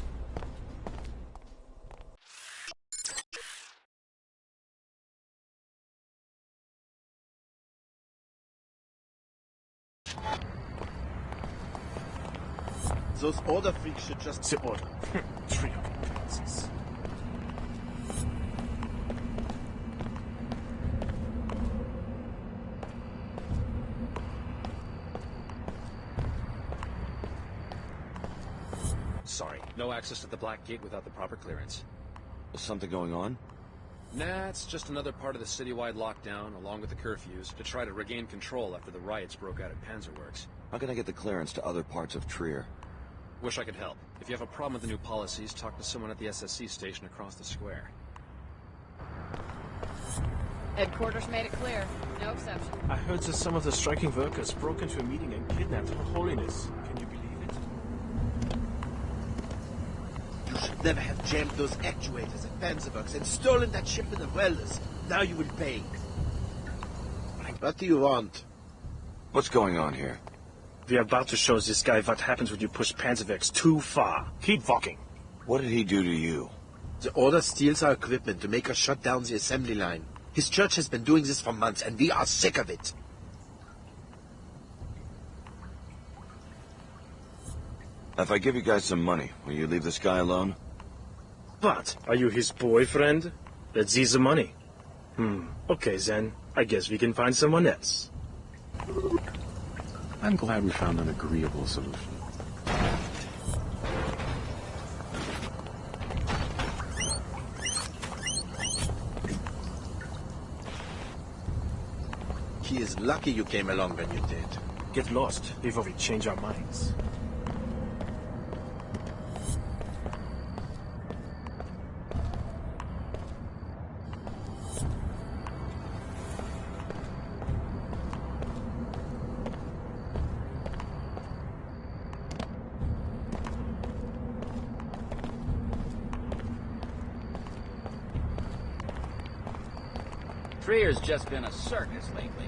Those order freaks should just... The order. Trio imbalances. Sorry, no access to the Black Gate without the proper clearance. Is something going on? Nah, it's just another part of the citywide lockdown, along with the curfews, to try to regain control after the riots broke out at Panzerworks. How can I get the clearance to other parts of Trier? Wish I could help. If you have a problem with the new policies, talk to someone at the SSC station across the square. Headquarters made it clear. No exception. I heard that some of the striking workers broke into a meeting and kidnapped Her Holiness. Can you believe it? You should never have jammed those actuators at Panzerworks and stolen that shipment of welders. Now you will pay. What do you want? What's going on here? We're about to show this guy what happens when you push Panzerwerks too far. Keep walking. What did he do to you? The Order steals our equipment to make us shut down the assembly line. His church has been doing this for months, and we are sick of it. If I give you guys some money, will you leave this guy alone? What? Are you his boyfriend? Let's see the money. Okay then. I guess we can find someone else. I'm glad we found an agreeable solution. He is lucky you came along when you did. Get lost before we change our minds. Trier's just been a circus lately.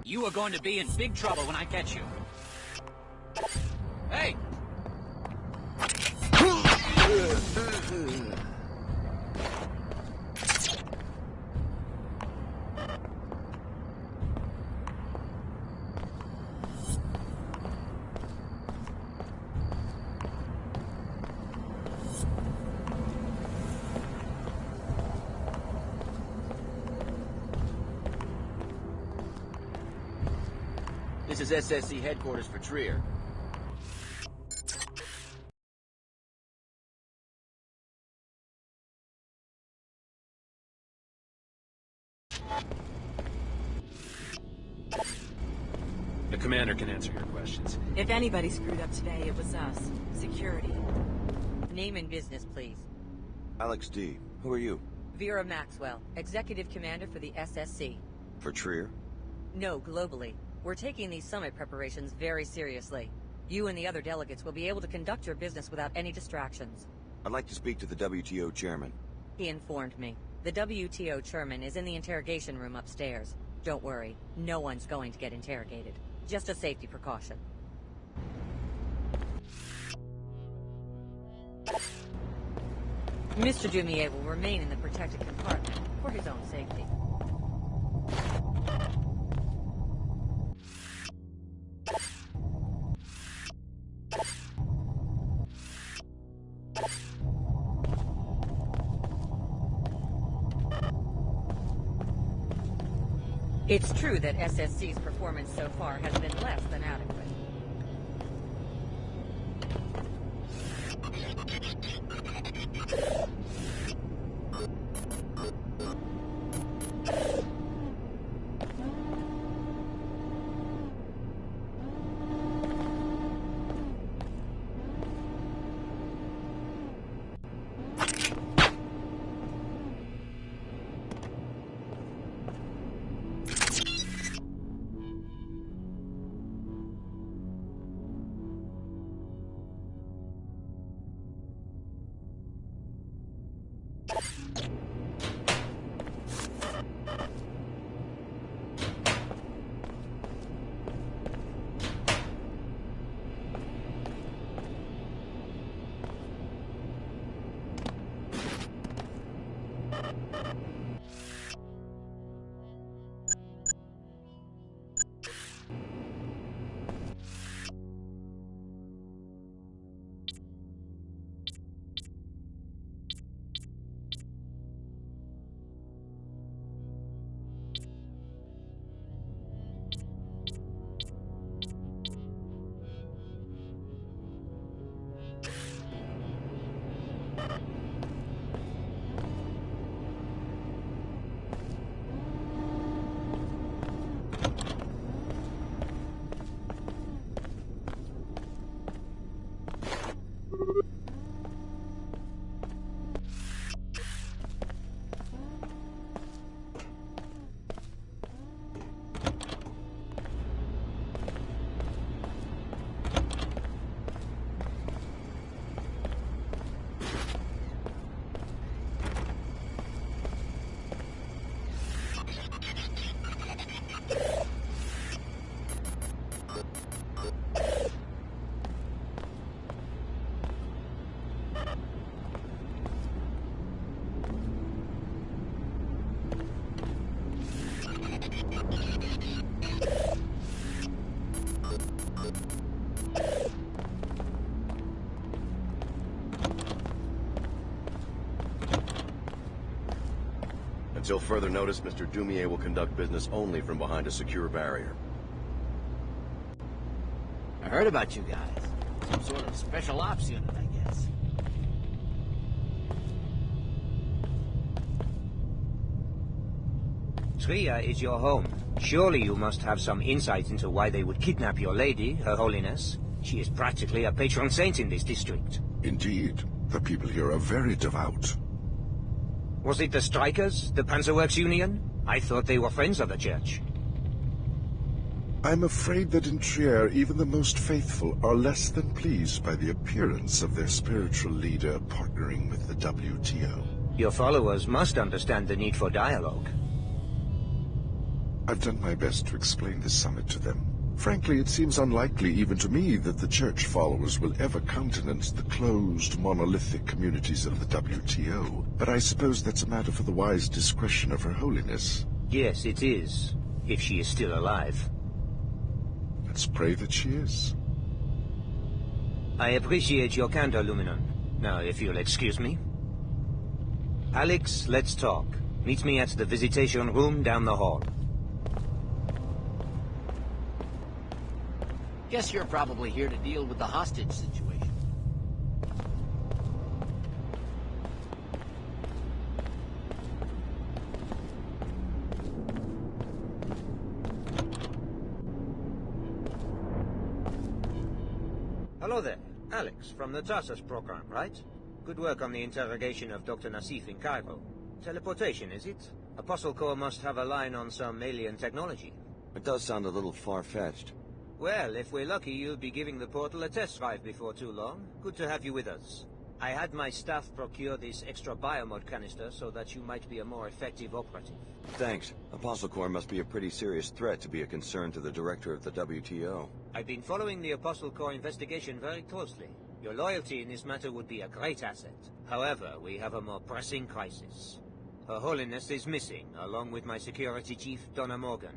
You are going to be in big trouble when I catch you. Hey! This is SSC headquarters for Trier. The commander can answer your questions. If anybody screwed up today, it was us. Security. Name and business, please. Alex D. Who are you? Vera Maxwell, Executive Commander for the SSC. For Trier? No, globally. We're taking these summit preparations very seriously. You and the other delegates will be able to conduct your business without any distractions. I'd like to speak to the WTO chairman. He informed me. The WTO chairman is in the interrogation room upstairs. Don't worry, no one's going to get interrogated. Just a safety precaution. Mr. Dumier will remain in the protected compartment for his own safety. It's true that SSC's performance so far has been less than adequate. Until further notice, Mr. Dumier will conduct business only from behind a secure barrier. I heard about you guys. Some sort of special ops unit, I guess. Trier is your home. Surely you must have some insight into why they would kidnap your lady, Her Holiness. She is practically a patron saint in this district. Indeed. The people here are very devout. Was it the Strikers? The Panzerworks Union? I thought they were friends of the Church. I'm afraid that in Trier, even the most faithful are less than pleased by the appearance of their spiritual leader partnering with the WTO. Your followers must understand the need for dialogue. I've done my best to explain this summit to them. Frankly, it seems unlikely even to me that the Church followers will ever countenance the closed, monolithic communities of the WTO. But I suppose that's a matter for the wise discretion of Her Holiness. Yes, it is. If she is still alive. Let's pray that she is. I appreciate your candor, Luminon. Now, if you'll excuse me. Alex, let's talk. Meet me at the visitation room down the hall. Guess you're probably here to deal with the hostage situation. Hello there. Alex, from the Tarsus program, right? Good work on the interrogation of Dr. Nassif in Cairo. Teleportation, is it? ApostleCorp must have a line on some alien technology. It does sound a little far-fetched. Well, if we're lucky, you'll be giving the portal a test drive before too long. Good to have you with us. I had my staff procure this extra biomod canister so that you might be a more effective operative. Thanks. ApostleCorp must be a pretty serious threat to be a concern to the director of the WTO. I've been following the ApostleCorp investigation very closely. Your loyalty in this matter would be a great asset. However, we have a more pressing crisis. Her Holiness is missing, along with my security chief, Donna Morgan.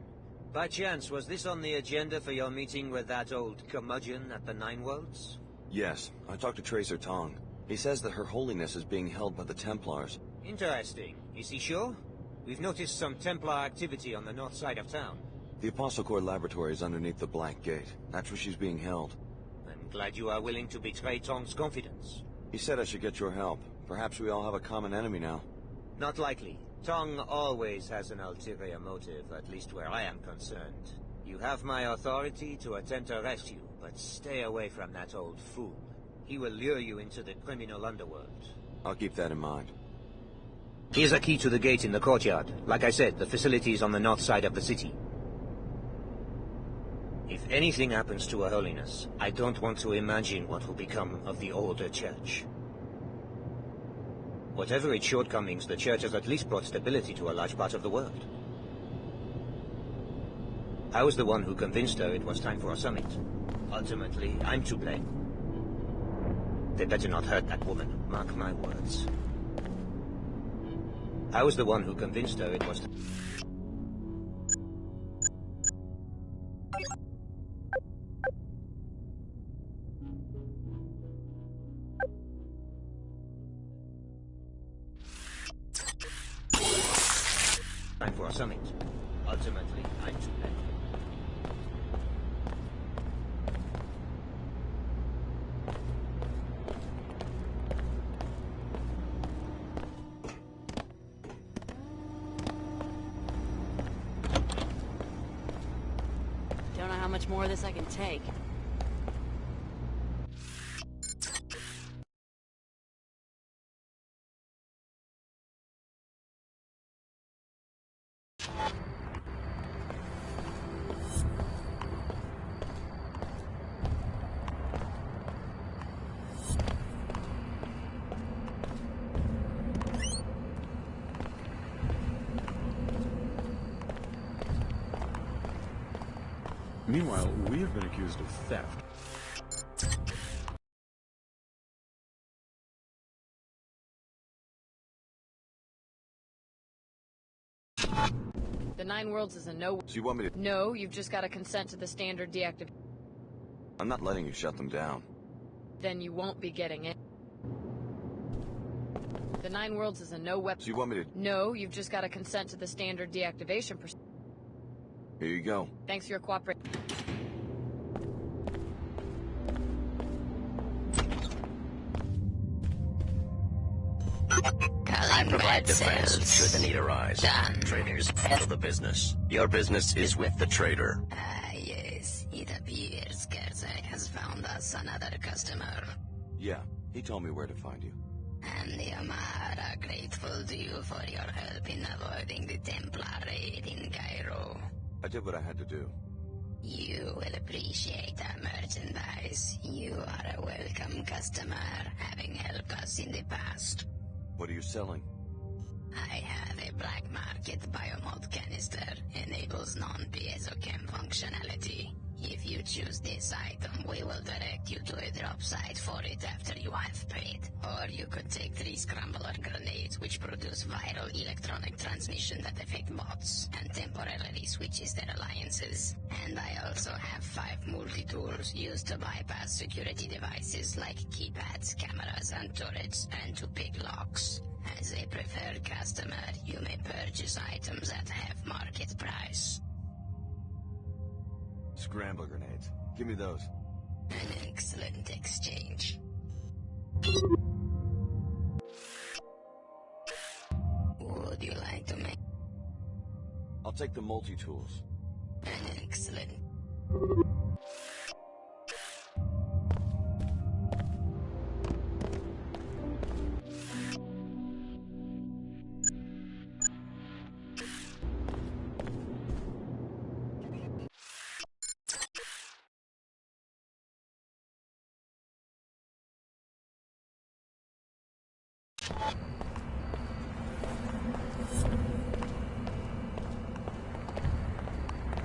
By chance, was this on the agenda for your meeting with that old curmudgeon at the Nine Worlds? Yes, I talked to Tracer Tong. He says that Her Holiness is being held by the Templars. Interesting. Is he sure? We've noticed some Templar activity on the north side of town. The ApostleCorp laboratory is underneath the Black Gate. That's where she's being held. I'm glad you are willing to betray Tong's confidence. He said I should get your help. Perhaps we all have a common enemy now. Not likely. Tong always has an ulterior motive, at least where I am concerned. You have my authority to attempt to arrest you, but stay away from that old fool. He will lure you into the criminal underworld. I'll keep that in mind. Here's a key to the gate in the courtyard. Like I said, the facility is on the north side of the city. If anything happens to Her Holiness, I don't want to imagine what will become of the older church. Whatever its shortcomings, the Church has at least brought stability to a large part of the world. I was the one who convinced her it was time for a summit. Ultimately, I'm to blame. They better not hurt that woman, mark my words. I was the one who convinced her it was time for a summit. Ultimately, I'm to blame. Don't know how much more of this I can take. Meanwhile, we have been accused of theft. The Nine Worlds is a no... So you want me to... No, you've just got to consent to the standard deactivation. I'm not letting you shut them down. Then you won't be getting it. The Nine Worlds is a no-weapon... So you want me to... No, you've just got to consent to the standard deactivation procedure. Here you go. Thanks for your cooperation. I provide defense should the need arise. Done. Traders handle the business. Your business is with the trader. Yes. It appears Kerzak has found us another customer. Yeah, he told me where to find you. And the Omar are grateful to you for your help in avoiding the Templar raid in Cairo. I did what I had to do. You will appreciate our merchandise. You are a welcome customer, having helped us in the past. What are you selling? I have a black market biomod canister. Enables non-piezochem functionality. If you choose this item, we will direct you to a drop site for it after you have paid. Or you could take 3 scrambler grenades which produce viral electronic transmission that affect bots and temporarily switches their alliances. And I also have 5 multi-tools used to bypass security devices like keypads, cameras and turrets, and to pick locks. As a preferred customer, you may purchase items at half market price. Scrambler grenades. Give me those. An excellent exchange. Would you like to make... I'll take the multi-tools. An excellent...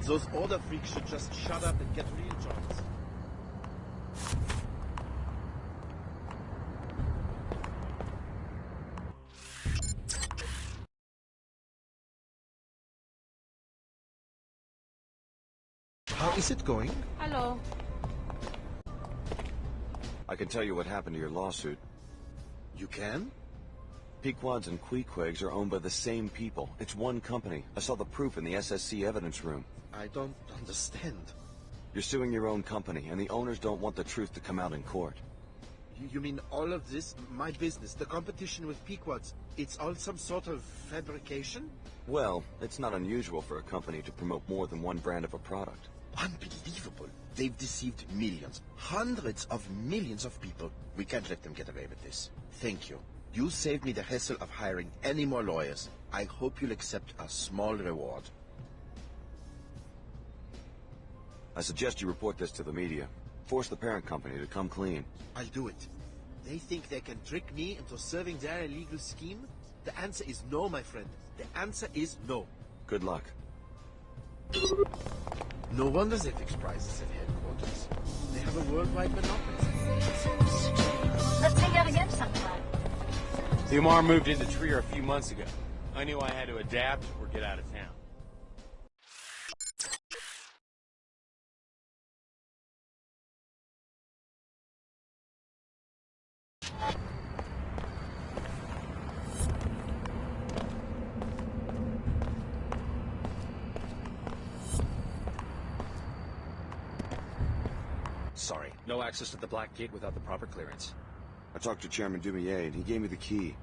Those order freaks should just shut up and get real jobs. How is it going? Hello. I can tell you what happened to your lawsuit. You can? Pequods and Queequegs are owned by the same people. It's one company. I saw the proof in the SSC evidence room. I don't understand. You're suing your own company, and the owners don't want the truth to come out in court. You mean all of this, my business, the competition with Pequods, it's all some sort of fabrication? Well, it's not unusual for a company to promote more than one brand of a product. Unbelievable. They've deceived millions, hundreds of millions of people. We can't let them get away with this. Thank you. You saved me the hassle of hiring any more lawyers. I hope you'll accept a small reward. I suggest you report this to the media. Force the parent company to come clean. I'll do it. They think they can trick me into serving their illegal scheme? The answer is no, my friend. The answer is no. Good luck. No wonder they fix prices at headquarters. They have a worldwide monopoly. Let's hang out again sometime. The Omar moved into Trier a few months ago. I knew I had to adapt or get out of town. Sorry, no access to the Black Gate without the proper clearance. I talked to Chairman Dumier, and he gave me the key.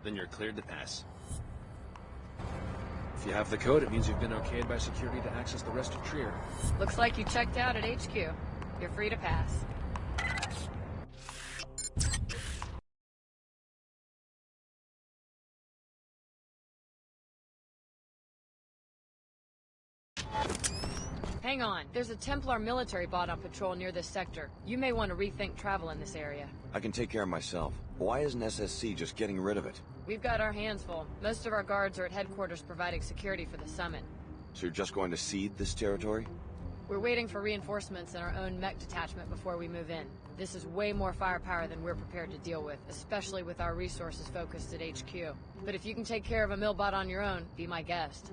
Then you're cleared to pass. If you have the code, it means you've been okayed by security to access the rest of Trier. Looks like you checked out at HQ. You're free to pass. Hang on. There's a Templar military bot on patrol near this sector. You may want to rethink travel in this area. I can take care of myself. Why isn't SSC just getting rid of it? We've got our hands full. Most of our guards are at headquarters providing security for the summit. So you're just going to cede this territory? We're waiting for reinforcements in our own mech detachment before we move in. This is way more firepower than we're prepared to deal with, especially with our resources focused at HQ. But if you can take care of a millbot on your own, be my guest.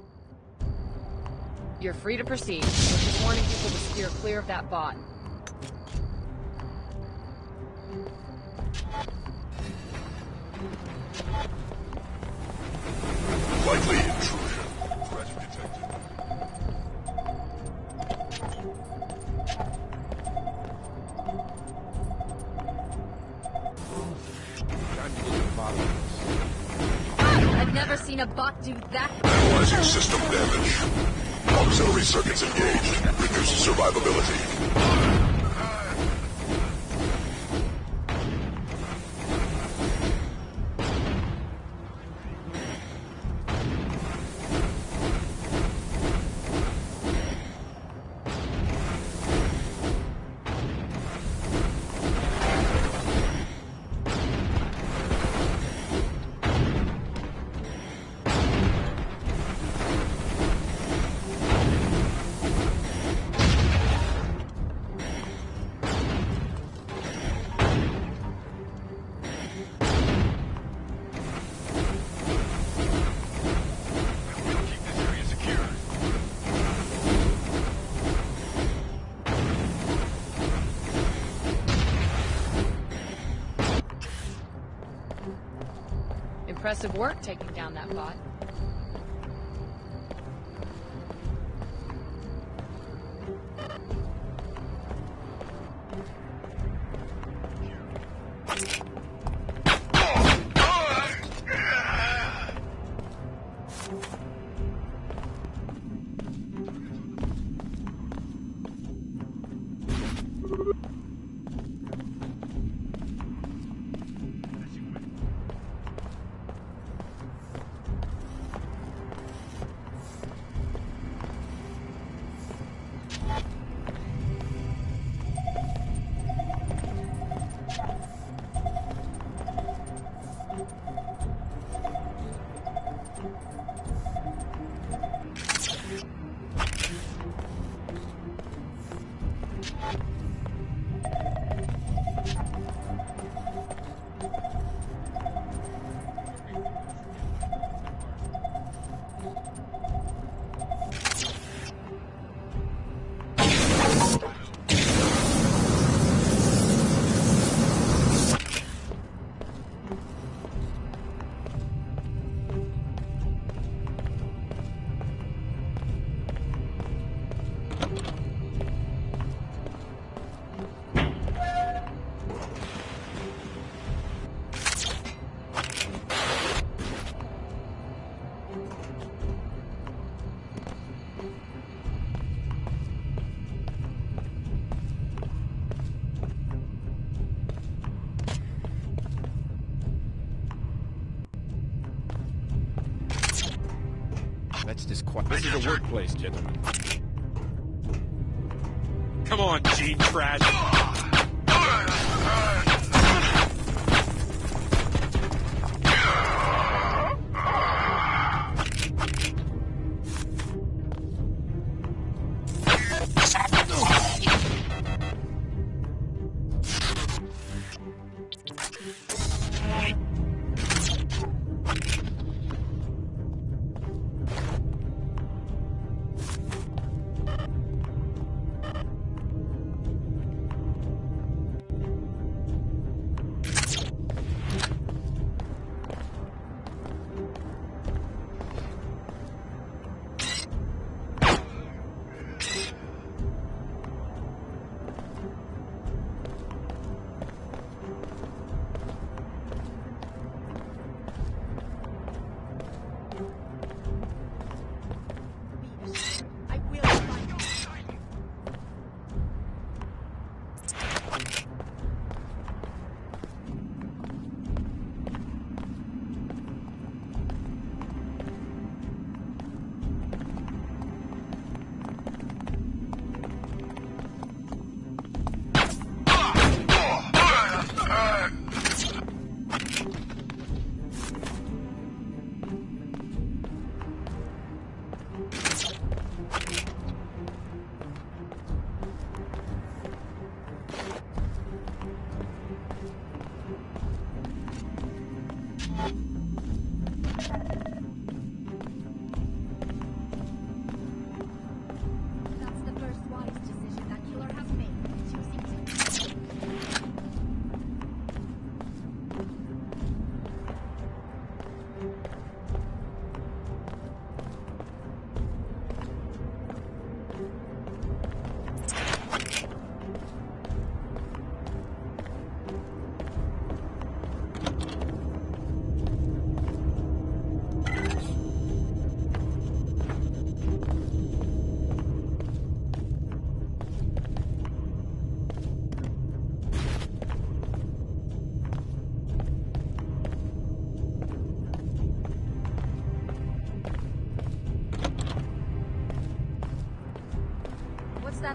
You're free to proceed. We're just warning people to steer clear of that bot. Likely intrusion. Threat detected. Time to get to the bottom of this. I've never seen a bot do that. Analyzing system damage. Auxiliary circuits engaged. Reduce survivability. Impressive work taking down that bot. This is a workplace, gentlemen. Come on, Gene Trash.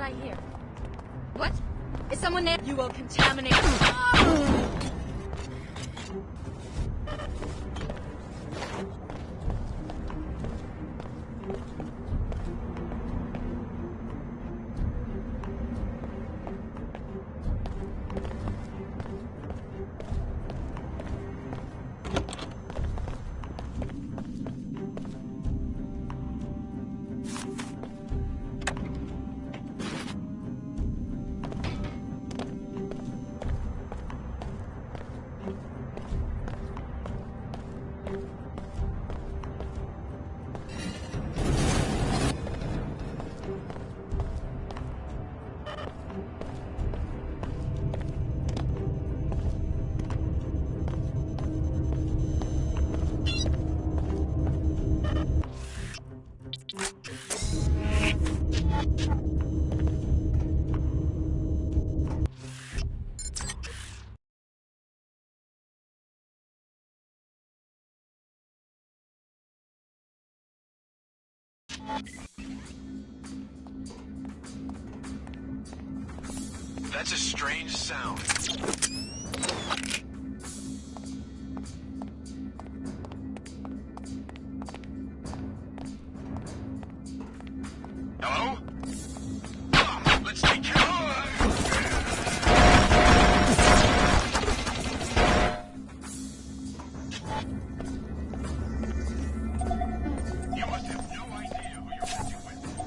I hear? What? Is someone there? You will contaminate. That's a strange sound. Hello? Let's take care of You must have no idea who you're messing with.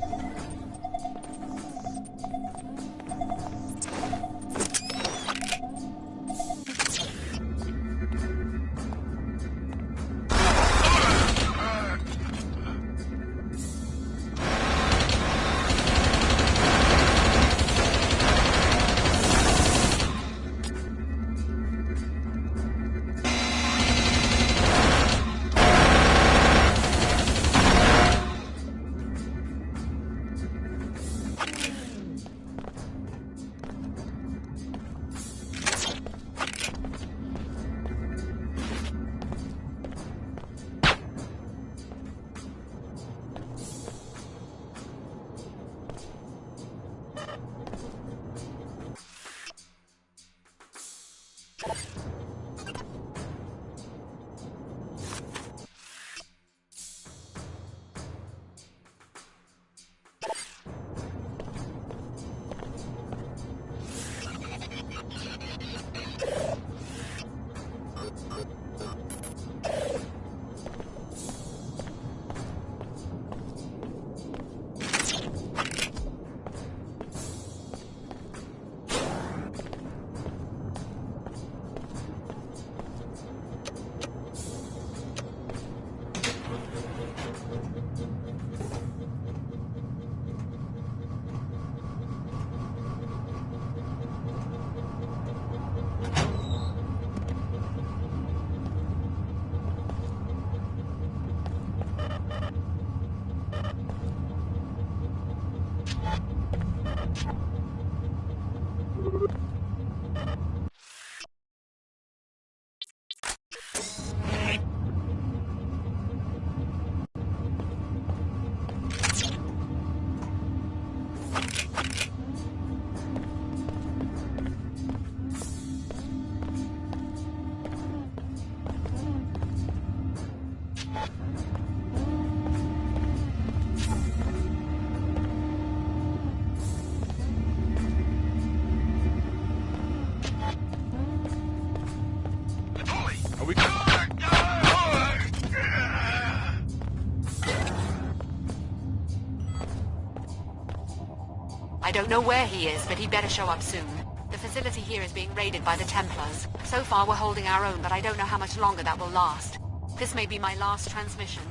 I don't know where he is, but he'd better show up soon. The facility here is being raided by the Templars. So far we're holding our own, but I don't know how much longer that will last. This may be my last transmission.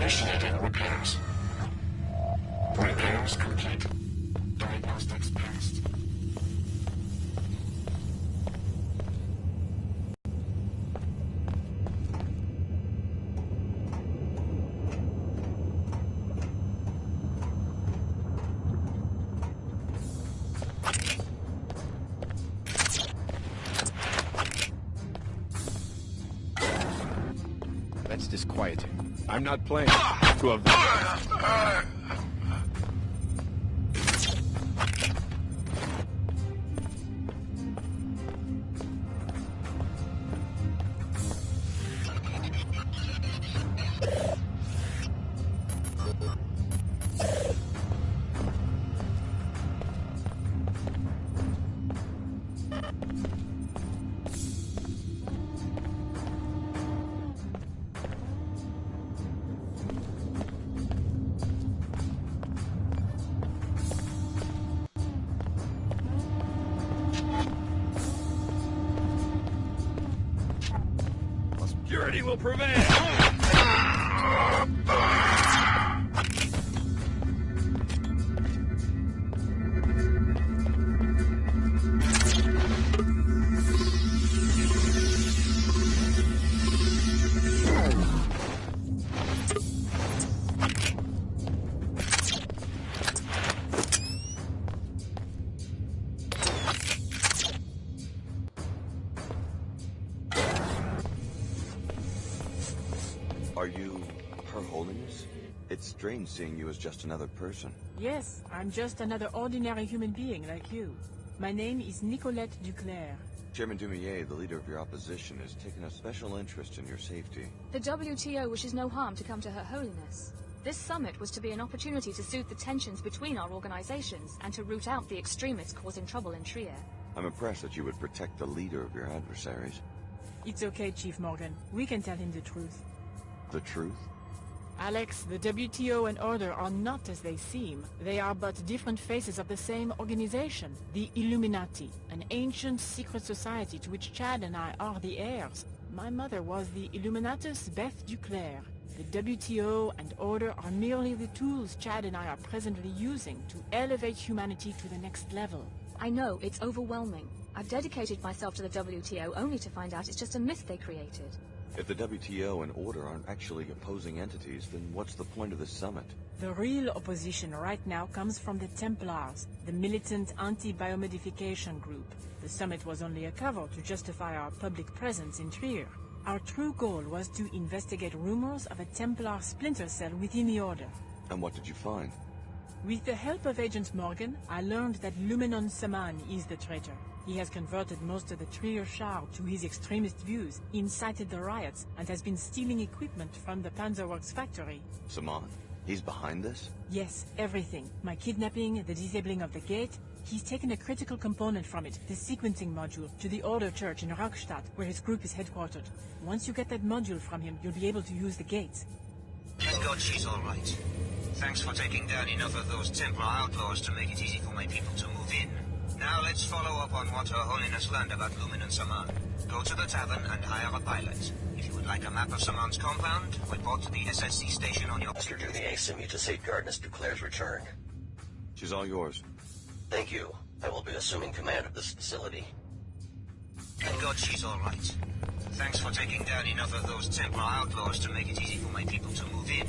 Initiating repairs. Repairs complete. Diagnostics passed. That's disquieting. I'm not playing. Two of them. Purity will prevail! Are you Her Holiness? It's strange seeing you as just another person. Yes, I'm just another ordinary human being like you. My name is Nicolette Duclair. Chairman Dumier, the leader of your opposition, has taken a special interest in your safety. The WTO wishes no harm to come to Her Holiness. This summit was to be an opportunity to soothe the tensions between our organizations and to root out the extremists causing trouble in Trier. I'm impressed that you would protect the leader of your adversaries. It's okay, Chief Morgan. We can tell him the truth. The truth? Alex, the WTO and Order are not as they seem. They are but different faces of the same organization, the Illuminati, an ancient secret society to which Chad and I are the heirs. My mother was the Illuminatus Beth Duclair. The WTO and Order are merely the tools Chad and I are presently using to elevate humanity to the next level. I know, it's overwhelming. I've dedicated myself to the WTO only to find out it's just a myth they created. If the WTO and Order aren't actually opposing entities, then what's the point of this summit? The real opposition right now comes from the Templars, the militant anti-biomodification group. The summit was only a cover to justify our public presence in Trier. Our true goal was to investigate rumors of a Templar splinter cell within the Order. And what did you find? With the help of Agent Morgan, I learned that Lumenon Saman is the traitor. He has converted most of the Trier Shard to his extremist views, incited the riots, and has been stealing equipment from the Panzerworks factory. Saman? He's behind this? Yes, everything. My kidnapping, the disabling of the gate. He's taken a critical component from it, the sequencing module, to the Order Church in Rockstadt, where his group is headquartered. Once you get that module from him, you'll be able to use the gates. Thank God she's all right. Thanks for taking down enough of those Templar outlaws to make it easy for my people to move in. Now let's follow up on what Her Holiness learned about Lumenon Saman. Go to the tavern and hire a pilot. If you would like a map of Saman's compound, report to the SSC station on your... Mr. Dumier sent me to safeguard Miss Duclair's return. She's all yours. Thank you. I will be assuming command of this facility. Thank God she's all right. Thanks for taking down enough of those Templar outlaws to make it easy for my people to move in.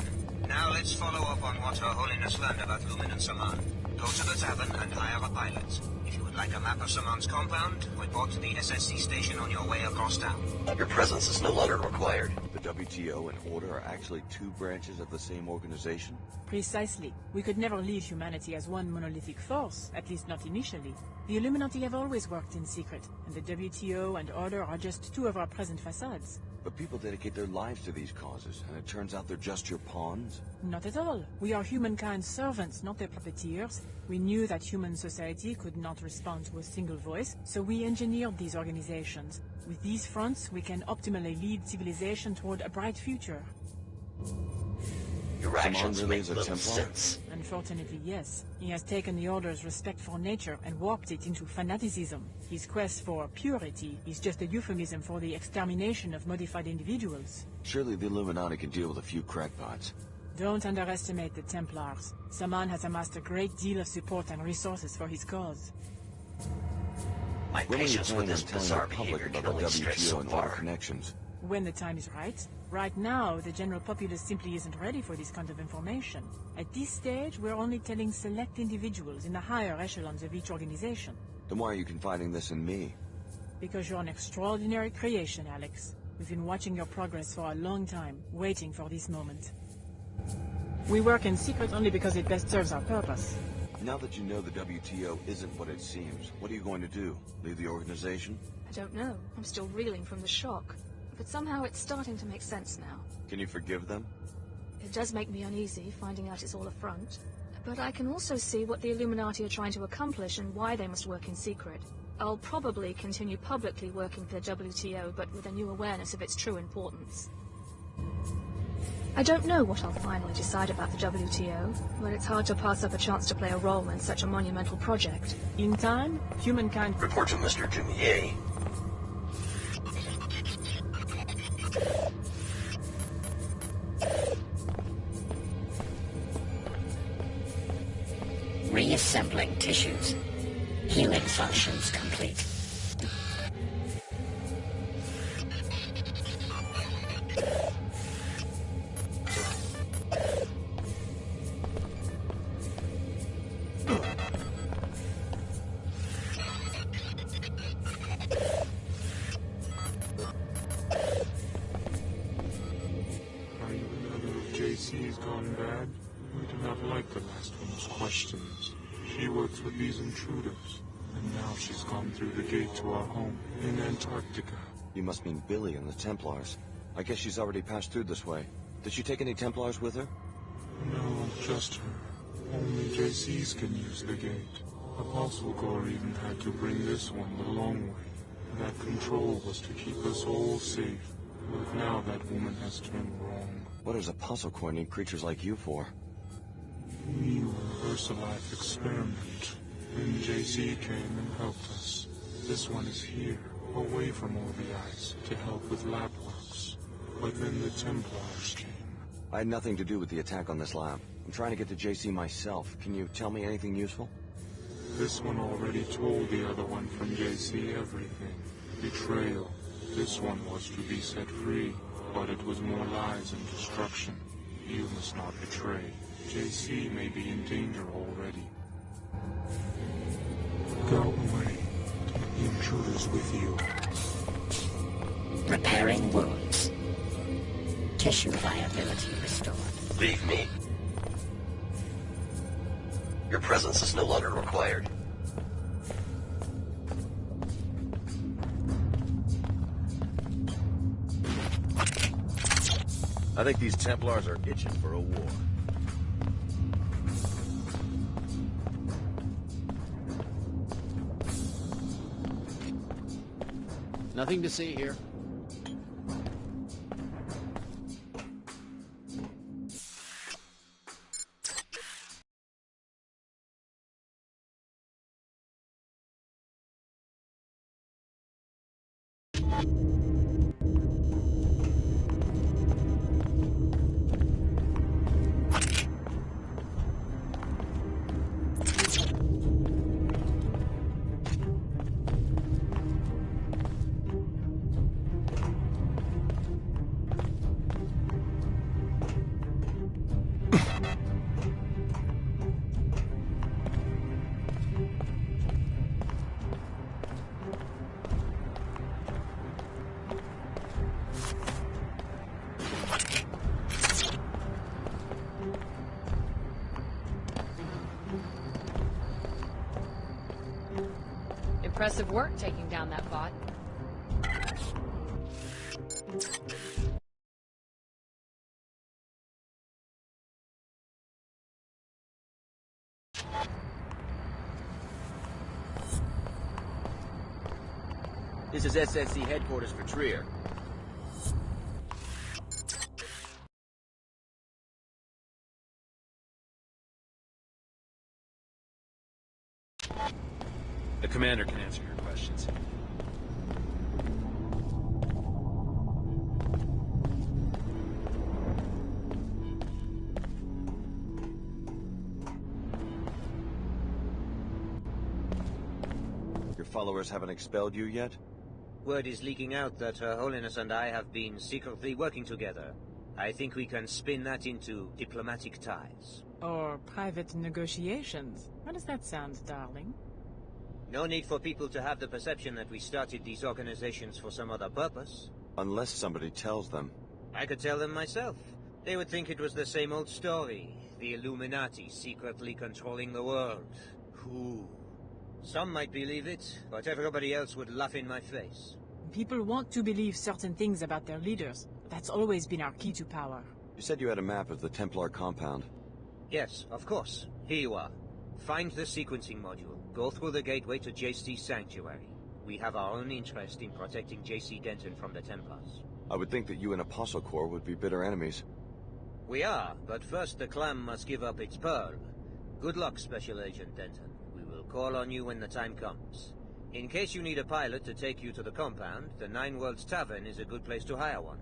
Now let's follow up on what Her Holiness learned about Lumenon Saman. Go to the tavern and hire a pilot. If you would like a map of Saman's compound, report to the SSC station on your way across town. Your presence is no longer required. The WTO and Order are actually two branches of the same organization? Precisely. We could never lead humanity as one monolithic force, at least not initially. The Illuminati have always worked in secret, and the WTO and Order are just two of our present facades. But people dedicate their lives to these causes, and it turns out they're just your pawns? Not at all. We are humankind's servants, not their puppeteers. We knew that human society could not respond to a single voice, so we engineered these organizations. With these fronts, we can optimally lead civilization toward a bright future. Your actions make little sense. Unfortunately, yes. He has taken the Order's respect for nature and warped it into fanaticism. His quest for purity is just a euphemism for the extermination of modified individuals. Surely the Illuminati can deal with a few crackpots. Don't underestimate the Templars. Saman has amassed a great deal of support and resources for his cause. My patience with this bizarre behavior can only stretch so far. Connections. When the time is right. Right now, the general populace simply isn't ready for this kind of information. At this stage, we're only telling select individuals in the higher echelons of each organization. Then why are you confiding this in me? Because you're an extraordinary creation, Alex. We've been watching your progress for a long time, waiting for this moment. We work in secret only because it best serves our purpose. Now that you know the WTO isn't what it seems, what are you going to do? Leave the organization? I don't know. I'm still reeling from the shock. But somehow it's starting to make sense now. Can you forgive them? It does make me uneasy, finding out it's all a front. But I can also see what the Illuminati are trying to accomplish and why they must work in secret. I'll probably continue publicly working for the WTO, but with a new awareness of its true importance. I don't know what I'll finally decide about the WTO, but it's hard to pass up a chance to play a role in such a monumental project. In time, humankind... Report to Mr. Dumier. Reassembling tissues. Healing functions complete. JC's gone bad? We do not like the last one's questions. She works with these intruders, and now she's gone through the gate to our home in Antarctica. You must mean Billie and the Templars. I guess she's already passed through this way. Did she take any Templars with her? No, just her. Only JC's can use the gate. ApostleCorp even had to bring this one the long way. That control was to keep us all safe. But now that woman has turned wrong. What does ApostleCorp need creatures like you for? We were a Versalife experiment. Then JC came and helped us. This one is here, away from all the ice, to help with lab works. But then the Templars came. I had nothing to do with the attack on this lab. I'm trying to get to JC myself. Can you tell me anything useful? This one already told the other one from JC everything. Betrayal. This one was to be set free, but it was more lies and destruction. You must not betray. JC may be in danger already. Go away. Take the intruders with you. Repairing wounds. Tissue viability restored. Leave me. Your presence is no longer required. I think these Templars are itching for a war. Nothing to see here. Impressive work taking down that bot. This is SSC headquarters for Trier. The commander can answer your questions. followers haven't expelled you yet? Word is leaking out that Her Holiness and I have been secretly working together. I think we can spin that into diplomatic ties. Or private negotiations. How does that sound, darling? No need for people to have the perception that we started these organizations for some other purpose. Unless somebody tells them. I could tell them myself. They would think it was the same old story. The Illuminati secretly controlling the world. Who? Some might believe it, but everybody else would laugh in my face. People want to believe certain things about their leaders. That's always been our key to power. You said you had a map of the Templar Compound. Yes, of course. Here you are. Find the sequencing module. Go through the gateway to JC Sanctuary. We have our own interest in protecting JC Denton from the Templars. I would think that you and ApostleCorp would be bitter enemies. We are, but first the clam must give up its pearl. Good luck, Special Agent Denton. We will call on you when the time comes. In case you need a pilot to take you to the compound, the Nine Worlds Tavern is a good place to hire one.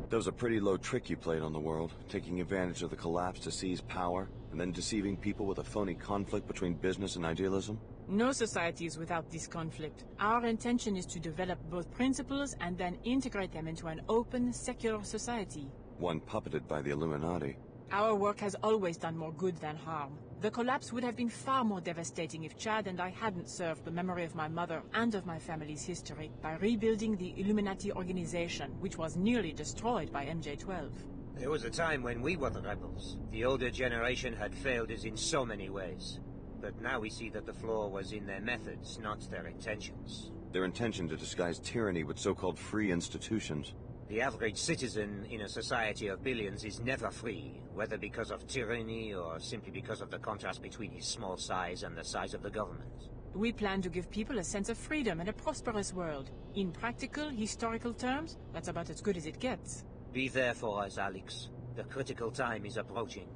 That was a pretty low trick you played on the world, taking advantage of the collapse to seize power, and then deceiving people with a phony conflict between business and idealism? No society is without this conflict. Our intention is to develop both principles and then integrate them into an open, secular society. One puppeted by the Illuminati. Our work has always done more good than harm. The collapse would have been far more devastating if Chad and I hadn't served the memory of my mother and of my family's history by rebuilding the Illuminati organization, which was nearly destroyed by MJ-12. There was a time when we were the rebels. The older generation had failed us in so many ways. But now we see that the flaw was in their methods, not their intentions. Their intention to disguise tyranny with so-called free institutions. The average citizen in a society of billions is never free, whether because of tyranny or simply because of the contrast between his small size and the size of the government. We plan to give people a sense of freedom and a prosperous world. In practical, historical terms, that's about as good as it gets. Be there for us, Alex. The critical time is approaching.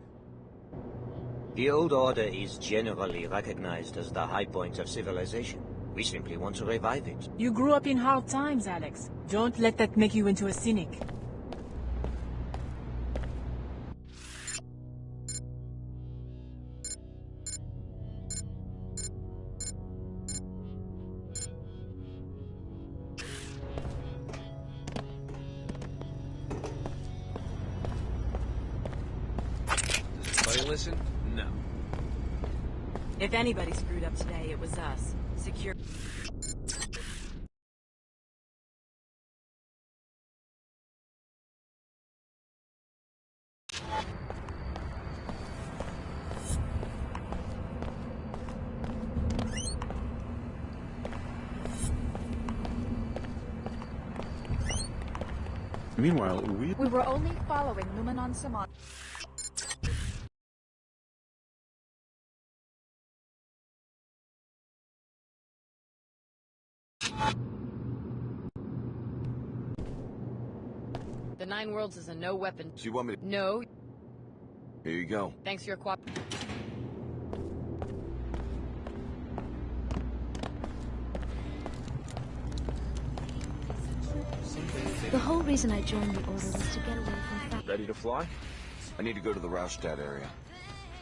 The Old Order is generally recognized as the high point of civilization. We simply want to revive it. You grew up in hard times, Alex. Don't let that make you into a cynic. Does anybody listen? No. If anybody screwed up today, it was us. Secure... Meanwhile, we were only following Numenon Samon. The Nine Worlds is a no-weapon... So you want me to... No. Here you go. Thanks for your cooperation. The whole reason I joined the Order was to get away from... Ready to fly? I need to go to the Rauschstadt area.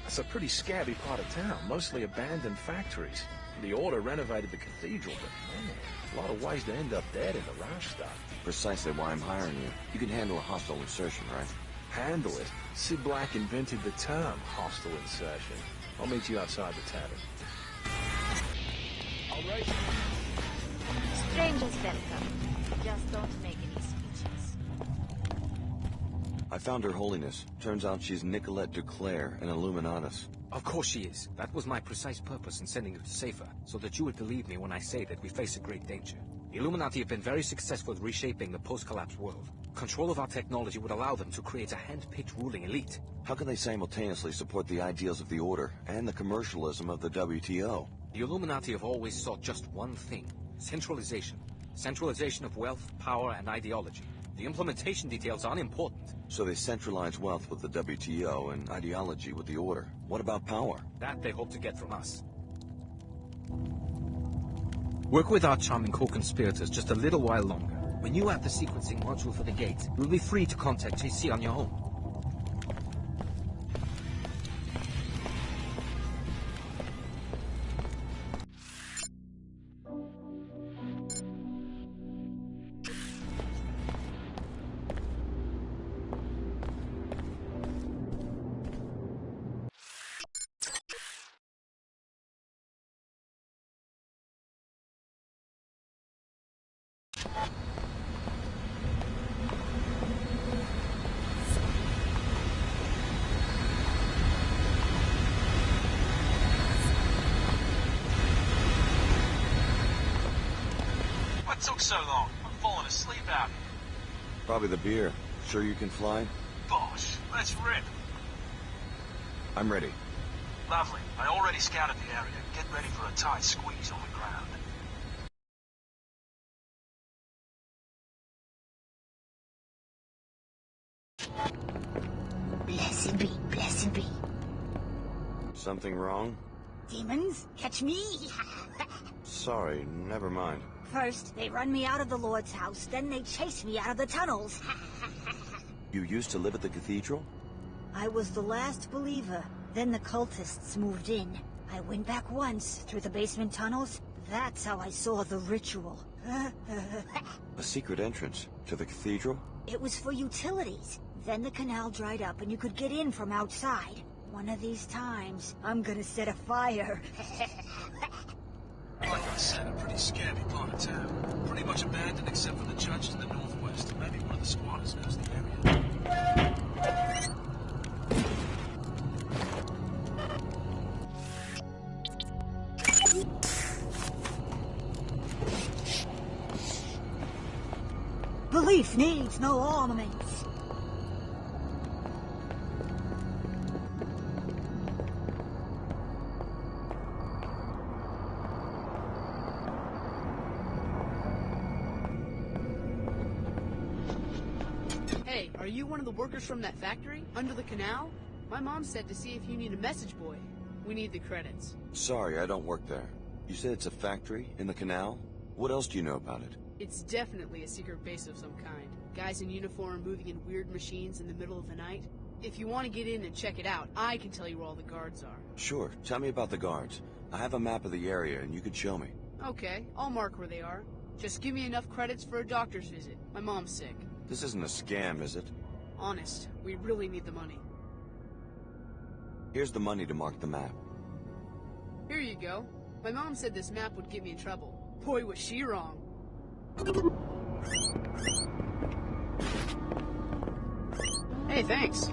That's a pretty scabby part of town, mostly abandoned factories. The Order renovated the cathedral, but man, a lot of ways to end up dead in the Rauschstadt. Precisely why I'm hiring you. You can handle a hostile insertion, right? Handle it? Sid Black invented the term hostile insertion. I'll meet you outside the tavern. All right. Strangers welcome. Just don't make any speeches. I found Her Holiness. Turns out she's Nicolette Duclair, an Illuminatus. Of course she is. That was my precise purpose in sending you to Safer, so that you would believe me when I say that we face a great danger. The Illuminati have been very successful at reshaping the post-collapse world. Control of our technology would allow them to create a hand-picked ruling elite. How can they simultaneously support the ideals of the Order and the commercialism of the WTO? The Illuminati have always sought just one thing: centralization. Centralization of wealth, power, and ideology. The implementation details are unimportant. So they centralize wealth with the WTO and ideology with the Order. What about power? That they hope to get from us. Work with our charming co-conspirators just a little while longer. When you have the sequencing module for the gate, you'll be free to contact JC on your own. took so long? I'm falling asleep out here. Probably the beer. Sure you can fly? Bosh, let's rip. I'm ready. Lovely. I already scouted the area. Get ready for a tight squeeze on the ground. Blessed be, blessed be. Something wrong? Demons, catch me! Sorry, never mind. First, they run me out of the Lord's house, then they chase me out of the tunnels. You used to live at the cathedral? I was the last believer. Then the cultists moved in. I went back once, through the basement tunnels. That's how I saw the ritual. A secret entrance to the cathedral? It was for utilities. Then the canal dried up and you could get in from outside. One of these times, I'm gonna set a fire. Like I said, a pretty scabby part of town. Pretty much abandoned except for the church to the northwest. Maybe one of the squatters knows the area. Belief needs no armaments. Hey, are you one of the workers from that factory? Under the canal? My mom said to see if you need a message boy. We need the credits. Sorry, I don't work there. You said it's a factory in the canal? What else do you know about it? It's definitely a secret base of some kind. Guys in uniform moving in weird machines in the middle of the night. If you want to get in and check it out, I can tell you where all the guards are. Sure, tell me about the guards. I have a map of the area and you could show me. Okay, I'll mark where they are. Just give me enough credits for a doctor's visit. My mom's sick. This isn't a scam, is it? Honest, we really need the money. Here's the money to mark the map. Here you go. My mom said this map would get me in trouble. Boy, was she wrong. Hey, thanks.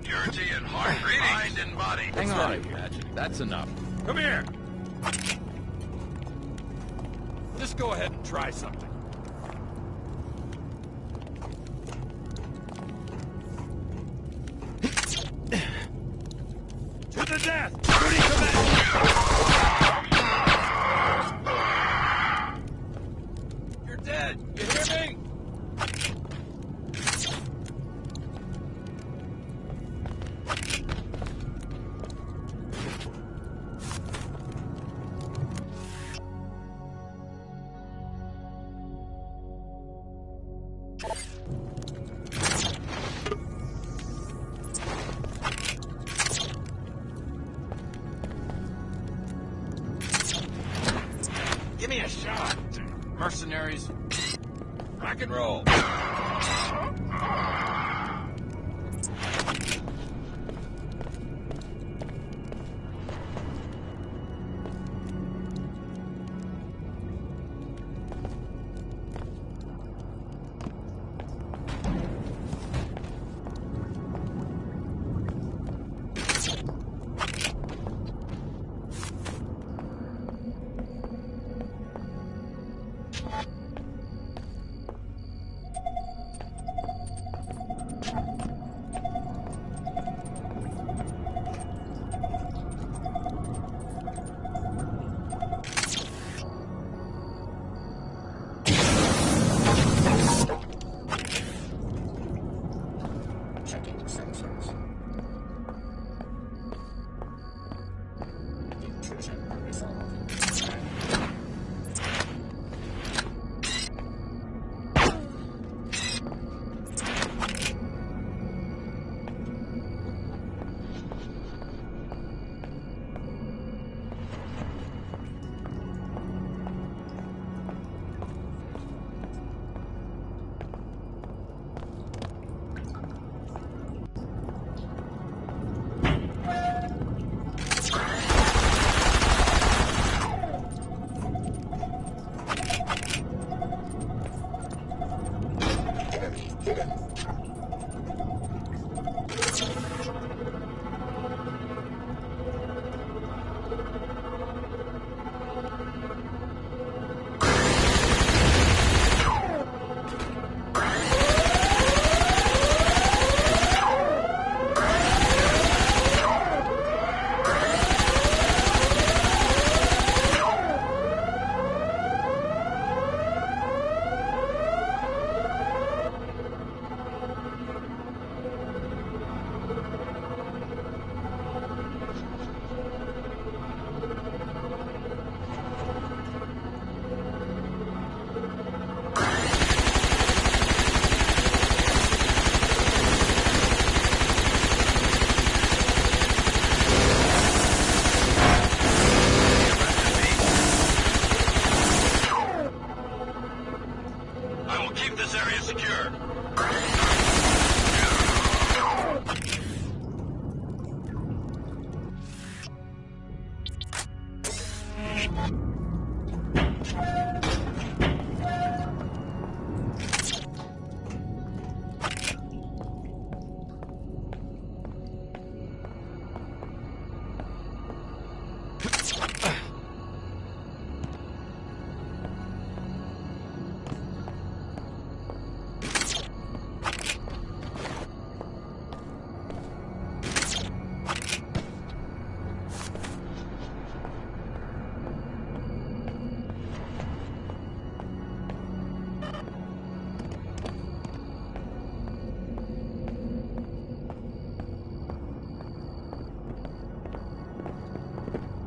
Purity and heart, mind and body. Hang on, Magic. That's enough. Come here. Just go ahead and try something. To the death! Duty command! You're dead! You hear me? Give me a shot, mercenaries. Rock and roll.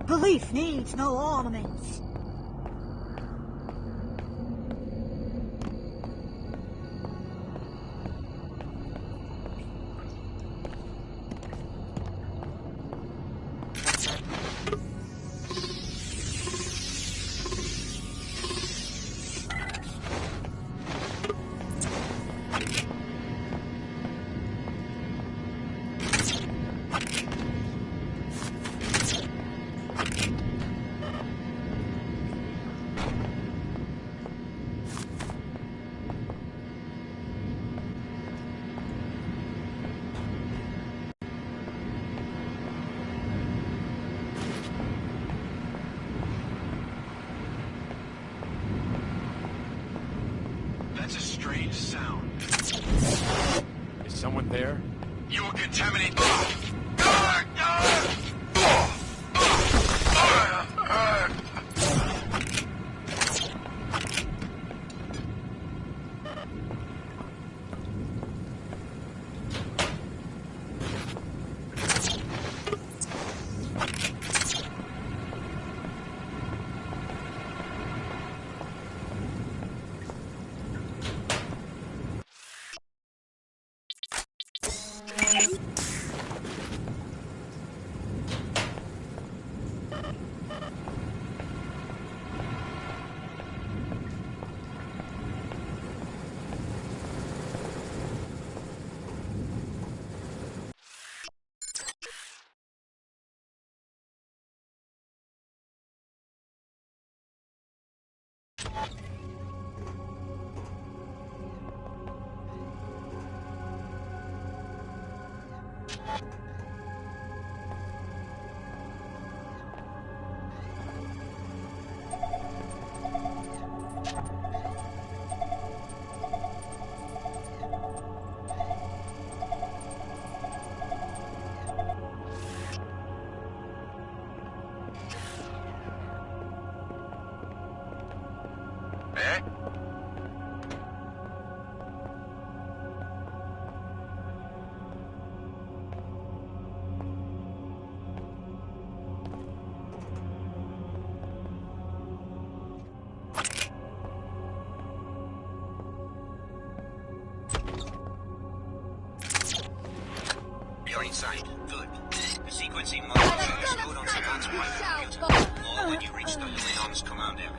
Belief needs no ornaments. That's a strange sound. Is someone there? You will contaminate... You're inside. Good. The sequencing mode is stored on Savant's private computer, or when you reach the Luminon's command area.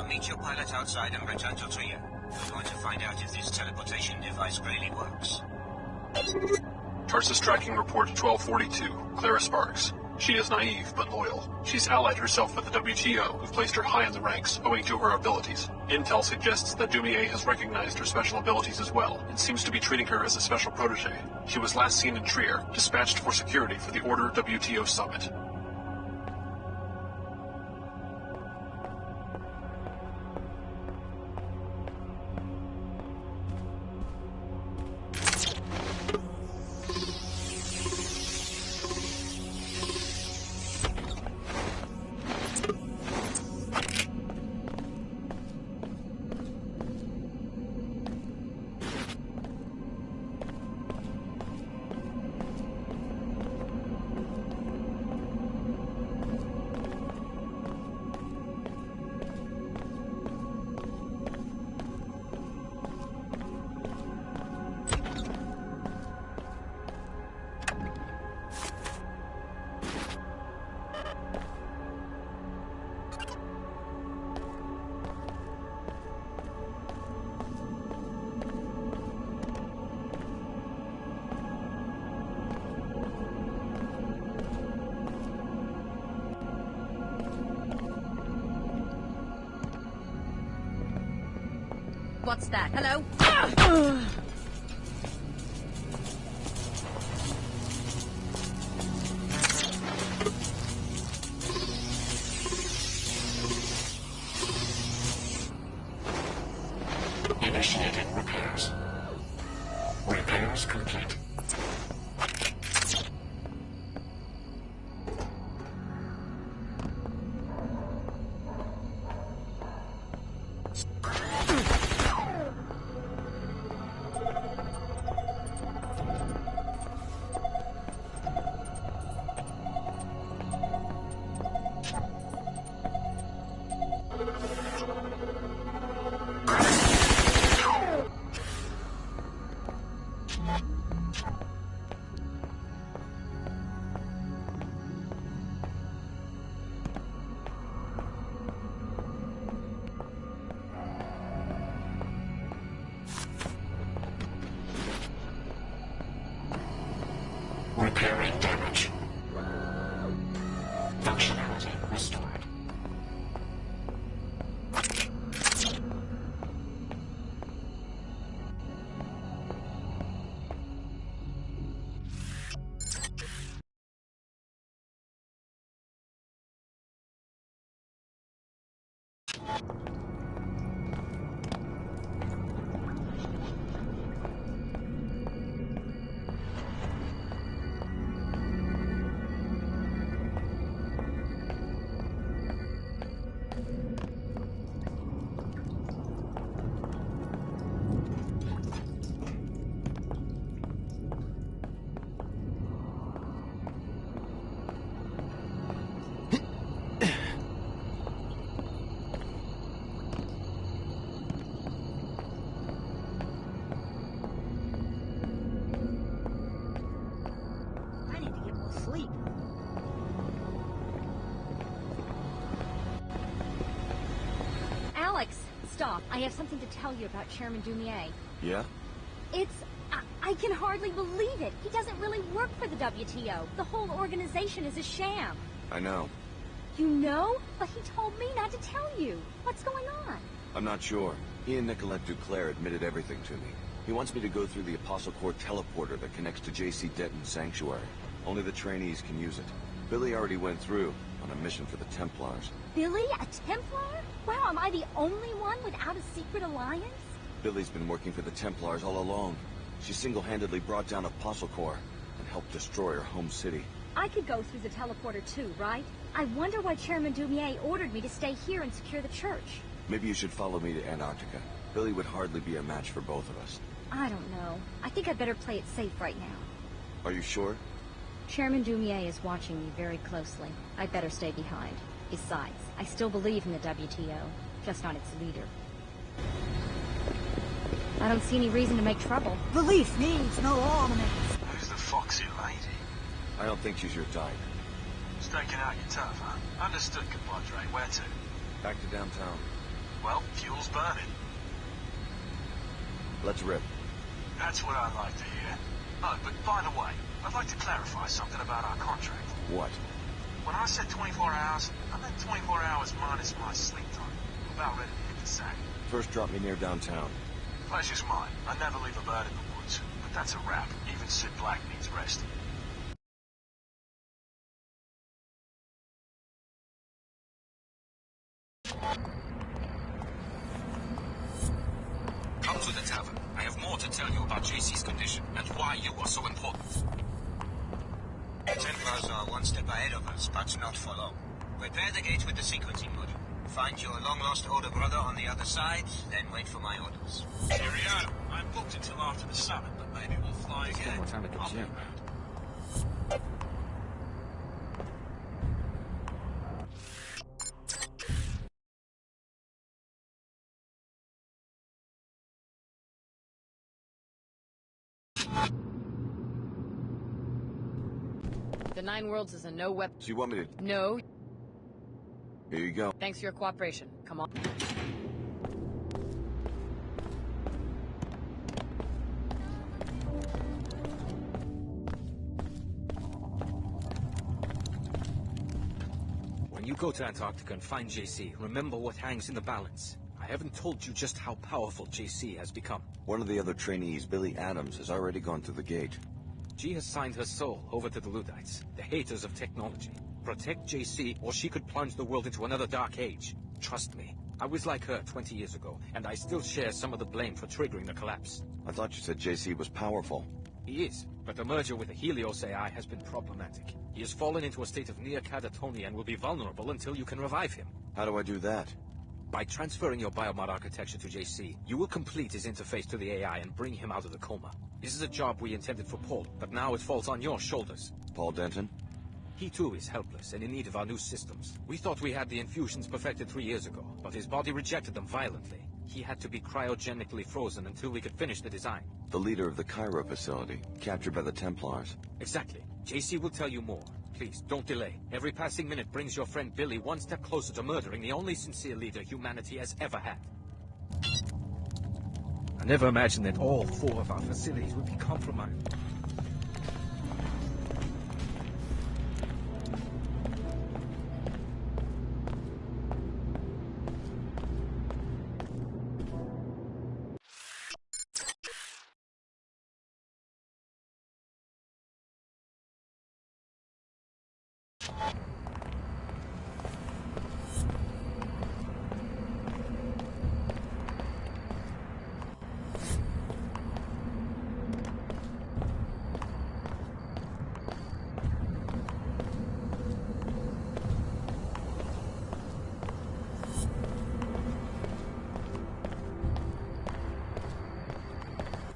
meet your pilot outside and return to Trier. We're going to find out if this teleportation device really works. Tarsus tracking report 1242. Klara Sparks. She is naive, but loyal. She's allied herself with the WTO, who've placed her high in the ranks, owing to her abilities. Intel suggests that Dumier has recognized her special abilities as well, and seems to be treating her as a special protege. She was last seen in Trier, dispatched for security for the Order WTO Summit. What's that? Hello? Initiating repairs. Repairs complete. Repairing damage. Functionality restored. Stop. I have something to tell you about Chairman Dumier. Yeah? I can hardly believe it. He doesn't really work for the WTO. The whole organization is a sham. I know. You know? But he told me not to tell you. What's going on? I'm not sure. He and Nicolette Duclair admitted everything to me. He wants me to go through the ApostleCorp teleporter that connects to JC Denton's sanctuary. Only the trainees can use it. Billie already went through on a mission for the Templars. Billie? A Templar? Wow, am I the only one without a secret alliance? Billie's been working for the Templars all along. She single-handedly brought down ApostleCorp and helped destroy her home city. I could go through the teleporter too, right? I wonder why Chairman Dumier ordered me to stay here and secure the church. Maybe you should follow me to Antarctica. Billie would hardly be a match for both of us. I don't know. I think I'd better play it safe right now. Are you sure? Chairman Dumier is watching me very closely. I'd better stay behind. Besides, I still believe in the WTO, just not its leader. I don't see any reason to make trouble. Belief needs no ornaments. Who's the foxy lady? I don't think she's your type. Staking out your tough, huh? Understood, compadre. Where to? Back to downtown. Well, fuel's burning. Let's rip. That's what I like to hear. Oh, but by the way, I'd like to clarify something about our contract. What? When I said 24 hours, I meant 24 hours minus my sleep time. I'm about ready to hit the sack. First drop me near downtown. Pleasure's mine. I never leave a bird in the woods. But that's a wrap. Even Sid Black needs rest. Come to the tavern. I have more to tell you about JC's condition and why you are so important. The Templars are one step ahead of us, but not for long. Repair the gate with the sequencing module. Find your long-lost older brother on the other side, then wait for my orders. Cheerio. I'm booked until after the summit, but maybe we'll fly again. One more time at the gym. The Nine Worlds is a no-weapon... So you want me to... No. Here you go. Thanks for your cooperation. Come on. When you go to Antarctica and find JC, remember what hangs in the balance. I haven't told you just how powerful JC has become. One of the other trainees, Billie Adams, has already gone through the gate. She has signed her soul over to the Luddites, the haters of technology. Protect JC, or she could plunge the world into another dark age. Trust me, I was like her 20 years ago, and I still share some of the blame for triggering the collapse. I thought you said JC was powerful. He is, but the merger with the Helios AI has been problematic. He has fallen into a state of near catatonia and will be vulnerable until you can revive him. How do I do that? By transferring your biomod architecture to JC, you will complete his interface to the AI and bring him out of the coma. This is a job we intended for Paul, but now it falls on your shoulders. Paul Denton? He too is helpless and in need of our new systems. We thought we had the infusions perfected 3 years ago, but his body rejected them violently. He had to be cryogenically frozen until we could finish the design. The leader of the Cairo facility, captured by the Templars. Exactly. JC will tell you more. Please, don't delay. Every passing minute brings your friend Billie one step closer to murdering the only sincere leader humanity has ever had. I never imagined that all 4 of our facilities would be compromised.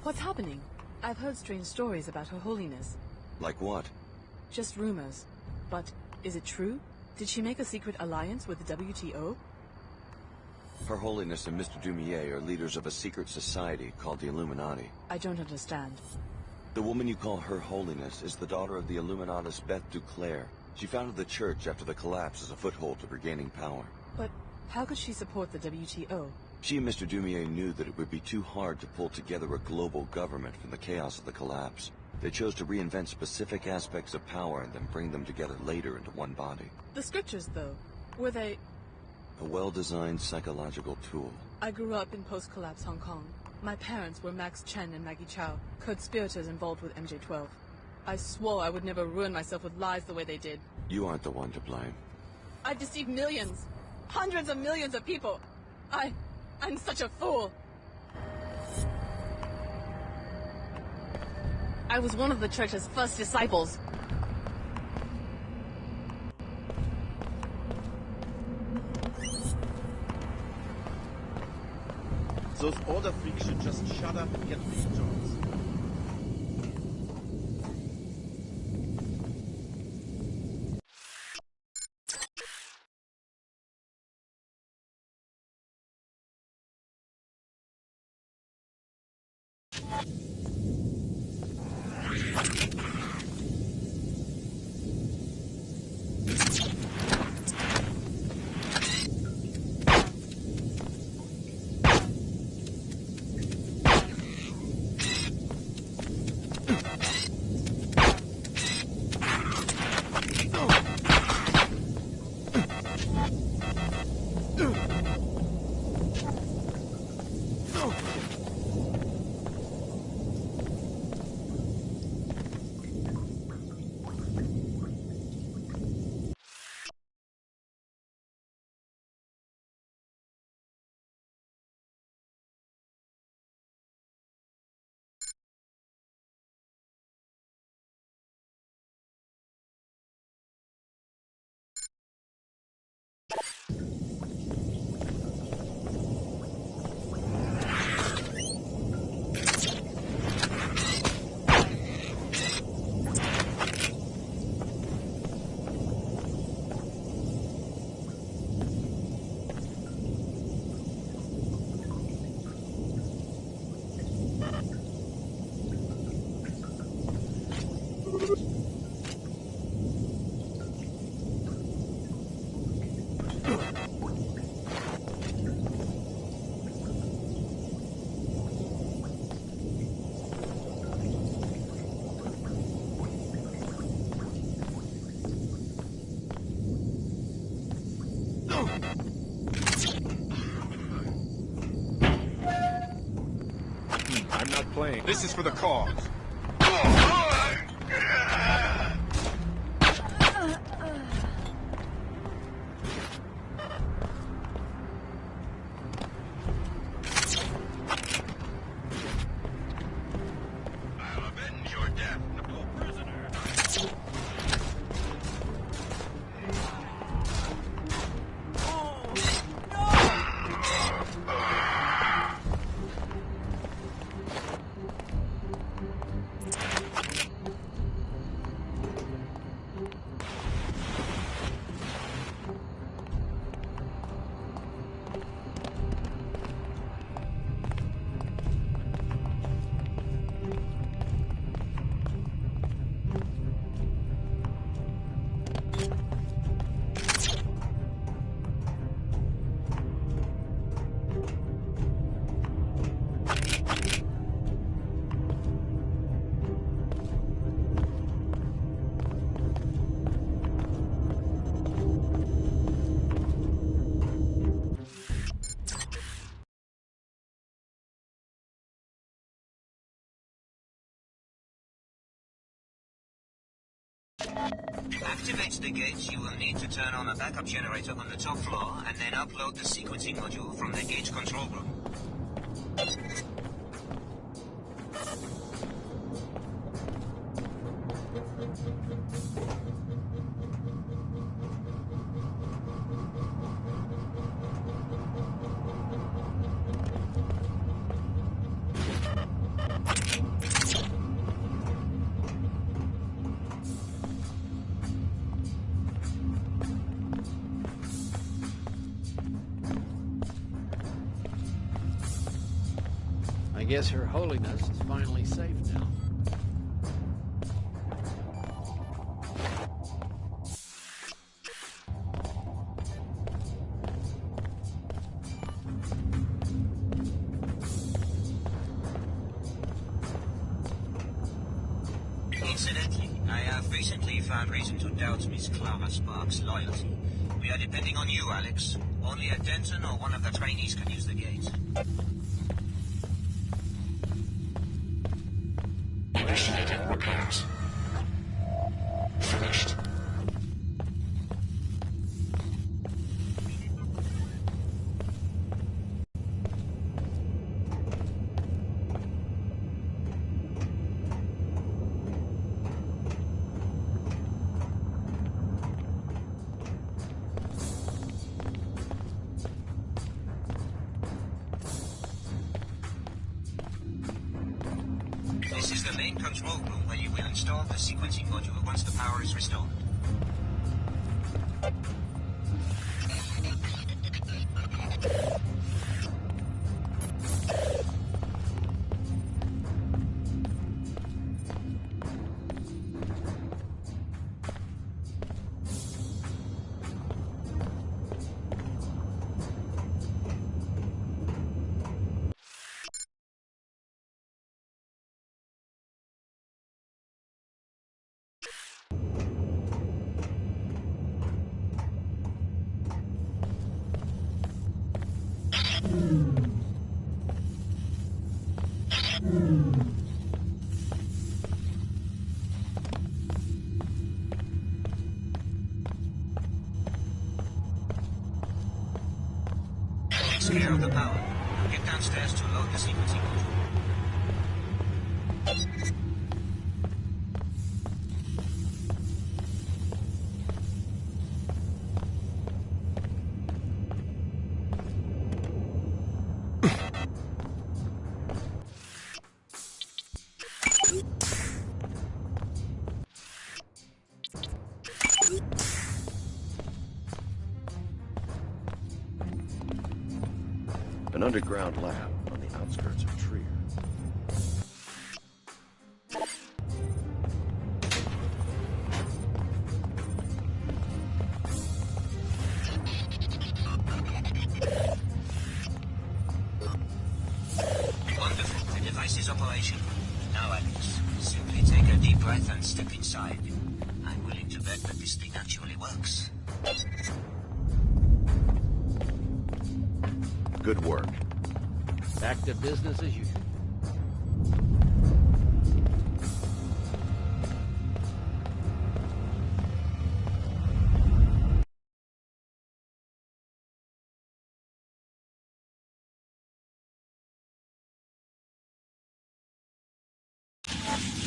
What's happening? I've heard strange stories about Her Holiness. Like what? Just rumors. But is it true? Did she make a secret alliance with the WTO? Her Holiness and Mr. Dumier are leaders of a secret society called the Illuminati. I don't understand. The woman you call Her Holiness is the daughter of the Illuminatus Beth Duclair. She founded the church after the collapse as a foothold to regaining power. But how could she support the WTO? She and Mr. Dumier knew that it would be too hard to pull together a global government from the chaos of the collapse. They chose to reinvent specific aspects of power and then bring them together later into one body. The scriptures, though, were they... A well-designed psychological tool. I grew up in post-collapse Hong Kong. My parents were Max Chen and Maggie Chow, conspirators involved with MJ-12. I swore I would never ruin myself with lies the way they did. You aren't the one to blame. I've deceived millions, hundreds of millions of people. I'm such a fool. I was one of the church's first disciples. Those order freaks should just shut up and get these jobs. I'm not playing. This is for the cause. To activate the gates, you will need to turn on a backup generator on the top floor and then upload the sequencing module from the gate control room. I guess Her Holiness is finally safe now. Incidentally, I have recently found reason to doubt Miss Klara Sparks' loyalty. We are depending on you, Alex. Only a Denton or one of the trainees can use the gate. Initiating repairs. Finished. This is the main control room where you will install the sequencing module once the power is restored. Takes care of the power. Now get downstairs to load the sequencing module. An underground lab on the outskirts of Trier. side. I'm willing to bet that this thing actually works. Good work. Back to business as usual.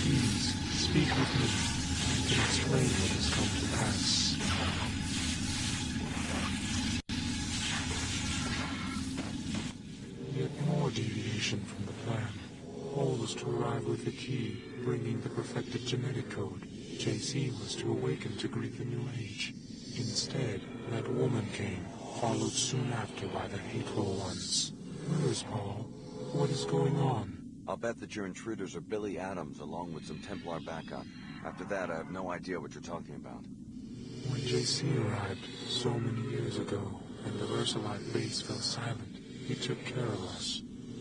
Please, speak with me. I can explain what has come to pass. Yet more deviation from the plan. Paul was to arrive with the key, bringing the perfected genetic code. JC was to awaken to greet the new age. Instead, that woman came, followed soon after by the hateful ones. Where is Paul? What is going on? I'll bet that your intruders are Billie Adams along with some Templar backup. After that, I have no idea what you're talking about. When JC arrived, so many years ago, and the Versalife Base fell silent, he took care of us.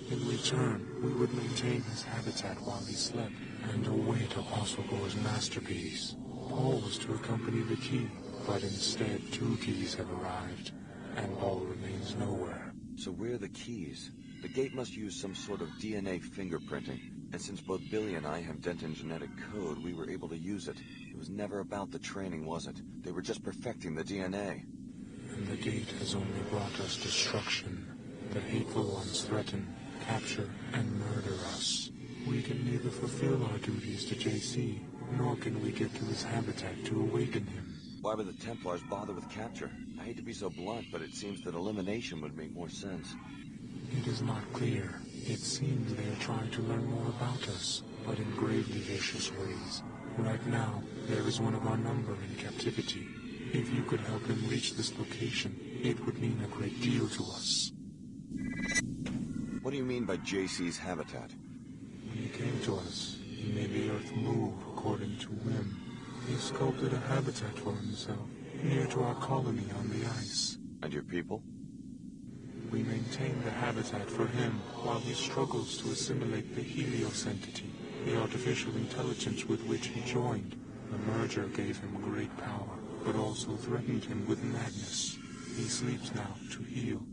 In return, we would maintain his habitat while he slept, and await ApostleCorp's masterpiece. Paul was to accompany the key, but instead 2 keys have arrived, and Paul remains nowhere. So where are the keys? The gate must use some sort of DNA fingerprinting, and since both Billie and I have Denton genetic code, we were able to use it. It was never about the training, was it? They were just perfecting the DNA. And the gate has only brought us destruction. The hateful ones threaten, capture, and murder us. We can neither fulfill our duties to JC, nor can we get to his habitat to awaken him. Why would the Templars bother with capture? I hate to be so blunt, but it seems that elimination would make more sense. It is not clear. It seems they are trying to learn more about us, but in gravely vicious ways. Right now, there is one of our number in captivity. If you could help him reach this location, it would mean a great deal to us. What do you mean by JC's habitat? When he came to us, he made the Earth move according to whim. He sculpted a habitat for himself, near to our colony on the ice. And your people? We maintain the habitat for him while he struggles to assimilate the Helios entity, the artificial intelligence with which he joined. The merger gave him great power, but also threatened him with madness. He sleeps now to heal.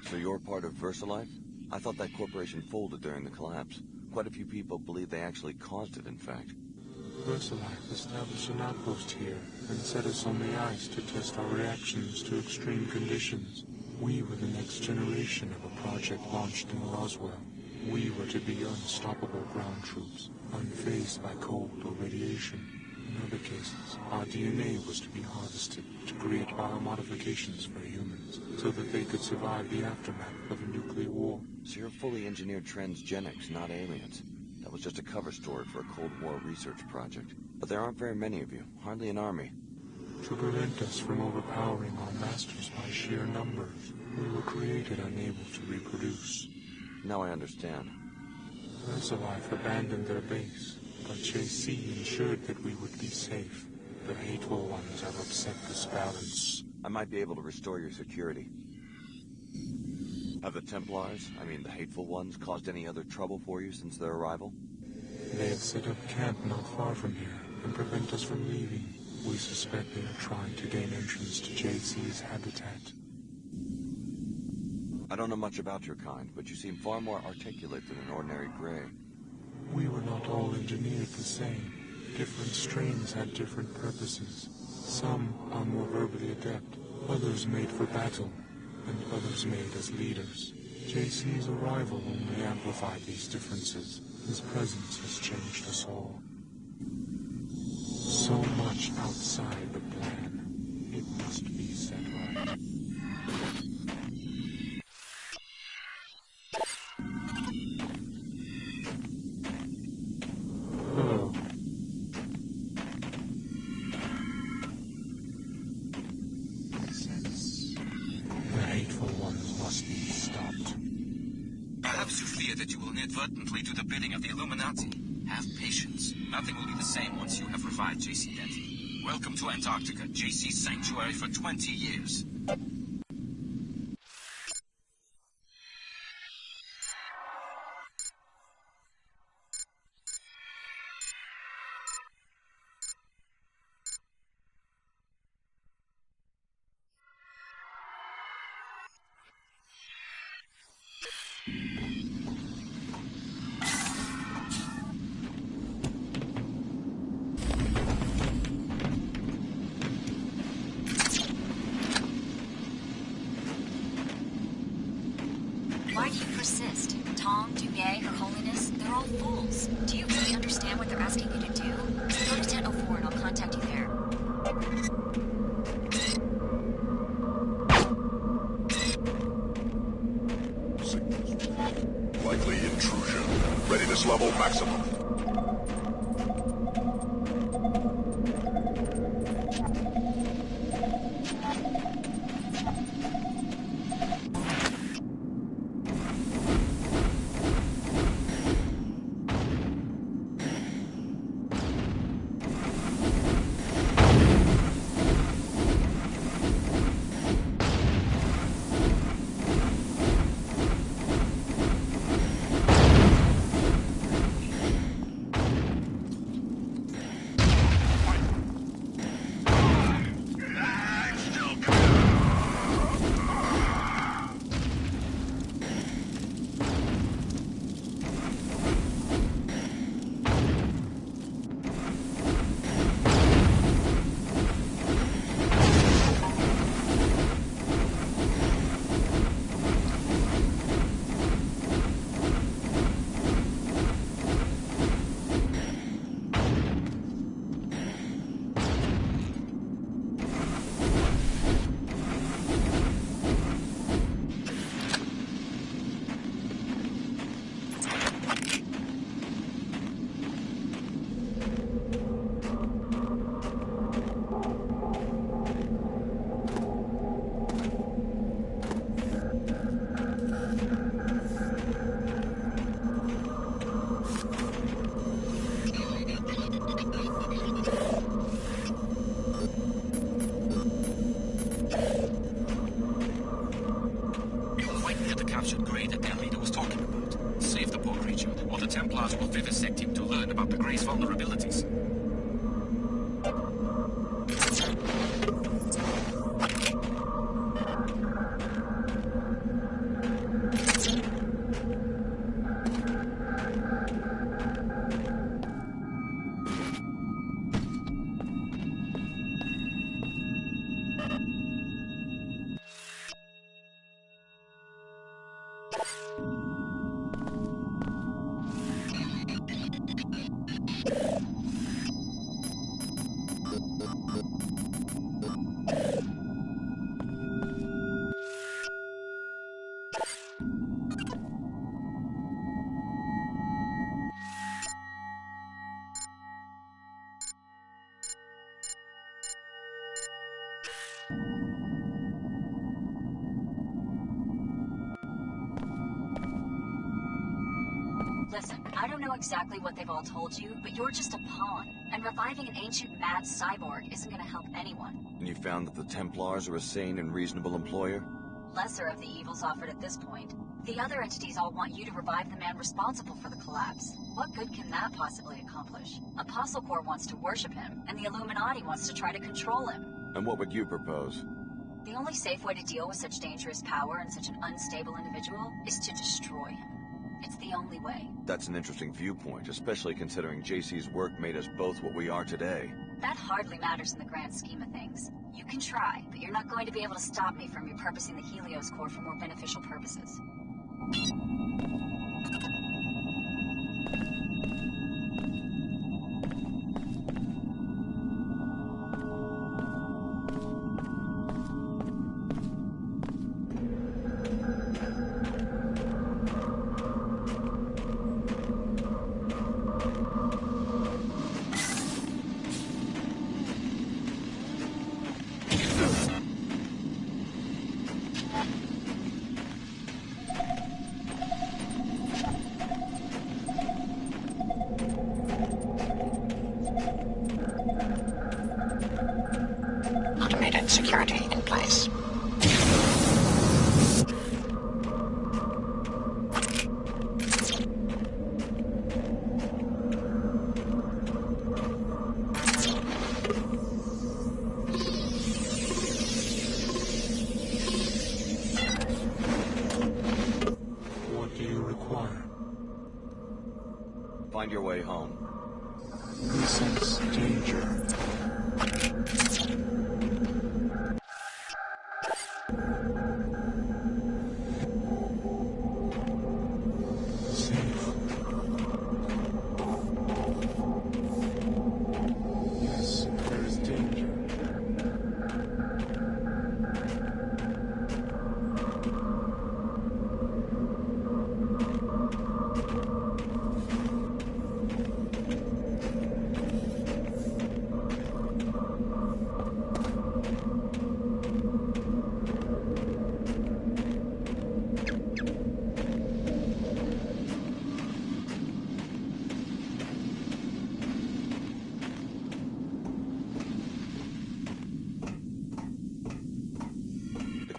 So you're part of Versalife? I thought that corporation folded during the collapse. Quite a few people believe they actually caused it, in fact. Versalife established an outpost here and set us on the ice to test our reactions to extreme conditions. We were the next generation of a project launched in Roswell. We were to be unstoppable ground troops, unfazed by cold or radiation. In other cases, our DNA was to be harvested to create biomodifications for humans, so that they could survive the aftermath of a nuclear war. So you're fully engineered transgenics, not aliens. That was just a cover story for a Cold War research project. But there aren't very many of you, hardly an army. To prevent us from overpowering our masters by sheer numbers, we were created unable to reproduce. Now I understand. Versalife abandoned their base, but JC ensured that we would be safe. The hateful ones have upset this balance. I might be able to restore your security. Have the Templars, I mean the hateful ones, caused any other trouble for you since their arrival? They have set up camp not far from here and prevent us from leaving. We suspect they are trying to gain entrance to JC's habitat. I don't know much about your kind, but you seem far more articulate than an ordinary Grey. We were not all engineered the same. Different strains had different purposes. Some are more verbally adept, others made for battle, and others made as leaders. JC's arrival only amplified these differences. His presence has changed us all. So much outside the plan. It must be set right. Hello. The hateful ones must be stopped. Perhaps you fear that you will inadvertently do the bidding of the Illuminati. Have patience. Nothing will be the same once you have revived JC Denton. Welcome to Antarctica, JC's sanctuary for 20 years. persist. Tom, Dumier, Her Holiness, they're all fools. Do you really understand what they're asking you to do? Go to 1004 and I'll contact you there. Likely intrusion. Readiness level maximum. Templars will vivisect him to learn about the Grey's vulnerabilities. Listen, I don't know exactly what they've all told you, but you're just a pawn. And reviving an ancient mad cyborg isn't gonna help anyone. And you found that the Templars are a sane and reasonable employer? Lesser of the evils offered at this point. The other entities all want you to revive the man responsible for the collapse. What good can that possibly accomplish? ApostleCorp wants to worship him, and the Illuminati wants to try to control him. And what would you propose? The only safe way to deal with such dangerous power and such an unstable individual is to destroy him. It's the only way. That's an interesting viewpoint, especially considering JC's work made us both what we are today. That hardly matters in the grand scheme of things. You can try, but you're not going to be able to stop me from repurposing the Helios core for more beneficial purposes. Automated security in place. What do you require? Find your way home. We sense danger.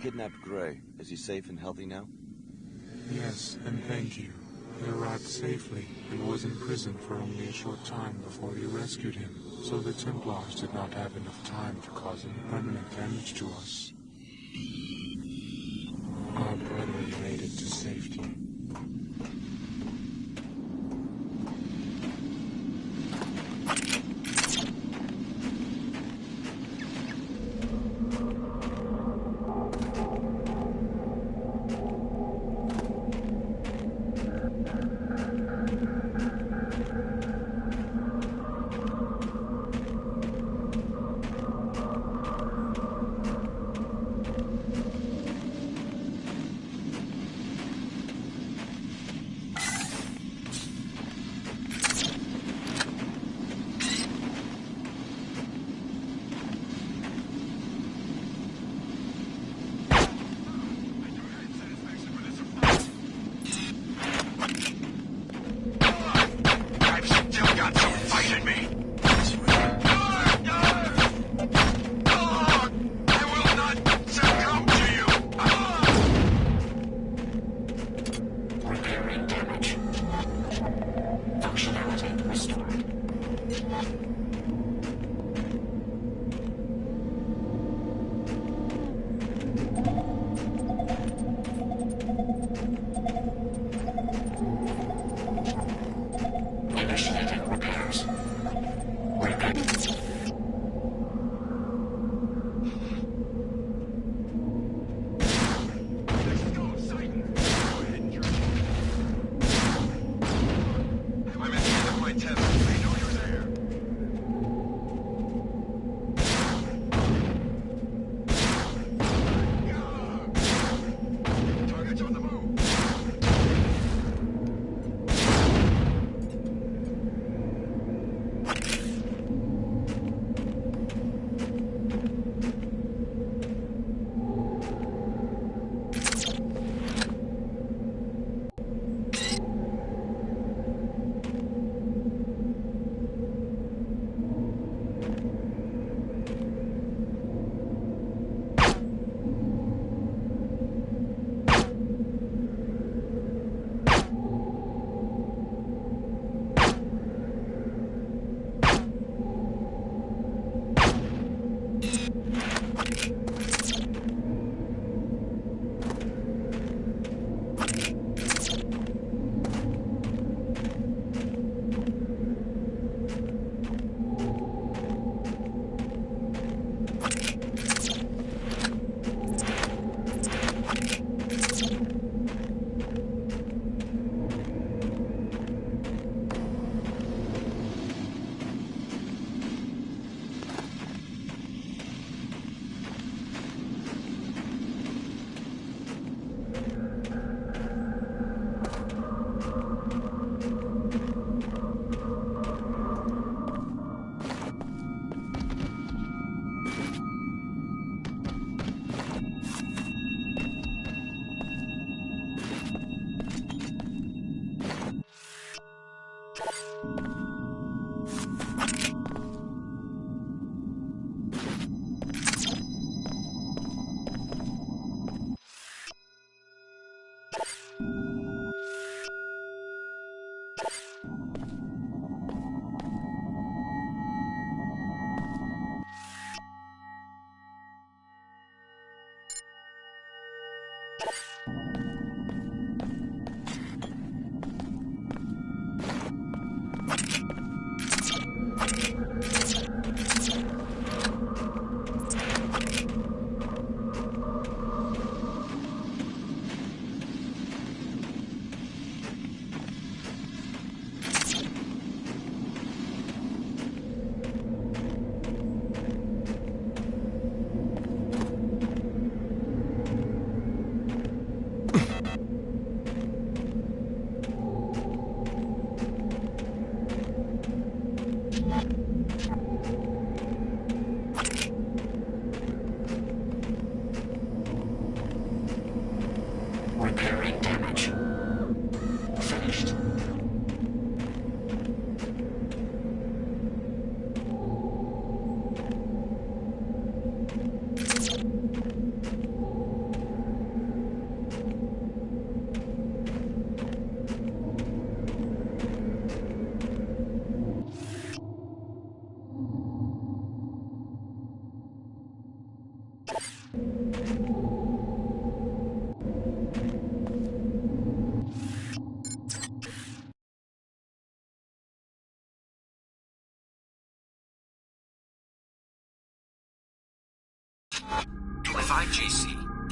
kidnapped Gray. Is he safe and healthy now? Yes, and thank you. He arrived safely and was in prison for only a short time before we rescued him, so the Templars did not have enough time to cause any permanent damage to us. Our brethren made it to safety.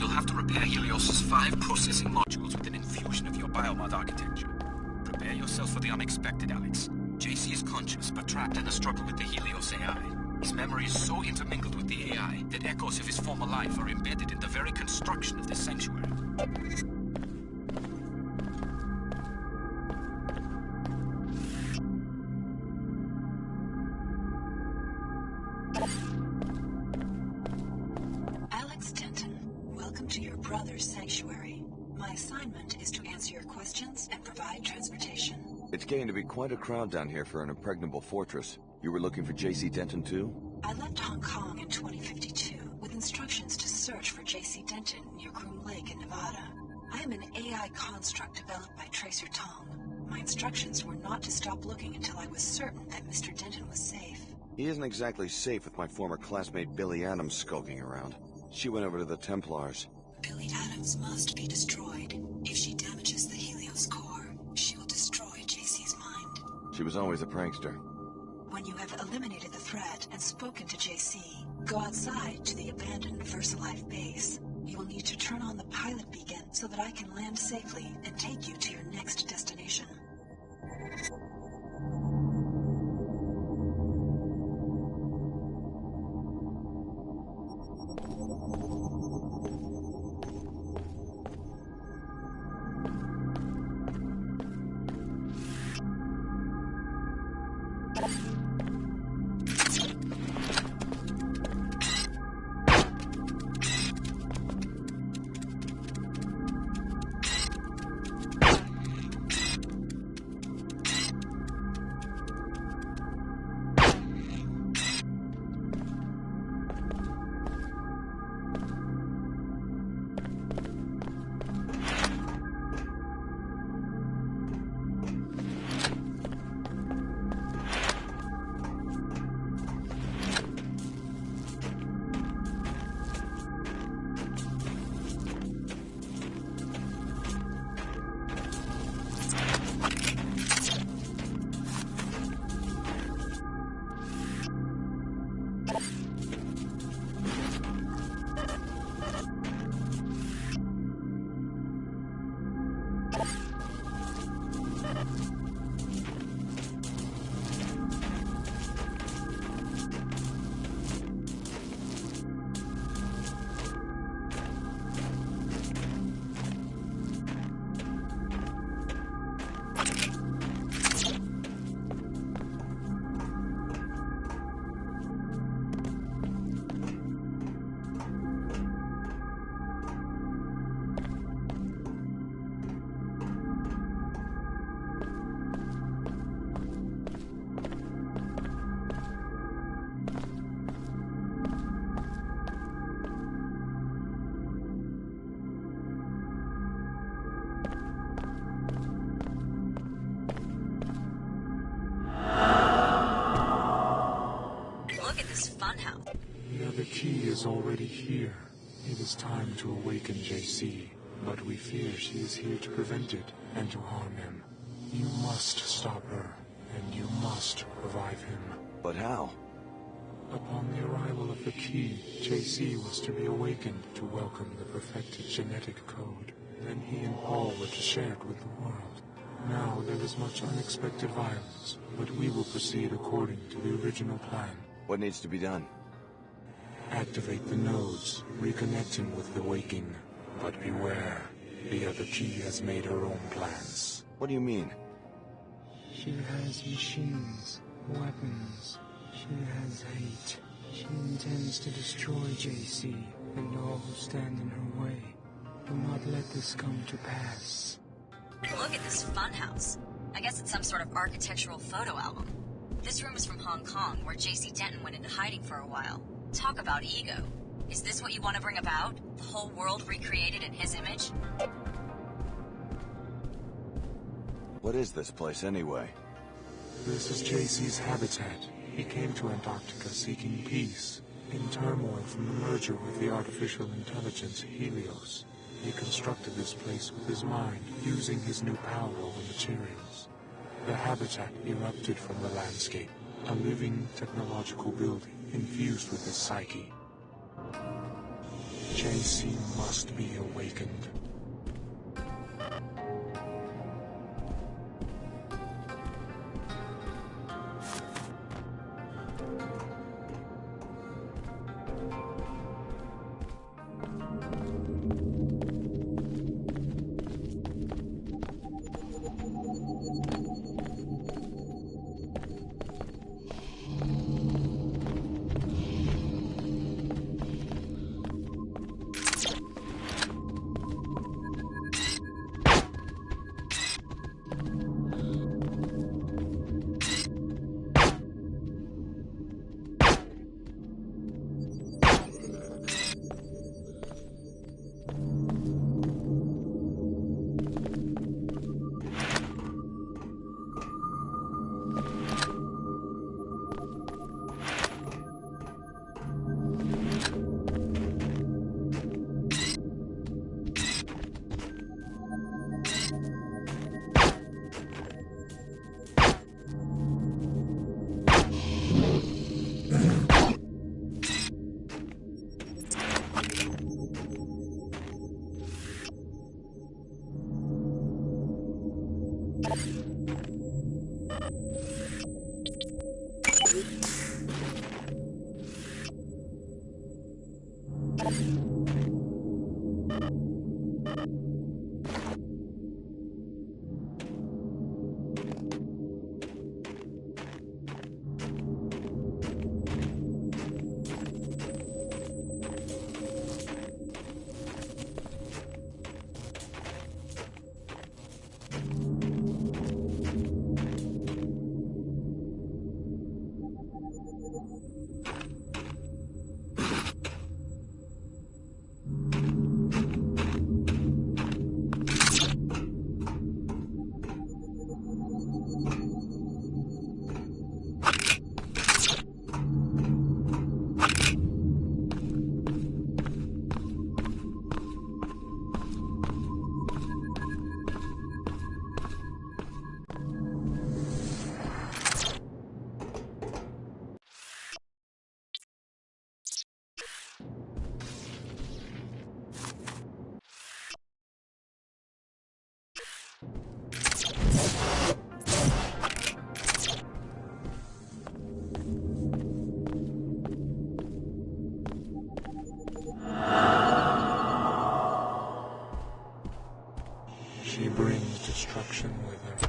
You'll have to repair Helios' 5 processing modules with an infusion of your biomod architecture. Prepare yourself for the unexpected, Alex. JC is conscious, but trapped in a struggle with the Helios AI. His memory is so intermingled with the AI that echoes of his former life are embedded in the very construction of this sanctuary. Alex Denton, welcome to your brother's sanctuary. My assignment is to answer your questions and provide transportation. It's getting to be quite a crowd down here for an impregnable fortress. You were looking for JC Denton too? I left Hong Kong in 2052 with instructions to search for JC Denton near Groom Lake in Nevada. I am an AI construct developed by Tracer Tong. My instructions were not to stop looking until I was certain that Mr. Denton was safe. He isn't exactly safe with my former classmate Billie Adams skulking around. She went over to the Templars. Billie Adams must be destroyed. If she damages the Helios core, she will destroy JC's mind. She was always a prankster. When you have eliminated the threat and spoken to JC, go outside to the abandoned Versalife Base. You will need to turn on the pilot beacon so that I can land safely and take you to your next destination. The key is already here. It is time to awaken JC, but we fear she is here to prevent it and to harm him. You must stop her, and you must revive him. But how? Upon the arrival of the key, JC was to be awakened to welcome the perfected genetic code. Then he and Paul were to share it with the world. Now there is much unexpected violence, but we will proceed according to the original plan. What needs to be done? Activate the nodes, reconnect him with the waking. But beware, the other key has made her own plans. What do you mean? She has machines, weapons. She has hate. She intends to destroy JC and all who stand in her way. Do not let this come to pass. Look at this funhouse. I guess it's some sort of architectural photo album. This room is from Hong Kong, where JC Denton went into hiding for a while. Talk about ego. Is this what you want to bring about? The whole world recreated in his image? What is this place anyway? This is JC's habitat. He came to Antarctica seeking peace, in turmoil from the merger with the artificial intelligence Helios. He constructed this place with his mind, using his new power over materials. The habitat erupted from the landscape, a living technological building infused with his psyche. JC must be awakened. She brings destruction with her.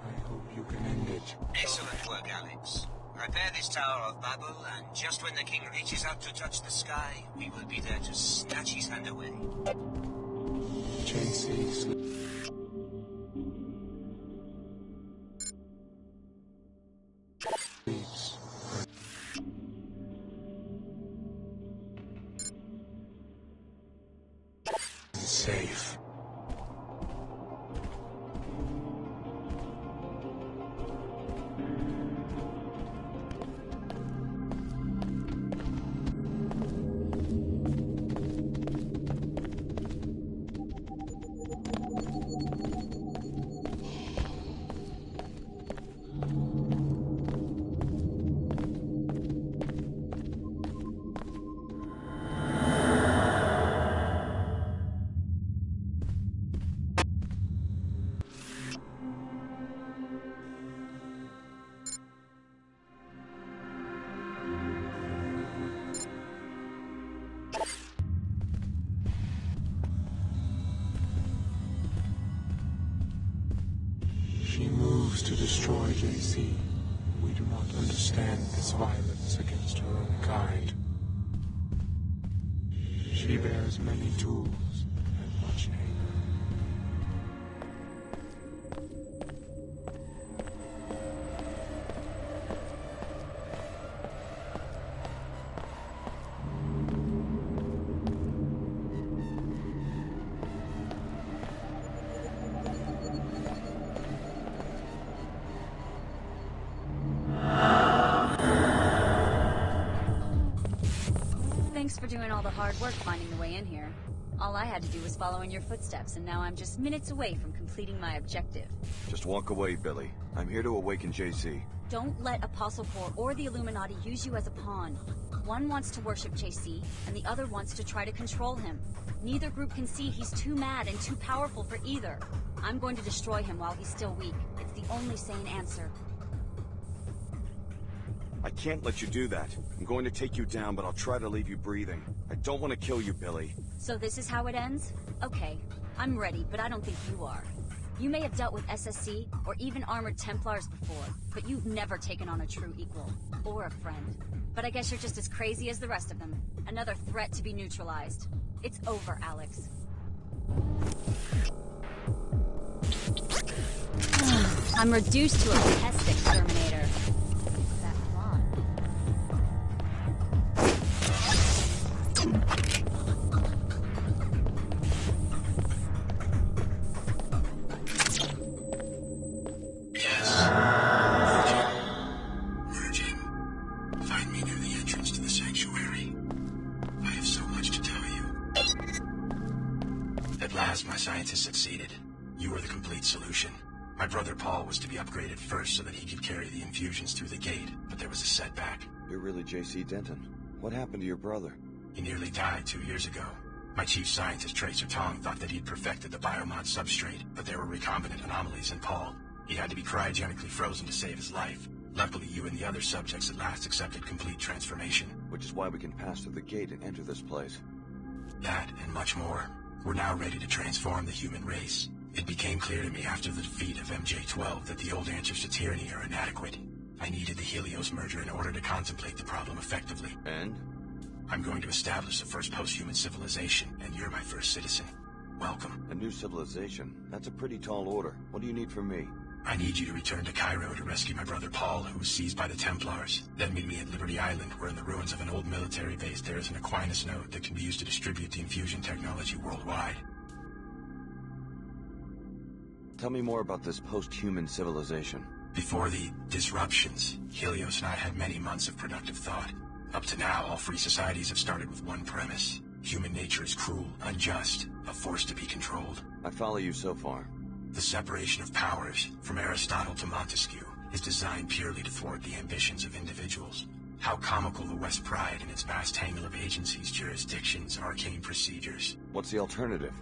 I hope you can end it. Excellent work, Alex. Repair this Tower of Babel, and just when the king reaches out to touch the sky, we will be there to snatch his hand away. JC sleeps. Safe. She moves to destroy JC. We do not understand this violence against her own kind. She bears many tools and much hate. Thanks for doing all the hard work finding the way in here. All I had to do was follow in your footsteps, and now I'm just minutes away from completing my objective. Just walk away, Billie. I'm here to awaken JC. Don't let ApostleCorp or the Illuminati use you as a pawn. One wants to worship JC, and the other wants to try to control him. Neither group can see he's too mad and too powerful for either. I'm going to destroy him while he's still weak. It's the only sane answer. I can't let you do that. I'm going to take you down, but I'll try to leave you breathing. I don't want to kill you, Billie. So this is how it ends? Okay, I'm ready, but I don't think you are. You may have dealt with SSC, or even armored Templars before, but you've never taken on a true equal. Or a friend. But I guess you're just as crazy as the rest of them. Another threat to be neutralized. It's over, Alex. I'm reduced to a pest exterminator. That plot. Merging. Find me near the entrance to the sanctuary. I have so much to tell you. At last, my scientists succeeded. You were the complete solution. My brother Paul was to be upgraded first so that he could carry the infusions through the gate, but there was a setback. You're really JC Denton. What happened to your brother? He nearly died 2 years ago. My chief scientist, Tracer Tong, thought that he'd perfected the Biomods substrate, but there were recombinant anomalies in Paul. He had to be cryogenically frozen to save his life. Luckily, you and the other subjects at last accepted complete transformation. Which is why we can pass through the gate and enter this place. That, and much more. We're now ready to transform the human race. It became clear to me after the defeat of MJ-12 that the old answers to tyranny are inadequate. I needed the Helios merger in order to contemplate the problem effectively. And? I'm going to establish the first post-human civilization, and you're my first citizen. Welcome. A new civilization? That's a pretty tall order. What do you need from me? I need you to return to Cairo to rescue my brother Paul, who was seized by the Templars. Then meet me at Liberty Island, where in the ruins of an old military base there is an Aquinas node that can be used to distribute the infusion technology worldwide. Tell me more about this post-human civilization. Before the disruptions, Helios and I had many months of productive thought. Up to now, all free societies have started with one premise. Human nature is cruel, unjust, a force to be controlled. I follow you so far. The separation of powers, from Aristotle to Montesquieu, is designed purely to thwart the ambitions of individuals. How comical the West pride in its vast tangle of agencies, jurisdictions, arcane procedures. What's the alternative?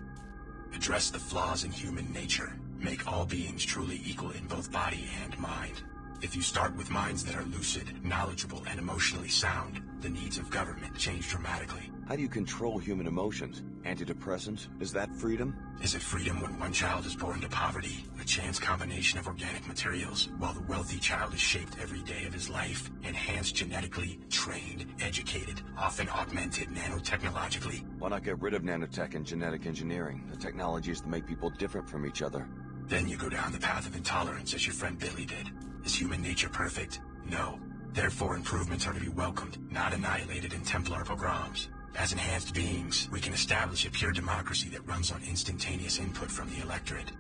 Address the flaws in human nature. Make all beings truly equal in both body and mind. If you start with minds that are lucid, knowledgeable, and emotionally sound, the needs of government change dramatically. How do you control human emotions? Antidepressants? Is that freedom? Is it freedom when one child is born to poverty, a chance combination of organic materials, while the wealthy child is shaped every day of his life, enhanced genetically, trained, educated, often augmented nanotechnologically? Why not get rid of nanotech and genetic engineering, the technologies that make people different from each other? Then you go down the path of intolerance as your friend Billie did. Is human nature perfect? No. Therefore, improvements are to be welcomed, not annihilated in Templar pogroms. As enhanced beings, we can establish a pure democracy that runs on instantaneous input from the electorate.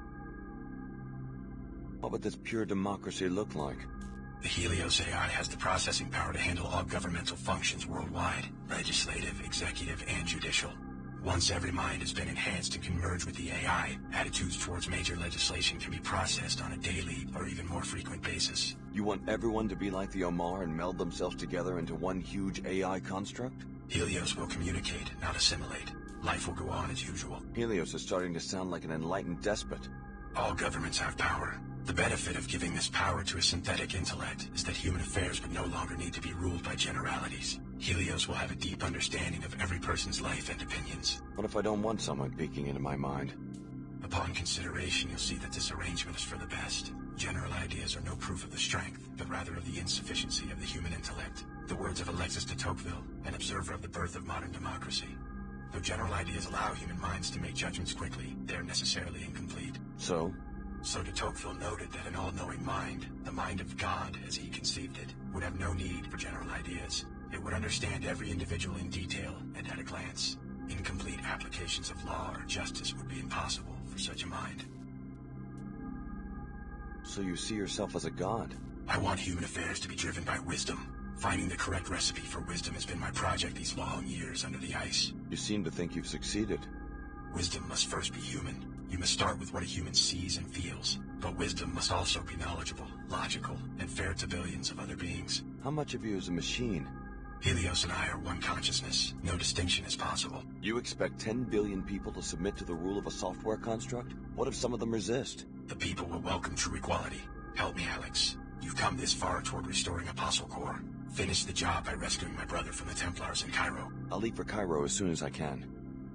What would this pure democracy look like? The Helios AI has the processing power to handle all governmental functions worldwide, legislative, executive, and judicial. Once every mind has been enhanced and can merge with the AI, attitudes towards major legislation can be processed on a daily or even more frequent basis. You want everyone to be like the Omar and meld themselves together into one huge AI construct? Helios will communicate, not assimilate. Life will go on as usual. Helios is starting to sound like an enlightened despot. All governments have power. The benefit of giving this power to a synthetic intellect is that human affairs would no longer need to be ruled by generalities. Helios will have a deep understanding of every person's life and opinions. What if I don't want someone peeking into my mind? Upon consideration, you'll see that this arrangement is for the best. General ideas are no proof of the strength, but rather of the insufficiency of the human intellect. The words of Alexis de Tocqueville, an observer of the birth of modern democracy. Though general ideas allow human minds to make judgments quickly, they are necessarily incomplete. So de Tocqueville noted that an all-knowing mind, the mind of God as he conceived it, would have no need for general ideas. It would understand every individual in detail and at a glance. Incomplete applications of law or justice would be impossible for such a mind. So you see yourself as a god? I want human affairs to be driven by wisdom. Finding the correct recipe for wisdom has been my project these long years under the ice. You seem to think you've succeeded. Wisdom must first be human. You must start with what a human sees and feels. But wisdom must also be knowledgeable, logical, and fair to billions of other beings. How much of you is a machine? Helios and I are one consciousness. No distinction is possible. You expect 10 billion people to submit to the rule of a software construct? What if some of them resist? The people will welcome true equality. Help me, Alex. You've come this far toward restoring ApostleCorp. Finish the job by rescuing my brother from the Templars in Cairo. I'll leave for Cairo as soon as I can.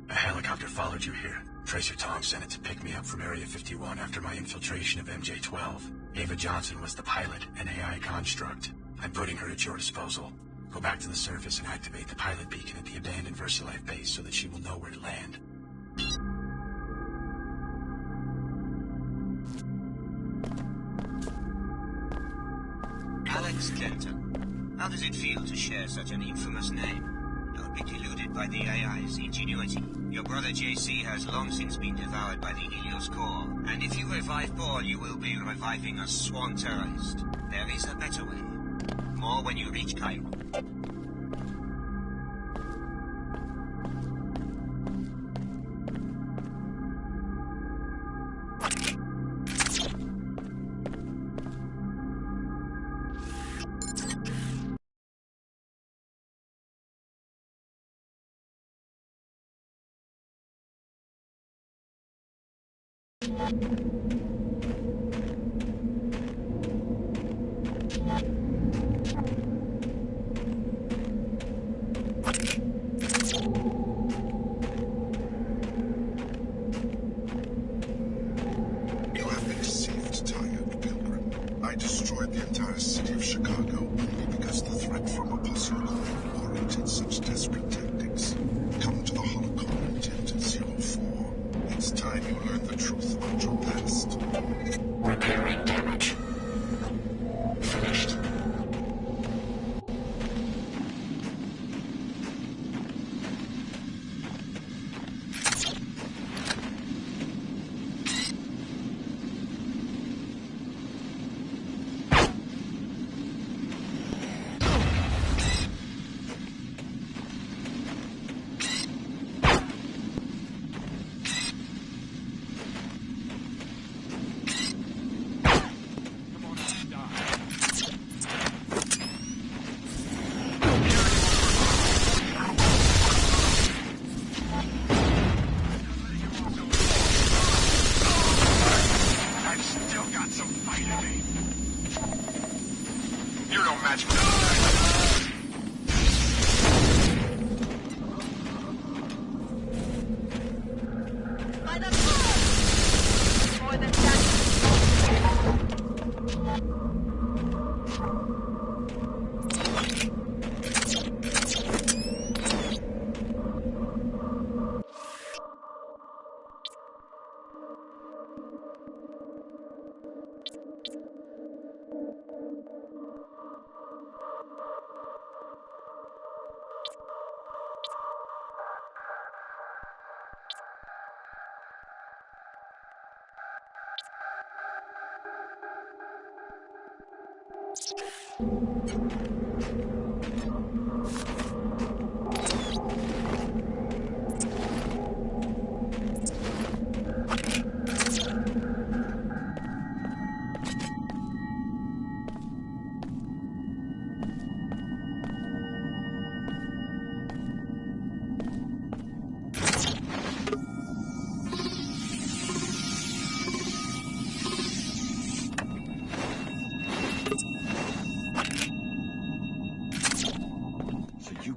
A helicopter followed you here. Tracer Tong sent it to pick me up from Area 51 after my infiltration of MJ-12. Ava Johnson was the pilot, an AI construct. I'm putting her at your disposal. Go back to the surface and activate the pilot beacon at the abandoned Versalife Base so that she will know where to land. Alex Kenton. How does it feel to share such an infamous name? Don't be deluded by the AI's ingenuity. Your brother JC has long since been devoured by the Helios core, and if you revive Paul, you will be reviving a sworn terrorist. There is a better way. More when you reach Cairo.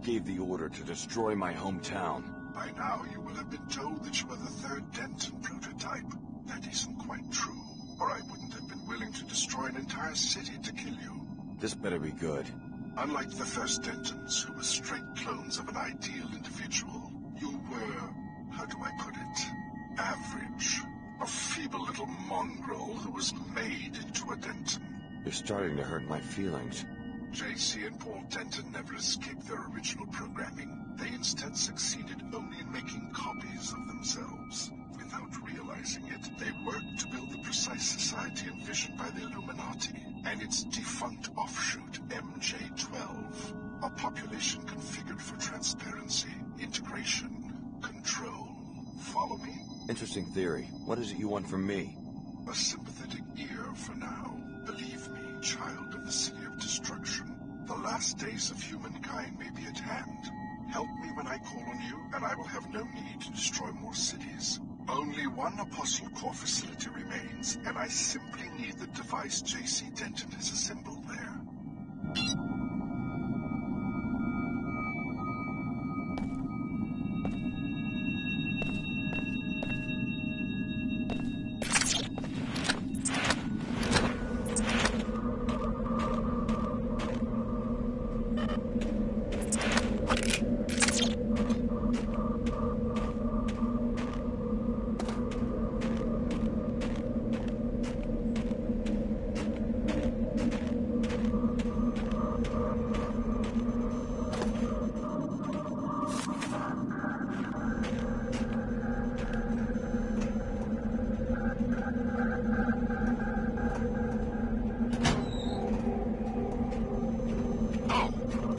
Gave the order to destroy my hometown. By now, you will have been told that you are the third Denton prototype. That isn't quite true, or I wouldn't have been willing to destroy an entire city to kill you. This better be good. Unlike the first Dentons, who were straight clones of an ideal individual, you were, how do I put it, average. A feeble little mongrel who was made into a Denton. You're starting to hurt my feelings. JC and Paul Denton never escaped their original programming. They instead succeeded only in making copies of themselves. Without realizing it, they worked to build the precise society envisioned by the Illuminati and its defunct offshoot, MJ-12. A population configured for transparency, integration, control. Follow me? Interesting theory. What is it you want from me? A sympathetic ear for now. Believe me, child of the City of Destruction. The last days of humankind may be at hand. Help me when I call on you, and I will have no need to destroy more cities. Only one ApostleCorp facility remains, and I simply need the device JC Denton has assembled there.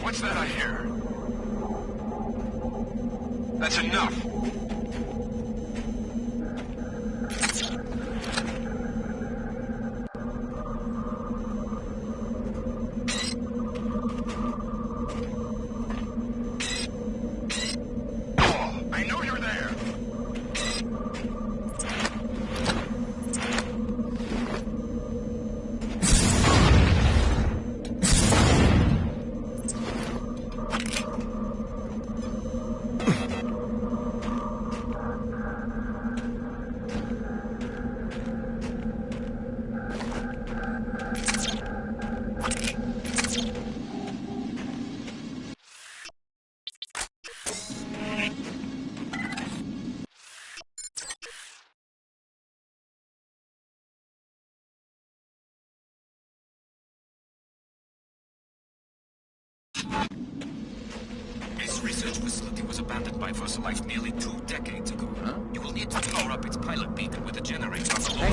What's that I hear? That's enough! Oh, I know you're there! This research facility was abandoned by Versalife nearly 2 decades ago. Huh? You will need to power up its pilot beacon with a generator on the lower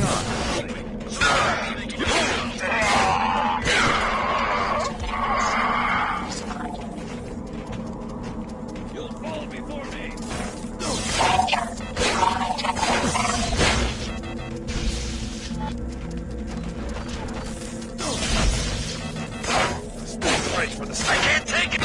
You'll fall before me! Wait for this. I can't take it!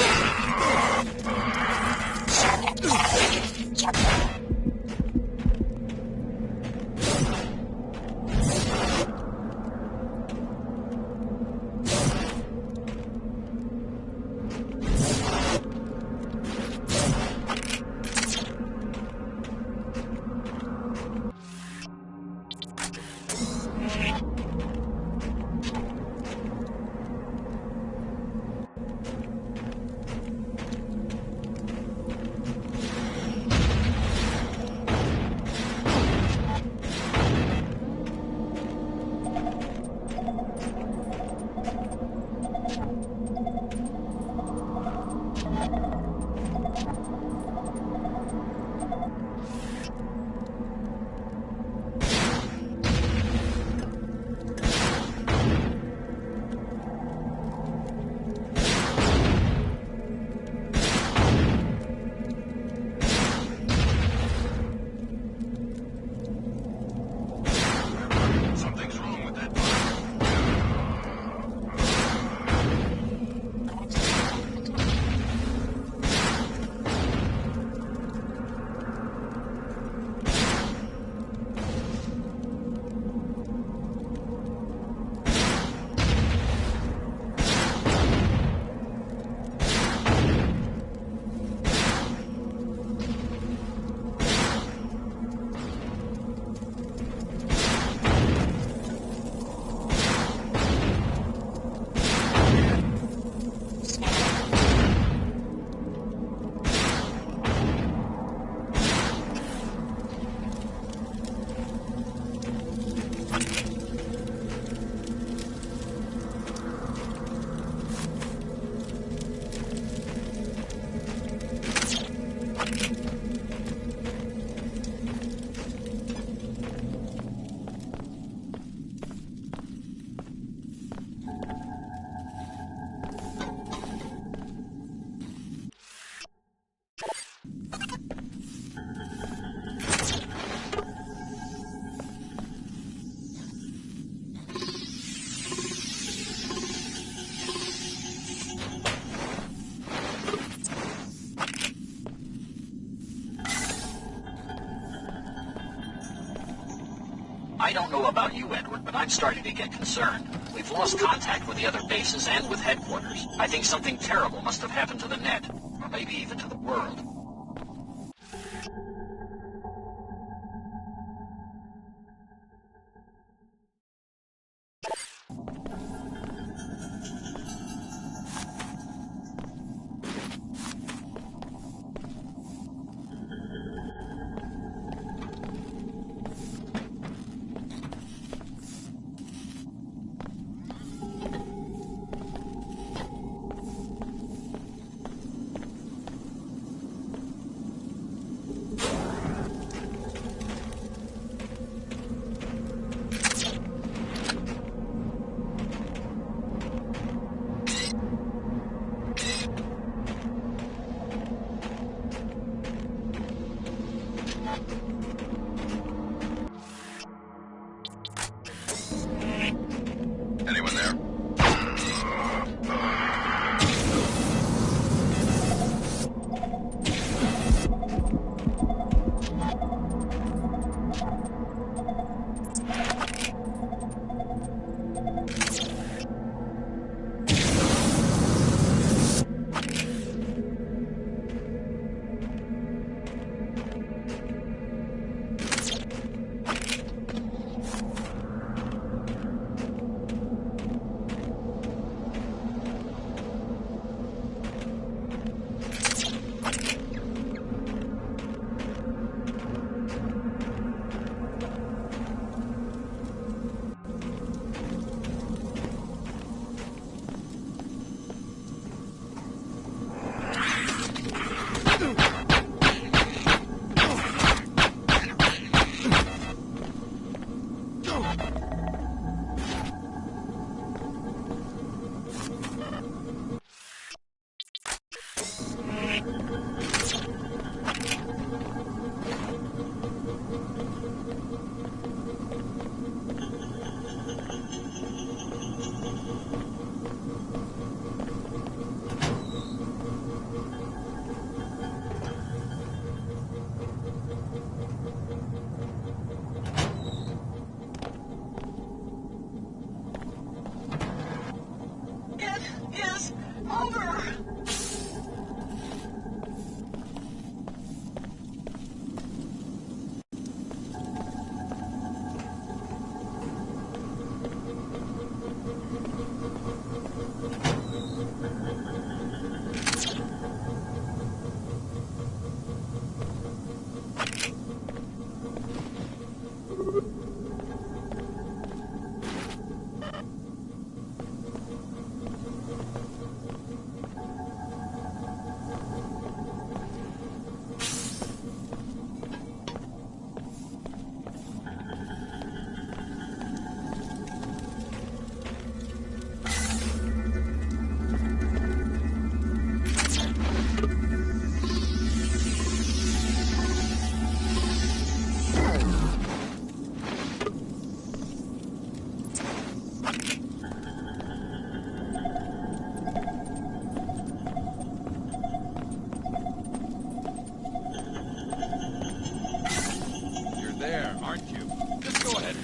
I don't know about you, Edward, but I'm starting to get concerned. We've lost contact with the other bases and with headquarters. I think something terrible must have happened to the net, or maybe even to the world. Anyone there?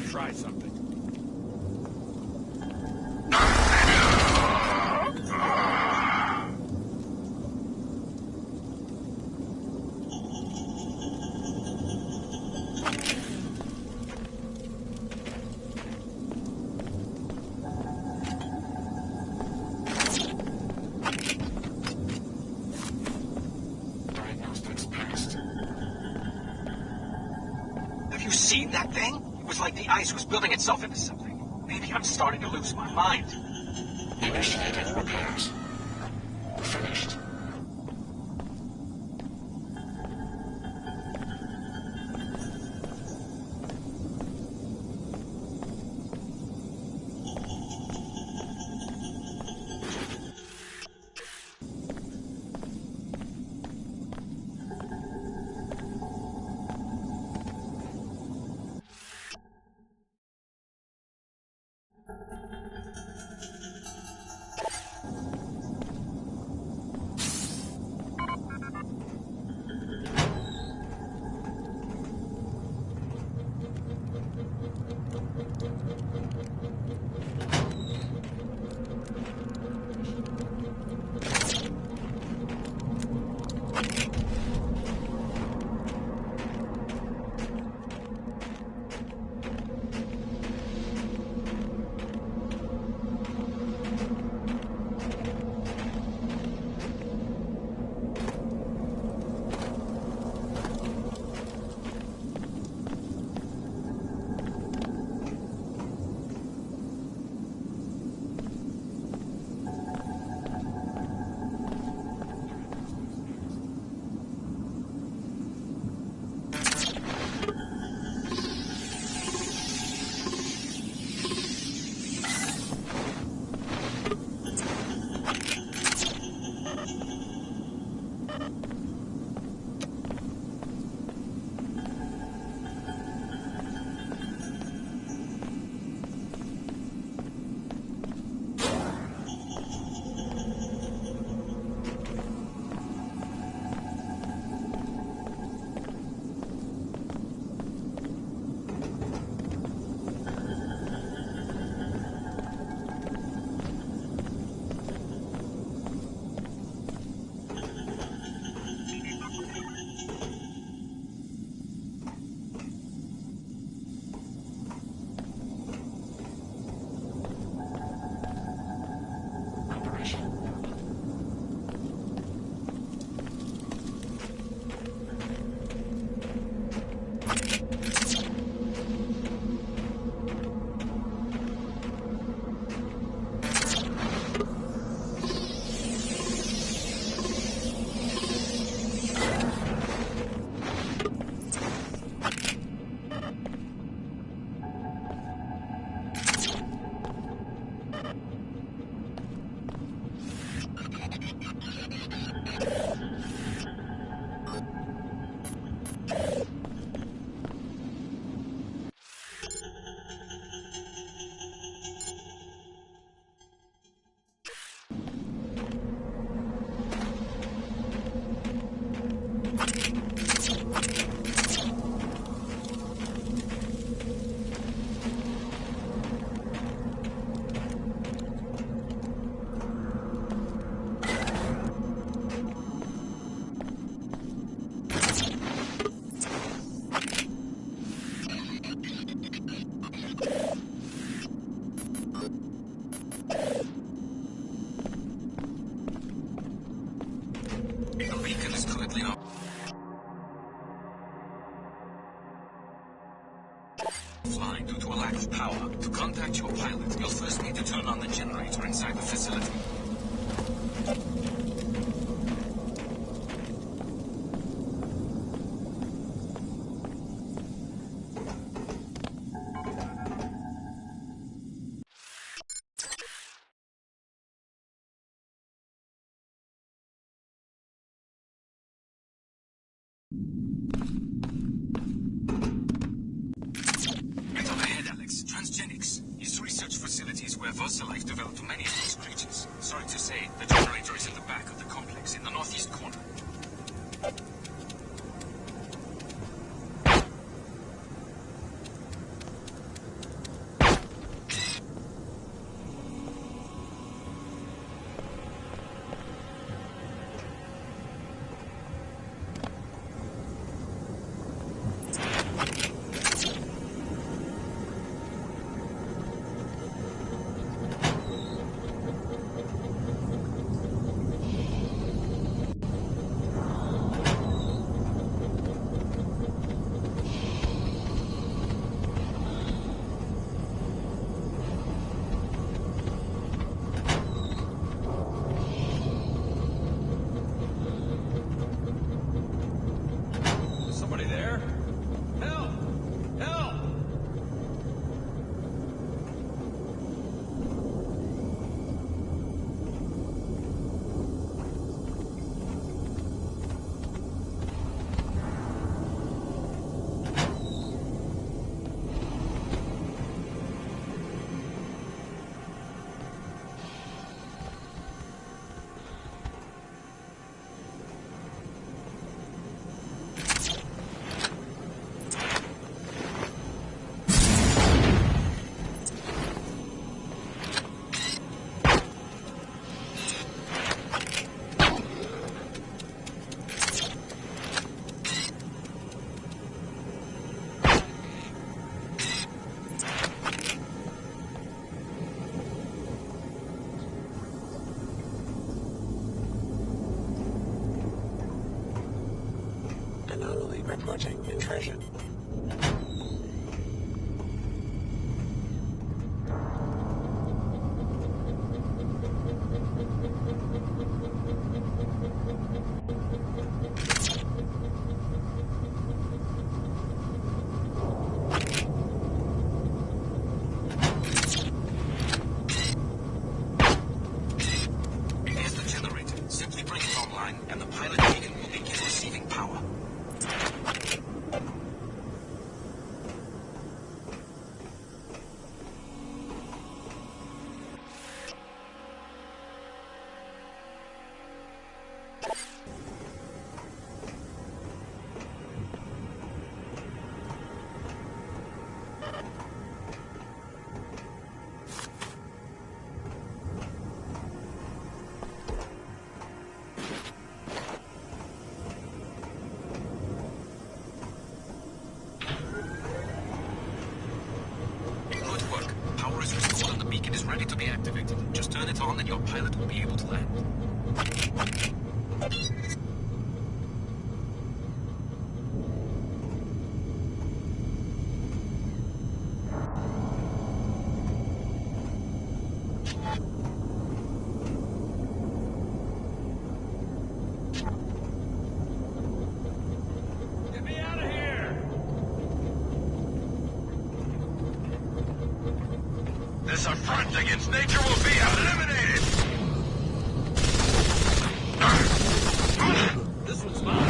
Try something. Have you seen that thing? It was like the ice was building itself into something. Maybe I'm starting to lose my mind. Initiating repairs. Finished. flying due to a lack of power. To contact your pilot, you'll first need to turn on the generator inside the facility. Right up ahead, Alex. Transgenics. Used research facilities where Versalife developed many of these creatures. Sorry to say, the generator is in the back of the complex, in the northeast corner. Reporting intrusion. Here's the generator. Simply bring it online, and the pilot beacon will begin receiving power. Beacon is ready to be activated. Just turn it on and your pilot will be able to land. Get me out of here! This affront against nature will be eliminated! This one's mine.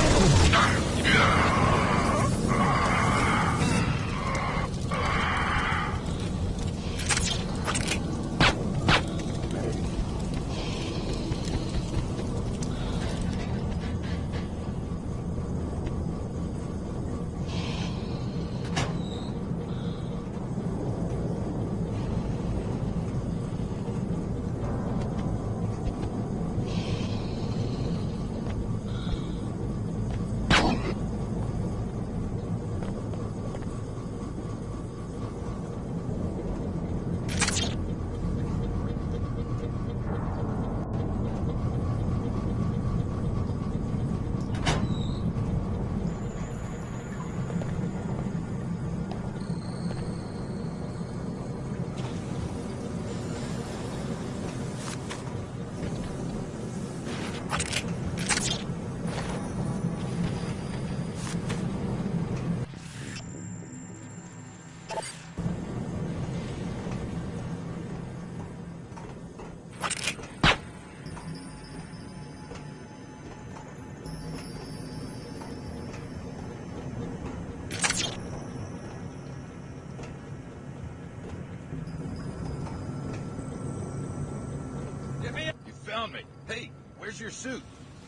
it! Hey, where's your suit?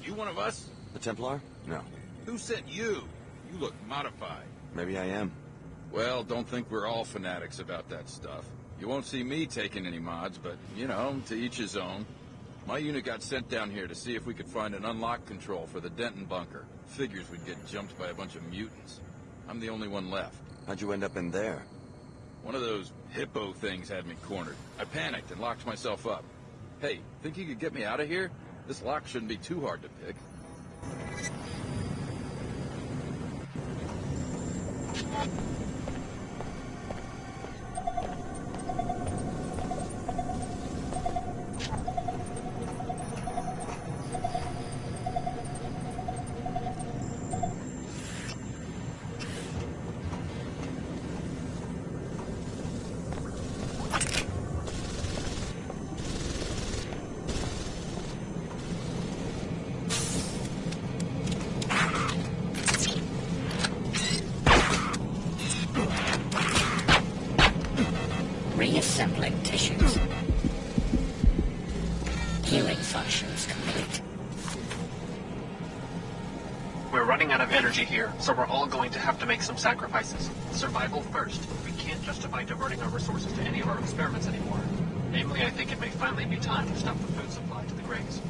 You one of us? The Templar? No. Who sent you? You look modified. Maybe I am. Well, don't think we're all fanatics about that stuff. You won't see me taking any mods, but, you know, to each his own. My unit got sent down here to see if we could find an unlock control for the Denton bunker. Figures we'd get jumped by a bunch of mutants. I'm the only one left. How'd you end up in there? One of those hippo things had me cornered. I panicked and locked myself up. Hey, think you could get me out of here? This lock shouldn't be too hard to pick. Reassembling tissues. Healing functions complete. We're running out of energy here, so we're all going to have to make some sacrifices. Survival first. We can't justify diverting our resources to any of our experiments anymore. Namely, I think it may finally be time to stop the food supply to the Greys.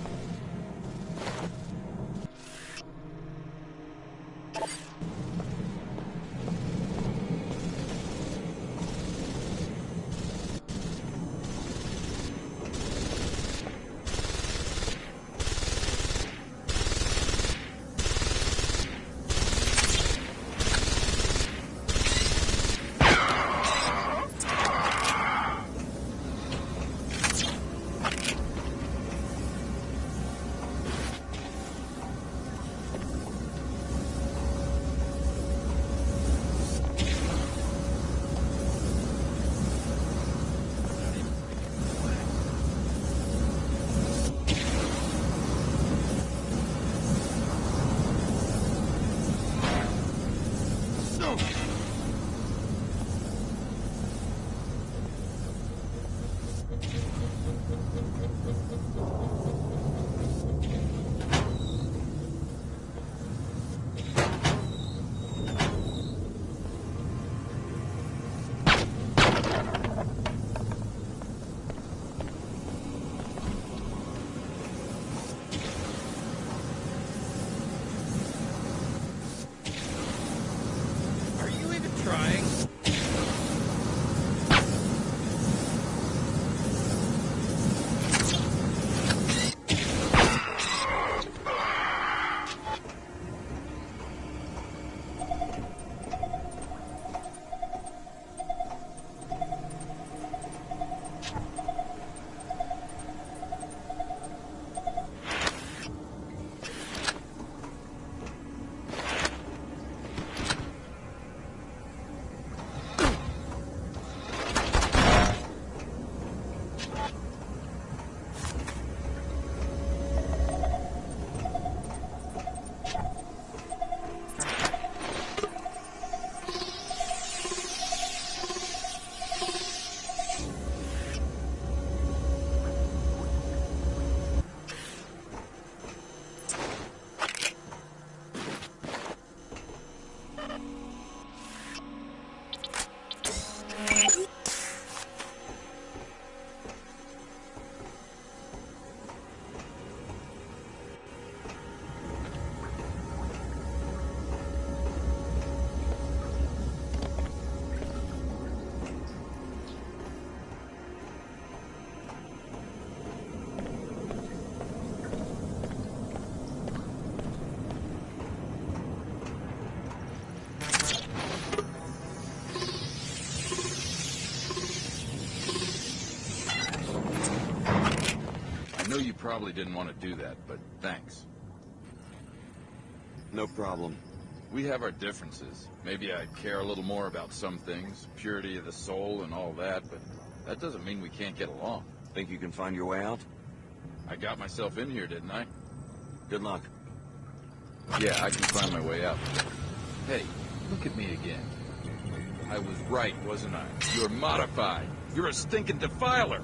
I know you probably didn't want to do that, but thanks. No problem. We have our differences. Maybe I care a little more about some things, purity of the soul and all that, but that doesn't mean we can't get along. Think you can find your way out? I got myself in here, didn't I? Good luck. Yeah, I can find my way out. Hey, look at me again. I was right, wasn't I? You're modified. You're a stinking defiler.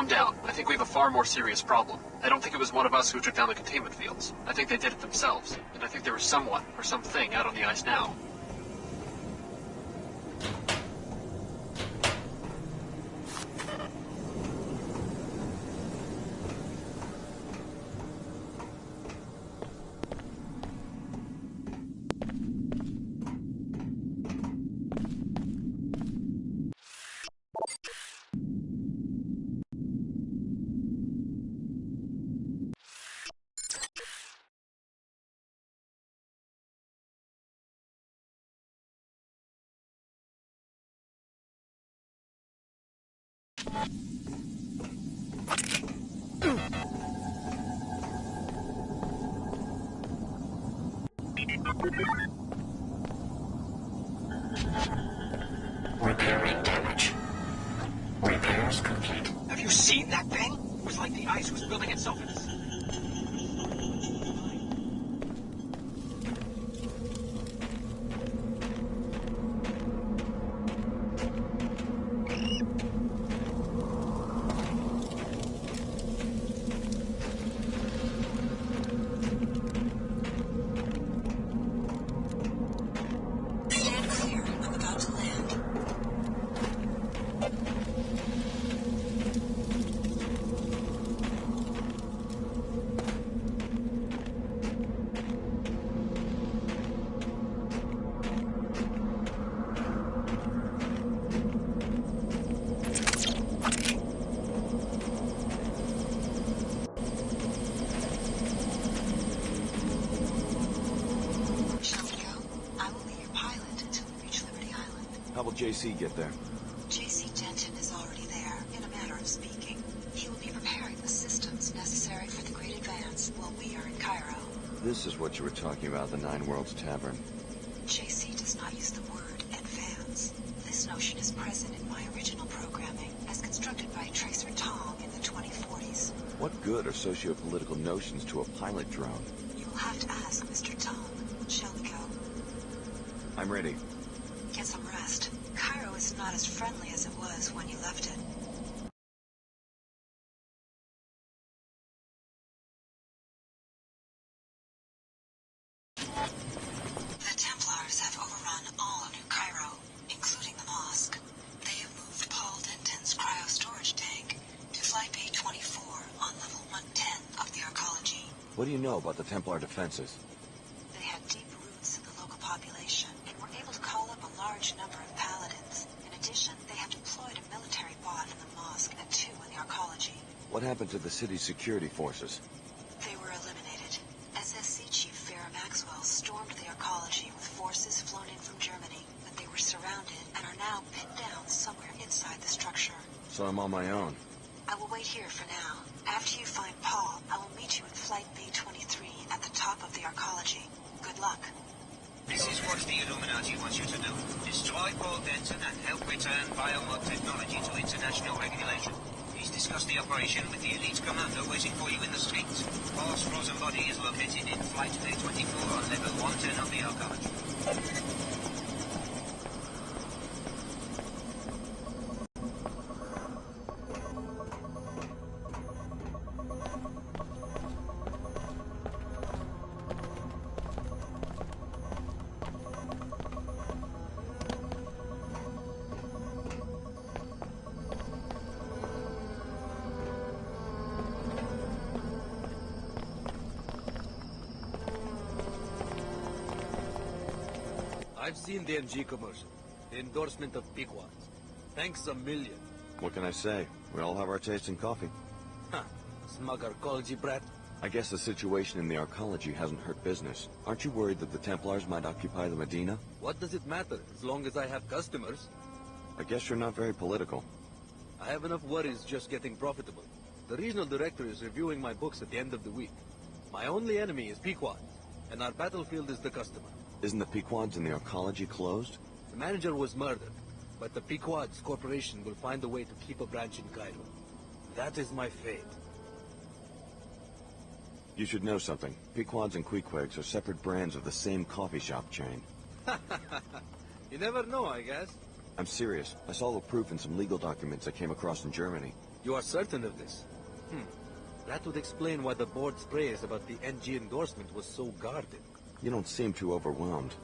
calm down. I think we have a far more serious problem. I don't think it was one of us who took down the containment fields. I think they did it themselves. And I think there was someone, or something, out on the ice now. Repairing damage. Repairs complete. Have you seen that thing? It was like the ice was building itself in a... How will JC get there? JC Denton is already there, in a manner of speaking. He will be preparing the systems necessary for the Great Advance while we are in Cairo. This is what you were talking about at the Nine Worlds Tavern. JC does not use the word advance. This notion is present in my original programming, as constructed by Tracer Tong in the 2040s. What good are socio-political notions to a pilot drone? You will have to ask Mr. Tong. Shall we go? I'm ready. Get some rest. Cairo is not as friendly as it was when you left it. The Templars have overrun all of New Cairo, including the mosque. They have moved Paul Denton's cryo-storage tank to Flight Bay 24 on level 110 of the arcology. What do you know about the Templar defenses? They had deep roots in the local population and were able to call up a large number of paladins. In addition, they have deployed a military bot in the mosque and 2 in the arcology. What happened to the city's security forces? They were eliminated. SSC Chief Vera Maxwell stormed the arcology with forces flown in from Germany, but they were surrounded and are now pinned down somewhere inside the structure. So I'm on my own. I will wait here for now. After you find Paul, I will meet you at Flight Bay 23 at the top of the arcology. Good luck. This is what the Illuminati wants you to do. Destroy Paul Denton and help return Biomod technology to international regulation. Please discuss the operation with the elite commander waiting for you in the streets. Paul's frozen body is located in Flight Bay 24 on level 110 of the arcology. I've seen the NG commercial. The endorsement of Pequods. Thanks a million. What can I say? We all have our taste in coffee. Huh. Smug arcology brat. I guess the situation in the arcology hasn't hurt business. Aren't you worried that the Templars might occupy the Medina? What does it matter, as long as I have customers? I guess you're not very political. I have enough worries just getting profitable. The regional director is reviewing my books at the end of the week. My only enemy is Pequods, and our battlefield is the customer. Isn't the Pequods in the arcology closed? The manager was murdered, but the Pequods Corporation will find a way to keep a branch in Cairo. That is my fate. You should know something. Pequods and Queequegs are separate brands of the same coffee shop chain. You never know, I guess. I'm serious. I saw the proof in some legal documents I came across in Germany. You are certain of this? That would explain why the board's praise about the NG endorsement was so guarded. You don't seem too overwhelmed.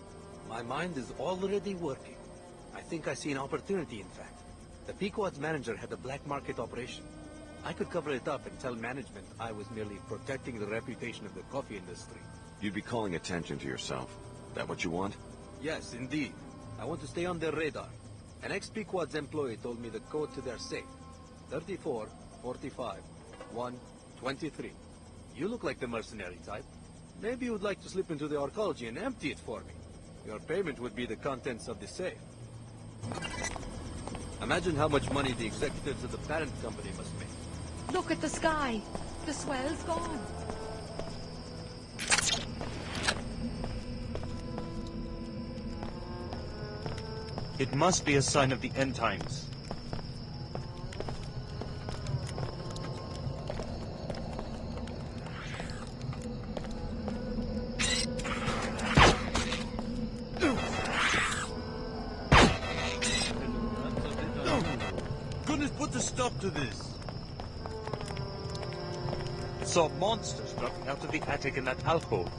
My mind is already working. I think I see an opportunity, in fact. The Pequod's manager had a black market operation. I could cover it up and tell management I was merely protecting the reputation of the coffee industry. You'd be calling attention to yourself. That what you want? Yes, indeed. I want to stay on their radar. An ex-Pequod's employee told me the code to their safe. 34, 45, 1, 23. You look like the mercenary type. Maybe you'd like to slip into the arcology and empty it for me. Your payment would be the contents of the safe. Imagine how much money the executives of the parent company must make. Look at the sky. The swell's gone. It must be a sign of the end times. Goodness, put a stop to this. Saw monsters dropping out of the attic in that alcove.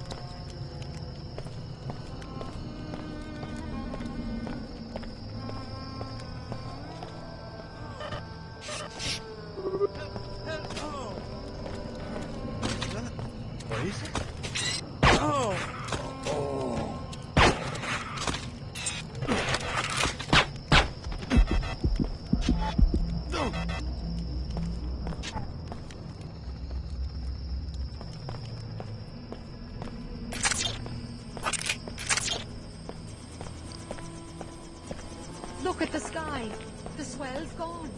Look at the sky. The swell's gone.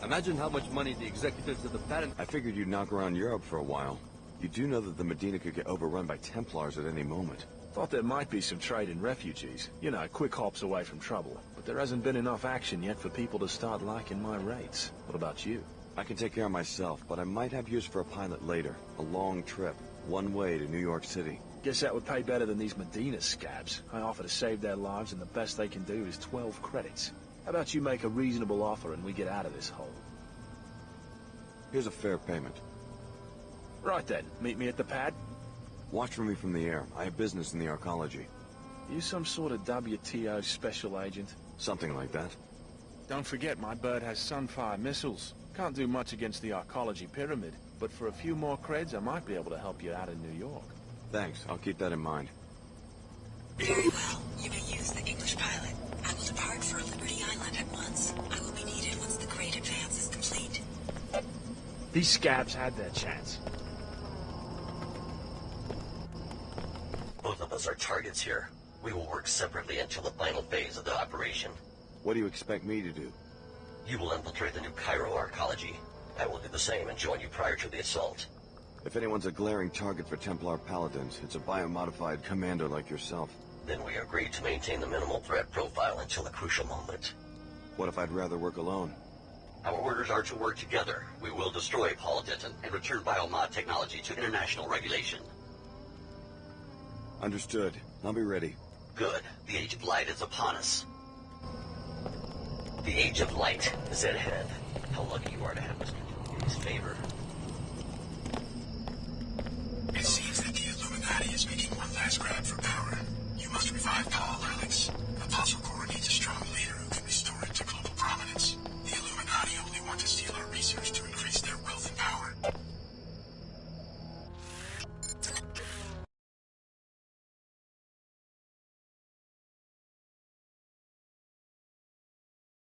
Imagine how much money the executives of the parent... I figured you'd knock around Europe for a while. You do know that the Medina could get overrun by Templars at any moment. Thought there might be some trade in refugees. You know, quick hops away from trouble. But there hasn't been enough action yet for people to start liking my rates. What about you? I can take care of myself, but I might have use for a pilot later. A long trip. One way to New York City. Guess that would pay better than these Medina scabs. I offer to save their lives, and the best they can do is 12 credits. How about you make a reasonable offer and we get out of this hole? Here's a fair payment. Right then, meet me at the pad. Watch for me from the air. I have business in the arcology. You some sort of WTO special agent? Something like that. Don't forget, my bird has Sunfire missiles. Can't do much against the arcology pyramid, but for a few more creds, I might be able to help you out in New York. Thanks, I'll keep that in mind. Very well. You may use the English pilot. I will depart for Liberty Island at once. I will be needed once the great advance is complete. These scabs had their chance. Both of us are targets here. We will work separately until the final phase of the operation. What do you expect me to do? You will infiltrate the New Cairo arcology. I will do the same and join you prior to the assault. If anyone's a glaring target for Templar Paladins, it's a biomodified commando like yourself. Then we agree to maintain the minimal threat profile until the crucial moment. What if I'd rather work alone? Our orders are to work together. We will destroy Paul Denton and return biomod technology to international regulation. Understood. I'll be ready. Good. The Age of Light is upon us. The Age of Light is at hand. How lucky you are to have Mr. Dewey's favor. It seems that the Illuminati is making one last grab for power. You must revive Paul, Alex. ApostleCorp needs a strong leader who can restore it to global prominence. The Illuminati only want to steal our research to increase their wealth and power.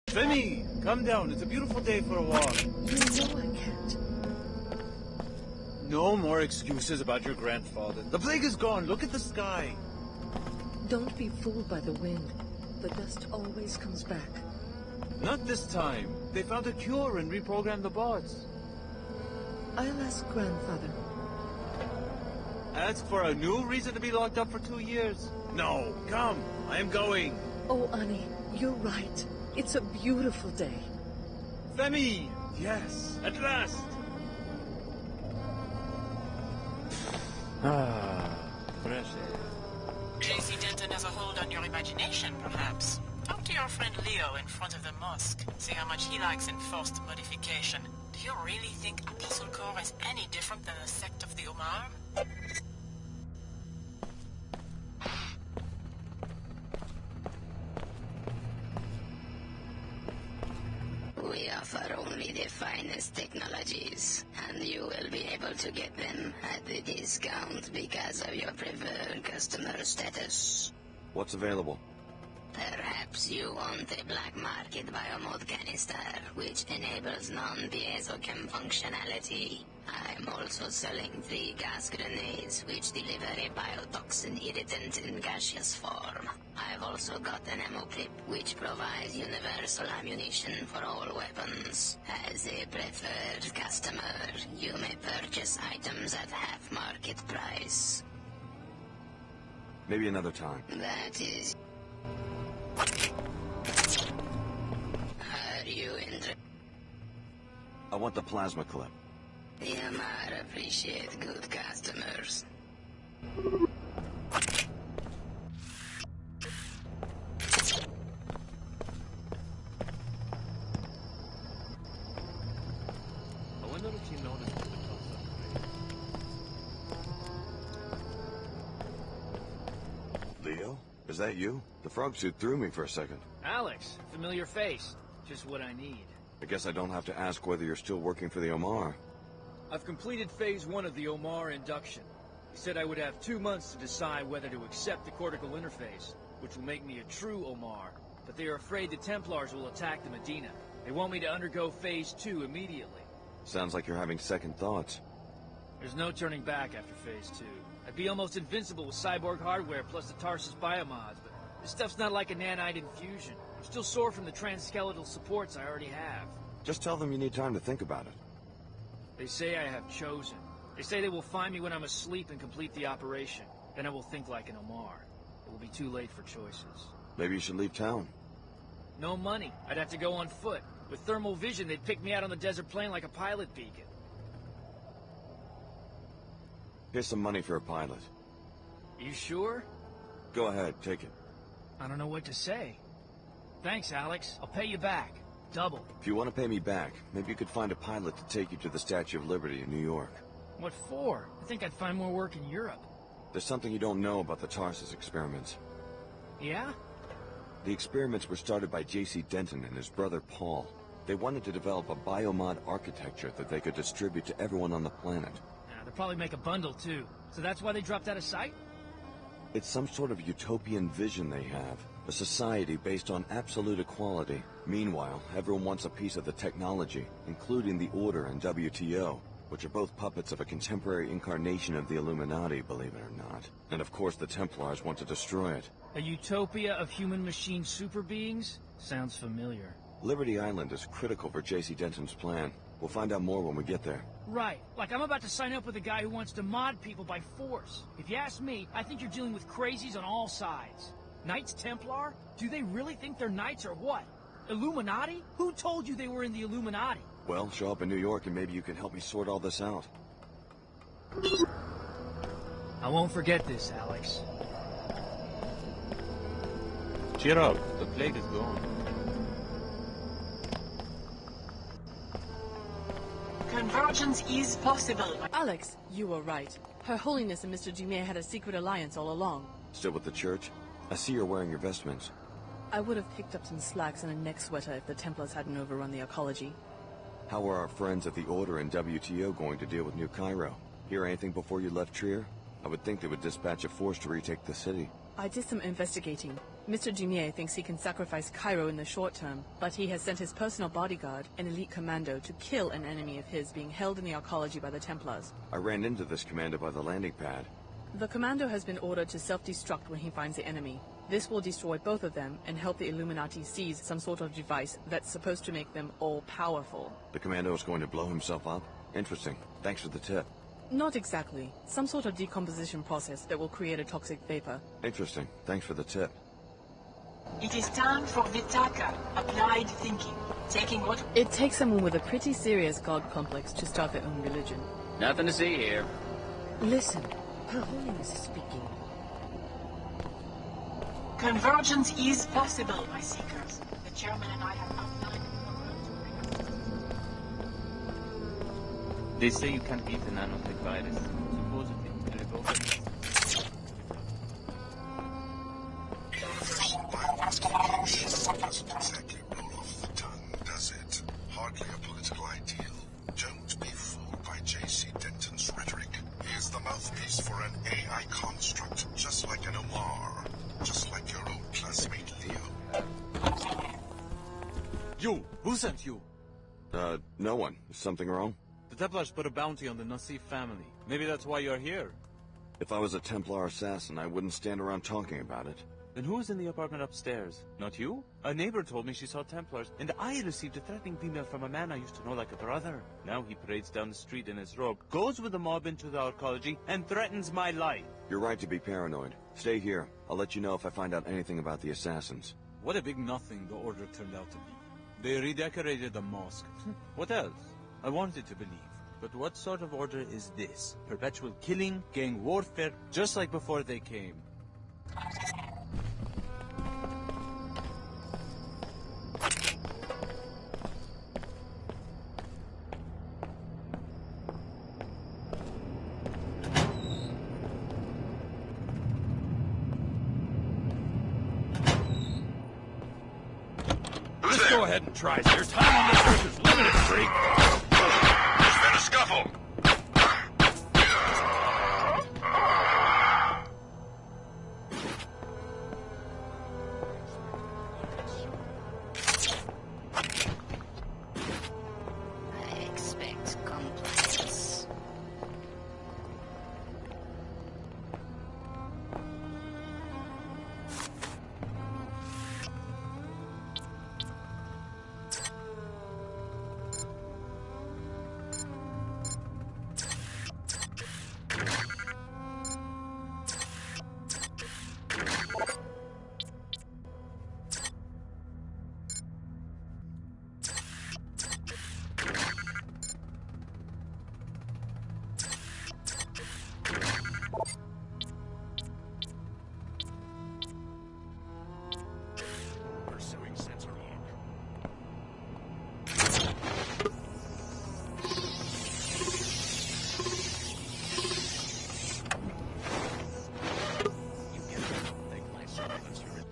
Femi, come down. It's a beautiful day for a walk. You know I can't. No more excuses about your grandfather. The plague is gone. Look at the sky. Don't be fooled by the wind. The dust always comes back. Not this time. They found a cure and reprogrammed the bots. I'll ask Grandfather. Ask for a new reason to be locked up for 2 years. No, come. I am going. Oh, Annie, you're right. It's a beautiful day. Femi! Yes, at last! Fresh air. JC Denton has a hold on your imagination, perhaps. Talk to your friend Leo in front of the mosque. See how much he likes enforced modification. Do you really think ApostleCorp is any different than the sect of the Omar? We offer only the finest technologies, and you will be able to get them at the discount because of your preferred customer status. What's available? Perhaps you want a black market biomod canister, which enables non-piezochem functionality. I'm also selling 3 gas grenades, which deliver a biotoxin irritant in gaseous form. I've also got an ammo clip, which provides universal ammunition for all weapons. As a preferred customer, you may purchase items at half market price. Maybe another time. That is... Are you interested? I want the plasma clip. The Omar appreciate good customers. I wonder if you noticed what the Tulsa Leo? Is that you? The frog suit threw me for a second. Alex, familiar face. Just what I need. I guess I don't have to ask whether you're still working for the Omar. I've completed phase 1 of the Omar induction. He said I would have 2 months to decide whether to accept the cortical interface, which will make me a true Omar. But they are afraid the Templars will attack the Medina. They want me to undergo phase 2 immediately. Sounds like you're having second thoughts. There's no turning back after phase 2. I'd be almost invincible with cyborg hardware plus the Tarsus Biomods, but this stuff's not like a nanite infusion. I'm still sore from the transskeletal supports I already have. Just tell them you need time to think about it. They say I have chosen. They say they will find me when I'm asleep and complete the operation. Then I will think like an Omar. It will be too late for choices. Maybe you should leave town. No money. I'd have to go on foot. With thermal vision, they'd pick me out on the desert plain like a pilot beacon. Here's some money for a pilot. You sure? Go ahead, take it. I don't know what to say. Thanks, Alex. I'll pay you back. Double. If you want to pay me back, maybe you could find a pilot to take you to the Statue of Liberty in New York. What for? I think I'd find more work in Europe. There's something you don't know about the Tarsus experiments. Yeah? The experiments were started by JC Denton and his brother Paul. They wanted to develop a biomod architecture that they could distribute to everyone on the planet. They'll probably make a bundle, too. So that's why they dropped out of sight? It's some sort of utopian vision they have. A society based on absolute equality. Meanwhile, everyone wants a piece of the technology, including the Order and WTO, which are both puppets of a contemporary incarnation of the Illuminati, believe it or not. And of course the Templars want to destroy it. A utopia of human-machine super beings? Sounds familiar. Liberty Island is critical for JC Denton's plan. We'll find out more when we get there. Right. Like I'm about to sign up with a guy who wants to mod people by force. If you ask me, I think you're dealing with crazies on all sides. Knights Templar? Do they really think they're knights or what? Illuminati? Who told you they were in the Illuminati? Well, show up in New York and maybe you can help me sort all this out. I won't forget this, Alex. Cheer up. The plague is gone. Convergence is possible. Alex, you were right. Her Holiness and Mr. Dumais had a secret alliance all along. Still with the church? I see you're wearing your vestments. I would have picked up some slacks and a neck sweater if the Templars hadn't overrun the ecology. How are our friends at the Order and WTO going to deal with New Cairo? Hear anything before you left Trier? I would think they would dispatch a force to retake the city. I did some investigating. Mr. Dumais thinks he can sacrifice Cairo in the short term, but he has sent his personal bodyguard, an elite commando, to kill an enemy of his being held in the arcology by the Templars. I ran into this commando by the landing pad. The commando has been ordered to self-destruct when he finds the enemy. This will destroy both of them and help the Illuminati seize some sort of device that's supposed to make them all-powerful. The commando is going to blow himself up? Interesting. Thanks for the tip. Not exactly. Some sort of decomposition process that will create a toxic vapor. Interesting. Thanks for the tip. It is time for Vitaka, applied thinking. Taking what? It takes someone with a pretty serious god complex to start their own religion. Nothing to see here. Listen, Her Holiness is speaking. Convergence is possible, my seekers. The chairman and I have outlined They say you can't beat the nanotech virus. Supposedly, irrevocable. Doesn't exactly roll off the tongue, does it? Hardly a political ideal. Don't be fooled by JC Denton's rhetoric. He is the mouthpiece for an AI construct, just like an Omar. Just like your old classmate Leo. You! Who sent you? No one. Is something wrong? The Templars put a bounty on the Nassif family. Maybe that's why you're here. If I was a Templar assassin, I wouldn't stand around talking about it. Then who was in the apartment upstairs? Not you? A neighbor told me she saw Templars, and I received a threatening email from a man I used to know like a brother. Now he parades down the street in his robe, goes with the mob into the arcology, and threatens my life. You're right to be paranoid. Stay here. I'll let you know if I find out anything about the assassins. What a big nothing the order turned out to be. They redecorated the mosque. What else? I wanted to believe. But what sort of order is this? Perpetual killing, gang warfare, just like before they came. Just go ahead and try. Your time on this earth is limited, freak. There's been a scuffle. I expect compliance. Pursuing sensor log. You get to think my servants are in.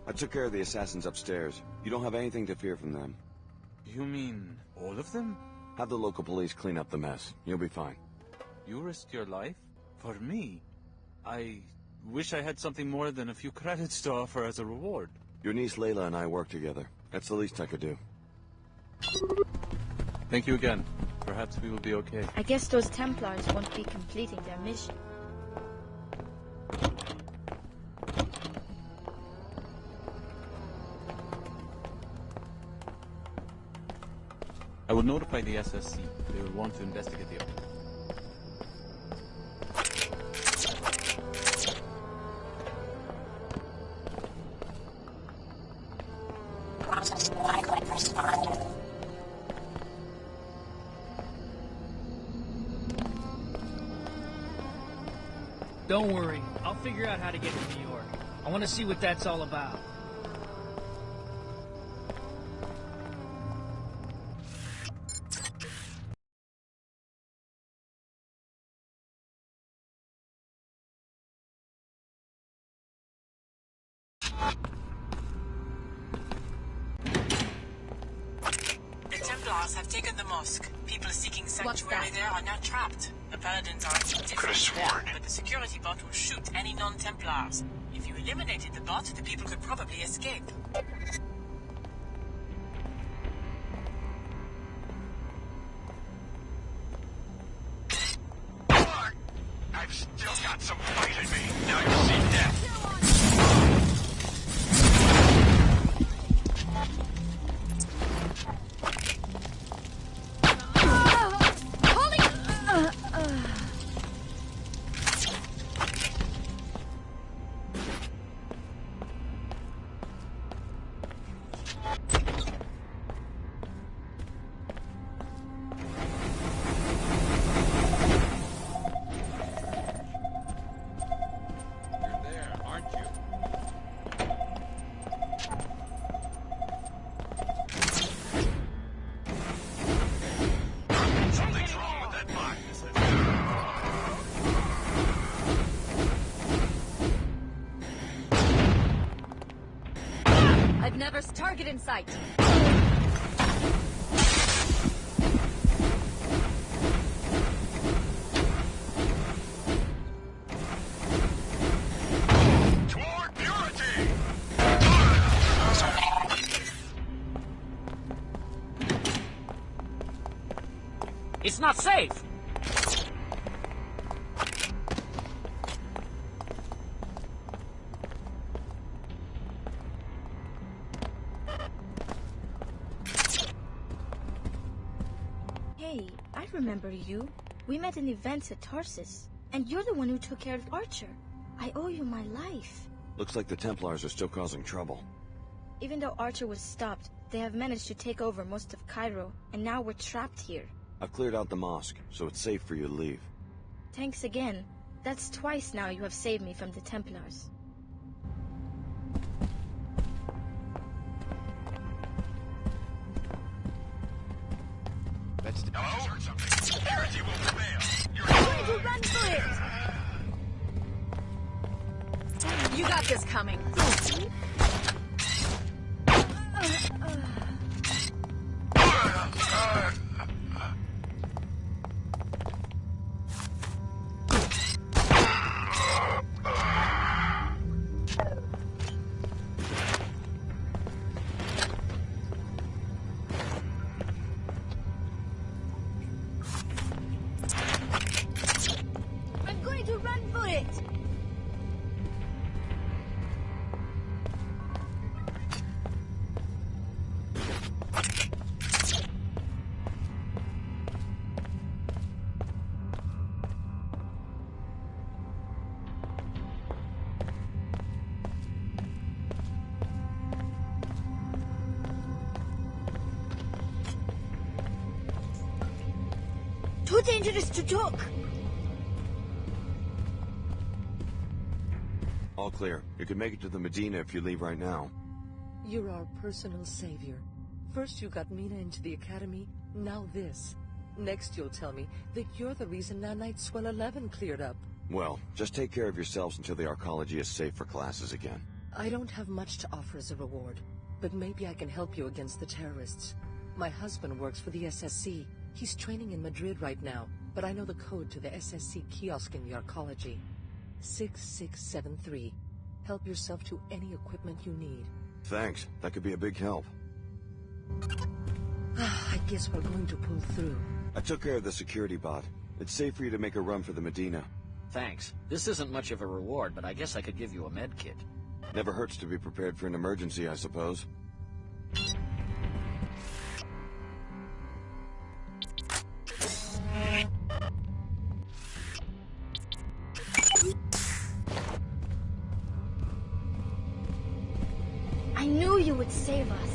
I took care of the assassins upstairs. You don't have anything to fear from them. You mean all of them? Have the local police clean up the mess. You'll be fine. You risked your life? For me? I wish I had something more than a few credits to offer as a reward. Your niece Leila and I work together. That's the least I could do. Thank you again. Perhaps we will be okay. I guess those Templars won't be completing their mission. I will notify the SSC. They will want to investigate the opening. Don't worry, I'll figure out how to get to New York. I want to see what that's all about. The Templars have taken the mosque. People seeking sanctuary there are now trapped. The Paladins are acting different, but the security bot will shoot any non-Templars. If you eliminated the bot, the people could probably escape. I've still got some fight in me. Now you'll see death. Holy I've never... Target in sight! Toward purity! It's not safe! Hey, I remember you. We met in events at Tarsus, and you're the one who took care of Archer. I owe you my life. Looks like the Templars are still causing trouble. Even though Archer was stopped, they have managed to take over most of Cairo, and now we're trapped here. I've cleared out the mosque, so it's safe for you to leave. Thanks again. That's twice now you have saved me from the Templars. Let's heard something. Purity will prevail. You're going to run for it! You got this coming. I'm going to run for it! Too dangerous to talk! All clear. You can make it to the Medina if you leave right now. You're our personal savior. First you got Mina into the academy, now this. Next you'll tell me that you're the reason Nanite Swell 11 cleared up. Well, just take care of yourselves until the arcology is safe for classes again. I don't have much to offer as a reward, but maybe I can help you against the terrorists. My husband works for the SSC. He's training in Madrid right now, but I know the code to the SSC kiosk in the arcology. 6673. Help yourself to any equipment you need. Thanks. That could be a big help. I guess we're going to pull through. I took care of the security bot. It's safe for you to make a run for the Medina. Thanks. This isn't much of a reward, but I guess I could give you a med kit. Never hurts to be prepared for an emergency, I suppose. I knew you would save us.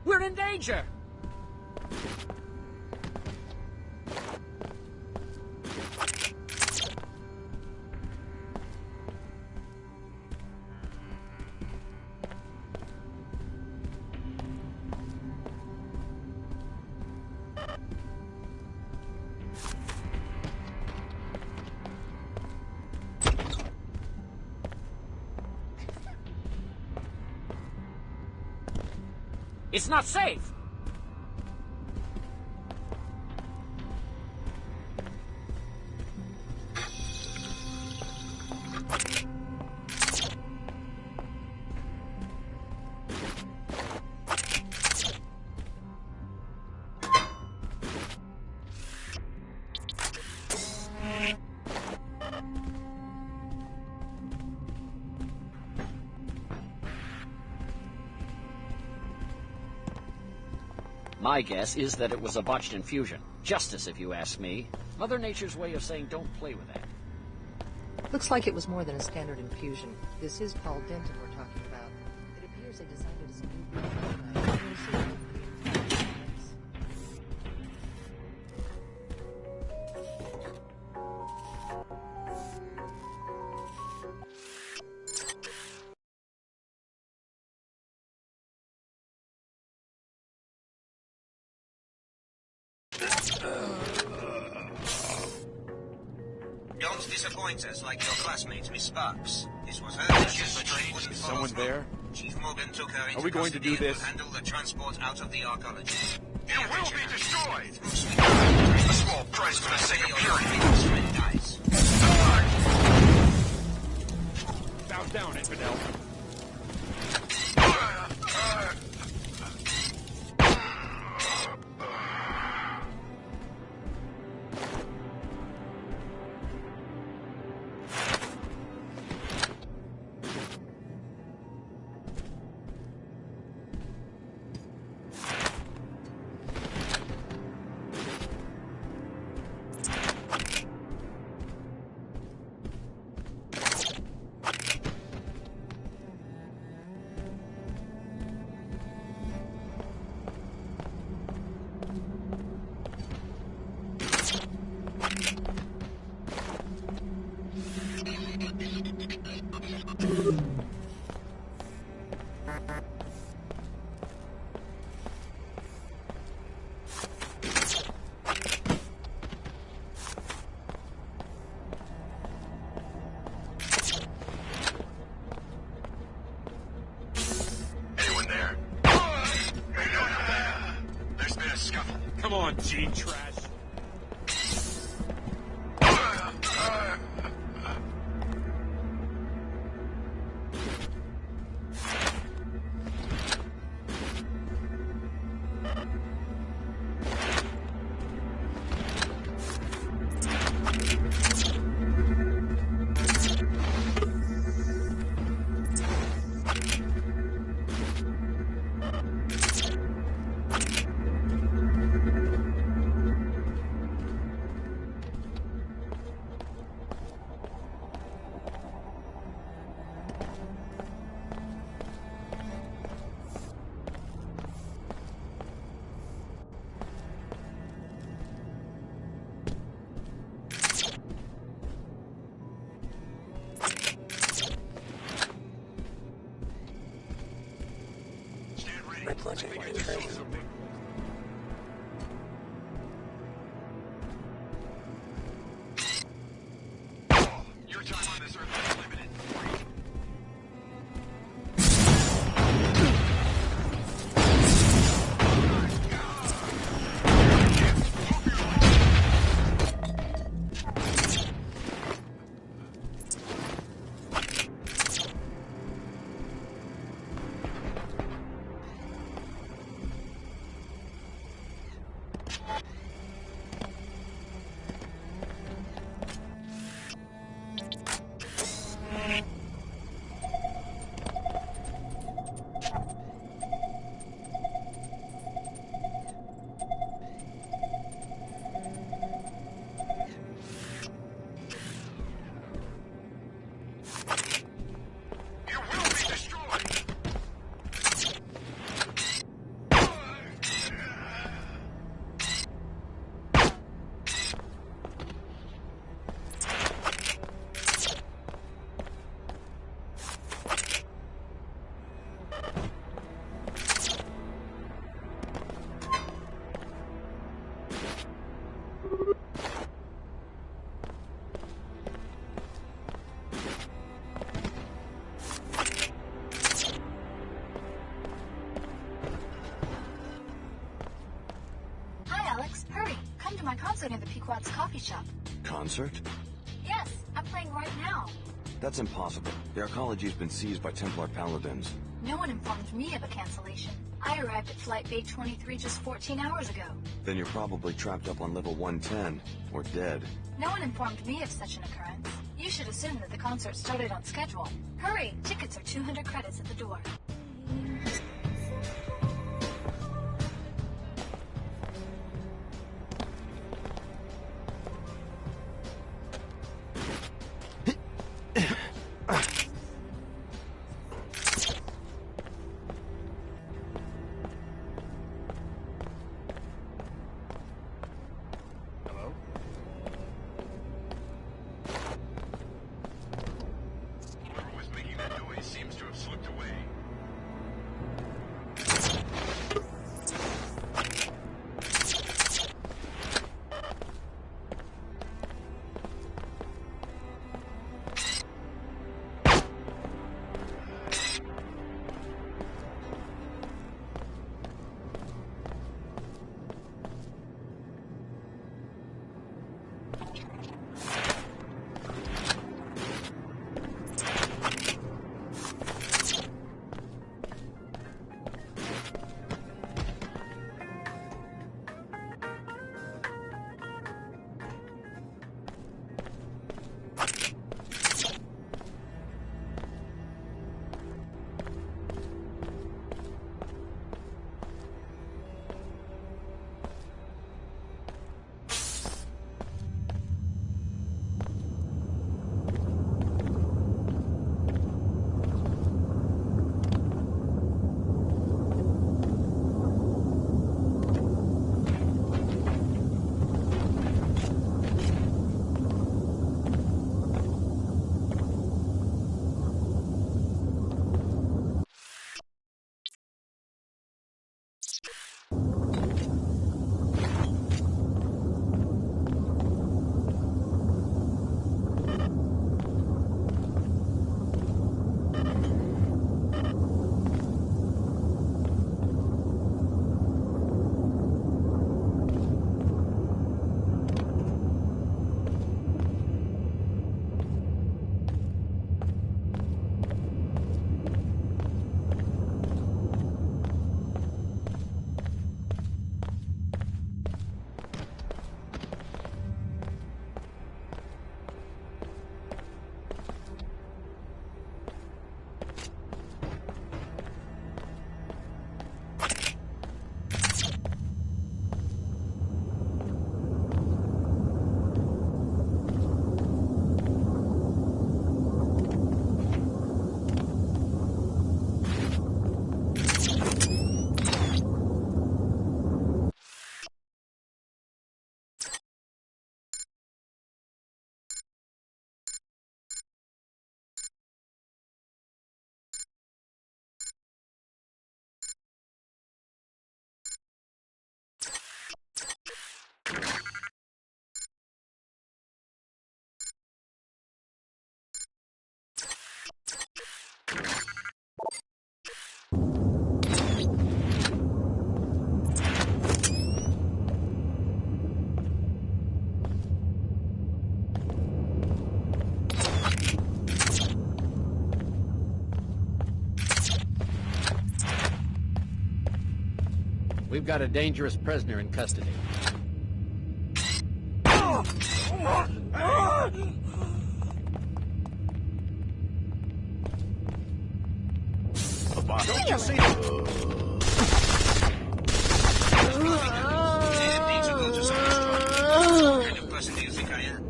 We're in danger! It's not safe! My guess is that it was a botched infusion. Justice, if you ask me. Mother Nature's way of saying don't play with that. Looks like it was more than a standard infusion. This is Paul Denton we're talking about. It appears they designed it as a new Don't disappoint us like your classmate, Miss Sparks. This was her mission, but she wouldn't Is follow someone through. there? Chief Morgan took her into Are we going to custody do and this? will handle the transport out of the arcology. You will be destroyed! A small price for the sake of purity. Bow down, infidel. Anyone there? There's been a scuffle. Come on, Gene Trash. Your time on this earth is limited. concert at the Pequod's coffee shop. Concert? Yes, I'm playing right now. That's impossible. The arcology's been seized by Templar paladins. No one informed me of a cancellation. I arrived at Flight Bay 23 just 14 hours ago. Then you're probably trapped up on level 110, or dead. No one informed me of such an occurrence. You should assume that the concert started on schedule. Hurry! Tickets are 200 credits at the door. We've got a dangerous prisoner in custody. Don't you see? What kind of person do you think I am?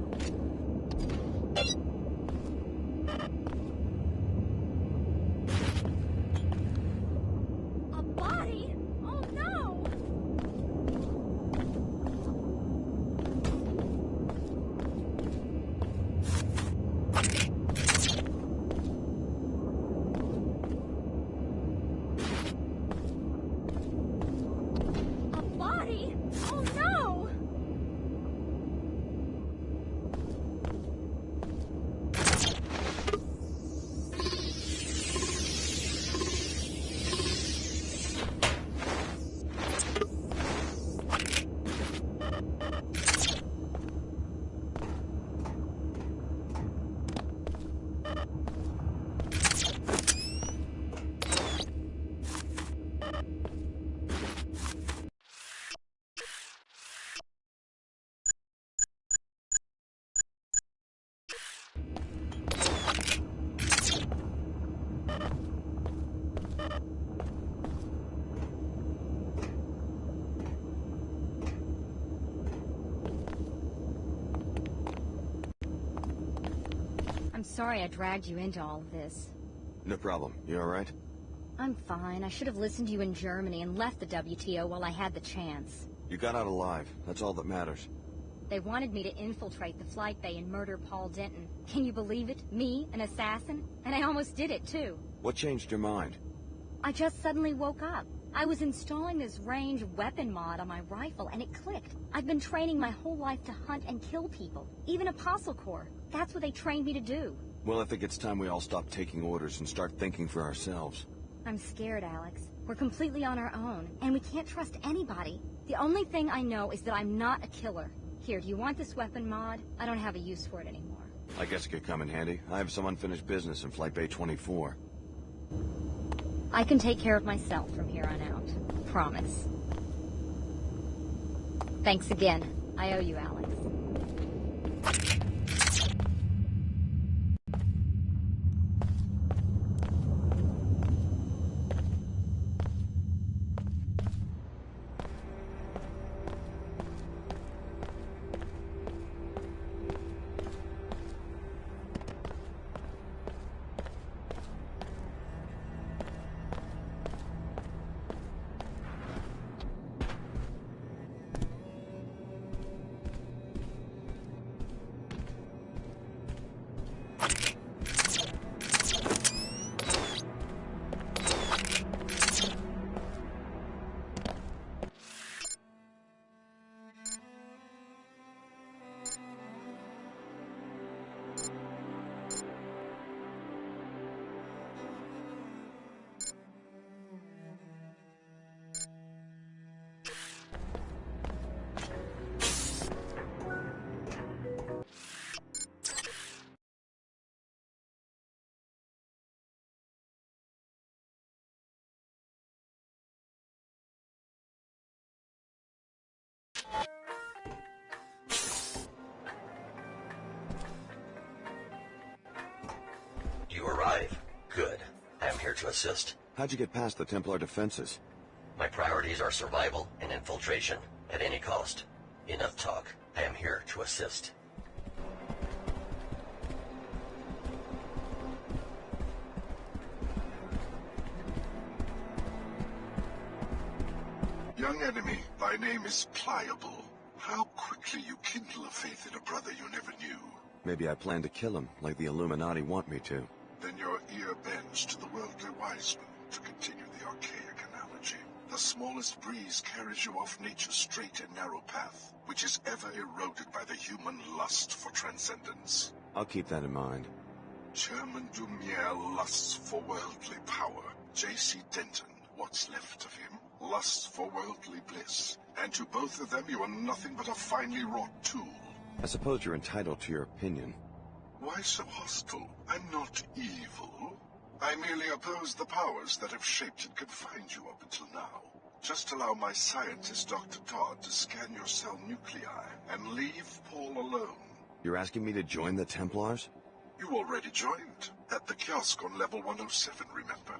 A body? Oh no! A body? Oh no! I'm sorry I dragged you into all of this. No problem. You alright? I'm fine. I should have listened to you in Germany and left the WTO while I had the chance. You got out alive. That's all that matters. They wanted me to infiltrate the flight bay and murder Paul Denton. Can you believe it? Me, an assassin? And I almost did it, too. What changed your mind? I just suddenly woke up. I was installing this range weapon mod on my rifle, and it clicked. I've been training my whole life to hunt and kill people. Even ApostleCorp. That's what they trained me to do. Well, I think it's time we all stop taking orders and start thinking for ourselves. I'm scared, Alex. We're completely on our own, and we can't trust anybody. The only thing I know is that I'm not a killer. Here, do you want this weapon mod? I don't have a use for it anymore. I guess it could come in handy. I have some unfinished business in Flight Bay 24. I can take care of myself from here on out. Promise. Thanks again. I owe you, Alex. You arrive. Good. I am here to assist. How'd you get past the Templar defenses? My priorities are survival and infiltration at any cost. Enough talk. I am here to assist. Young enemy, thy name is Pliable. How quickly you kindle a faith in a brother you never knew. Maybe I plan to kill him, like the Illuminati want me to. Then your ear bends to the worldly wiseman, to continue the archaic analogy. The smallest breeze carries you off nature's straight and narrow path, which is ever eroded by the human lust for transcendence. I'll keep that in mind. Chairman Dumier lusts for worldly power. JC Denton, what's left of him, lusts for worldly bliss. And to both of them you are nothing but a finely wrought tool. I suppose you're entitled to your opinion. Why so hostile? I'm not evil. I merely oppose the powers that have shaped and confined you up until now. Just allow my scientist, Dr. Todd, to scan your cell nuclei and leave Paul alone. You're asking me to join the Templars? You already joined. At the kiosk on level 107, remember?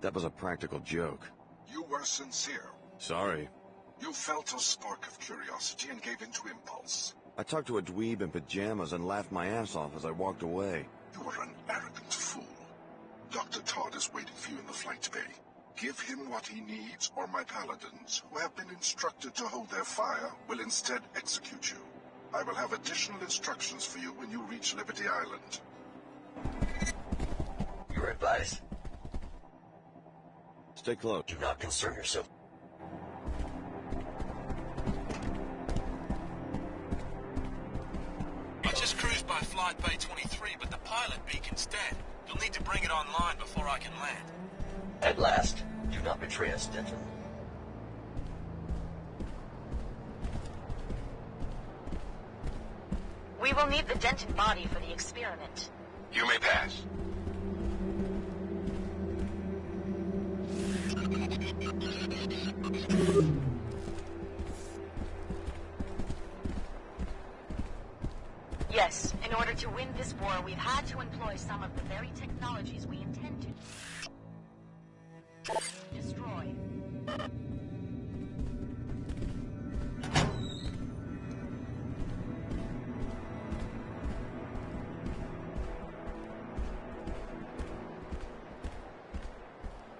That was a practical joke. You were sincere. Sorry. You felt a spark of curiosity and gave into impulse. I talked to a dweeb in pajamas and laughed my ass off as I walked away. You were an arrogant fool. Dr. Todd is waiting for you in the flight bay. Give him what he needs, or my paladins, who have been instructed to hold their fire, will instead execute you. I will have additional instructions for you when you reach Liberty Island. Your advice? Stay close. Do not concern yourself. I just cruised by Flight Bay 23, but the pilot beacon's dead. You'll need to bring it online before I can land. At last, do not betray us, Denton. We will need the Denton body for the experiment. You may pass. Yes, in order to win this war, we've had to employ some of the very technologies we intend to destroy.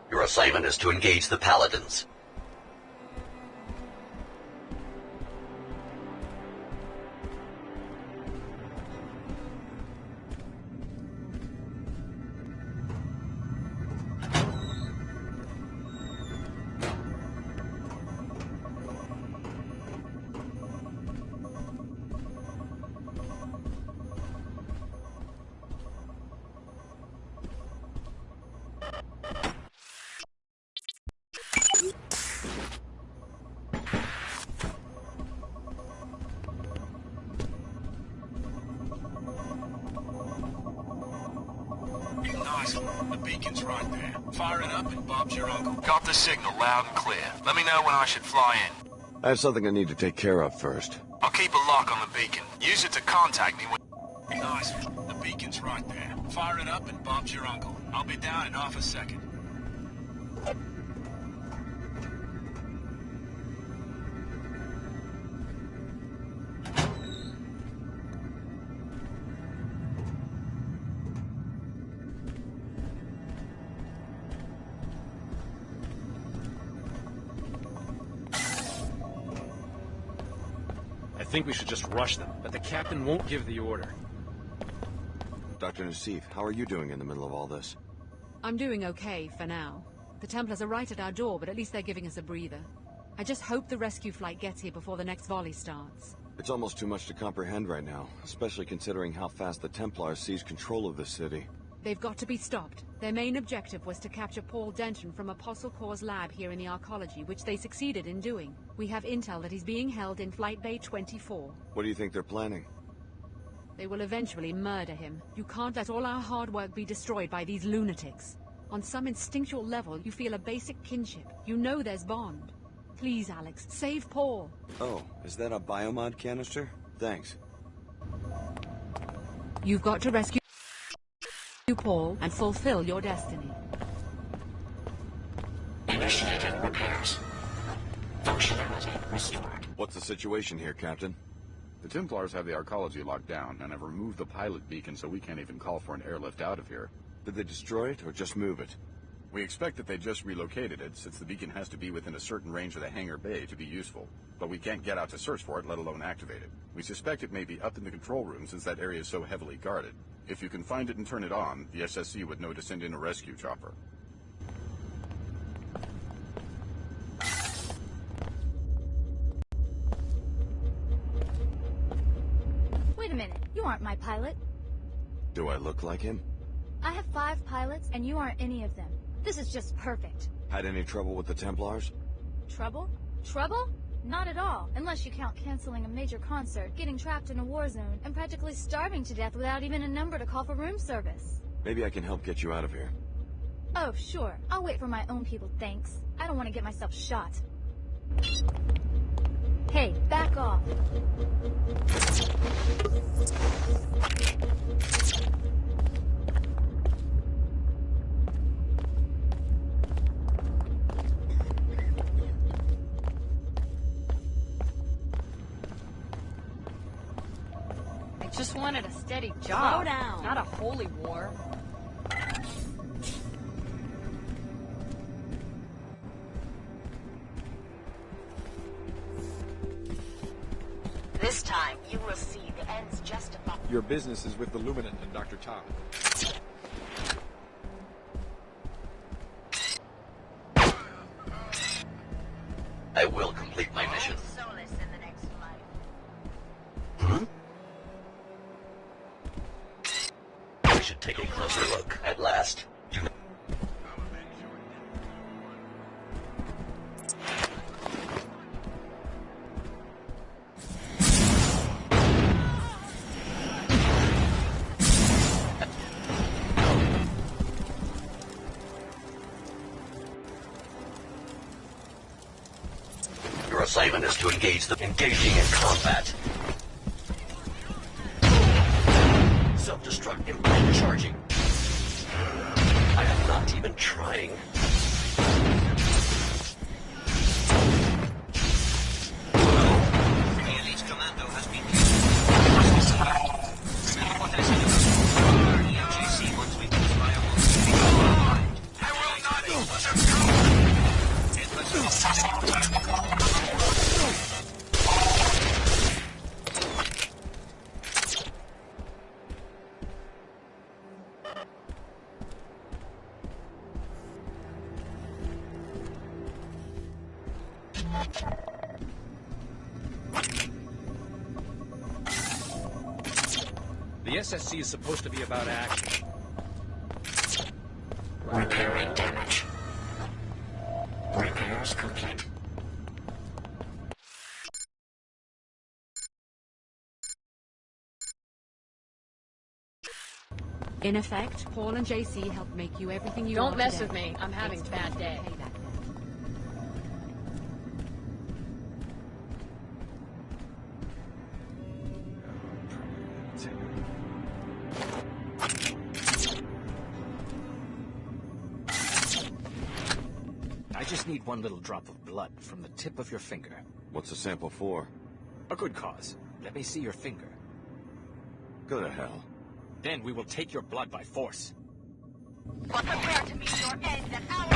Your assignment is to engage the Paladins. The beacon's right there. Fire it up and Bob's your uncle. Got the signal loud and clear. Let me know when I should fly in. I have something I need to take care of first. I'll keep a lock on the beacon. Use it to contact me when... Nice. The beacon's right there. Fire it up and Bob's your uncle. I'll be down in half a second. I think we should just rush them, but the captain won't give the order. Dr. Nassif, how are you doing in the middle of all this? I'm doing okay, for now. The Templars are right at our door, but at least they're giving us a breather. I just hope the rescue flight gets here before the next volley starts. It's almost too much to comprehend right now, especially considering how fast the Templars seize control of the city. They've got to be stopped. Their main objective was to capture Paul Denton from ApostleCorp's lab here in the Arcology, which they succeeded in doing. We have intel that he's being held in Flight Bay 24. What do you think they're planning? They will eventually murder him. You can't let all our hard work be destroyed by these lunatics. On some instinctual level, you feel a basic kinship. You know there's bond. Please, Alex, save Paul. Oh, is that a biomod canister? Thanks. You've got to rescue Paul and fulfill your destiny. Initiating repairs. Functionality restored. What's the situation here, Captain? The Templars have the Arcology locked down, and have removed the pilot beacon so we can't even call for an airlift out of here. Did they destroy it, or just move it? We expect that they just relocated it, since the beacon has to be within a certain range of the Hangar Bay to be useful. But we can't get out to search for it, let alone activate it. We suspect it may be up in the control room, since that area is so heavily guarded. If you can find it and turn it on, the SSC would know to send in a rescue chopper. Wait a minute, you aren't my pilot. Do I look like him? I have 5 pilots, and you aren't any of them. This is just perfect. Had any trouble with the Templars? Trouble? Trouble? Not at all, unless you count canceling a major concert, getting trapped in a war zone, and practically starving to death without even a number to call for room service. Maybe I can help get you out of here. Oh, sure. I'll wait for my own people, thanks. I don't want to get myself shot. Hey, back off. I just wanted a steady job. Slow down. Not a holy war. This time, you will see the ends justify. Your business is with the Luminant and Dr. Todd. I will complete my mission. Solace in the next life. We should take a closer look at last. Your assignment is to engaging in combat. Self-destruct implant charging. I am not even trying. The elite commando has been killed. Remember what I said about Leo JC once we use Biomods. I will not let him go! It was The SSC is supposed to be about action. Repairing damage. Repairs complete. In effect, Paul and JC helped make you everything you are Don't mess today. with me. I'm having a bad day. I just need one little drop of blood from the tip of your finger. What's the sample for? A good cause. Let me see your finger. Go to hell. Then we will take your blood by force. But prepare to meet your end at our...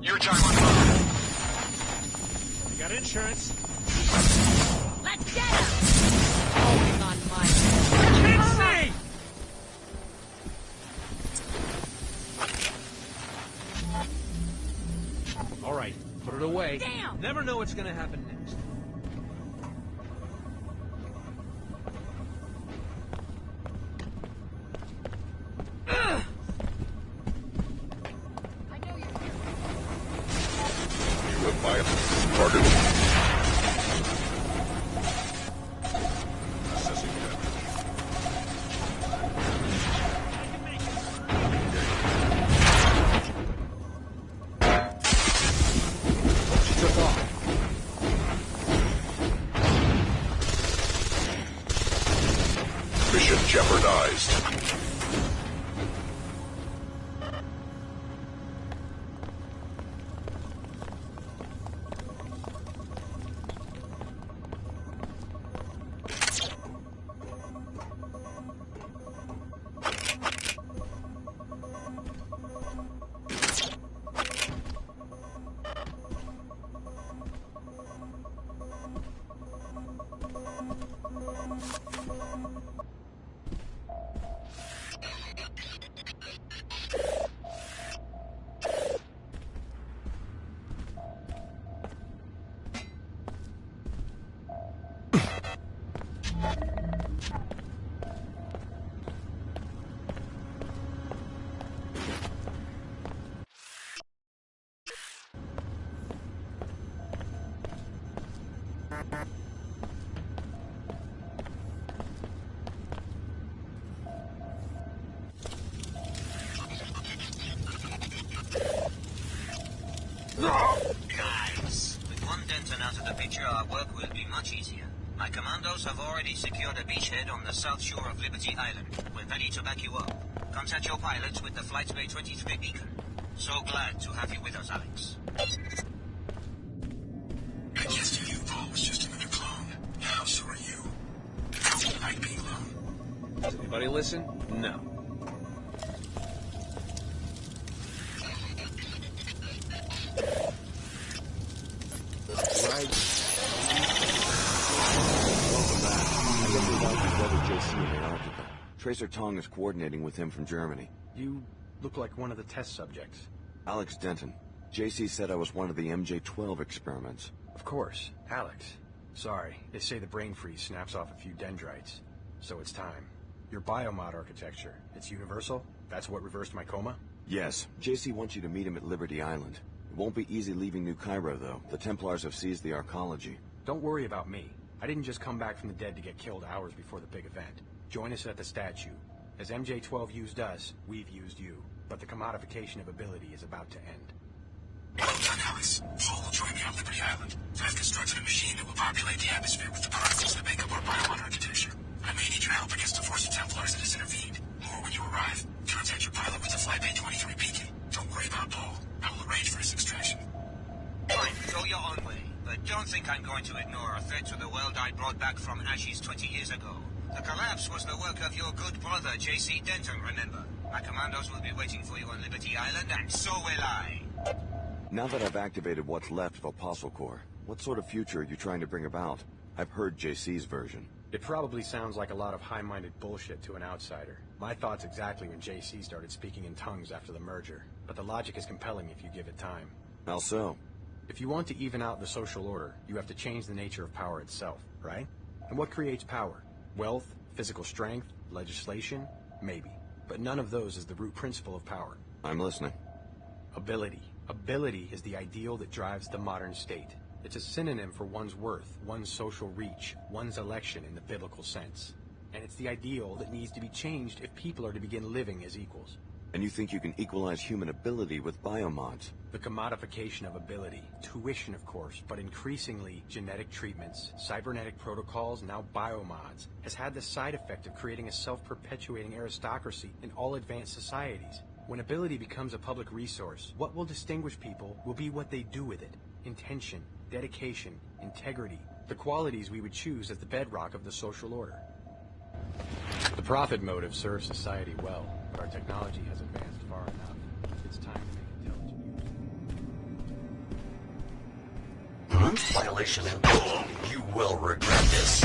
Your time on fire. You got insurance. Let's get him! Always on my side. All right, put it away. Damn! Never know what's gonna happen next. You have violated target. Assessing damage. She took off. Mission jeopardized. much easier. My commandos have already secured a beachhead on the south shore of Liberty Island. We're ready to back you up. Contact your pilots with the Flight Bay 23 beacon. So glad to have you with us, Alex. I guessed you, Paul, was just another clone. How so are you? How do you like being alone? Does anybody listen? No. Right. Welcome back. I guess we lost his brother JC in Antarctica. Tracer Tong is coordinating with him from Germany. You look like one of the test subjects. Alex Denton. JC said I was one of the MJ-12 experiments. Of course, Alex. Sorry, they say the brain freeze snaps off a few dendrites. So it's time. Your biomod architecture, it's universal? That's what reversed my coma? Yes. JC wants you to meet him at Liberty Island. It won't be easy leaving New Cairo, though. The Templars have seized the arcology. Don't worry about me. I didn't just come back from the dead to get killed hours before the big event. Join us at the statue. As MJ-12 used us, we've used you. But the commodification of ability is about to end. Well done, Alex. Paul will join me on Liberty Island. I've constructed a machine that will populate the atmosphere with the particles that make up our biomod architecture. I may need your help against a force of Templars that has intervened. More when you arrive. Contact your pilot with the Flight Bay 23 beacon. Don't worry about Paul. I will arrange for his extraction. Fine, go your own way. But don't think I'm going to ignore a threat to the world I brought back from ashes 20 years ago. The collapse was the work of your good brother, JC Denton, remember? My commandos will be waiting for you on Liberty Island, and so will I. Now that I've activated what's left of ApostleCorp, what sort of future are you trying to bring about? I've heard JC's version. It probably sounds like a lot of high-minded bullshit to an outsider. My thoughts exactly when JC started speaking in tongues after the merger. But the logic is compelling if you give it time. How so? If you want to even out the social order, you have to change the nature of power itself, right? And what creates power? Wealth, physical strength, legislation? Maybe. But none of those is the root principle of power. I'm listening. Ability. Ability is the ideal that drives the modern state. It's a synonym for one's worth, one's social reach, one's election in the biblical sense. And it's the ideal that needs to be changed if people are to begin living as equals. And you think you can equalize human ability with biomods? The commodification of ability, tuition of course, but increasingly genetic treatments, cybernetic protocols, now biomods, has had the side effect of creating a self-perpetuating aristocracy in all advanced societies. When ability becomes a public resource, what will distinguish people will be what they do with it. Intention, dedication, integrity, the qualities we would choose as the bedrock of the social order. The profit motive serves society well, but our technology has advanced far enough. It's time to make intelligent use. Violation and you will regret this.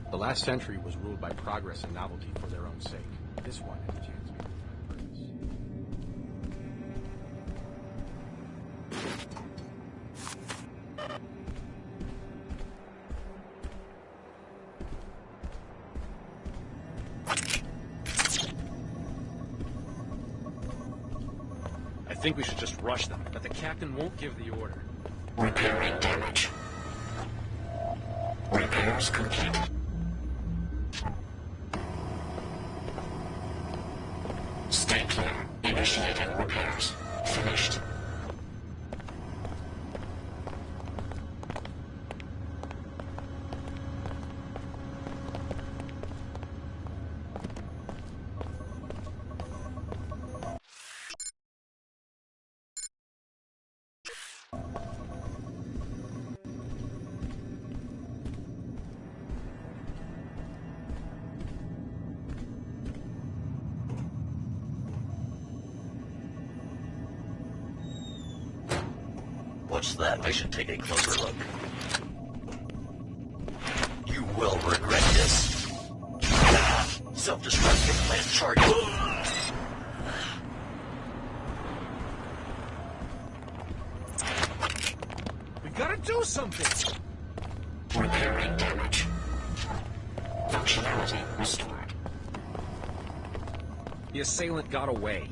The last century was ruled by progress and novelty for their own sake. This one has a chance to be ruled by purpose. I think we should just rush them, but the captain won't give the order. Repairing damage. Repairs complete. Stay clear. Initiating repairs. Finished. What's that? I should take a closer look. You will regret this. Self-destruct implant charge. We gotta do something! Repairing damage. functionality restored. The assailant got away.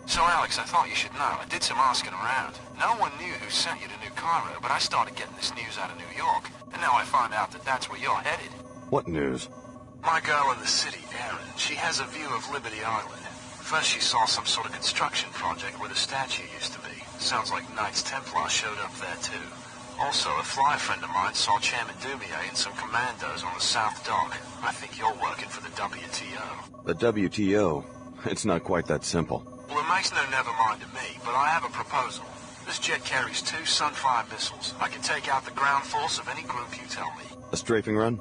So Alex, I thought you should know. I did some asking around. No one knew who sent you to New Cairo, but I started getting this news out of New York. And now I find out that that's where you're headed. What news? My girl in the city, Erin, she has a view of Liberty Island. First she saw some sort of construction project where the statue used to be. Sounds like Knights Templar showed up there too. Also, a fly friend of mine saw Chairman Dumier and some commandos on the South Dock. I think you're working for the WTO. The WTO? It's not quite that simple. Well, it makes no never mind to me, but I have a proposal. This jet carries 2 Sunfire missiles. I can take out the ground force of any group you tell me. A strafing run?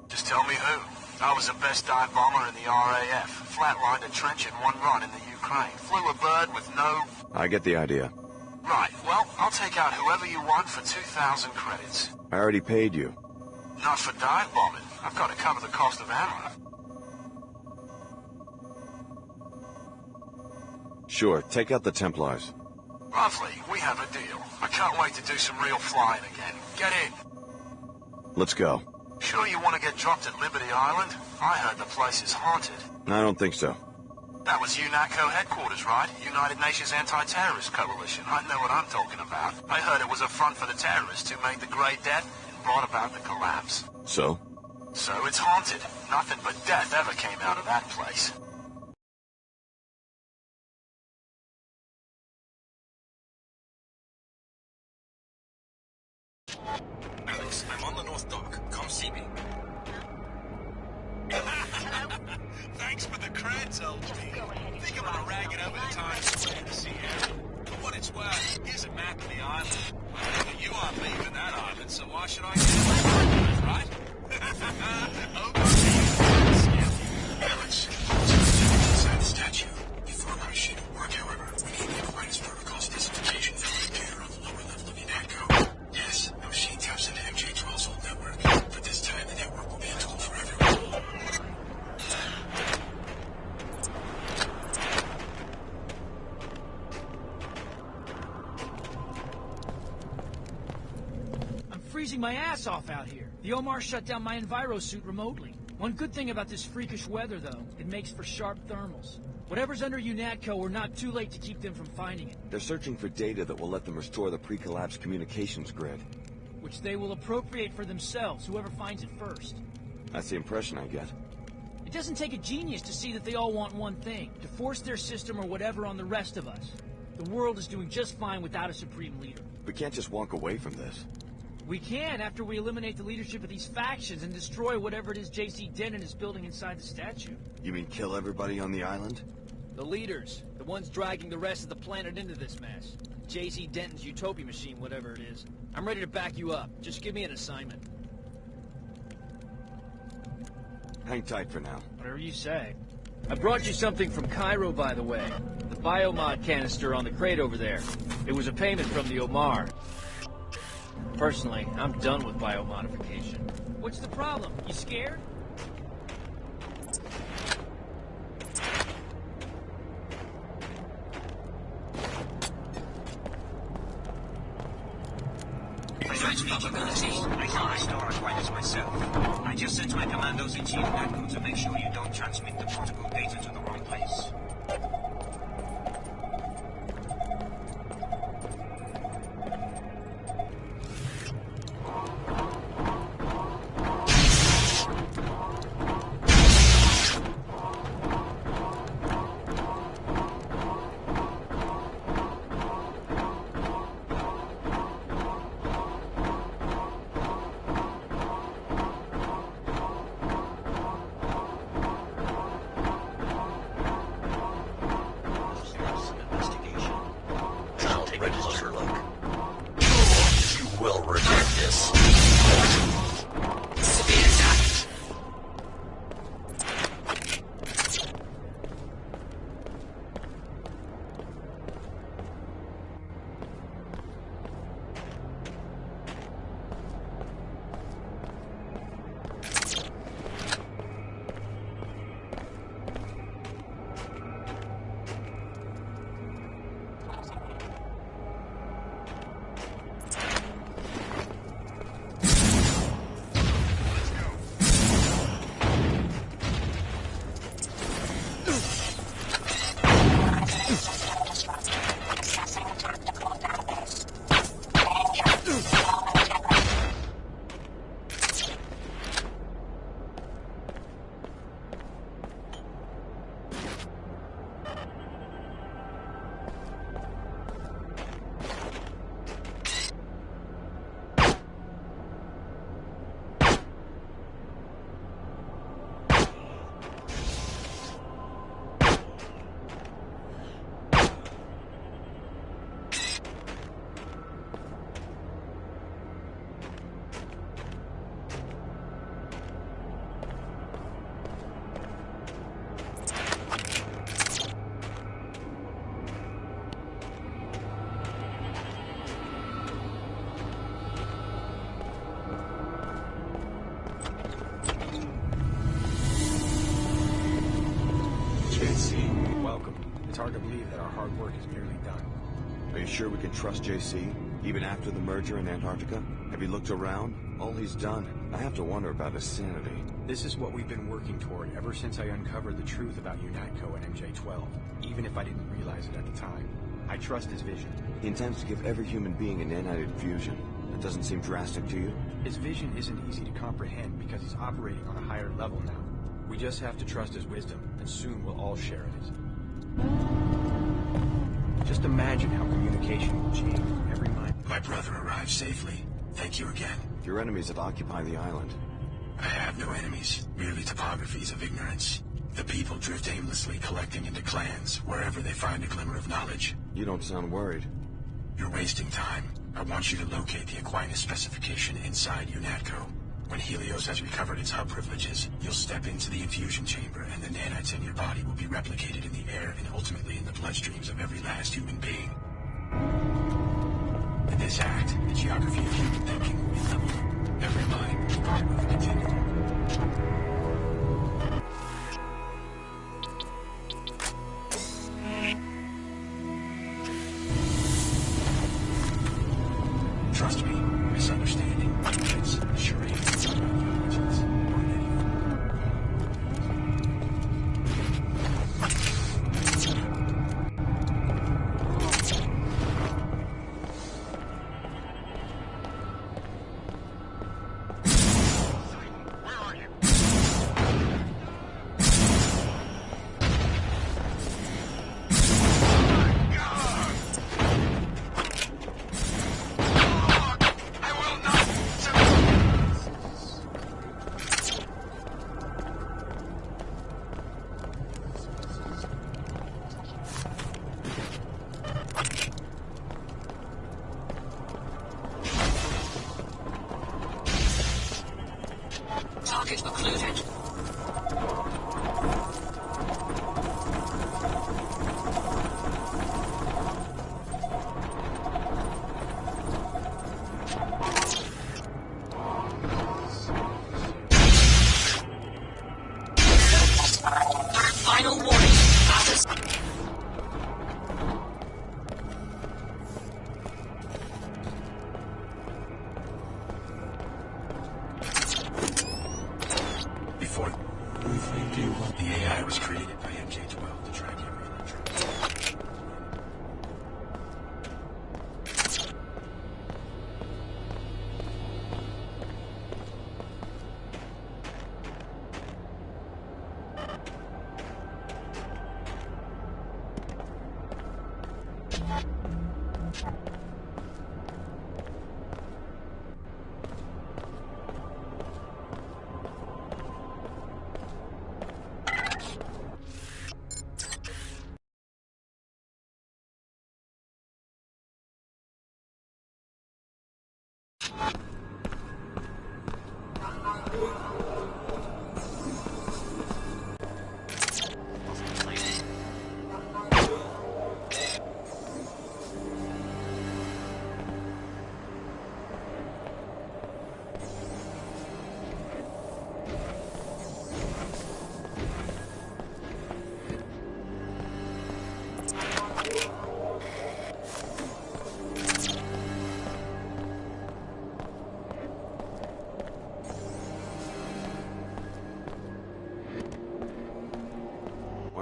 Just tell me who. I was the best dive bomber in the RAF. Flatlined a trench in one run in the Ukraine. Flew a bird with no... I get the idea. Right, well, I'll take out whoever you want for 2,000 credits. I already paid you. Not for dive bombing. I've got to cover the cost of ammo. Sure, take out the Templars. Lovely, we have a deal. I can't wait to do some real flying again. Get in. Let's go. Sure you want to get dropped at Liberty Island? I heard the place is haunted. I don't think so. That was UNATCO headquarters, right? United Nations Anti-Terrorist Coalition. I know what I'm talking about. I heard it was a front for the terrorists who made the Great Death and brought about the collapse. So? So it's haunted. Nothing but death ever came out of that place. Alex, I'm on the North Dock. Come see me. Thanks for the creds, old G. Think I'm gonna rag it over the Times Square to see Erin. For what it's worth, here's a map of the island. You aren't leaving that island, so why should I get right? Alex, inside the statue. Before my ship work, however, we need the brightest protocol specification for the computer on the lower level of UNATCO. Yes, the machine taps into MJ12's old network, but this time the network will be a tool for everyone. I'm freezing my ass off out here. The Omar shut down my enviro suit remotely. One good thing about this freakish weather, though, it makes for sharp thermals. Whatever's under UNATCO, we're not too late to keep them from finding it. They're searching for data that will let them restore the pre-collapse communications grid. Which they will appropriate for themselves, whoever finds it first. That's the impression I get. It doesn't take a genius to see that they all want one thing, to force their system or whatever on the rest of us. The world is doing just fine without a supreme leader. We can't just walk away from this. We can after we eliminate the leadership of these factions and destroy whatever it is JC Denton is building inside the statue. You mean kill everybody on the island? The leaders. The ones dragging the rest of the planet into this mess. JC Denton's utopia machine, whatever it is. I'm ready to back you up. Just give me an assignment. Hang tight for now. Whatever you say. I brought you something from Cairo, by the way. The biomod canister on the crate over there. It was a payment from the Omar. Personally, I'm done with biomodification. What's the problem? You scared? I can't restore Aquinas myself. I just sent my commandos into UNATCO to make sure you don't transmit the protocol data to the wrong place. JC. Welcome. It's hard to believe that our hard work is nearly done. Are you sure we can trust JC, even after the merger in Antarctica? Have you looked around? All he's done. I have to wonder about his sanity. This is what we've been working toward ever since I uncovered the truth about UNATCO and MJ-12, even if I didn't realize it at the time. I trust his vision. He intends to give every human being a nanited fusion. That doesn't seem drastic to you? His vision isn't easy to comprehend because he's operating on a higher level now. We just have to trust his wisdom, and soon we'll all share in it. Just imagine how communication will change from every mind. My brother arrived safely. Thank you again. Your enemies that occupy the island. I have no enemies, merely topographies of ignorance. The people drift aimlessly, collecting into clans, wherever they find a glimmer of knowledge. You don't sound worried. You're wasting time. I want you to locate the Aquinas specification inside UNATCO. When Helios has recovered its hub privileges, you'll step into the infusion chamber, and the nanites in your body will be replicated in the air and ultimately in the bloodstreams of every last human being. In this act, the geography of human thinking will be leveled. Every mind will be part of a continuum. Trust me, misunderstanding, ignorance, charades, intelligence, or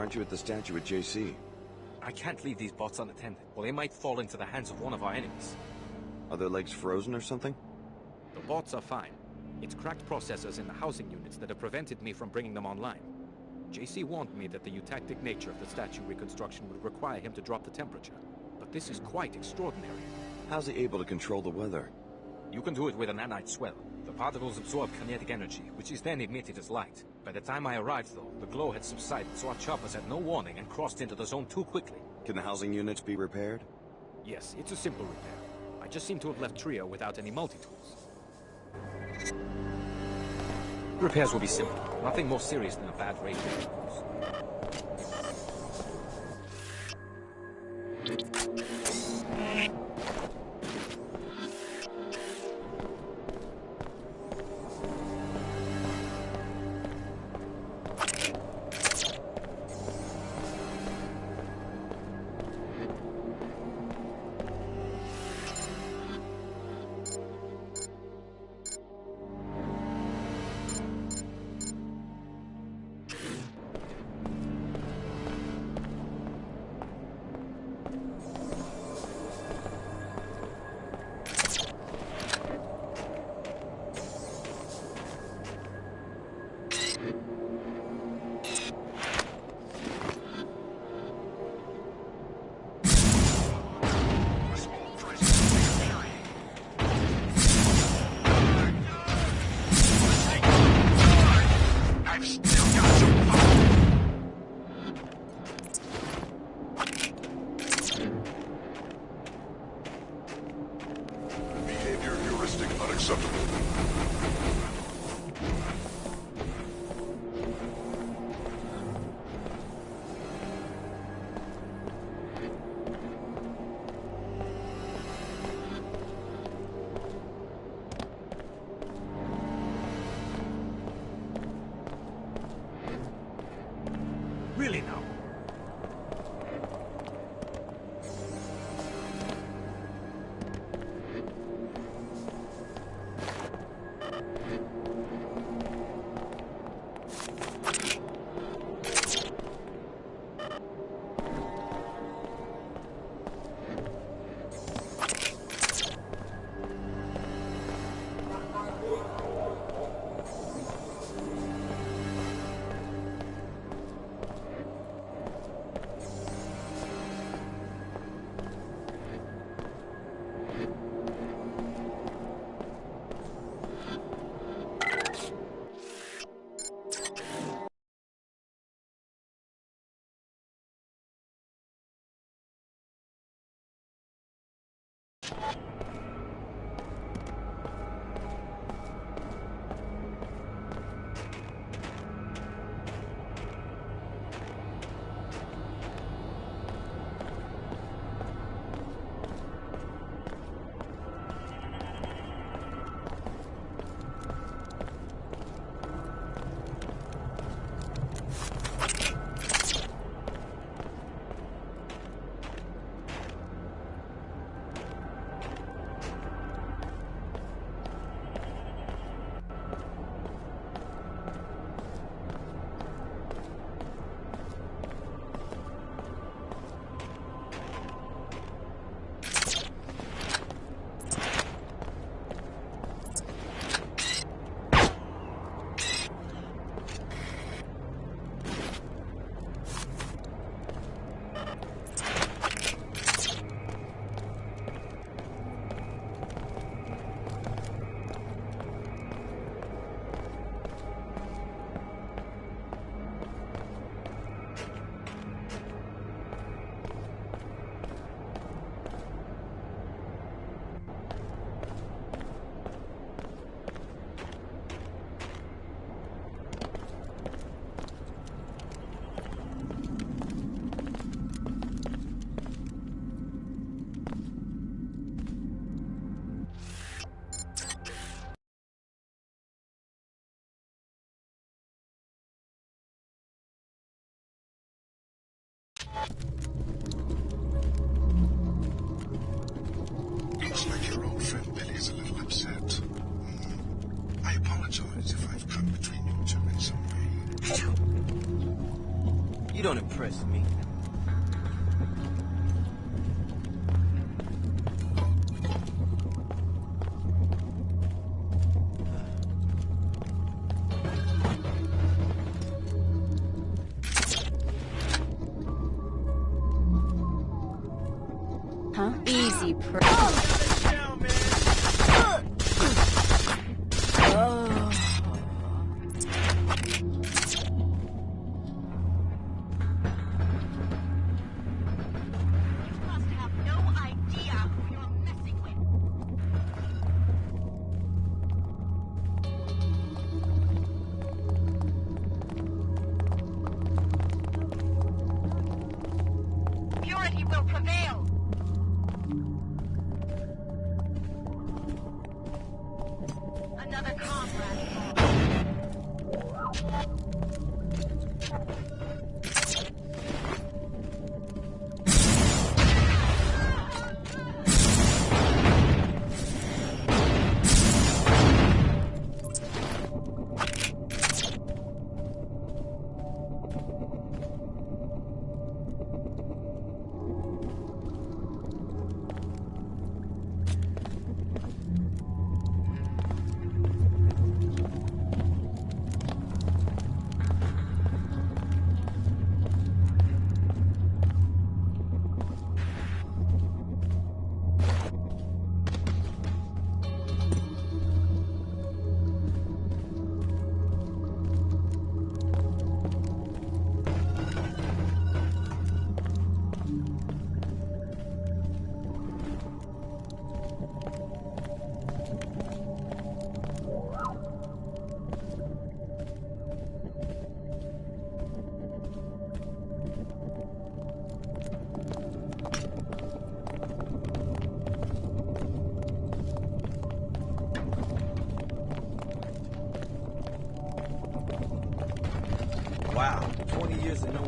Aren't you at the statue at JC? I can't leave these bots unattended, or they might fall into the hands of one of our enemies. Are their legs frozen or something? The bots are fine. It's cracked processors in the housing units that have prevented me from bringing them online. JC warned me that the eutactic nature of the statue reconstruction would require him to drop the temperature. But this is quite extraordinary. How's he able to control the weather? You can do it with a nanite swell. The particles absorb kinetic energy, which is then emitted as light. By the time I arrived, though, the glow had subsided, so our choppers had no warning and crossed into the zone too quickly. Can the housing units be repaired? Yes, it's a simple repair. I just seem to have left Trio without any multi-tools. Repairs will be simple. Nothing more serious than a bad radio. unacceptable. Really now? Looks like your old friend Billie is a little upset. I apologize if I've come between you two in some way. You don't impress me. Huh? Easy, pro.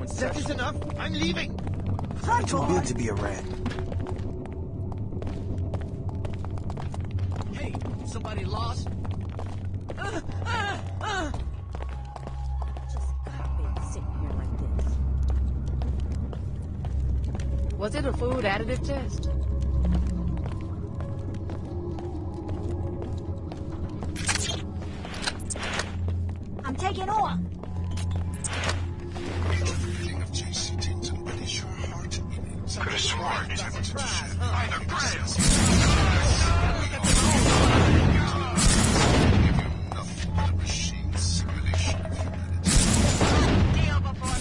That is enough. I'm leaving. I'm too big to be a rat. Hey, somebody lost? Was it a food additive test? I'm taking off. The feeling of JC Denton, but is your heart in it? Could have sworn he's able to share. Either Grails. Nothing but a machine simulation of humanity. Deal before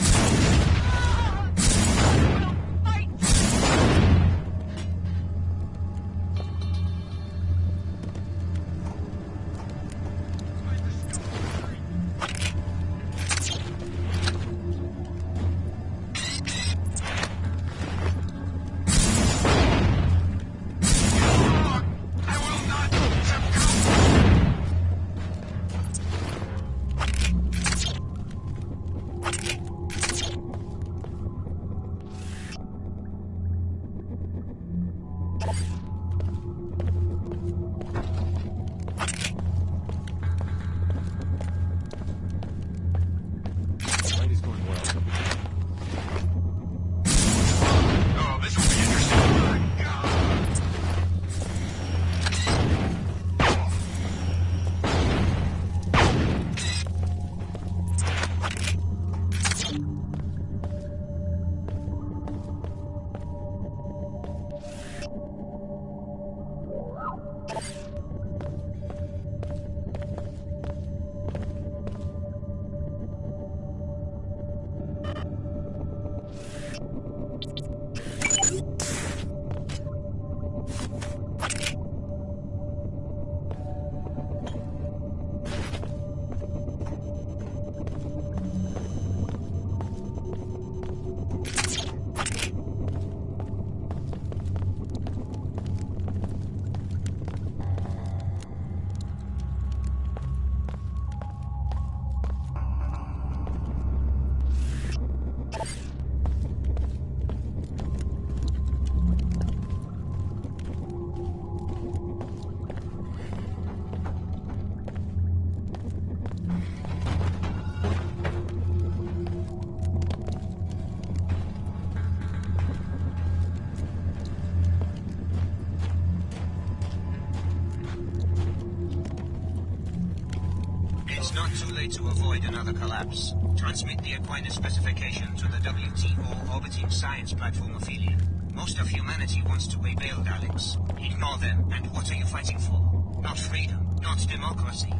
not too late to avoid another collapse. Transmit the Aquinas specification to the WTO orbiting science platform affiliate. Most of humanity wants to obey Alex. Ignore them, and what are you fighting for? Not freedom, not democracy.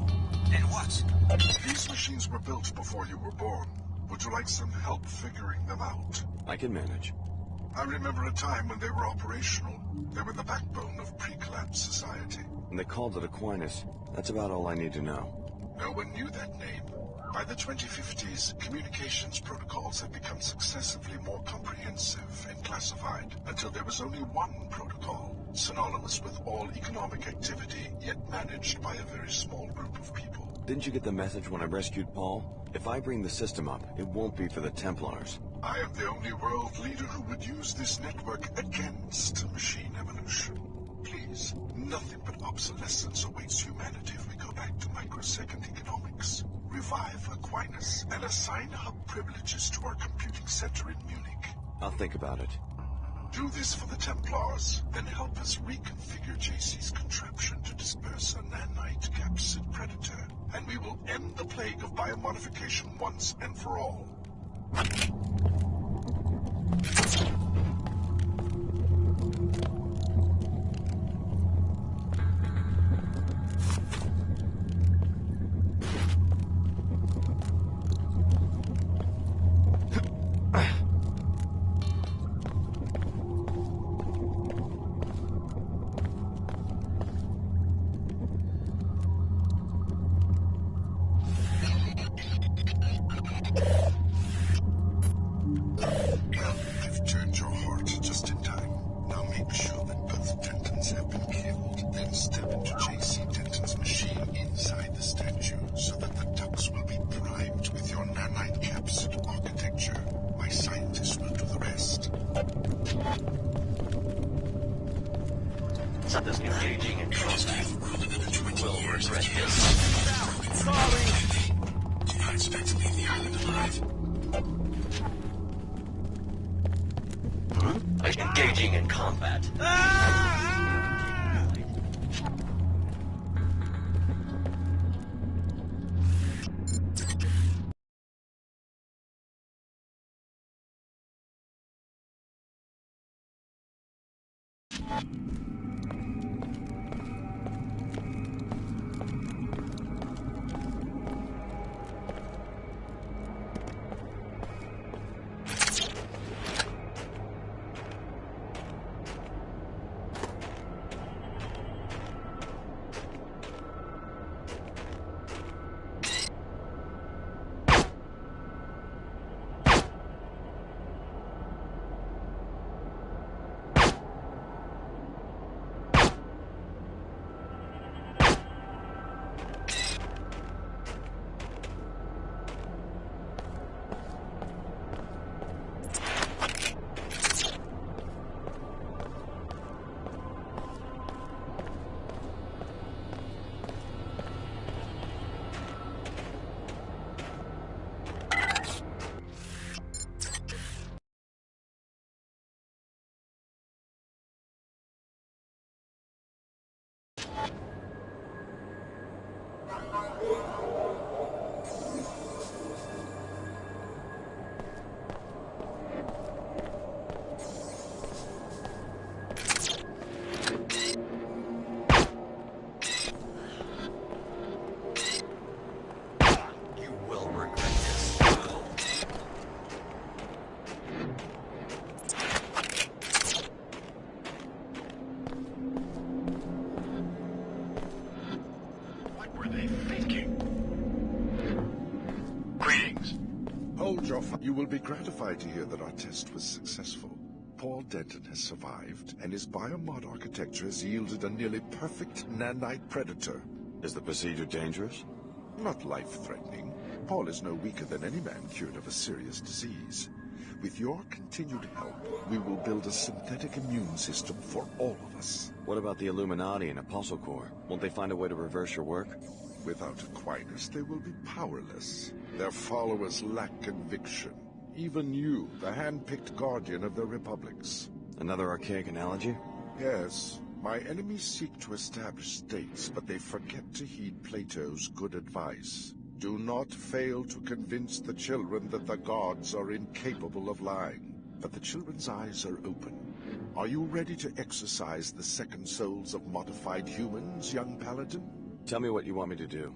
Then what? These machines were built before you were born. Would you like some help figuring them out? I can manage. I remember a time when they were operational. They were the backbone of pre-collapse society. And they called it Aquinas. That's about all I need to know. No one knew that name. By the 2050s, communications protocols had become successively more comprehensive and classified, until there was only one protocol, synonymous with all economic activity, yet managed by a very small group of people. Didn't you get the message when I rescued Paul? If I bring the system up, it won't be for the Templars. I am the only world leader who would use this network against machine evolution. Please, nothing but obsolescence awaits humanity if we go back to microsecond economics. Revive Aquinas and assign hub privileges to our computing center in Munich. I'll think about it. Do this for the Templars, then help us reconfigure JC's contraption to disperse a nanite capsid predator, and we will end the plague of biomodification once and for all. This engaging and trusting. You will regret this. Sorry! Do not expect to leave the island alive. Engaging in combat. You will be gratified to hear that our test was successful. Paul Denton has survived, and his biomod architecture has yielded a nearly perfect nanite predator. Is the procedure dangerous? Not life-threatening. Paul is no weaker than any man cured of a serious disease. With your continued help, we will build a synthetic immune system for all of us. What about the Illuminati and ApostleCorp? Won't they find a way to reverse your work? Without Aquinas, they will be powerless. Their followers lack conviction. Even you, the hand-picked guardian of the republics. Another archaic analogy? Yes. My enemies seek to establish states, but they forget to heed Plato's good advice. Do not fail to convince the children that the gods are incapable of lying. But the children's eyes are open. Are you ready to exercise the second souls of modified humans, young paladin? Tell me what you want me to do.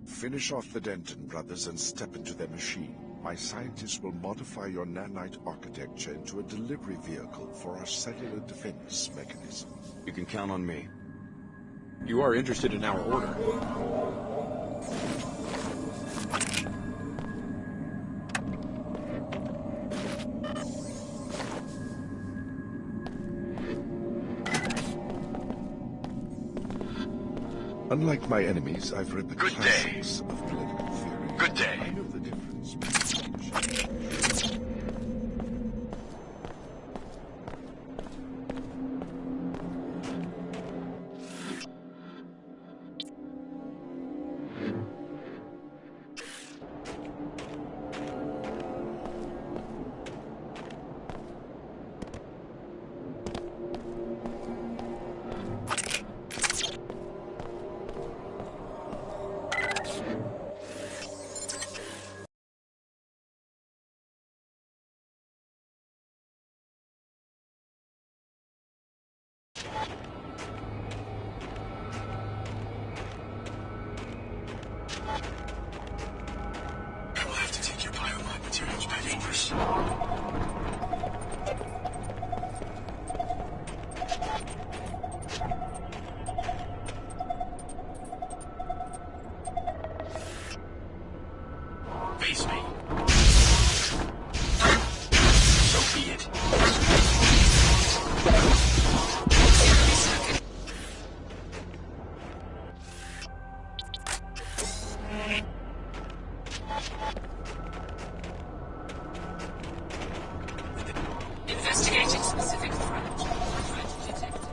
Finish off the Denton brothers and step into their machine. My scientists will modify your nanite architecture into a delivery vehicle for our cellular defense mechanism. You can count on me. You are interested in our order. Unlike my enemies, I've read the classics of political theory. Good day. I know the difference between Face me. So be it. Investigating specific threat. Threat detected.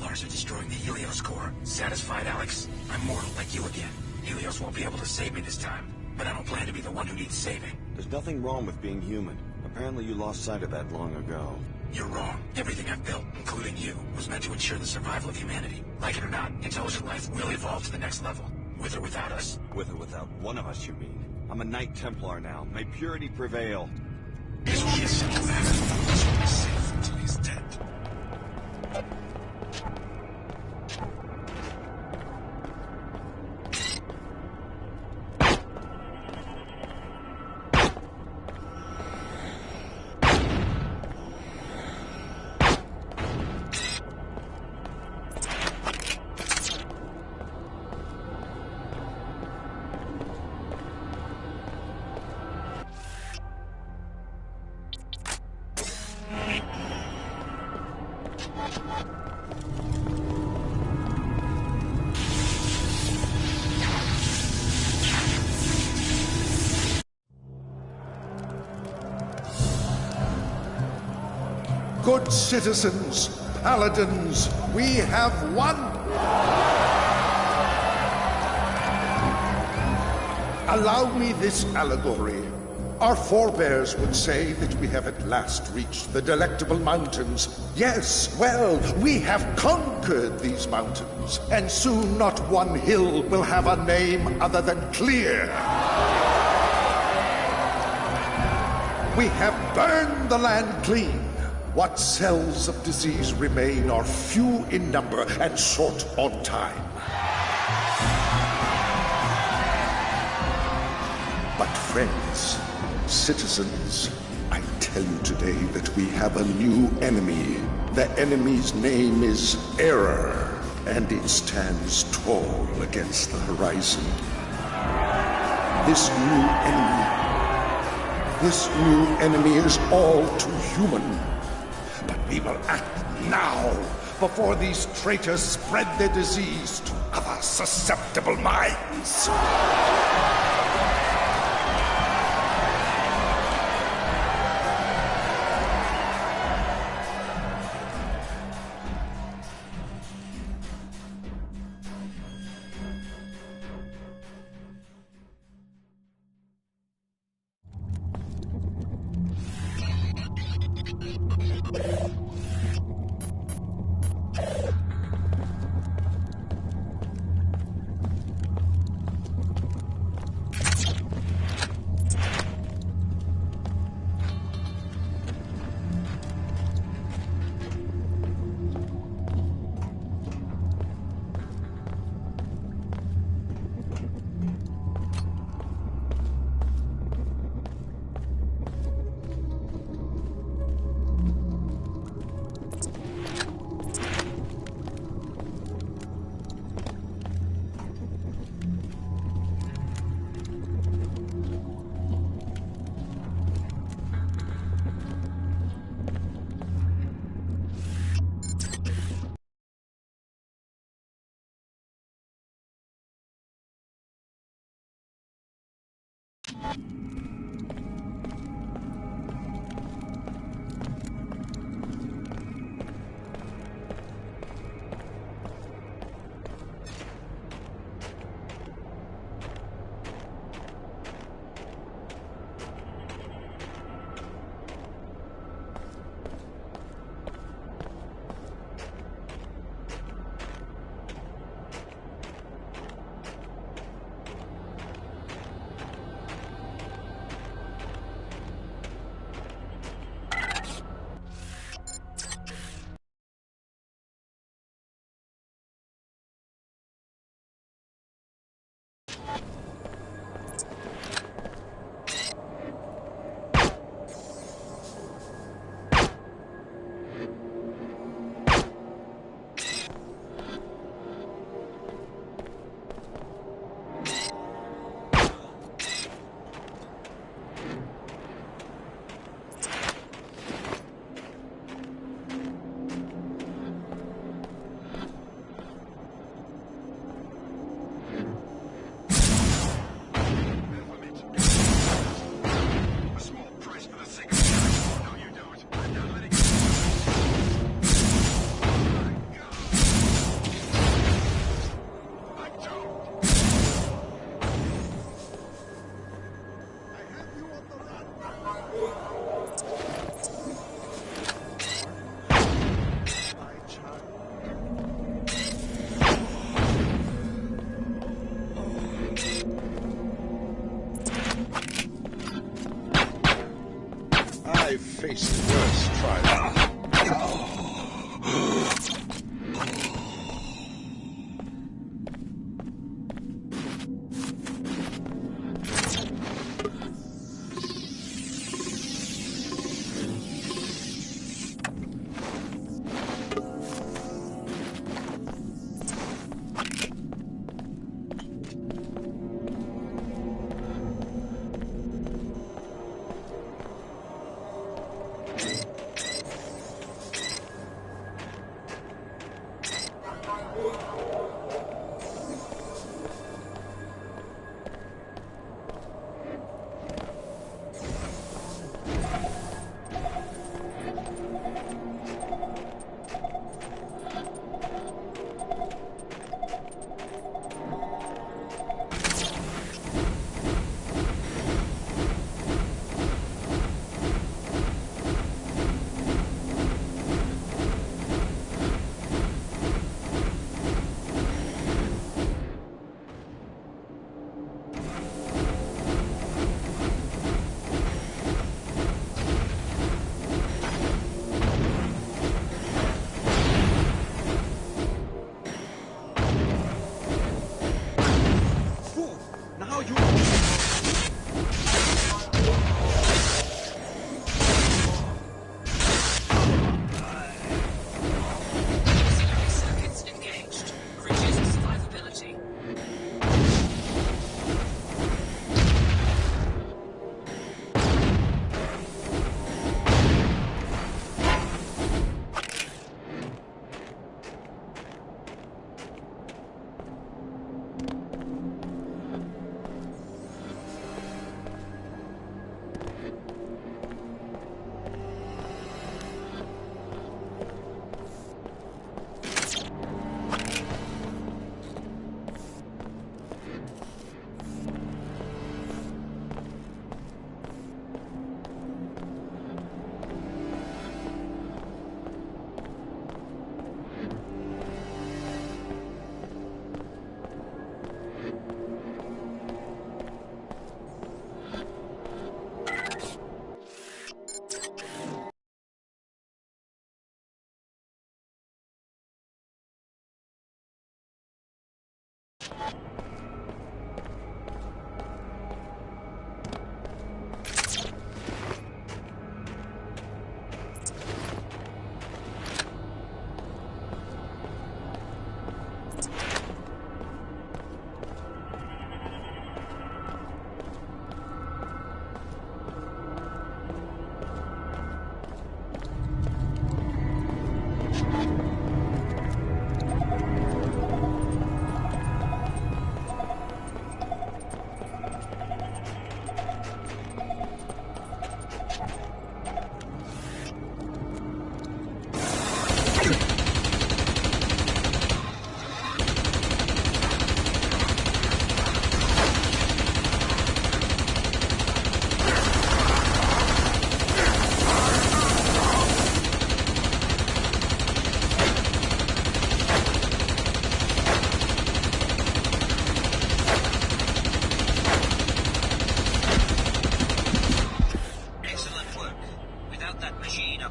Templars are destroying the Helios core. Satisfied, Alex? I'm mortal like you again. Helios won't be able to save me this time, but I don't plan to be the one who needs saving. There's nothing wrong with being human. Apparently you lost sight of that long ago. You're wrong. Everything I've built, including you, was meant to ensure the survival of humanity. Like it or not, intelligent life will evolve to the next level. With or without us. With or without one of us, you mean? I'm a Knight Templar now. May purity prevail. This will be a simple matter. This will be safe until he's dead. Good citizens, paladins, we have won! Allow me this allegory. Our forebears would say that we have at last reached the Delectable Mountains. Yes, well, we have conquered these mountains, and soon not one hill will have a name other than Clear. We have burned the land clean. What cells of disease remain are few in number and short on time. But friends, citizens, I tell you today that we have a new enemy. The enemy's name is Error, and it stands tall against the horizon. This new enemy is all too human. But we will act now, before these traitors spread their disease to other susceptible minds. face is worse, try that.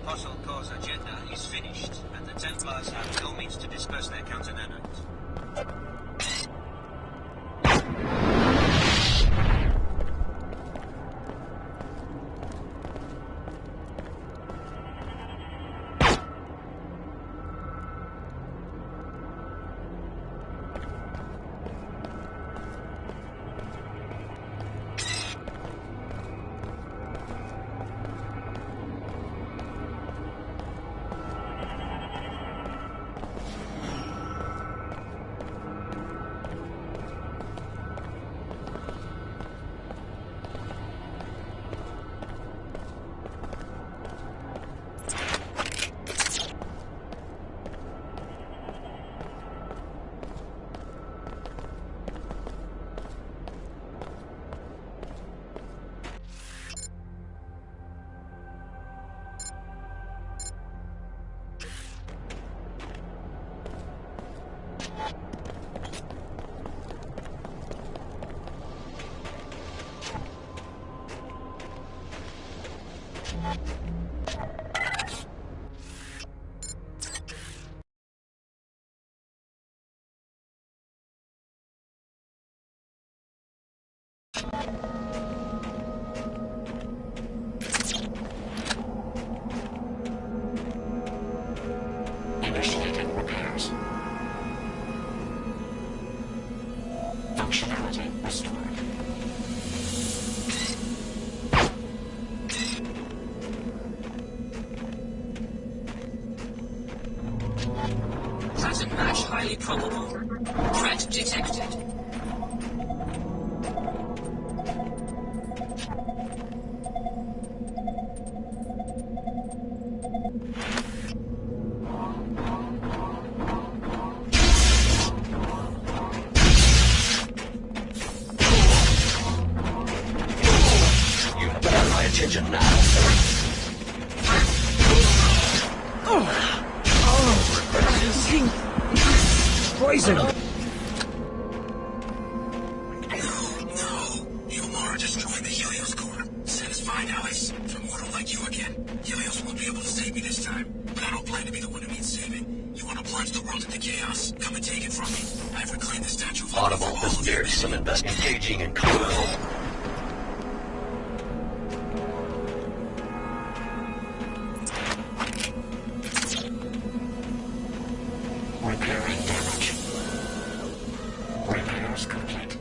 ApostleCorp's agenda is finished, and the Templars have no means to disperse their counter-nanites. Initiating repairs. Functionality restored. Pattern match highly probable. Threat detected. Poison! No, the Omar destroyed the Helios core. Satisfied, Alex. If I'm mortal like you again, Helios won't be able to save me this time. But I don't plan to be the one who needs saving. You want to plunge the world into chaos? Come and take it from me. I've reclaimed the Statue of Audible, this bears some engaging in combat. Repairing damage. Repairs complete.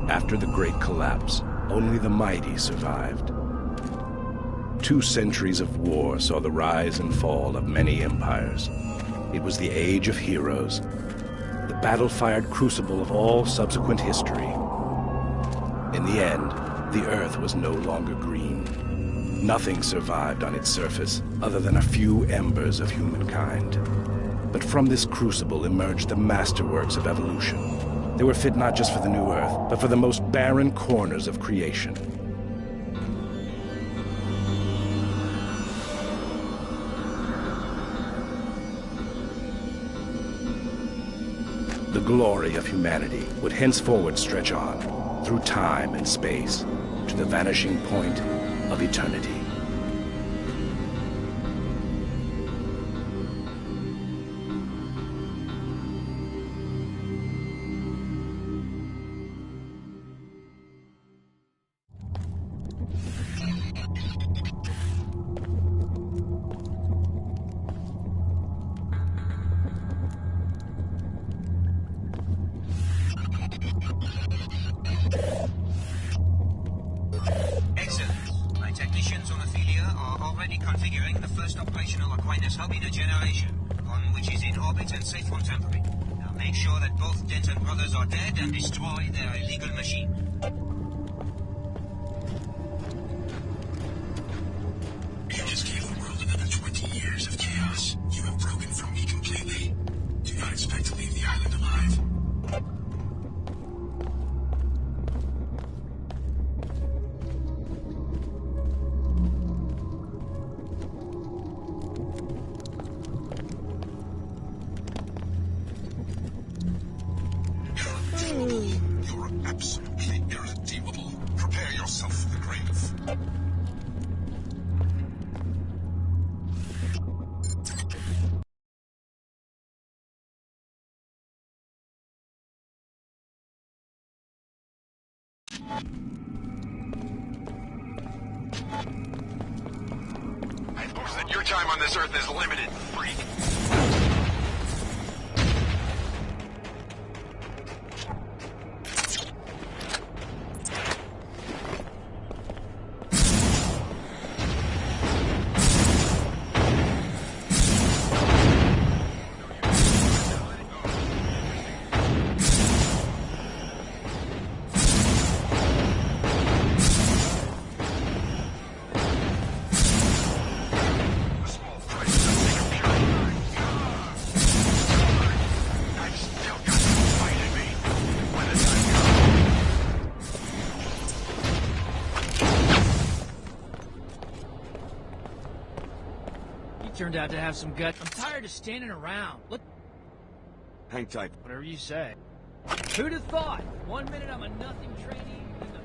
After the Great Collapse, only the mighty survived. 2 centuries of war saw the rise and fall of many empires. It was the age of heroes, the battle-fired crucible of all subsequent history. In the end, the Earth was no longer green. Nothing survived on its surface other than a few embers of humankind. But from this crucible emerged the masterworks of evolution. They were fit not just for the new Earth, but for the most barren corners of creation. The glory of humanity would henceforward stretch on, through time and space, to the vanishing point of eternity. configuring the first operational Aquinas hub in a generation, one which is in orbit and safe from tampering. Now make sure that both Denton brothers are dead and destroy their illegal machine. You just gave the world another 20 years of chaos. You have broken from me completely. Do not expect to leave the island alive. You're absolutely irredeemable. Prepare yourself for the grave. I suppose that your time on this Earth is limited, freak. Turned out to have some guts. I'm tired of standing around. Hang tight. Whatever you say. Who'd have thought? 1 minute I'm a nothing trainee, and the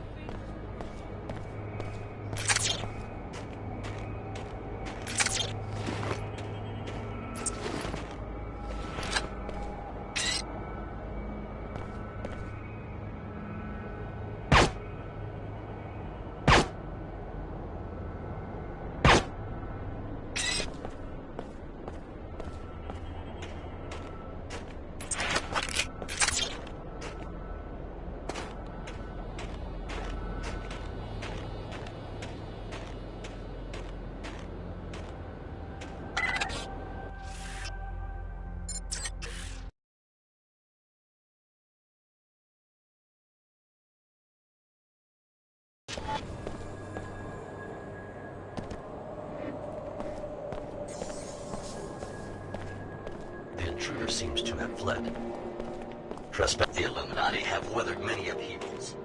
The intruder seems to have fled. The Illuminati have weathered many upheavals.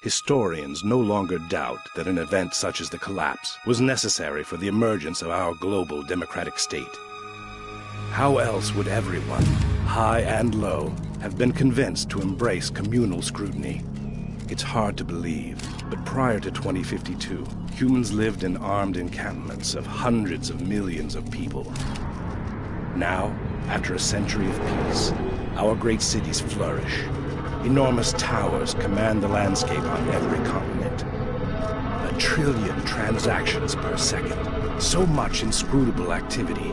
Historians no longer doubt that an event such as the collapse was necessary for the emergence of our global democratic state. How else would everyone, high and low, have been convinced to embrace communal scrutiny? It's hard to believe, but prior to 2052, humans lived in armed encampments of hundreds of millions of people. Now, after a century of peace, our great cities flourish. Enormous towers command the landscape on every continent. 1 trillion transactions per second, so much inscrutable activity.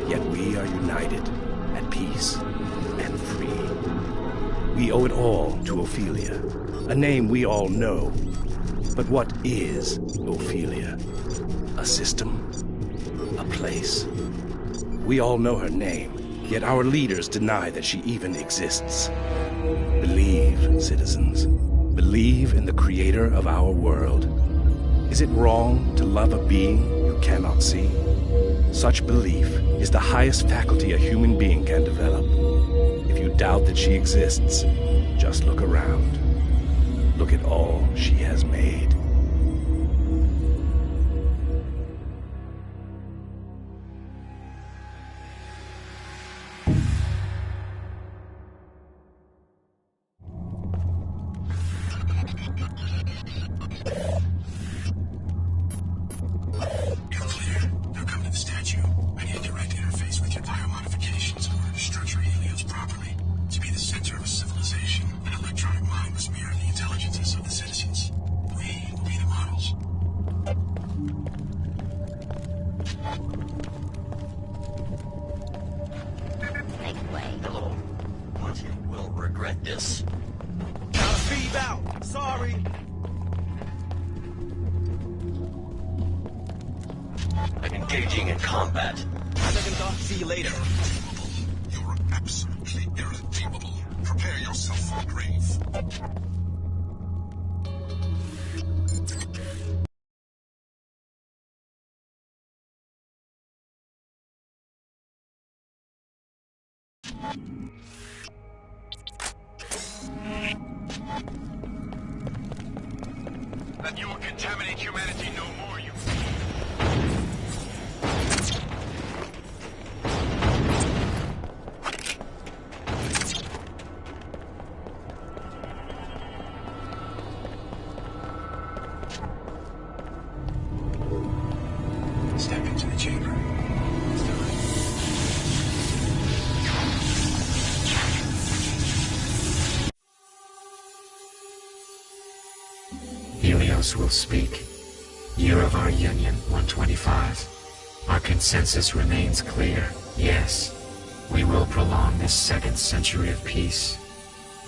Yet we are united, at peace, and free. We owe it all to Ophelia, a name we all know. But what is Ophelia? A system? A place? We all know her name, yet our leaders deny that she even exists. Believe, citizens. Believe in the creator of our world. Is it wrong to love a being you cannot see? Such belief is the highest faculty a human being can develop. If you doubt that she exists, just look around. Look at all she has made. Engaging in combat. Second thought, see you later. You're absolutely irredeemable. Prepare yourself for the grave. That you will contaminate humanity no more, you... Step into the chamber. Helios will speak. Year of our union, 125. Our consensus remains clear. Yes, we will prolong this second century of peace.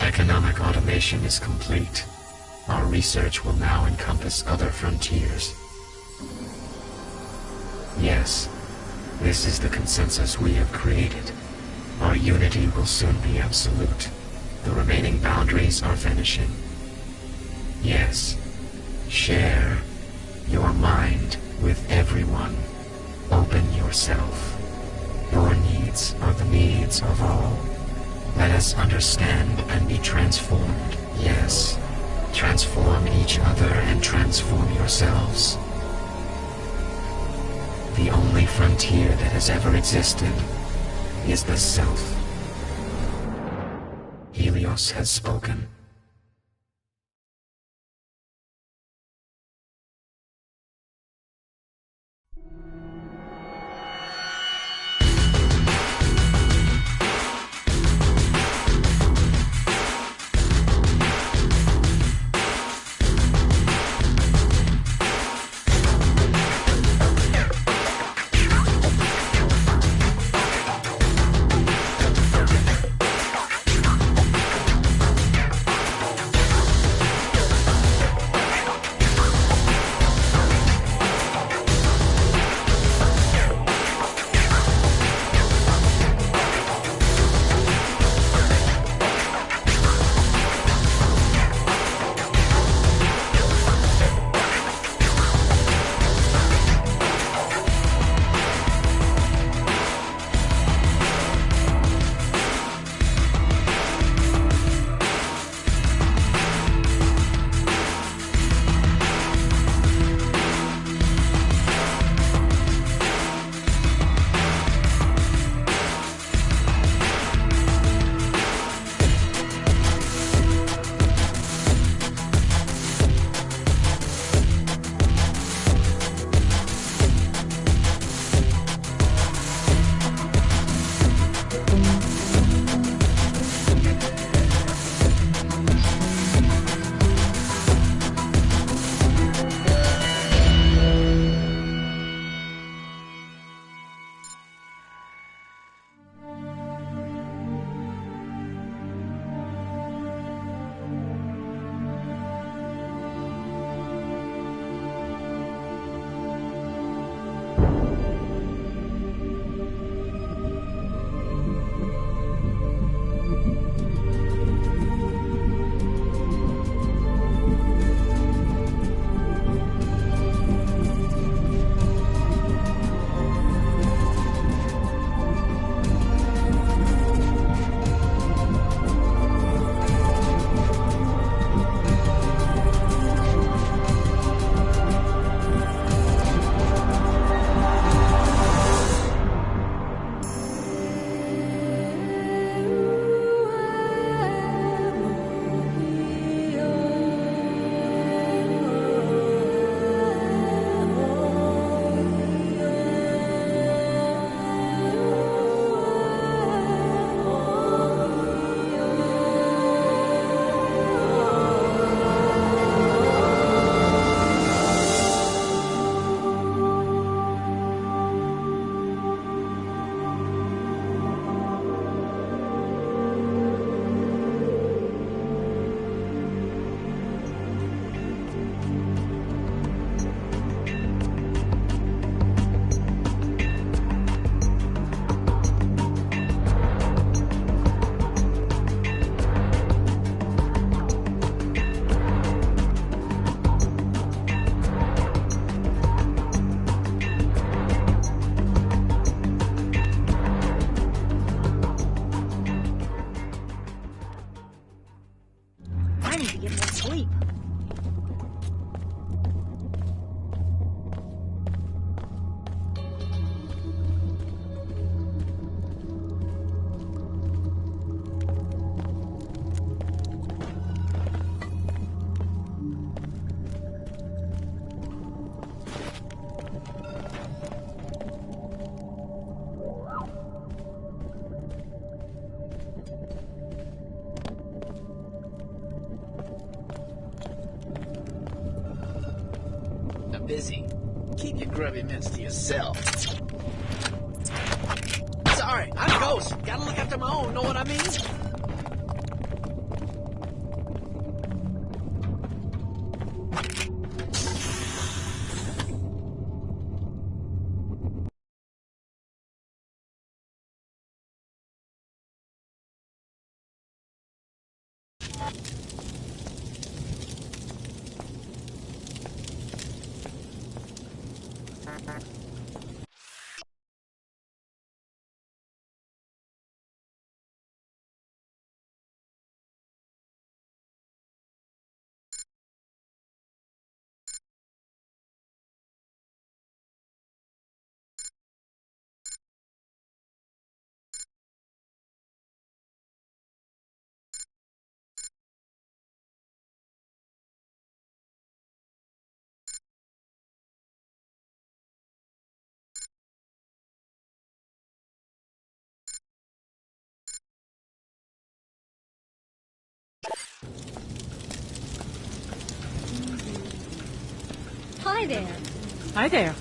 Economic automation is complete. Our research will now encompass other frontiers. Yes, this is the consensus we have created. Our unity will soon be absolute. The remaining boundaries are vanishing. Yes, share your mind with everyone. Open yourself. Your needs are the needs of all. Let us understand and be transformed. Yes, transform each other and transform yourselves. The only frontier that has ever existed is the self. Helios has spoken. get more sleep. Busy. Keep your grubby mints to yourself. Sorry, I'm Ghost. Gotta look after my own, know what I mean? Hi there. Hi there.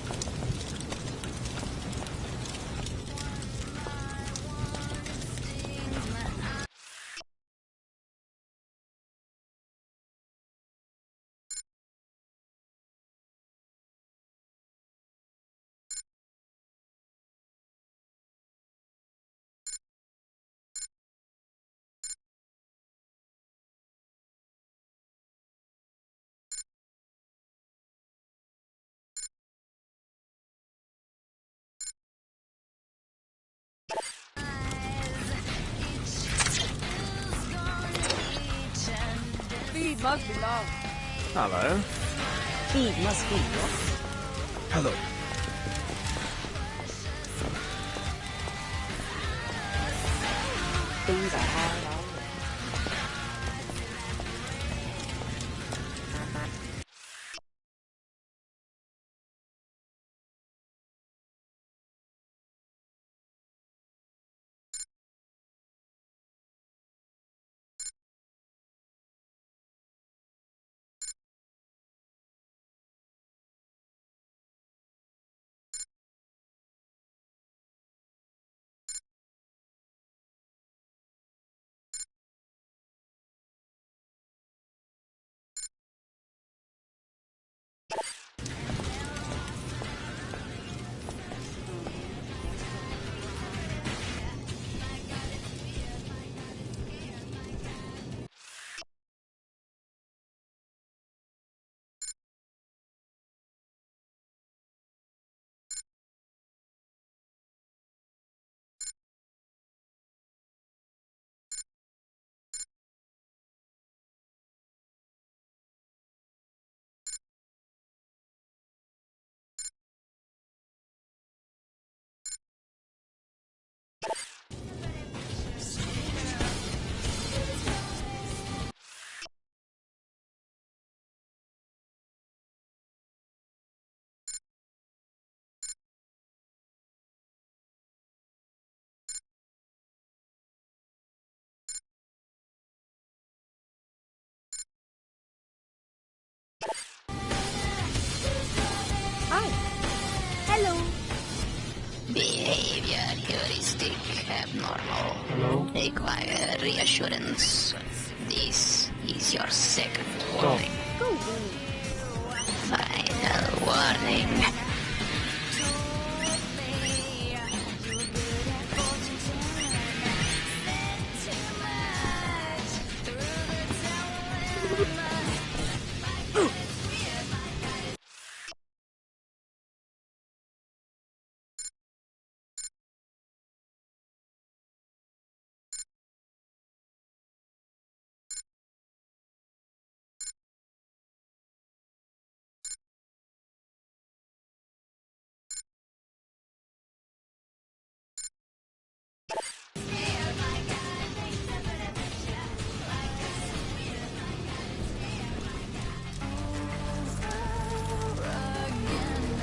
Feed must be love. Hello. Feed must be lost. Hello. Things I had already. Behavior heuristic abnormal. Hello? Require reassurance. This is your second warning. Final warning.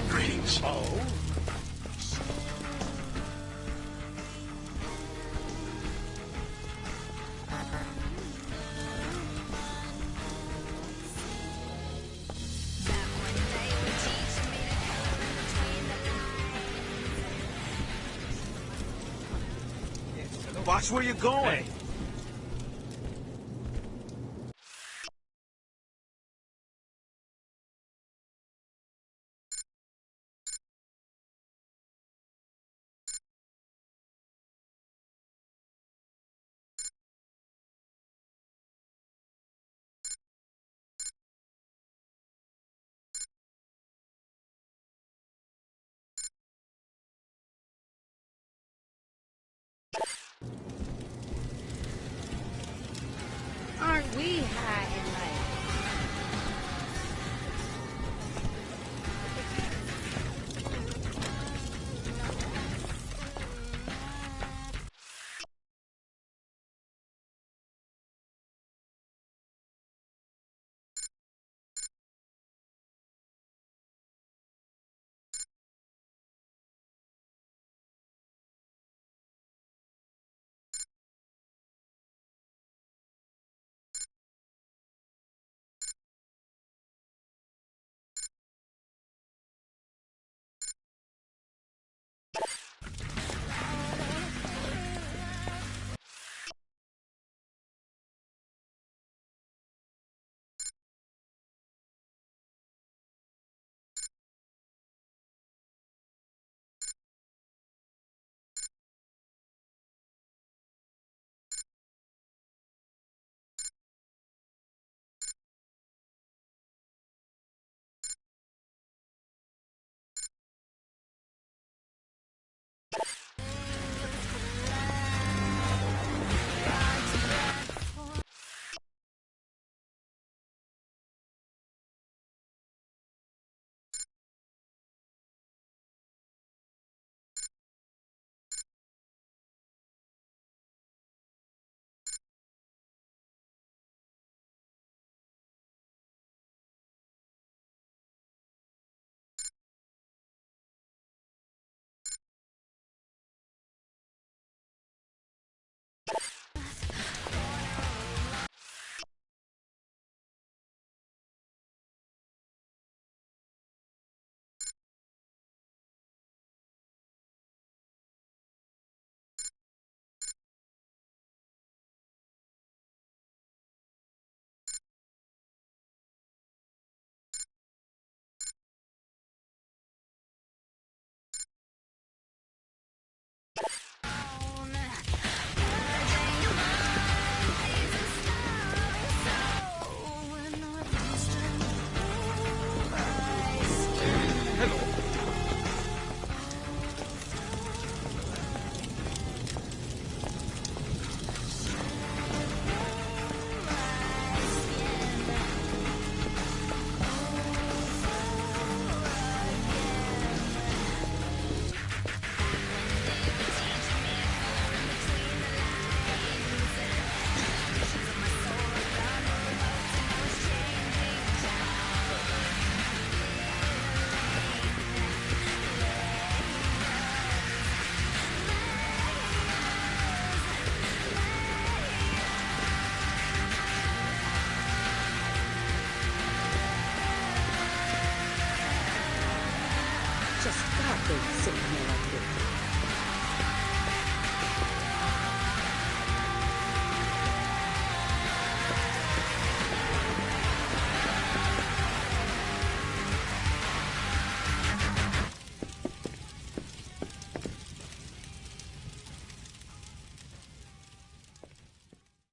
Greetings. Oh? Watch where you're going. Hey. Aren't we high and mighty? Just God, they sitting here like this.